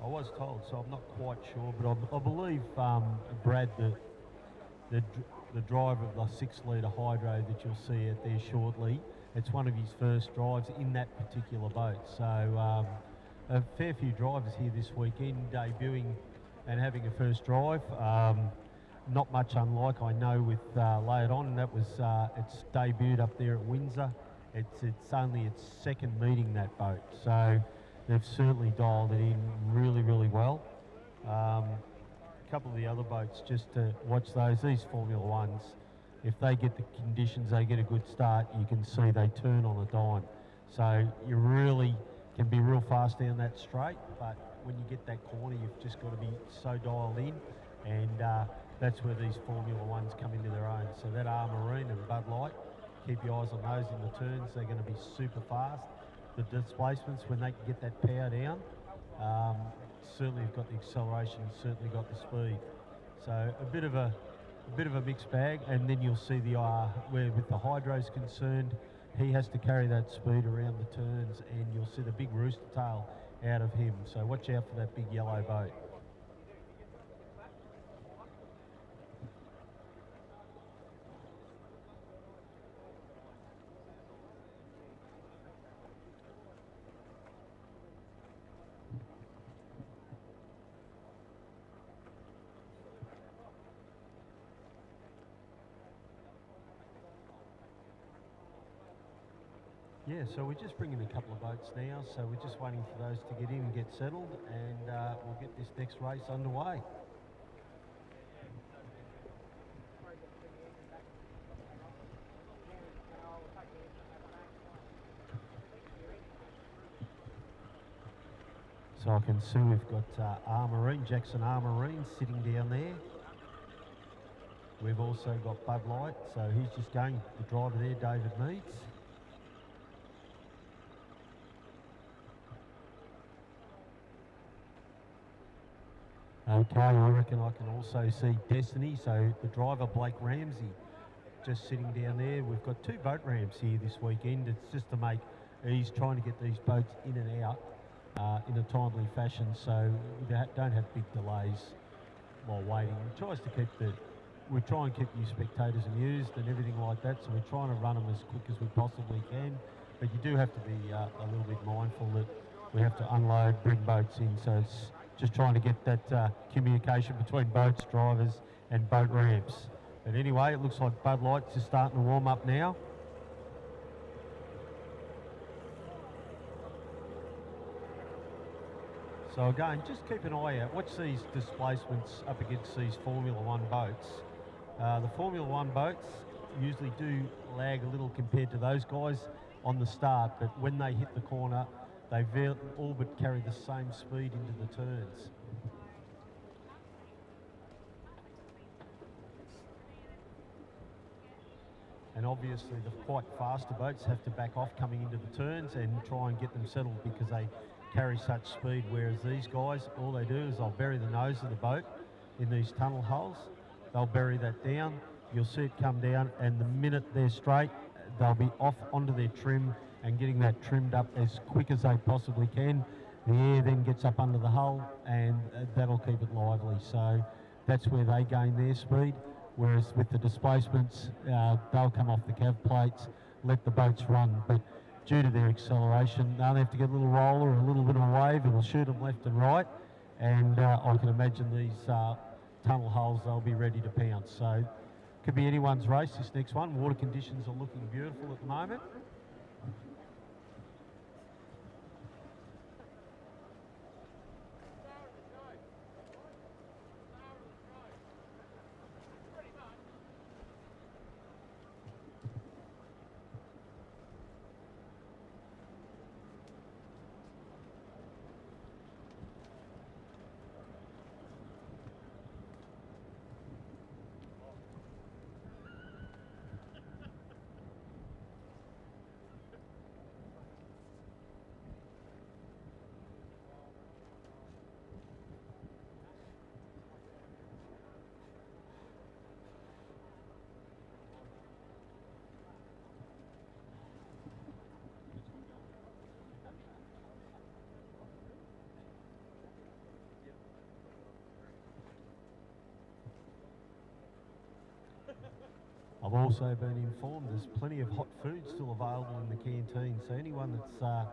I was told, so I'm not quite sure, but I believe Brad, the driver of the 6-litre hydro that you'll see out there shortly, it's one of his first drives in that particular boat. So a fair few drivers here this weekend debuting and having a first drive. Not much unlike, I know, with Lay It On, and that was it's debuted up there at Windsor. It's only its second meeting, that boat. So they've certainly dialed it in really, really well. A couple of the other boats, just to watch those. These Formula Ones, if they get the conditions, they get a good start, you can see they turn on a dime. So you really can be real fast down that straight, but when you get that corner, you've just got to be so dialed in, and that's where these Formula Ones come into their own. So that R Marine and Bud Light, keep your eyes on those in the turns. They're going to be super fast. The displacements, when they can get that power down, certainly have got the acceleration, certainly got the speed. So a bit of a mixed bag, and then you'll see the where with the hydro's concerned, he has to carry that speed around the turns, and you'll see the big rooster tail out of him. So watch out for that big yellow boat. Yeah, so we're just bringing a couple of boats now, so we're just waiting for those to get in and get settled, and we'll get this next race underway. So I can see we've got Marine, Jackson Marine sitting down there. We've also got Bud Light, so he's just going, the driver there, David Meads. Okay, I reckon I can also see Destiny, so the driver Blake Ramsey just sitting down there. We've got 2 boat ramps here this weekend. It's just to make ease trying to get these boats in and out in a timely fashion, so we don't have big delays while waiting. We try and keep you spectators amused and everything like that, so we're trying to run them as quick as we possibly can, but you do have to be a little bit mindful that we have to unload, bring boats in, so it's just trying to get that communication between boats, drivers and boat ramps. But anyway, it looks like Bud Light's just starting to warm up now. So again, just keep an eye out. Watch these displacements up against these Formula One boats. The Formula One boats usually do lag a little compared to those guys on the start, but when they hit the corner, they all but carry the same speed into the turns. And obviously the quite faster boats have to back off coming into the turns and try and get them settled because they carry such speed, whereas these guys, all they do is they'll bury the nose of the boat in these tunnel holes. They'll bury that down, you'll see it come down, and the minute they're straight, they'll be off onto their trim and getting that trimmed up as quick as they possibly can. The air then gets up under the hull and that'll keep it lively. So that's where they gain their speed, whereas with the displacements, they'll come off the cav plates, let the boats run, but due to their acceleration, they'll have to get a little roller or a little bit of a wave, it'll shoot them left and right, and I can imagine these tunnel holes, they'll be ready to pounce. So could be anyone's race, this next one. Water conditions are looking beautiful at the moment. I've also been informed there's plenty of hot food still available in the canteen, so anyone that's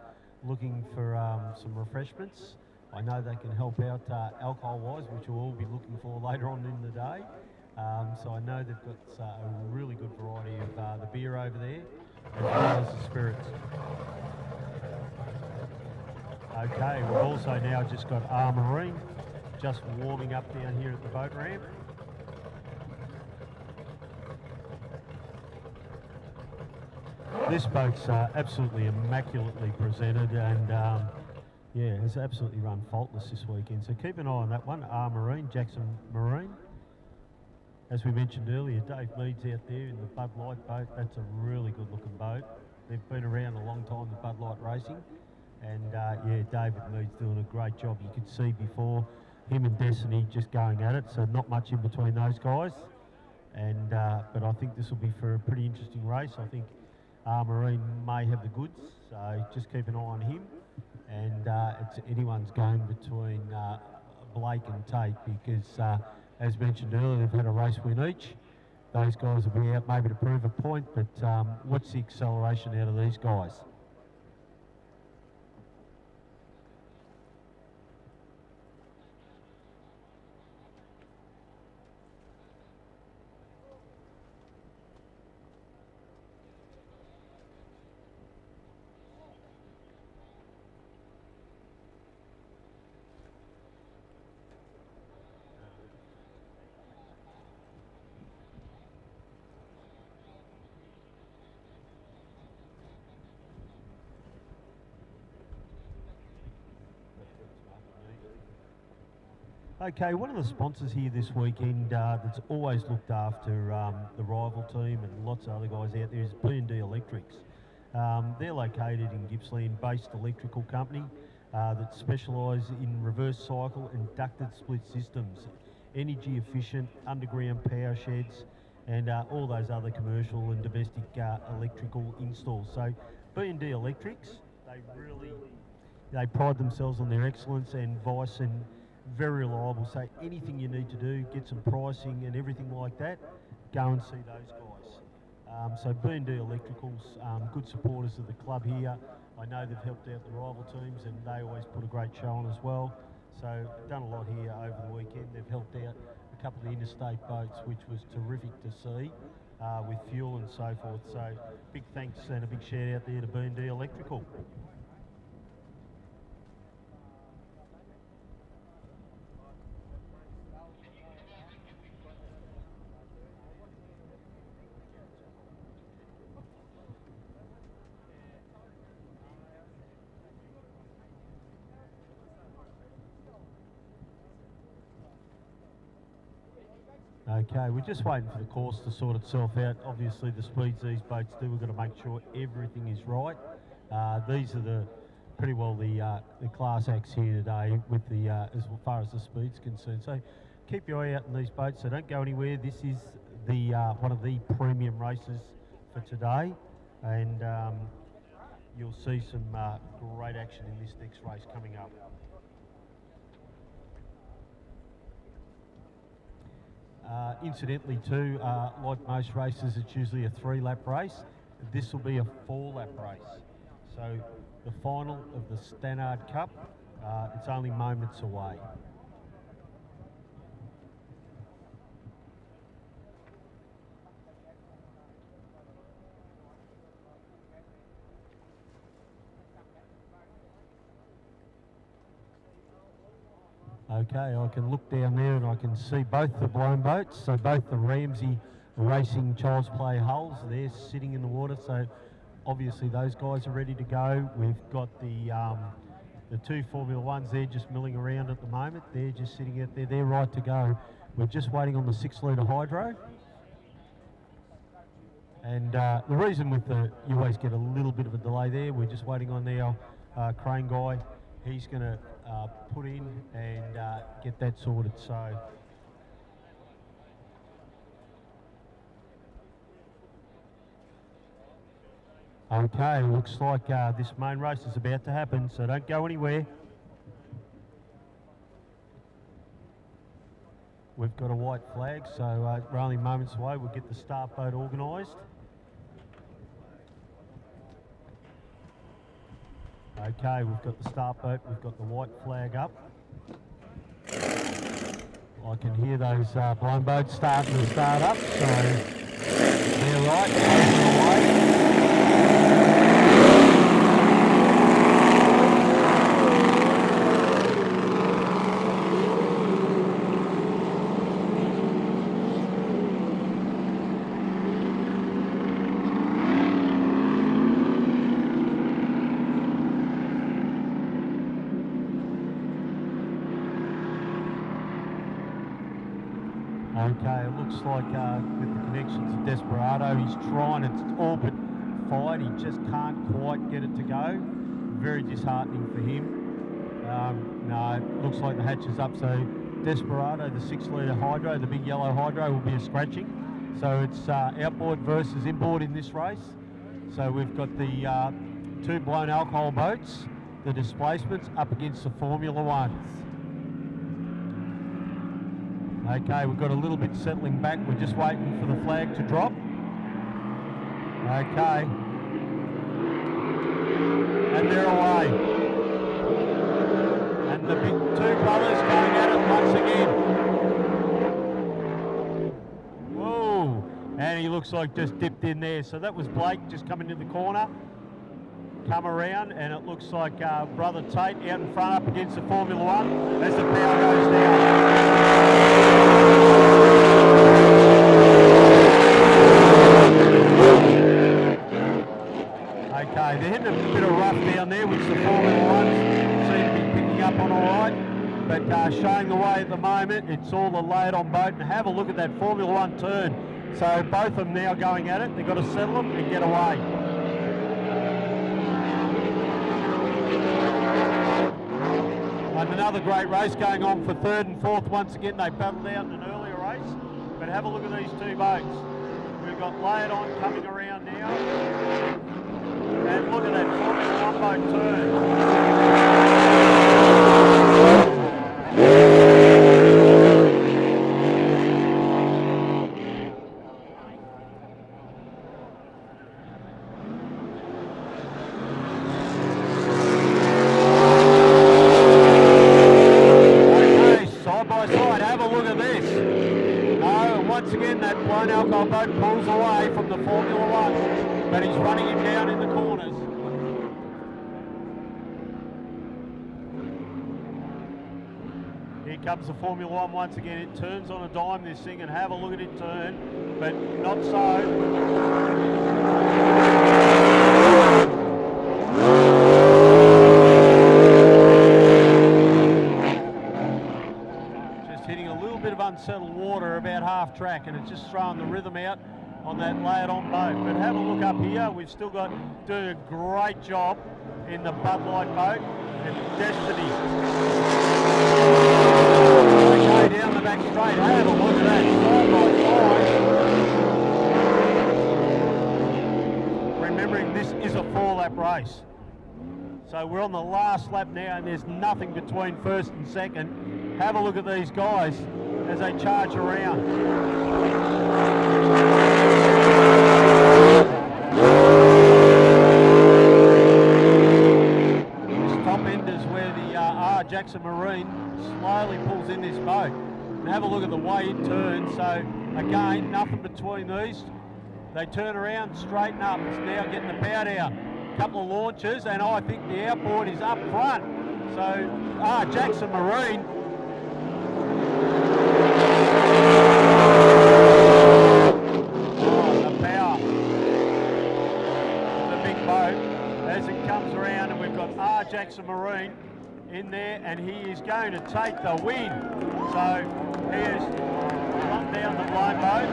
looking for some refreshments, I know they can help out alcohol-wise, which we'll all be looking for later on in the day. So I know they've got a really good variety of the beer over there, as well as the spirits. Okay, we've also now just got Marine just warming up down here at the boat ramp. This boat's absolutely immaculately presented and yeah, it's absolutely run faultless this weekend. So keep an eye on that one, Marine, Jackson Marine. As we mentioned earlier, Dave Meads out there in the Bud Light boat. That's a really good looking boat. They've been around a long time, the Bud Light Racing. And yeah, David Meads doing a great job. You could see before him and Destiny just going at it, so not much in between those guys. And but I think this will be for a pretty interesting race. I think Marine may have the goods, so just keep an eye on him. And it's anyone's game between Blake and Tate because, as mentioned earlier, they've had a race win each. Those guys will be out maybe to prove a point, but what's the acceleration out of these guys? Okay, one of the sponsors here this weekend that's always looked after the rival team and lots of other guys out there is B&D Electrics. They're located in Gippsland-based electrical company that specialise in reverse cycle and ducted split systems, energy efficient underground power sheds, and all those other commercial and domestic electrical installs. So B&D Electrics, they pride themselves on their excellence and advice, and very reliable. So anything you need to do, get some pricing and everything like that, go and see those guys. So B&D Electricals, good supporters of the club here. I know they've helped out the rival teams and they always put a great show on as well. So done a lot here over the weekend. They've helped out a couple of the interstate boats, which was terrific to see, with fuel and so forth. So big thanks and a big shout out there to B&D Electrical. Okay, we're just waiting for the course to sort itself out. Obviously, the speeds these boats do, we've got to make sure everything is right. These are pretty well the class acts here today with the as far as the speed's concerned. So keep your eye out in these boats. So don't go anywhere. This is the one of the premium races for today, and you'll see some great action in this next race coming up. Incidentally too, like most races, it's usually a 3-lap race. This will be a 4-lap race. So the final of the Stannard Cup, it's only moments away. Okay, I can look down there and I can see both the blown boats, so both the Ramsey Racing Child's Play hulls, they're sitting in the water, so obviously those guys are ready to go. We've got the 2 Formula Ones, they're just milling around at the moment, they're just sitting out there, they're right to go. We're just waiting on the 6-litre hydro. And the reason with you always get a little bit of a delay there, we're just waiting on our crane guy. He's going to put in and get that sorted. So okay, looks like this main race is about to happen, so don't go anywhere. We've got a white flag, so we're only moments away. We'll get the start boat organised. Okay, we've got the start boat, we've got the white flag up. I can hear those blown boats starting to start up, so they're right, open away. Okay, it looks like with the connections to Desperado, he's trying, it's all but fired, he just can't quite get it to go. Very disheartening for him. No, it looks like the hatch is up, so Desperado, the 6-litre hydro, the big yellow hydro, will be a scratching. So it's outboard versus inboard in this race. So we've got the 2 blown alcohol boats, the displacements, up against the Formula Ones. Okay, we've got a little bit settling back. We're just waiting for the flag to drop. Okay. And they're away. And the big 2 brothers going at it once again. Whoa. And he looks like just dipped in there. So that was Blake just coming to the corner. Come around, and it looks like Brother Tate out in front up against the Formula One as the power goes down. Okay, they're hitting a bit of rough down there, which the Formula Ones seem to be picking up on all right. but showing the way at the moment. It's all the laid-on boat, and have a look at that Formula One turn. So both of them now going at it. They've got to settle them and get away. And another great race going on for third and fourth. Once again, they battled out in an earlier race, but have a look at these two boats. We've got laid on coming around now, and look at that Formula One boat turn. Alcohol boat pulls away from the Formula One, but he's running him down in the corners. Here comes the Formula One once again. It turns on a dime, this thing, and have a look at it turn, but not so. Unsettled water about half track, and it's just throwing the rhythm out on that layered on boat. But have a look up here. We've still got doing a great job in the Bud Light boat and Destiny. Okay, down the back straight. Have a look at that side by side. Remembering this is a 4-lap race. So we're on the last lap now, and there's nothing between first and second. Have a look at these guys as they charge around. This top end is where the R. Jackson Marine slowly pulls in this boat. And have a look at the way it turns. So again, nothing between these. They turn around, straighten up. It's now getting the power down. A couple of launches, and I think the outboard is up front. So R. Jackson Marine. Jackson Marine in there, and he is going to take the win. So he has run down the blind boat.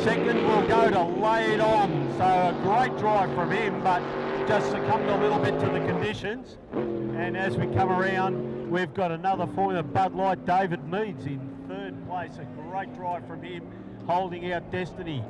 Second will go to Laid On. So a great drive from him, but just succumbed a little bit to the conditions. And as we come around, we've got another Formula Bud Light, David Meads in third place. A great drive from him, holding out Destiny.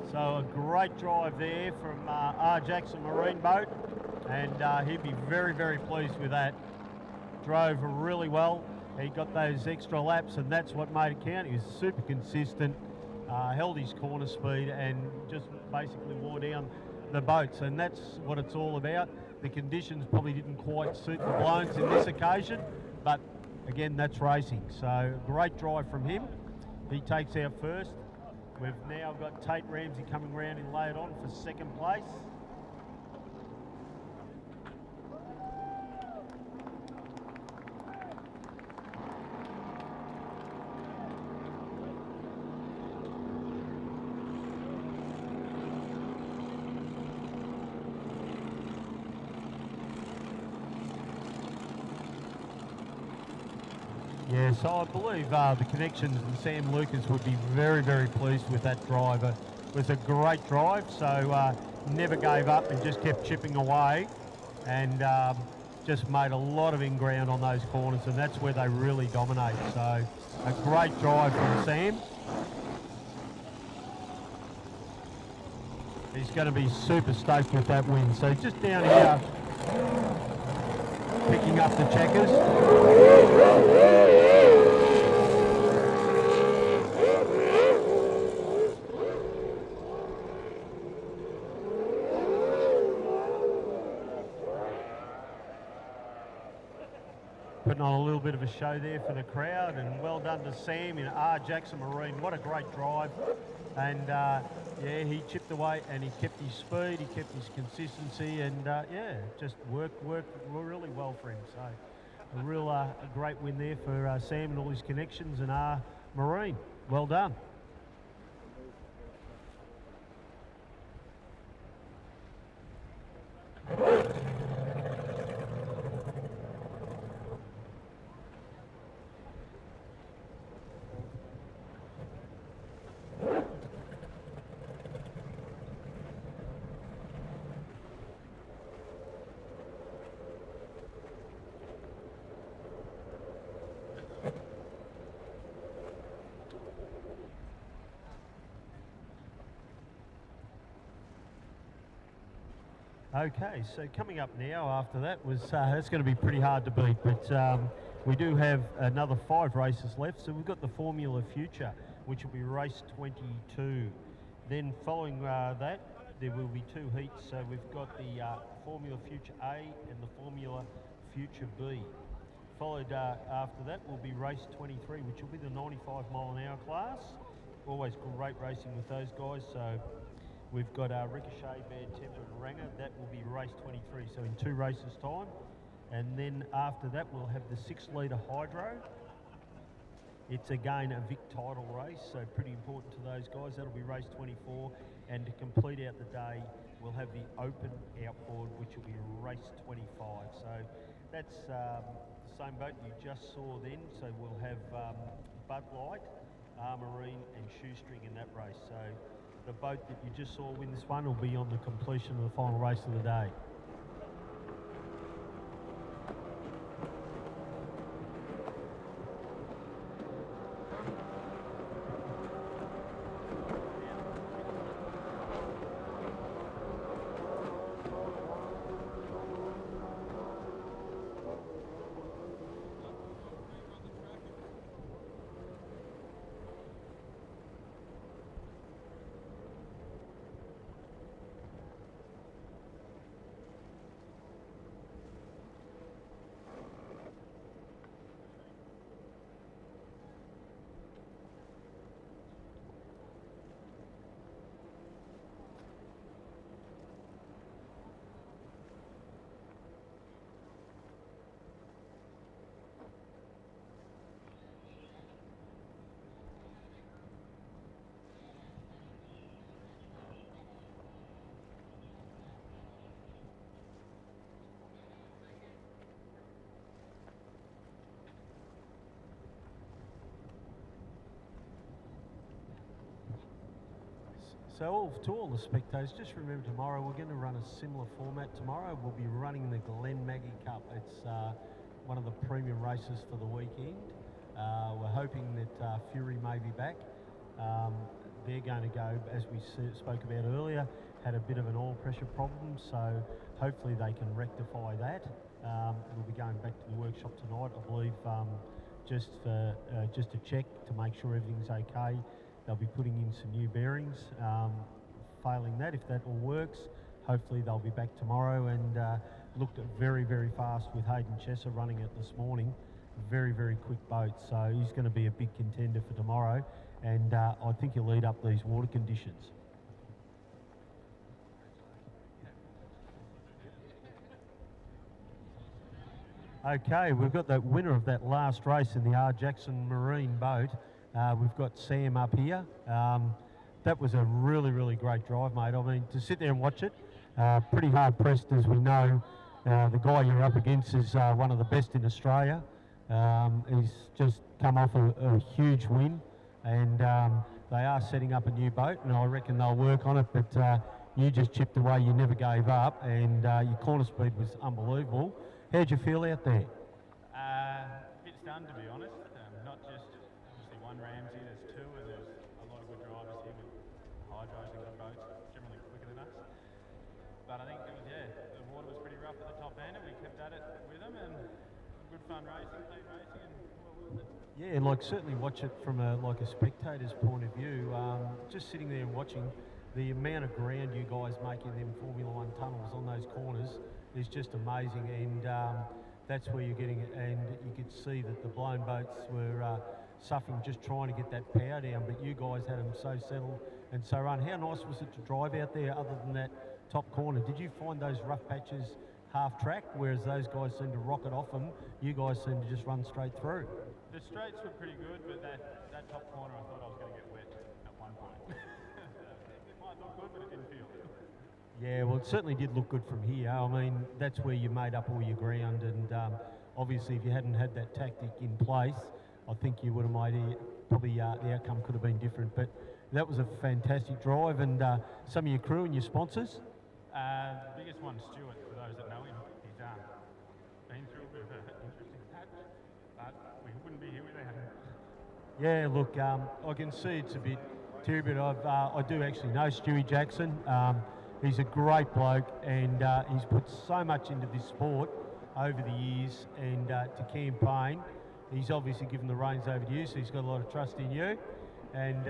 So a great drive there from R. Jackson Marine boat, and he'd be very, very pleased with that. Drove really well. He got those extra laps, and that's what made it count. He was super consistent, held his corner speed, and just basically wore down the boats, and that's what it's all about. The conditions probably didn't quite suit the blowns in this occasion, but again, that's racing. So great drive from him. He takes our first. We've now got Tate Ramsey coming round and laid on for second place. Yeah, so I believe the Connections and Sam Lucas would be very, very pleased with that drive. It was a great drive, so never gave up and just kept chipping away, and just made a lot of in-ground on those corners, and that's where they really dominate. So a great drive from Sam. He's going to be super stoked with that win. So just down here, picking up the checkers. putting on a little bit of a show there for the crowd, and well done to Sam in R. Jackson Marine. What a great drive. And yeah, he chipped away and he kept his speed, he kept his consistency, and yeah, just worked really well for him. So a great win there for Sam and all his connections and R. Marine. Well done. Okay, so coming up now after that was, that's going to be pretty hard to beat, but we do have another 5 races left. So we've got the Formula Future, which will be race 22. Then following that, there will be 2 heats. So we've got the Formula Future A and the Formula Future B. Followed after that will be race 23, which will be the 95 mile an hour class. Always great racing with those guys. So we've got Ricochet, Bad Temper and Ranger. That will be race 23, so in 2 races time. And then after that we'll have the 6 litre hydro. It's again a Vic title race, so pretty important to those guys. That'll be race 24. And to complete out the day, we'll have the open outboard, which will be race 25. So that's the same boat you just saw then. So we'll have Bud Light, Marine and Shoestring in that race. So the boat that you just saw win this one will be on the completion of the final race of the day. So to all the spectators, just remember tomorrow we're going to run a similar format. Tomorrow we'll be running the Glenmaggie Cup. It's one of the premium races for the weekend. We're hoping that Fury may be back. They're going to go, as we spoke about earlier, had a bit of an oil pressure problem, so hopefully they can rectify that. We'll be going back to the workshop tonight, I believe, just to check to make sure everything's okay. They'll be putting in some new bearings. Failing that, if that all works, hopefully they'll be back tomorrow. And looked at very, very fast with Hayden Chesser running it this morning. Very, very quick boat. So he's going to be a big contender for tomorrow. And I think he'll lead up these water conditions. Okay, we've got the winner of that last race in the R. Jackson Marine boat. We've got Sam up here. That was a really, really great drive, mate. I mean, to sit there and watch it, pretty hard pressed, as we know. The guy you're up against is one of the best in Australia. He's just come off a huge win, and they are setting up a new boat, and I reckon they'll work on it. But you just chipped away, you never gave up, and your corner speed was unbelievable. How'd you feel out there? A bit stunned, to be honest. Not just obviously one Ramsey, there's 2, and there's a lot of good drivers here with hydros and good boats, generally quicker than us. But I think it was, the water was pretty rough at the top end, and we kept at it with them, and good fun racing, clean racing, and well, yeah, like certainly watch it from a spectator's point of view. Just sitting there and watching the amount of ground you guys make in them Formula One tunnels on those corners is just amazing. And that's where you're getting it, and you could see that the blown boats were suffering just trying to get that power down, but you guys had them so settled and so run. How nice was it to drive out there other than that top corner? Did you find those rough patches half track, whereas those guys seem to rocket off them, you guys seem to just run straight through? The straights were pretty good, but that top corner I thought I was going to get wet at one point. It might look good, but it didn't feel it. Yeah, well, it certainly did look good from here. I mean, that's where you made up all your ground, and obviously if you hadn't had that tactic in place, I think you would have made it, probably the outcome could have been different. But that was a fantastic drive, and some of your crew and your sponsors? The biggest one, Stuart, for those that know him. He's been through a bit of an interesting patch, but we wouldn't be here without him. Yeah, look, I can see it's a bit teary, but I do actually know Stewie Jackson. He's a great bloke, and he's put so much into this sport over the years, and to campaign. He's obviously given the reins over to you, so he's got a lot of trust in you. And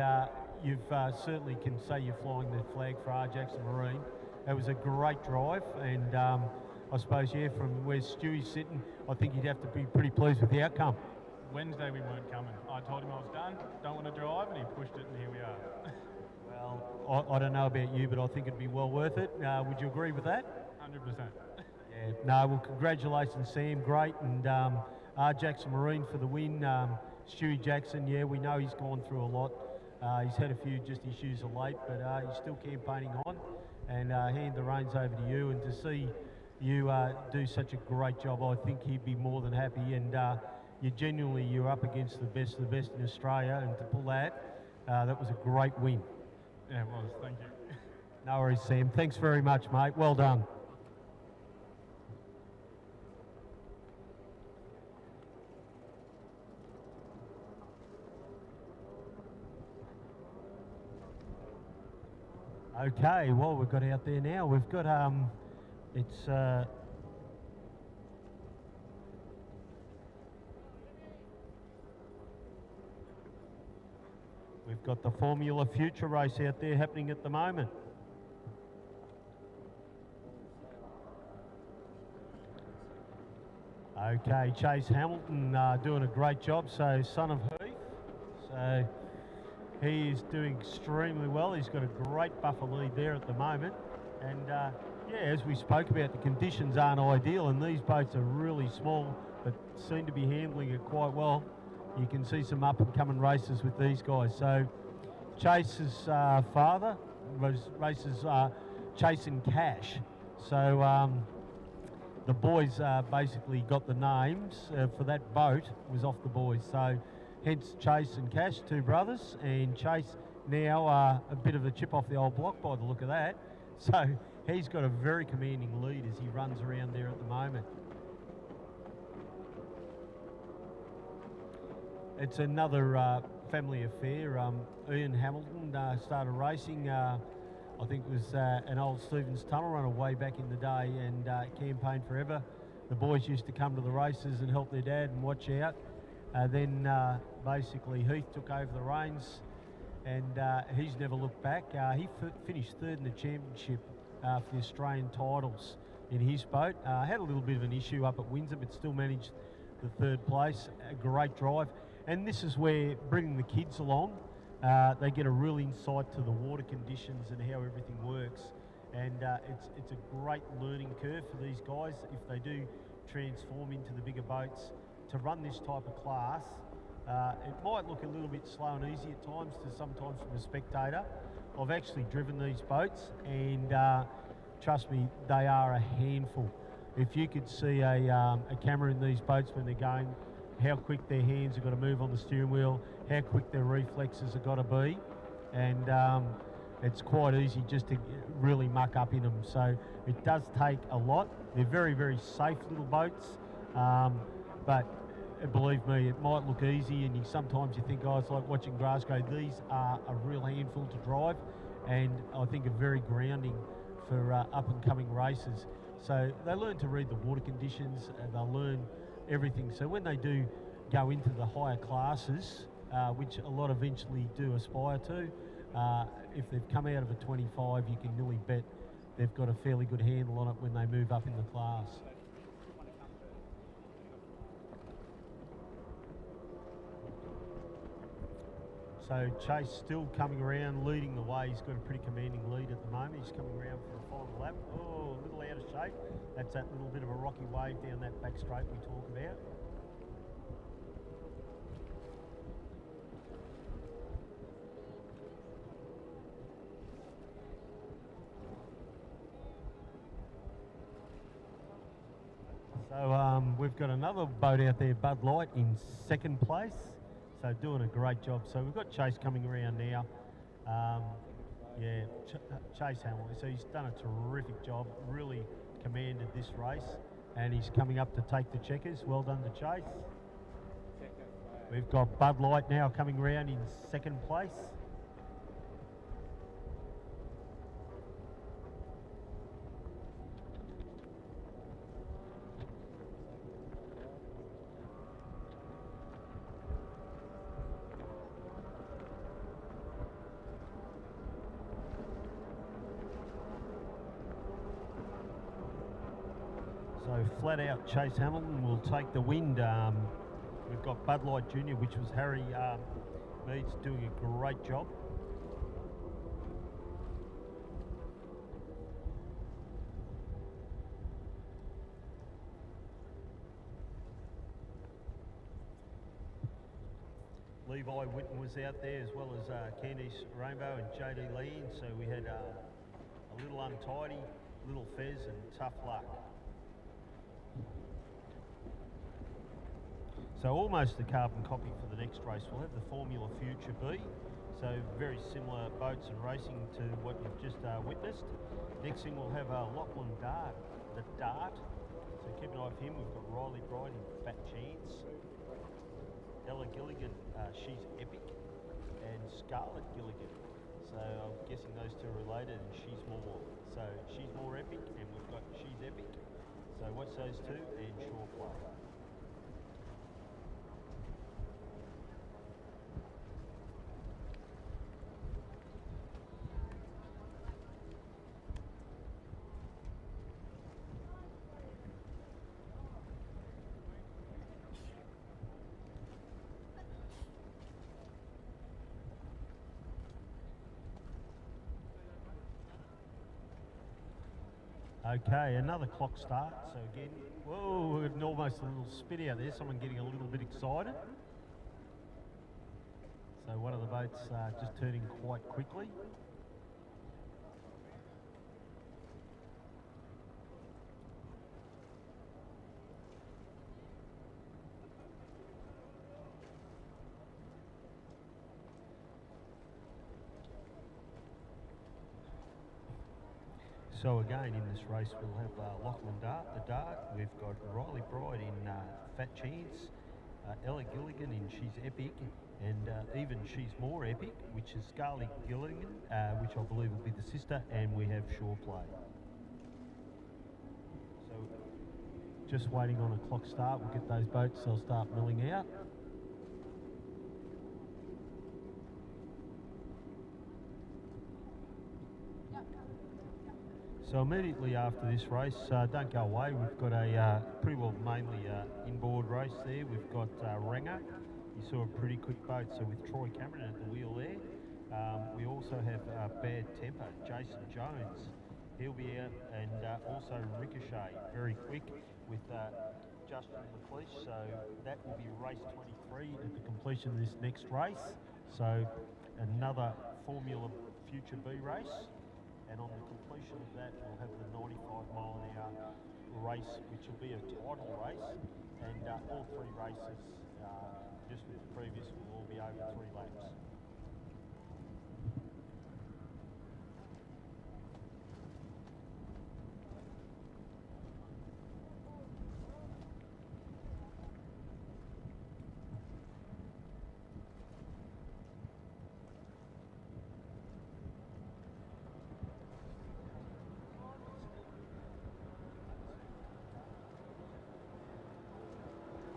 you've certainly can say you're flying the flag for R. Jackson Marine. It was a great drive, and I suppose, yeah, from where Stewie's sitting, I think you'd have to be pretty pleased with the outcome. Wednesday we weren't coming. I told him I was done, don't want to drive, and he pushed it, and here we are. Well, I don't know about you, but I think it'd be well worth it. Would you agree with that? 100%. Yeah. No, well, congratulations, Sam. Great, and R. Jackson Marine for the win. Stewie Jackson, yeah, we know he's gone through a lot. He's had a few just issues of late, but he's still campaigning on, and hand the reins over to you. And to see you do such a great job, I think he'd be more than happy. And you're up against the best of the best in Australia, and to pull that was a great win. Yeah, it was. Thank you. No worries, Sam. Thanks very much, mate. Well done. Okay, well, we've got out there now. We've got, we've got the Formula Future race out there happening at the moment. Okay, Chase Hamilton doing a great job, so son of Heath. So he is doing extremely well. He's got a great buffer lead there at the moment. And yeah, as we spoke about, the conditions aren't ideal, and these boats are really small, but seem to be handling it quite well. You can see some up and coming races with these guys. So Chase's father races Chase and Cash. So the boys basically got the names for that boat was off the boys. So hence Chase and Cash, two brothers, and Chase now a bit of a chip off the old block by the look of that. So he's got a very commanding lead as he runs around there at the moment. It's another family affair. Ian Hamilton started racing, I think it was an old Stevens Tunnel runner way back in the day, and campaigned forever. The boys used to come to the races and help their dad and watch out. Then basically Heath took over the reins, and he's never looked back. He finished third in the championship for the Australian titles in his boat. Had a little bit of an issue up at Windsor, but still managed the third place. A great drive. And this is where bringing the kids along, they get a real insight to the water conditions and how everything works. And it's a great learning curve for these guys if they do transform into the bigger boats. To run this type of class, it might look a little bit slow and easy at times sometimes from a spectator. I've actually driven these boats, and trust me, they are a handful. If you could see a camera in these boats when they're going, how quick their hands have got to move on the steering wheel, how quick their reflexes have got to be, and it's quite easy just to really muck up in them. So it does take a lot. They're very, very safe little boats, but believe me, it might look easy, and sometimes you think, oh, it's like watching grass grow. These are a real handful to drive, and I think are very grounding for up and coming races. So they learn to read the water conditions, and they'll learn everything. So when they do go into the higher classes, which a lot eventually do aspire to, if they've come out of a 25, you can nearly bet they've got a fairly good handle on it when they move up in the class. So Chase still coming around, leading the way. He's got a pretty commanding lead at the moment. He's coming around for a final lap. Oh, a little out of shape. That's that little bit of a rocky wave down that back straight we talk about. So we've got another boat out there, Bud Light, in second place. So doing a great job. So we've got Chase coming around now. Chase Hamilton. So he's done a terrific job, really commanded this race, and he's coming up to take the checkers. Well done to Chase. We've got Bud Light now coming around in second place. So flat out Chase Hamilton will take the wind. We've got Bud Light Jr., which was Harry Meads, doing a great job. Levi Whitten was out there, as well as Candice Rainbow and JD Lean. So we had a little untidy, little Fez and tough luck. So almost the carbon copy for the next race. We'll have the Formula Future B. So very similar boats and racing to what you've just witnessed. Next thing we'll have Lachlan Dart, the Dart. So keep an eye for him. We've got Riley Bright in Fat Chance. Ella Gilligan, she's epic. And Scarlett Gilligan. So I'm guessing those two are related, and she's more. So she's more epic, and we've got she's epic. So what's those two? And Shore Play. Okay, another clock start. So again, whoa, almost a little spit out there. Someone getting a little bit excited. So one of the boats just turning quite quickly. So again, in this race, we'll have Lachlan Dart, the Dart. We've got Riley Bride in Fat Chance, Ella Gilligan in She's Epic, and even She's More Epic, which is Scarlett Gilligan, which I believe will be the sister, and we have Shore Play. So just waiting on a clock start. We'll get those boats, they'll start milling out. So immediately after this race, don't go away, we've got a pretty well mainly inboard race there. We've got Ranger. You saw a pretty quick boat, so with Troy Cameron at the wheel there. We also have Bad Temper, Jason Jones. He'll be out, and also Ricochet, very quick, with Justin McLeish. So that will be race 23 at the completion of this next race. So another Formula Future B race. And on the completion of that, we'll have the 95-mile-an-hour race, which will be a title race. And all three races, just with the previous, will all be over 3 laps.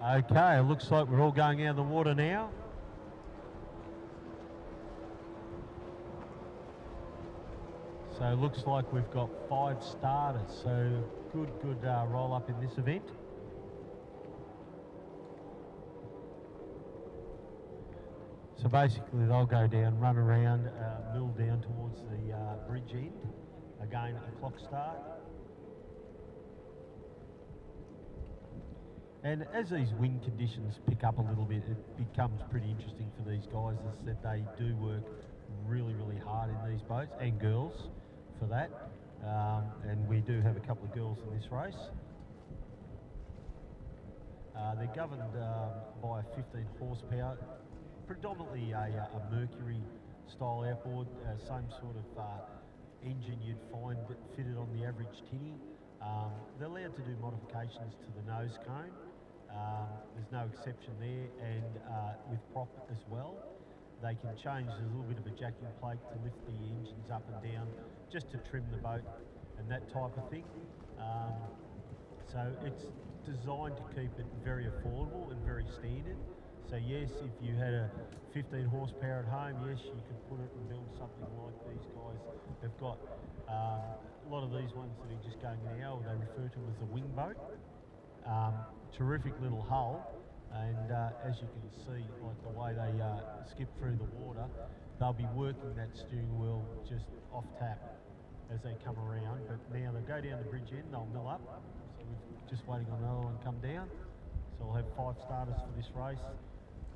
Okay, it looks like we're all going out of the water now. So it looks like we've got 5 starters, so good roll up in this event. So basically they'll go down, run around, mill down towards the bridge end. Again, a clock start. And as these wind conditions pick up a little bit, it becomes pretty interesting for these guys. As I said, they do work really, really hard in these boats, and girls for that. And we do have a couple of girls in this race. They're governed by a 15 horsepower, predominantly a Mercury style outboard, same sort of engine you'd find fitted on the average tinny. They're allowed to do modifications to the nose cone. There's no exception there, and with prop as well. They can change a little bit of a jacking plate to lift the engines up and down, just to trim the boat and that type of thing. So it's designed to keep it very affordable and very standard. So yes, if you had a 15 horsepower at home, yes, you could put it and build something like these guys. They've got a lot of these ones that are just going now, they refer to them as a wing boat. Terrific little hull, and as you can see, like the way they skip through the water, they'll be working that steering wheel just off tap as they come around. But now they go down the bridge end, they'll mill up, so we're just waiting on another one to come down. So we'll have 5 starters for this race.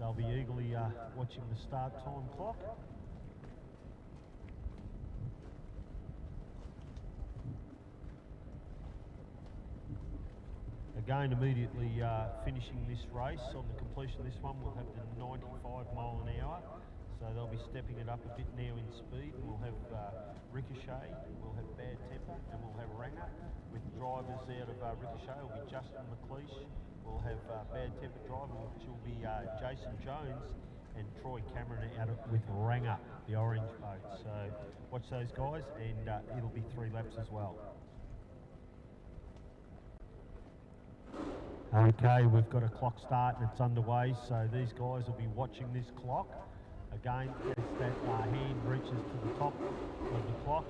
They'll be eagerly watching the start time clock. Again, immediately finishing this race, on the completion of this one, we'll have the 95 mile an hour. So they'll be stepping it up a bit now in speed. We'll have Ricochet, we'll have Bad Temper, and we'll have Ranger. With drivers out of Ricochet will be Justin McLeish. We'll have Bad Temper driving, which will be Jason Jones, and Troy Cameron out with Ranger, the orange boat. So watch those guys, and it'll be 3 laps as well. Okay, we've got a clock start and it's underway, so these guys will be watching this clock. Again, as that hand reaches to the top of the clock,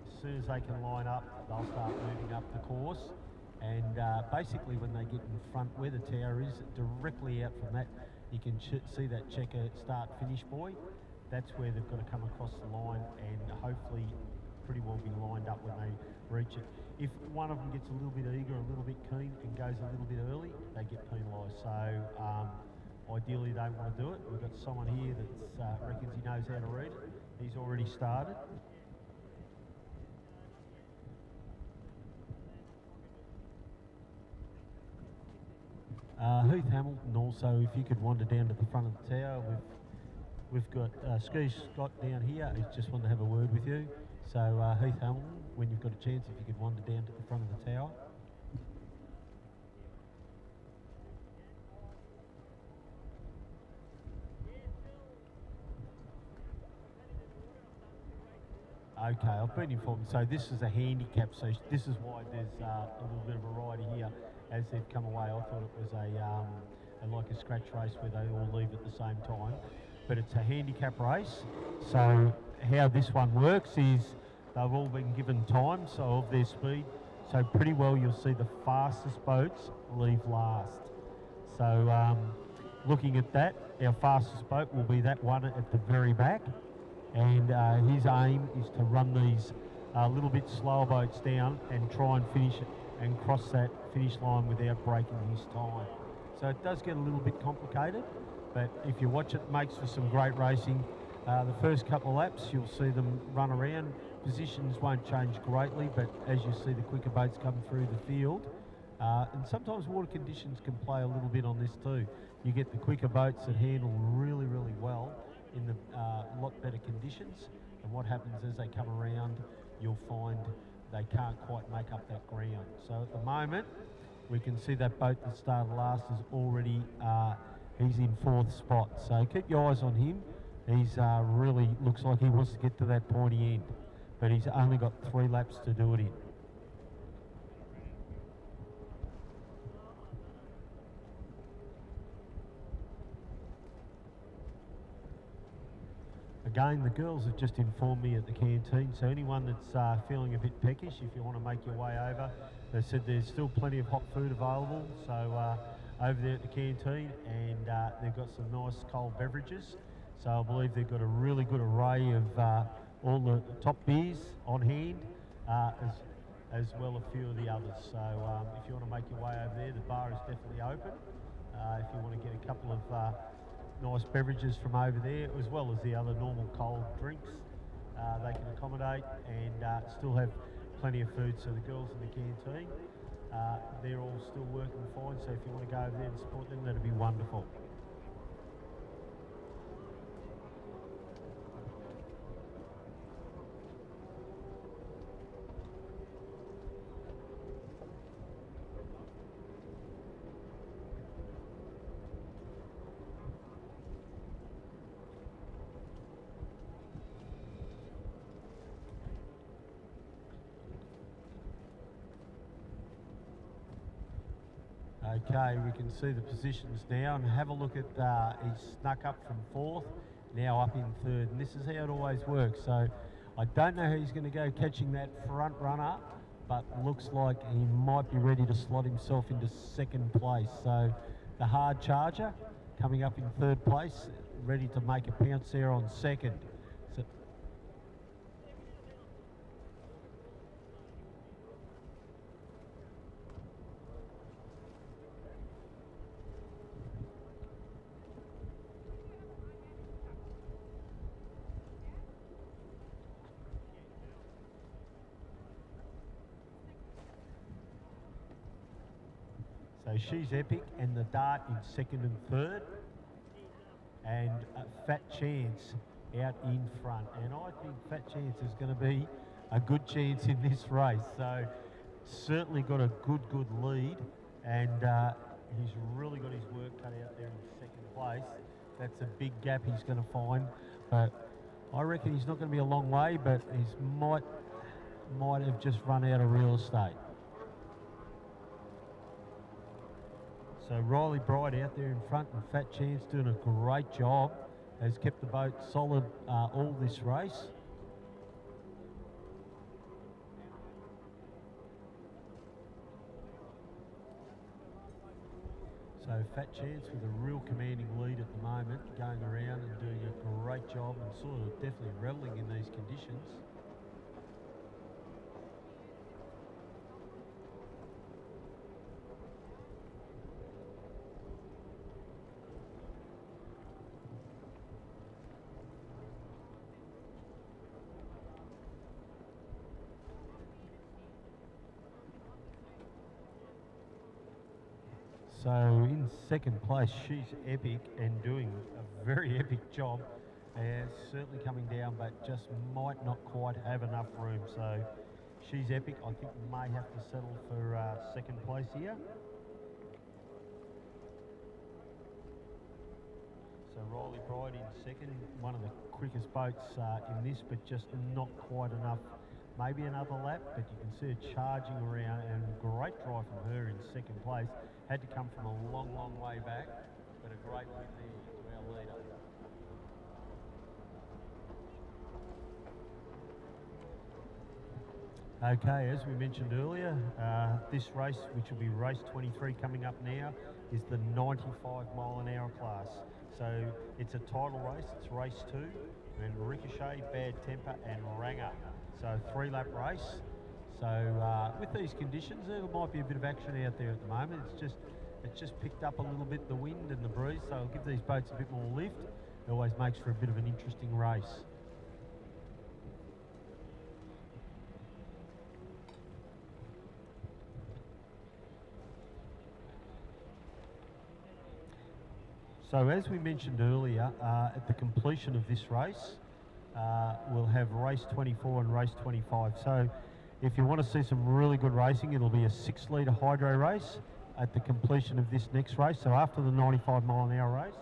as soon as they can line up, they'll start moving up the course. And basically when they get in front where the tower is, directly out from that, you can see that checker start finish buoy. That's where they've got to come across the line and hopefully pretty well be lined up when they reach it. If one of them gets a little bit eager, a little bit keen and goes a little bit early, they get penalised. So ideally they don't want to do it. We've got someone here that reckons he knows how to read it. He's already started. Heath Hamilton also, if you could wander down to the front of the tower. We've got Ski Scott down here. He just wanted to have a word with you. So Heath Hamilton, when you've got a chance, if you could wander down to the front of the tower. Okay, I've been informed. So this is a handicap, so this is why there's a little bit of variety here as they've come away. I thought it was like a scratch race where they all leave at the same time, but it's a handicap race. So how this one works is they've all been given time, so of their speed. So pretty well you'll see the fastest boats leave last. So looking at that, our fastest boat will be that one at the very back. And his aim is to run these little bit slower boats down and try and finish it and cross that finish line without breaking his time. So it does get a little bit complicated, but if you watch it, it makes for some great racing. The first couple of laps, you'll see them run around. Positions won't change greatly, but as you see the quicker boats come through the field, and sometimes water conditions can play a little bit on this too. You get the quicker boats that handle really, really well in the lot better conditions, and what happens as they come around, you'll find they can't quite make up that ground. So at the moment, we can see that boat that started last is already, he's in 4th spot. So keep your eyes on him. He's really looks like he wants to get to that pointy end, but he's only got 3 laps to do it in. Again, the girls have just informed me at the canteen, so anyone that's feeling a bit peckish, if you want to make your way over, they said there's still plenty of hot food available, so over there at the canteen, and they've got some nice cold beverages. So I believe they've got a really good array of all the top beers on hand, as well a few of the others. So if you want to make your way over there, the bar is definitely open. If you want to get a couple of nice beverages from over there, as well as the other normal cold drinks, they can accommodate and still have plenty of food. So the girls in the canteen, they're all still working fine. So if you want to go over there and support them, that'd be wonderful. Okay, we can see the positions now and have a look at, he's snuck up from 4th, now up in 3rd, and this is how it always works. So I don't know how he's going to go catching that front runner, but looks like he might be ready to slot himself into 2nd place. So the hard charger coming up in 3rd place, ready to make a pounce there on 2nd. So she's Epic and the Dart in 2nd and 3rd, and Fat Chance out in front. And I think Fat Chance is going to be a good chance in this race. So certainly got a good lead, and he's really got his work cut out there in 2nd place. That's a big gap he's going to find, but I reckon he's not going to be a long way, but he's might have just run out of real estate. So Riley Bright out there in front, and Fat Chance doing a great job, has kept the boat solid all this race. So Fat Chance with a real commanding lead at the moment, going around and doing a great job and sort of definitely reveling in these conditions. So in 2nd place, she's Epic and doing a very epic job. Certainly coming down, but just might not quite have enough room. So she's Epic, I think, may have to settle for 2nd place here. So Riley Pride in 2nd, one of the quickest boats in this, but just not quite enough. Maybe another lap, but you can see her charging around, and great drive from her in 2nd place. Had to come from a long way back, but a great win there to our leader. Okay, as we mentioned earlier, this race, which will be race 23 coming up now, is the 95-mile-an-hour class. So it's a title race, it's race 2, and Ricochet, Bad Temper and Ranger. So 3-lap race. So with these conditions, there might be a bit of action out there at the moment. It's just picked up a little bit, the wind and the breeze, so it'll give these boats a bit more lift. It always makes for a bit of an interesting race. So as we mentioned earlier, at the completion of this race, we'll have race 24 and race 25. So if you want to see some really good racing, it'll be a 6-litre hydro race at the completion of this next race. So after the 95-mile-an-hour race,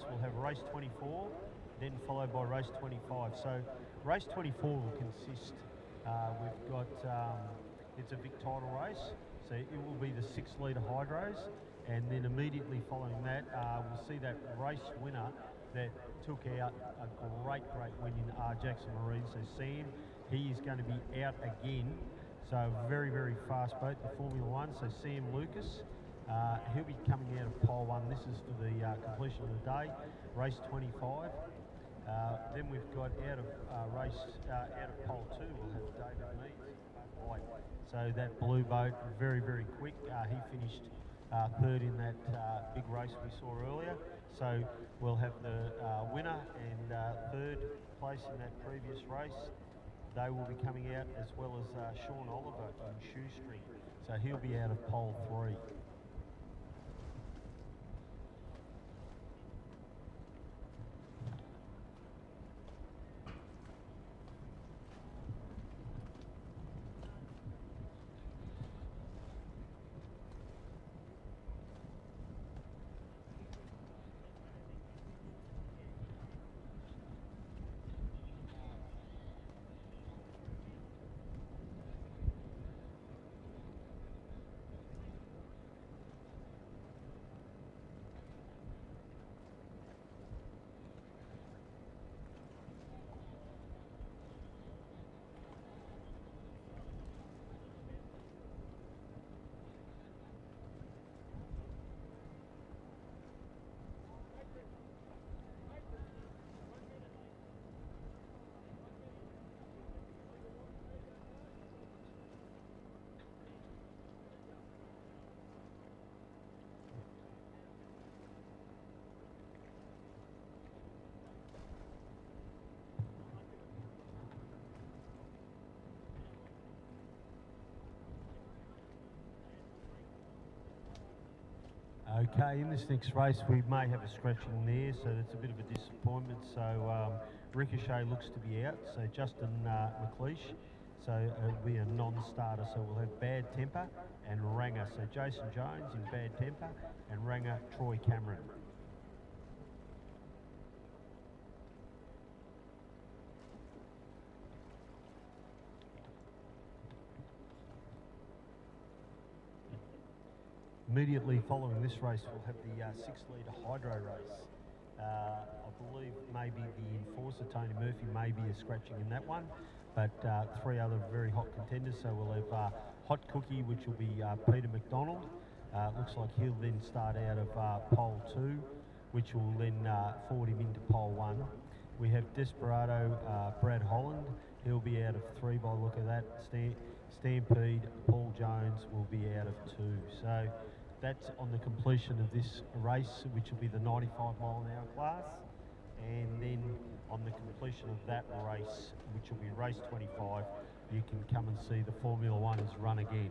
we'll have race 24, then followed by race 25. So race 24 will consist, we've got, it's a Victorian race, so it will be the 6-litre hydros, and then immediately following that, we'll see that race winner that took out a great win in Jackson Marine. So Sam, he is going to be out again. So very fast boat, the Formula 1. So Sam Lucas He'll be coming out of pole 1. This is for the completion of the day, race 25. Then we've got out of pole 2, we'll have David Meads, white. So that blue boat, very, very quick. He finished third in that big race we saw earlier. So we'll have the winner and third place in that previous race. They will be coming out, as well as Sean Oliver in shoestring. So he'll be out of pole 3. Okay, in this next race we may have a scratching there, so that's a bit of a disappointment. So Ricochet looks to be out, so Justin McLeish, so it'll be a non-starter. So we'll have Bad Temper and Ranger. So Jason Jones in Bad Temper and Ranger Troy Cameron. Immediately following this race, we'll have the 6-litre hydro race. I believe maybe the enforcer, Tony Murphy, may be a scratching in that one, but 3 other very hot contenders. So we'll have Hot Cookie, which will be Peter McDonald. Looks like he'll then start out of pole 2, which will then forward him into pole 1. We have Desperado, Brad Holland. He'll be out of 3 by the look of that. Stampede, Paul Jones will be out of 2. So that's on the completion of this race, which will be the 95-mile-an-hour class. And then on the completion of that race, which will be race 25, you can come and see the Formula Ones run again.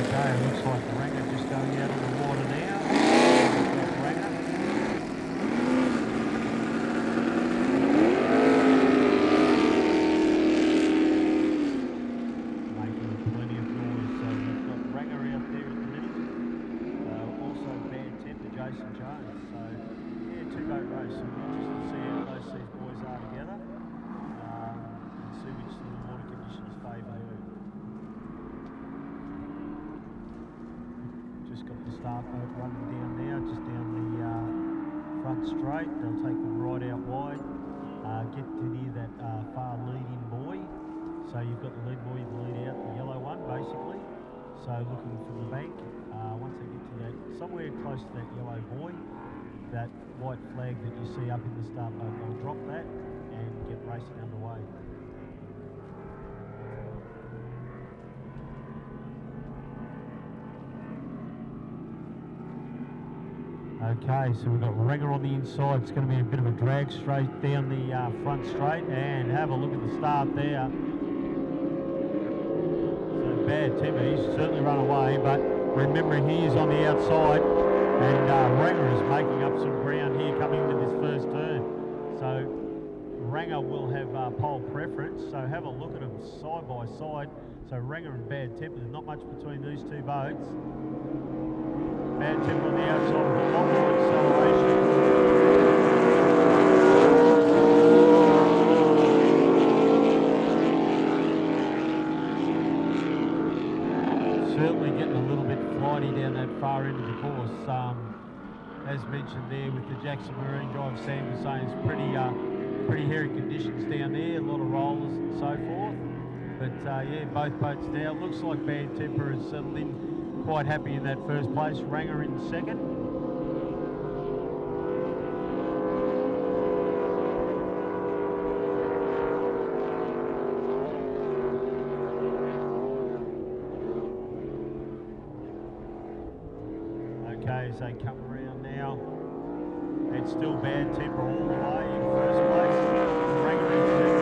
Okay, it looks like the Ranger just going out on the water now. Start boat running down now, just down the front straight. They'll take them right out wide, get to near that far lead-in buoy. So you've got the lead buoy, the lead out, the yellow one basically. So looking from the bank, once they get to that, somewhere close to that yellow buoy, that white flag that you see up in the start boat, they'll drop that and get racing underway. Okay, so we've got Ranger on the inside. It's going to be a bit of a drag straight down the front straight, and have a look at the start there. So Bad Temper, he's certainly run away, but remembering he is on the outside, and Ranger is making up some ground here coming into this first turn. So Ranger will have pole preference, so have a look at them side by side. So Ranger and Bad Temper, there's not much between these two boats. Bad Temper on the outside with a lot more acceleration. Certainly getting a little bit flighty down that far end of the course. as mentioned there with the Jackson Marine Drive, Sam was saying it's pretty hairy conditions down there, a lot of rollers and so forth. But yeah, both boats now, looks like Bad Temper has settled in quite happy in that first place, Ranger in second. Okay, as they come around now, it's still Bad Temper all the way in first place, Ranger in second.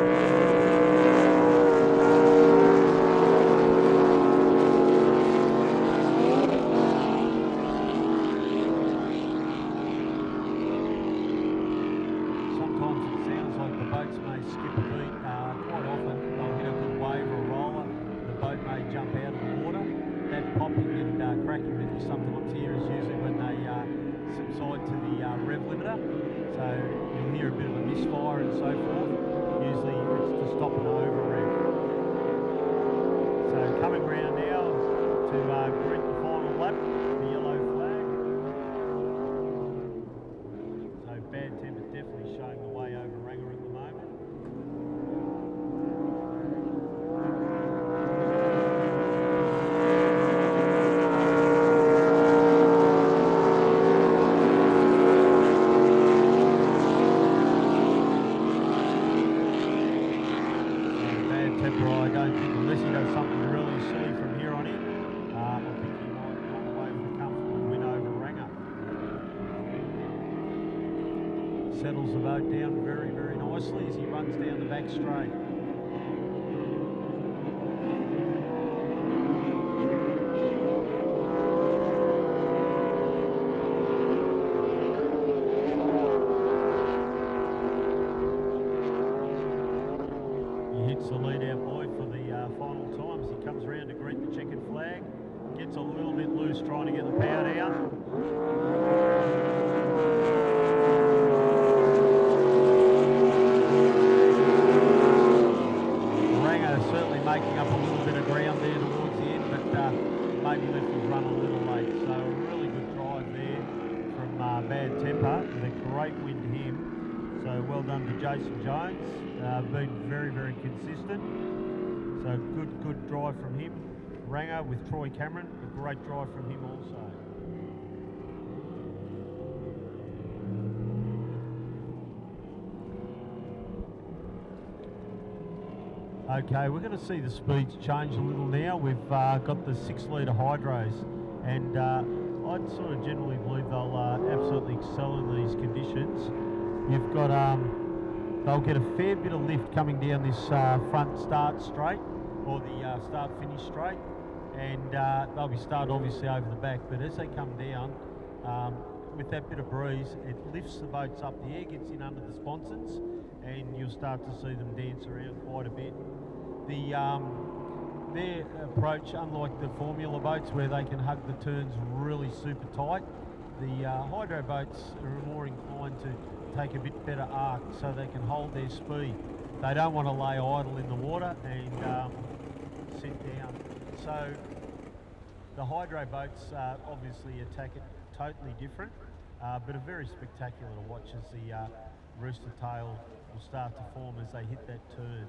Sometimes here is usually when they subside to the rev limiter, so you'll hear a bit of a misfire and so forth. Usually it's to stop an over rev. So coming round now to greet the final lap, the yellow flag. So Bad Temper definitely showing the way over Ranger at the moment. I don't think, unless he does something really silly from here on in, I think he might run away with a comfortable win over Ranger. Settles the boat down very, very nicely as he runs down the back straight. The lead out boy for the final time as he comes around to greet the checkered flag. Gets a little bit loose trying to get the power down. Ranger certainly making up a little bit of ground there towards the end, but maybe left his run a little late. So a really good drive there from Bad Temper with a great win to him. So well done to Jason Jones, been very, very consistent. So good drive from him. Ranger with Troy Cameron, a great drive from him also. Okay, we're going to see the speeds change a little now. We've got the 6 litre hydros, and I'd sort of generally believe they'll absolutely excel in these conditions. You've got, they'll get a fair bit of lift coming down this front start straight, or the start finish straight, and they'll be started obviously over the back, but as they come down, with that bit of breeze, it lifts the boats up, the air gets in under the sponsons, and you'll start to see them dance around quite a bit. Their approach, unlike the formula boats where they can hug the turns really super tight, the hydro boats are more inclined to take a bit better arc so they can hold their speed. They don't want to lay idle in the water and sit down. So the hydro boats obviously attack it totally different, but are very spectacular to watch as the rooster tail will start to form as they hit that turn.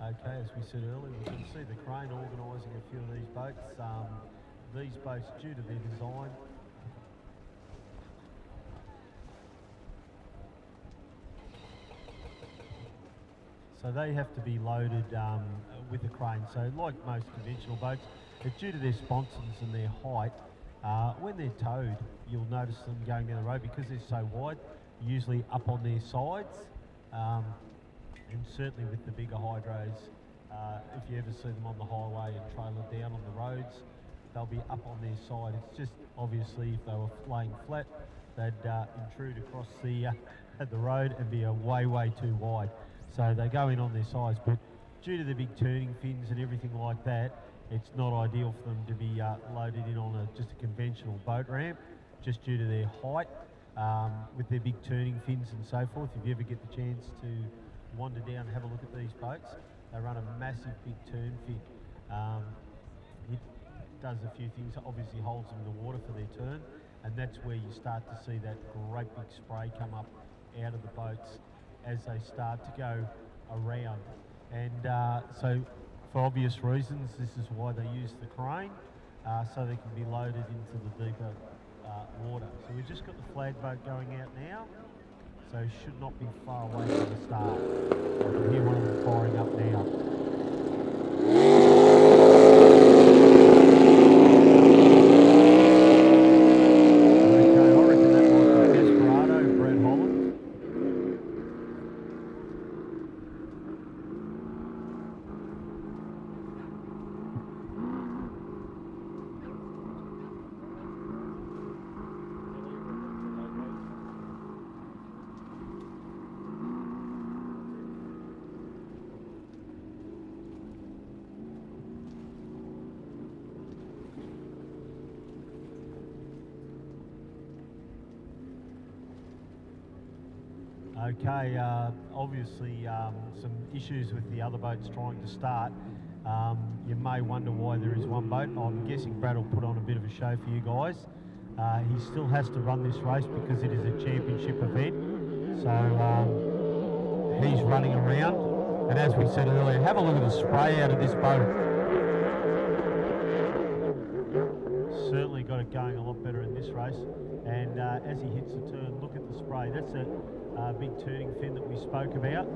Okay, as we said earlier, we can see the crane organising a few of these boats. These boats, due to their design, so they have to be loaded with a crane. So like most conventional boats, but due to their sponsons and their height, when they're towed, you'll notice them going down the road because they're so wide, usually up on their sides. And certainly with the bigger hydros, if you ever see them on the highway and trailer down on the roads, they'll be up on their side. It's just obviously if they were laying flat, they'd intrude across the road and be way too wide. So they go in on their sides, but due to the big turning fins and everything like that, it's not ideal for them to be loaded in on just a conventional boat ramp, just due to their height, with their big turning fins and so forth. If you ever get the chance to wander down and have a look at these boats, they run a massive big turn fin. It does a few things, obviously holds them in the water for their turn, and that's where you start to see that great big spray come up out of the boats as they start to go around. And so for obvious reasons, this is why they use the crane, so they can be loaded into the deeper water. So we've just got the flag boat going out now, so should not be far away from the start. I can hear one of them firing up now. Okay, obviously some issues with the other boats trying to start. You may wonder why there is one boat. I'm guessing Brad will put on a bit of a show for you guys. He still has to run this race because it is a championship event. So he's running around. And as we said earlier, have a look at the spray out of this boat. Certainly got it going a lot better in this race. And as he hits the turn, look at the spray. That's a big turning fin that we spoke about.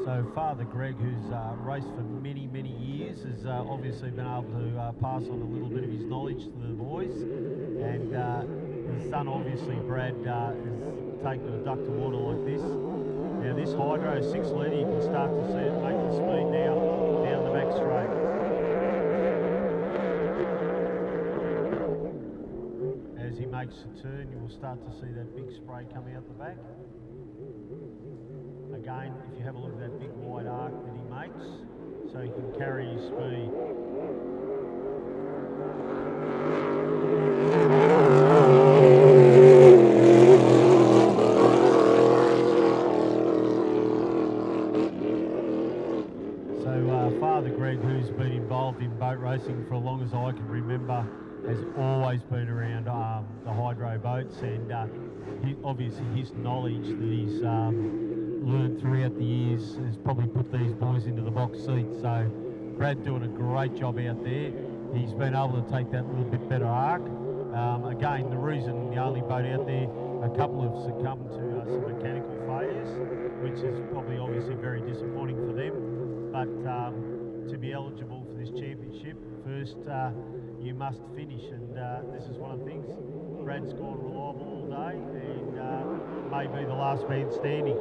So Father Greg, who's raced for many years, has obviously been able to pass on a little bit of his knowledge to the boys, and his son, obviously Brad, has taken a duck to water like this. Now this hydro 6 litre, you can start to see it making speed now down the back straight. As he makes the turn, you will start to see that big spray come out the back. Again, if you have a look at that big wide arc that he makes, so he can carry his speed. So Father Greg, who's been involved in boat racing for as long as I can remember, has always been around the hydro boats, and obviously his knowledge that he's learned throughout the years has probably put these boys into the box seat. So Brad doing a great job out there. He's been able to take that little bit better arc. Again, the reason the only boat out there, a couple have succumbed to some mechanical failures, which is probably obviously very disappointing for them. But to be eligible for this championship, first you must finish, and this is one of the things. Brad's gone reliable all day, and may be the last man standing.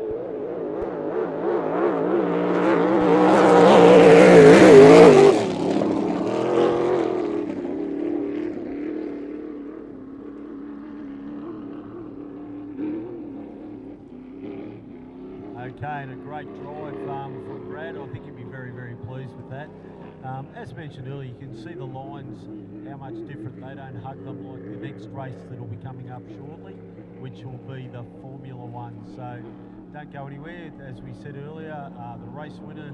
Okay, and a great drive from Brad. I think he'd be very pleased with that. As mentioned earlier, you can see the lines, how much different. They don't hug them like the next race that will be coming up shortly, which will be the Formula One. So don't go anywhere. As we said earlier, the race winner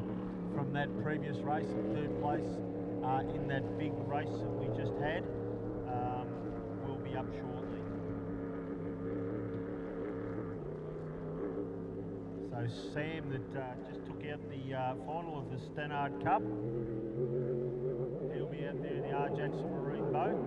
from that previous race in 3rd place in that big race that we just had will be up shortly. So Sam, that just took out the final of the Stannard Cup, he'll be out there in the R. Jackson Marine boat.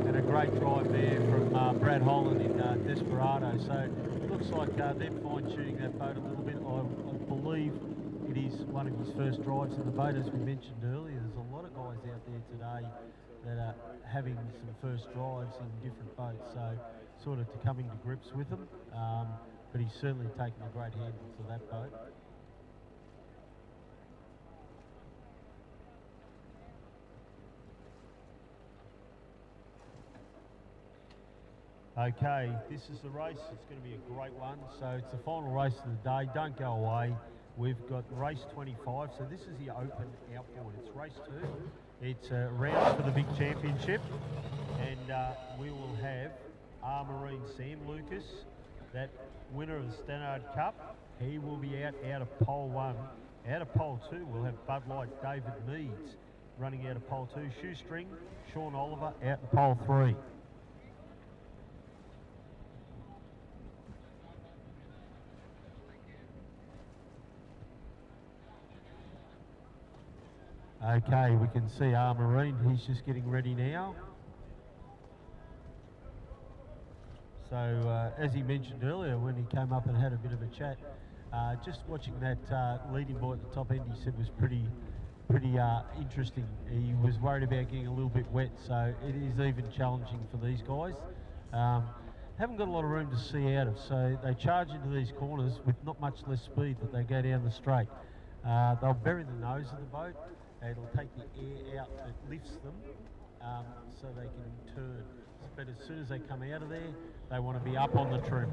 And a great drive there from Brad Holland in Desperado. So look, looks like they're fine-tuning that boat a little bit. I believe it is one of his first drives in the boat, as we mentioned earlier. There's a lot of guys out there today that are having some first drives in different boats, so sort of to coming to grips with them. But he's certainly taken a great handle to that boat. Okay, this is the race. It's going to be a great one. So it's the final race of the day. Don't go away. We've got race 25. So this is the open outboard. It's race 2. It's rounds for the big championship. And we will have Marine Sam Lucas, that winner of the Stannard Cup. He will be out of pole 1. Out of pole 2, we'll have Bud Light David Meads running out of pole 2. Shoestring, Sean Oliver out in pole 3. Okay, we can see Marine, he's just getting ready now. So as he mentioned earlier when he came up and had a bit of a chat, just watching that leading boy at the top end, he said was pretty interesting. He was worried about getting a little bit wet, so it is even challenging for these guys. Haven't got a lot of room to see out of, so they charge into these corners with not much less speed that they go down the straight. They'll bury the nose of the boat. It'll take the air out that lifts them so they can turn. But as soon as they come out of there, they want to be up on the trim.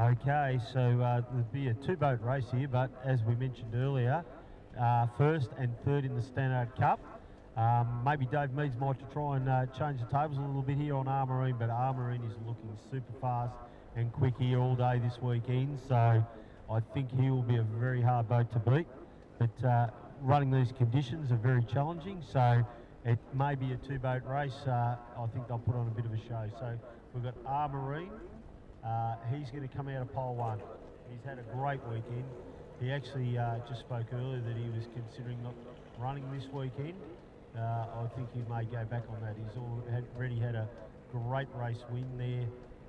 Okay, so there'll be a 2-boat race here, but as we mentioned earlier, first and third in the Stannard Cup. Maybe Dave Meads might try and change the tables a little bit here on Marine, but Marine is looking super fast and quick here all day this weekend, so I think he will be a very hard boat to beat. But running these conditions are very challenging, so it may be a 2-boat race. I think they'll put on a bit of a show. So we've got Marine. He's going to come out of pole 1. He's had a great weekend. He actually just spoke earlier that he was considering not running this weekend. I think he may go back on that. He's already had a great race win there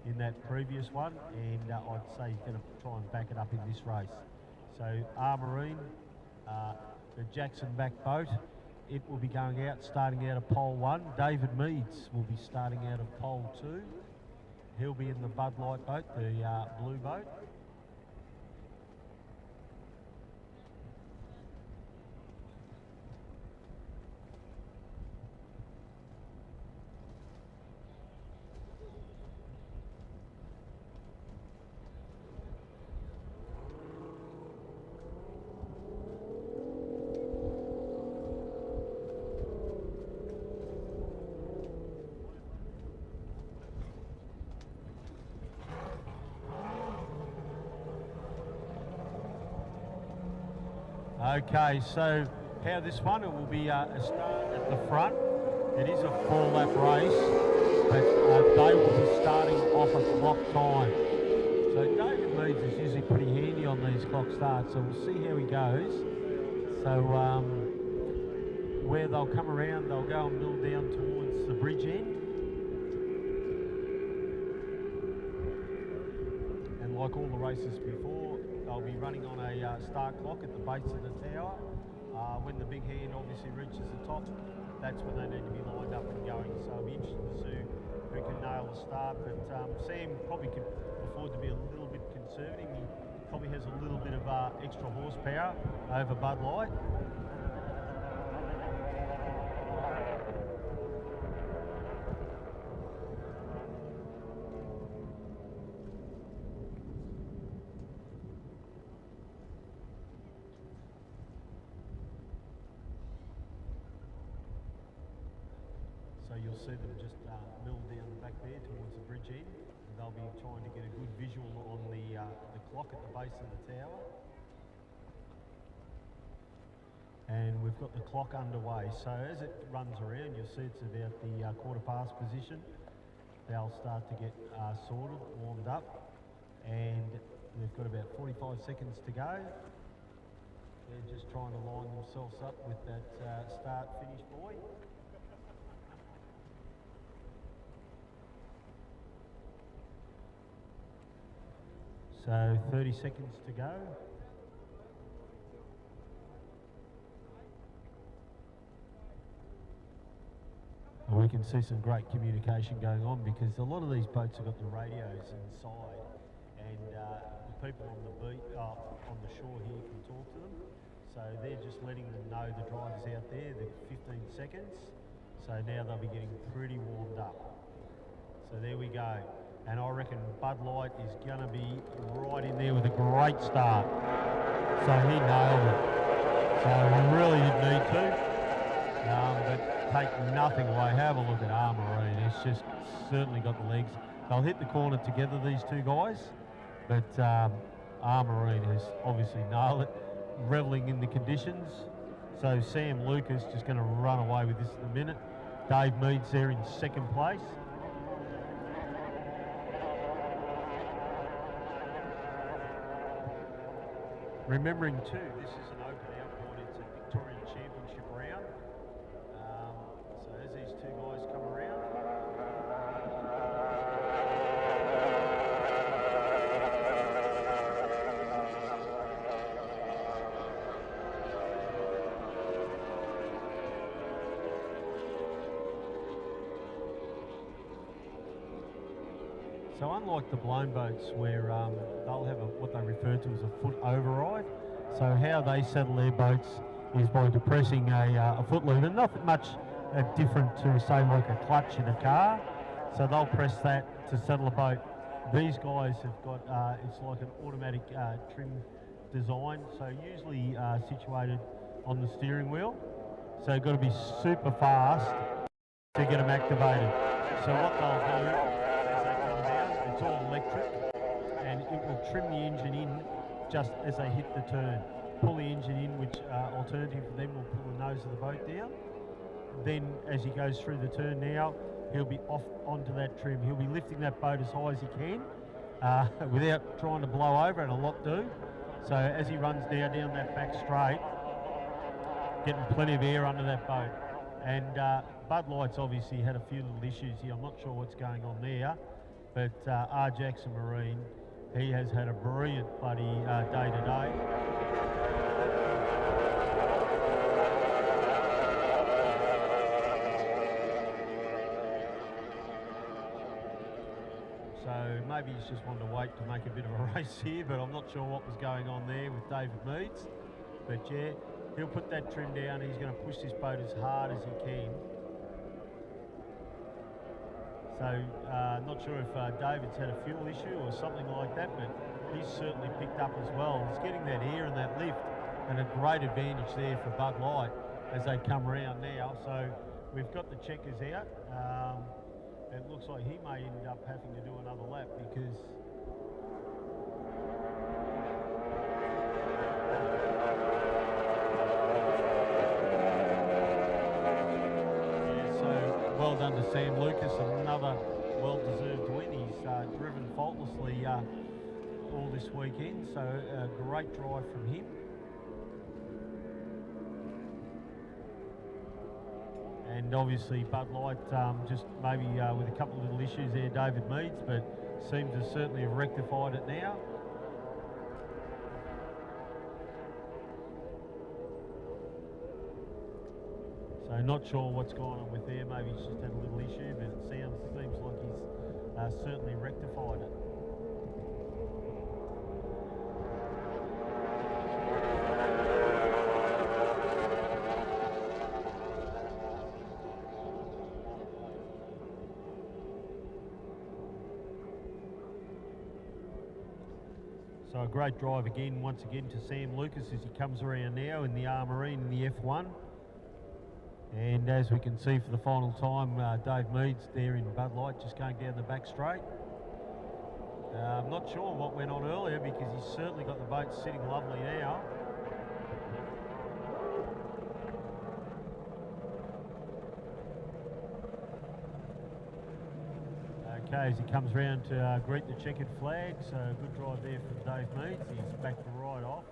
in that previous one, and I'd say he's going to try and back it up in this race. So Marine, the Jackson back boat, it will be going out, starting out of pole 1. David Meads will be starting out of pole 2. He'll be in the Bud Light boat, the blue boat. Okay, so how this one, it will be a start at the front. It is a 4-lap race, but they will be starting off at clock time. So David Meads is usually pretty handy on these clock starts, so we'll see how he goes. So where they'll come around, they'll go and mill down towards the bridge end. And like all the races before, they'll be running on a start clock at the base of the tower. When the big hand obviously reaches the top, that's when they need to be lined up and going. So it'll be interesting to see who can nail the start. But Sam probably can afford to be a little bit conservative. He probably has a little bit of extra horsepower over Bud Light. So you'll see them just mill down the back there towards the bridge end, and they'll be trying to get a good visual on the clock at the base of the tower. And we've got the clock underway, so as it runs around, you'll see it's about the quarter past position. They'll start to get sorted, warmed up, and they've got about 45 seconds to go. They're just trying to line themselves up with that start-finish buoy. So 30 seconds to go. And we can see some great communication going on because a lot of these boats have got the radios inside, and the people on the beach, on the shore here can talk to them. So they're just letting them know the driver's out there, the 15 seconds. So now they'll be getting pretty warmed up. So there we go. And I reckon Bud Light is going to be right in there with a great start. So he nailed it. So we really didn't need to. But take nothing away. Have a look at Marine. It's just certainly got the legs. They'll hit the corner together, these two guys. But Marine has obviously nailed it, revelling in the conditions. So Sam Lucas just going to run away with this in a minute. Dave Mead's there in second place. Remembering too, this is an open outboard, it's a Victorian Championship round. So as these two guys come around, so unlike the blown boats where they'll have what they refer to as a foot override, so how they settle their boats is by depressing a foot lever, not much different to say like a clutch in a car. So they'll press that to settle a boat. These guys have got, it's like an automatic trim design, so usually situated on the steering wheel. So you've got to be super fast to get them activated. So what they'll do as they come down, it's all electric, and it will trim the engine in just as they hit the turn. Pull the engine in, which alternative for them will pull the nose of the boat down. Then as he goes through the turn now, he'll be off onto that trim. He'll be lifting that boat as high as he can without trying to blow over, and a lot do. So as he runs now down that back straight, getting plenty of air under that boat. And Bud Light's obviously had a few little issues here. I'm not sure what's going on there, but R. Jackson Marine, he has had a brilliant bloody day today. So maybe he's just wanted to wait to make a bit of a race here, but I'm not sure what was going on there with David Meads. But yeah, he'll put that trim down. He's going to push this boat as hard as he can. So not sure if David's had a fuel issue or something like that, but he's certainly picked up as well. He's getting that air and that lift, and a great advantage there for Bud Light as they come around now. So we've got the checkers out. It looks like he may end up having to do another lap because well done to Sam Lucas, another well-deserved win. He's driven faultlessly all this weekend, so a great drive from him. And obviously Bud Light just maybe with a couple of little issues there, David Meads, but seems to certainly have rectified it now. So not sure what's going on with there. Maybe he's just had a little issue, but it seems like he's certainly rectified it. So a great drive again, once again, to Sam Lucas as he comes around now in the Marine in the F1. And as we can see for the final time, Dave Meads there in Bud Light just going down the back straight. I'm not sure what went on earlier because he's certainly got the boat sitting lovely now. Okay, as he comes round to greet the checkered flag, so good drive there from Dave Meads. He's back to right off.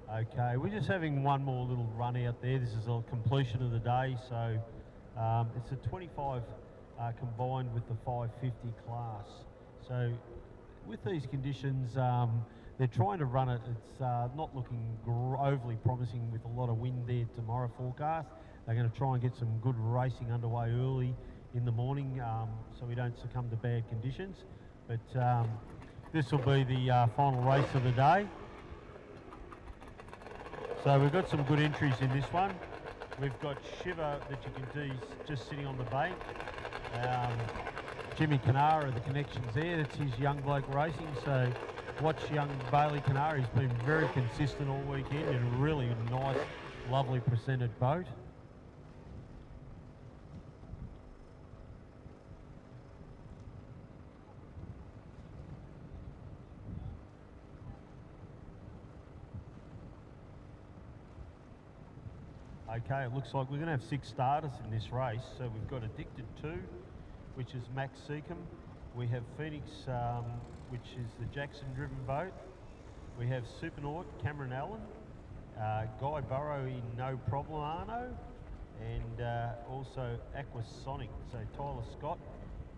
Okay, we're just having one more little run out there. This is a completion of the day, so it's a 25 combined with the 550 class. So with these conditions, they're trying to run it. It's not looking overly promising with a lot of wind there tomorrow forecast. They're going to try and get some good racing underway early in the morning so we don't succumb to bad conditions. But this will be the final race of the day. So we've got some good entries in this one. We've got Shiver that you can see just sitting on the bank. Jimmy Canara, the connections there, that's his young bloke racing. So watch young Bailey Canara, he's been very consistent all weekend in a really nice, lovely presented boat. Okay, it looks like we're going to have 6 starters in this race. So we've got Addicted 2, which is Max Seacombe. We have Phoenix, which is the Jackson-driven boat. We have Supernaut, Cameron Allen. Guy Burrow in No Problemano. And also Aquasonic, so Tyler Scott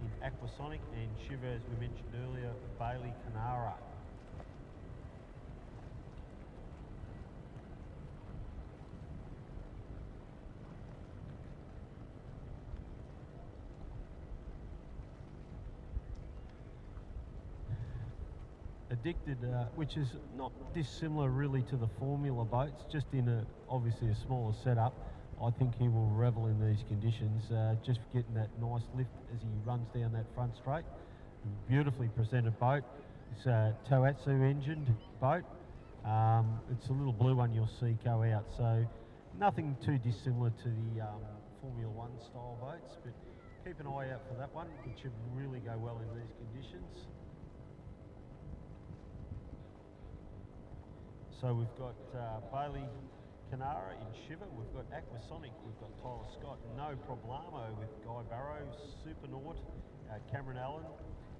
in Aquasonic. And Shiver, as we mentioned earlier, Bailey Canara. Addicted, which is not dissimilar really to the Formula boats, just in obviously a smaller setup. I think he will revel in these conditions, just getting that nice lift as he runs down that front straight. Beautifully presented boat. It's a Tohatsu engined boat. It's a little blue one you'll see go out, so nothing too dissimilar to the Formula One style boats, but keep an eye out for that one. It should really go well in these conditions. So we've got Bailey Canara in Shiver, we've got Aquasonic, we've got Tyler Scott, No Problemo with Guy Barrow, Supernaut, Cameron Allen,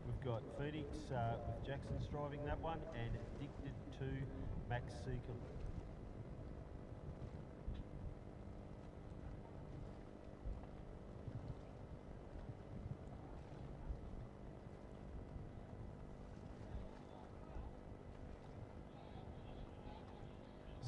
we've got Phoenix with Jackson's driving that one, and Addicted to Max Seacombe.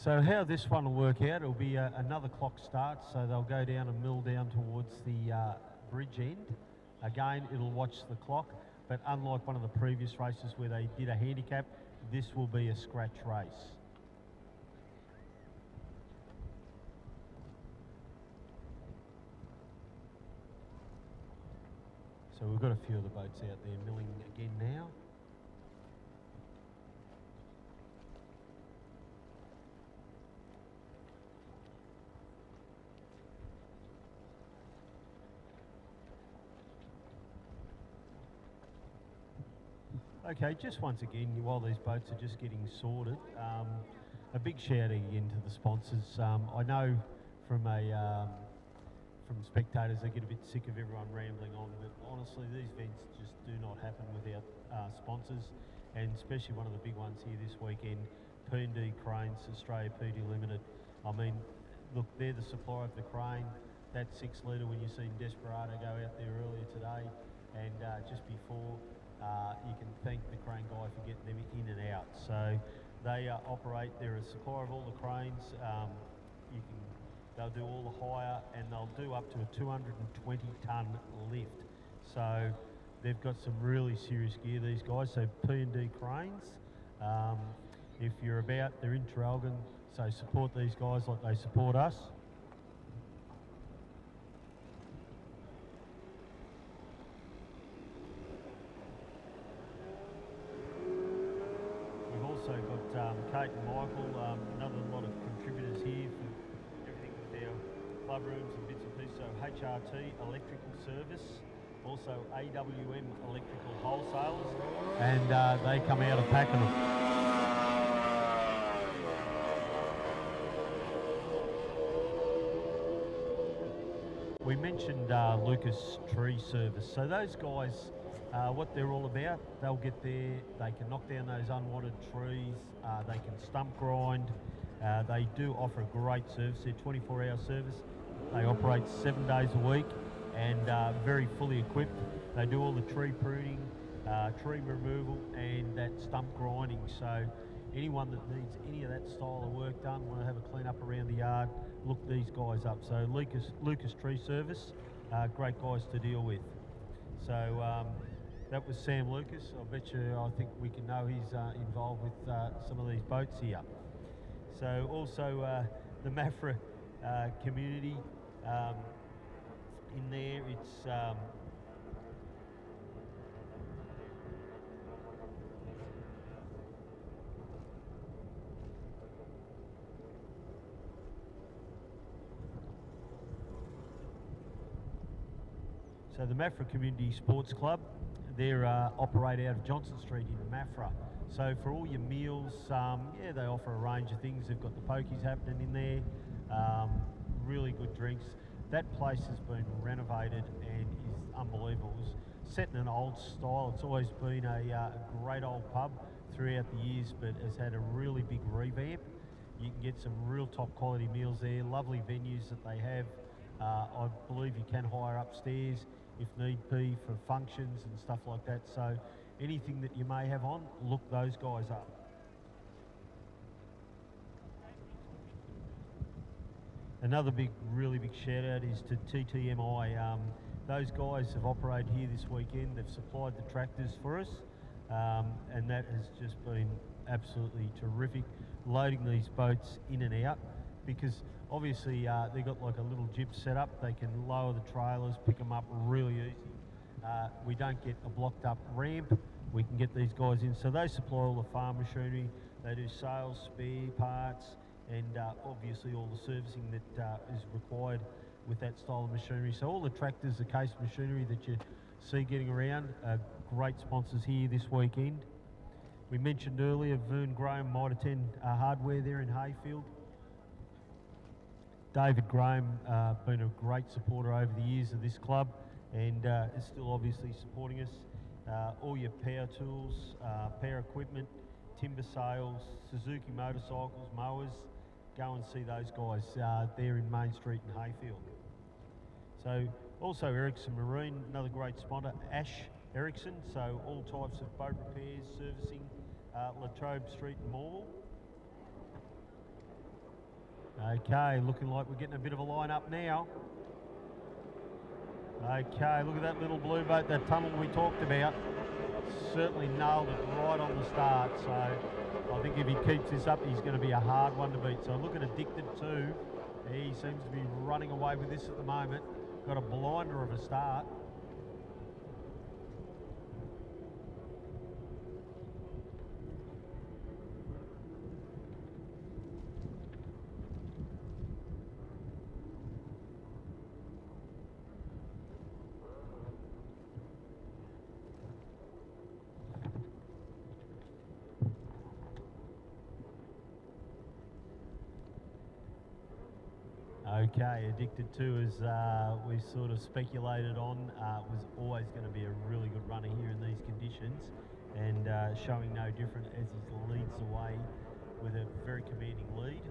So how this one will work out, it'll be another clock start, so they'll go down and mill down towards the bridge end. Again, it'll watch the clock, but unlike one of the previous races where they did a handicap, this will be a scratch race. So we've got a few of the boats out there milling again now. Okay, just once again, while these boats are just getting sorted, a big shout again to the sponsors. I know from spectators they get a bit sick of everyone rambling on, but honestly these events just do not happen without sponsors, and especially one of the big ones here this weekend, P&D Cranes Australia PD Limited. I mean, look, they're the supplier of the crane. That 6 litre when you seen Desperado go out there earlier today, and just before, you can thank the crane guy for getting them in and out. So they operate, they're a supplier of all the cranes. They'll do all the hire, and they'll do up to a 220 tonne lift. So they've got some really serious gear, these guys. So P&D Cranes, if you're about, they're in Traralgon, so support these guys like they support us. We've also got Kate and Michael, another lot of contributors here for everything with our club rooms and bits and pieces. So HRT Electrical Service, also AWM Electrical Wholesalers, and they come out of Pakenham. We mentioned Lucas Tree Service. So those guys, what they're all about, they'll get there, they can knock down those unwanted trees, they can stump grind. They do offer a great service. They're 24-hour service. They operate 7 days a week and very fully equipped. They do all the tree pruning, tree removal, and that stump grinding. So anyone that needs any of that style of work done, want to have a clean up around the yard, look these guys up. So Lucas Tree Service, great guys to deal with. So that was Sam Lucas. I bet you, I think we can know he's involved with some of these boats here. So also the Mafra community, in there, it's so the Mafra Community Sports Club, they're operate out of Johnson Street in Mafra. So for all your meals, yeah, they offer a range of things. They've got the pokies happening in there, really good drinks. That place has been renovated and is unbelievable. It was set in an old style. It's always been a great old pub throughout the years, but has had a really big revamp. You can get some real top quality meals there, lovely venues that they have. I believe you can hire upstairs if need be for functions and stuff like that. So anything that you may have on, look those guys up. Another really big shout out is to TTMI. Those guys have operated here this weekend. They've supplied the tractors for us, and that has just been absolutely terrific. Loading these boats in and out, because obviously they've got like a little jib set up. They can lower the trailers, pick them up really easy. We don't get a blocked up ramp. We can get these guys in. So they supply all the farm machinery. They do sales, spare parts, and obviously all the servicing that is required with that style of machinery. So all the tractors, the case machinery that you see getting around, are great sponsors here this weekend. We mentioned earlier Vern Graham might attend hardware there in Hayfield. David Graham, been a great supporter over the years of this club, and is still obviously supporting us. All your power tools, power equipment, timber sales, Suzuki motorcycles, mowers, go and see those guys there in Main Street in Hayfield. So also Ericsson Marine, another great sponsor, Ash Ericsson, so all types of boat repairs, servicing, Latrobe Street in Morwell. Okay, looking like we're getting a bit of a line up now. Okay, look at that little blue boat, that tunnel we talked about. Certainly nailed it right on the start, so I think if he keeps this up, he's going to be a hard one to beat. So look at Addicted 2. He seems to be running away with this at the moment. Got a blinder of a start. Okay, Addicted 2, as we sort of speculated on, was always going to be a really good runner here in these conditions. and showing no different as he leads the way with a very commanding lead.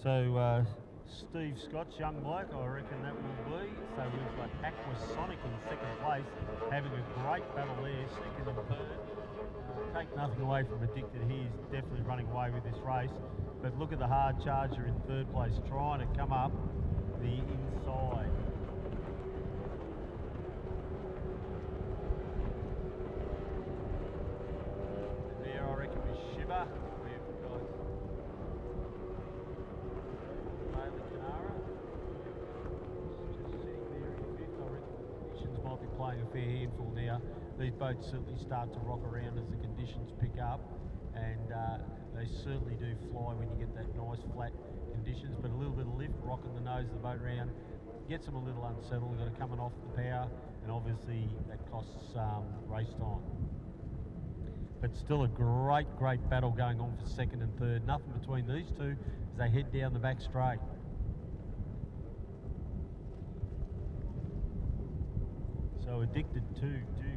So Steve Scott's young bloke, I reckon that will be. So we've got Aquasonic in second place, having a great battle there, second and third. Take nothing away from Addicted, he's definitely running away with this race. But look at the Hard Charger in third place, trying to come up the inside. And there I reckon with Shiver, we've got might be playing a fair handful now. These boats certainly start to rock around as the conditions pick up, and they certainly do fly when you get that nice flat conditions, but a little bit of lift, rocking the nose of the boat around, gets them a little unsettled. They've got to coming off the power, and obviously that costs race time. But still a great battle going on for second and third. Nothing between these two as they head down the back straight. So Addicted 2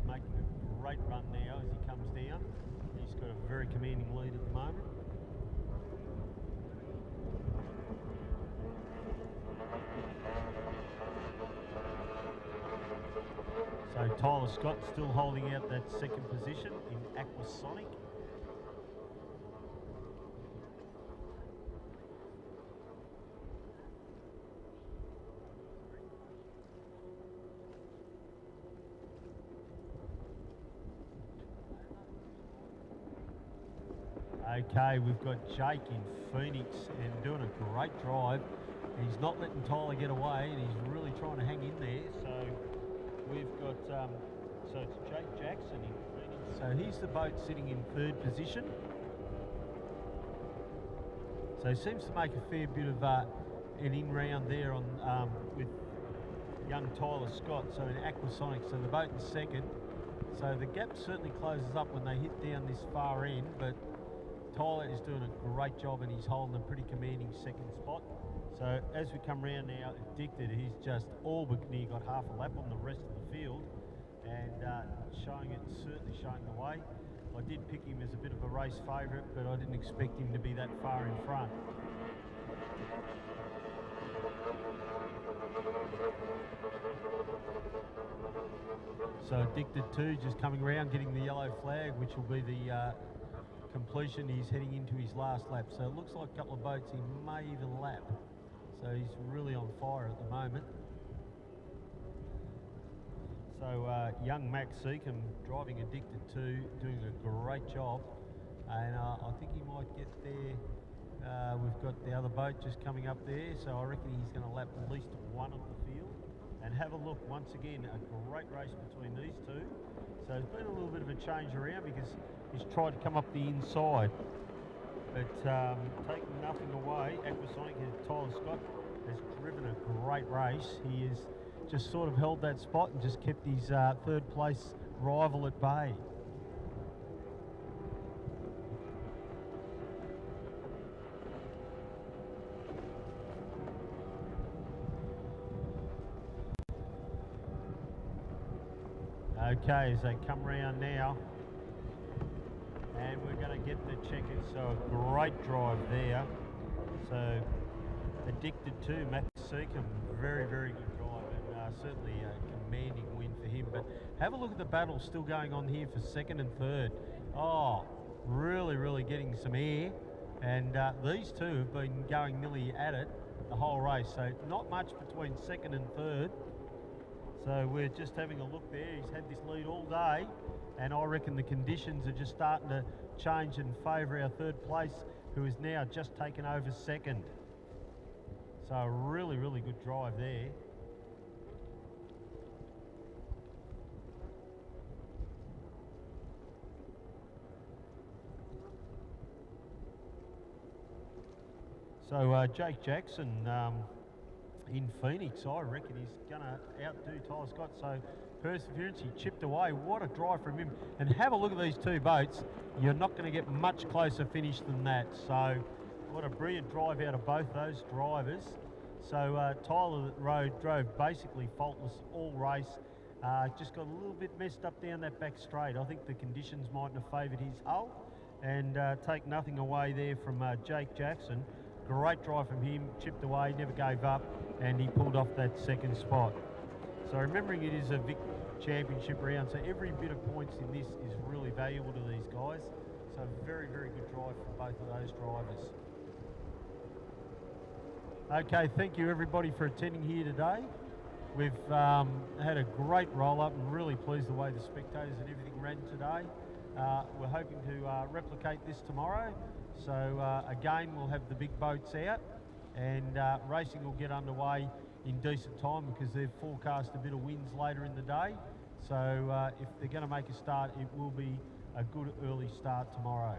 making a great run now as he comes down. He's got a very commanding lead at the moment. So Tyler Scott still holding out that second position in Aquasonic. Okay, we've got Jake in Phoenix and doing a great drive. He's not letting Tyler get away, and he's really trying to hang in there. So we've got, so it's Jake Jackson in Phoenix. So he's the boat sitting in third position. So he seems to make a fair bit of an in-round there on with young Tyler Scott, so in Aquasonic. So the boat in second. So the gap certainly closes up when they hit down this far end, but Tyler is doing a great job and he's holding a pretty commanding second spot. So as we come round now, Addicted, he's just all but near got half a lap on the rest of the field, and certainly showing the way. I did pick him as a bit of a race favourite, but I didn't expect him to be that far in front. So Addicted 2 just coming around, getting the yellow flag, which will be the completion. He's heading into his last lap, so it looks like a couple of boats he may even lap. So he's really on fire at the moment. So young Max Seacombe driving Addicted 2, doing a great job, and I think he might get there. We've got the other boat just coming up there, so I reckon he's going to lap at least one of the field. And have a look, once again, a great race between these two. So there's been a little bit of a change around because he's tried to come up the inside, but taking nothing away, Aquasonic, Tyler Scott has driven a great race. He has just sort of held that spot and just kept his third place rival at bay. Okay, as they come round now, and we're going to get the checkers, so a great drive there. So Addicted 2, Max Seacombe, very good drive, and certainly a commanding win for him. But have a look at the battle still going on here for second and third. Oh, really getting some air, and these two have been going nearly at it the whole race, so not much between second and third. So we're just having a look there. He's had this lead all day, and I reckon the conditions are just starting to change in favour of our third place, who is now just taken over second. So a really good drive there. So Jake Jackson in Phoenix, I reckon he's going to outdo Tyler Scott. So perseverance. He chipped away. What a drive from him. And have a look at these two boats. You're not going to get much closer finish than that. So what a brilliant drive out of both those drivers. So Tyler drove basically faultless all race. Just got a little bit messed up down that back straight. I think the conditions mightn't have favoured his hull. And take nothing away there from Jake Jackson. Great drive from him, chipped away, never gave up, and he pulled off that second spot. So remembering it is a Vic Championship round, so every bit of points in this is really valuable to these guys. So very, very good drive from both of those drivers. Okay, thank you everybody for attending here today. We've had a great roll-up and really pleased the way the spectators and everything ran today. We're hoping to replicate this tomorrow. So again, we'll have the big boats out and racing will get underway in decent time because they've forecast a bit of winds later in the day. So if they're going to make a start, it will be a good early start tomorrow.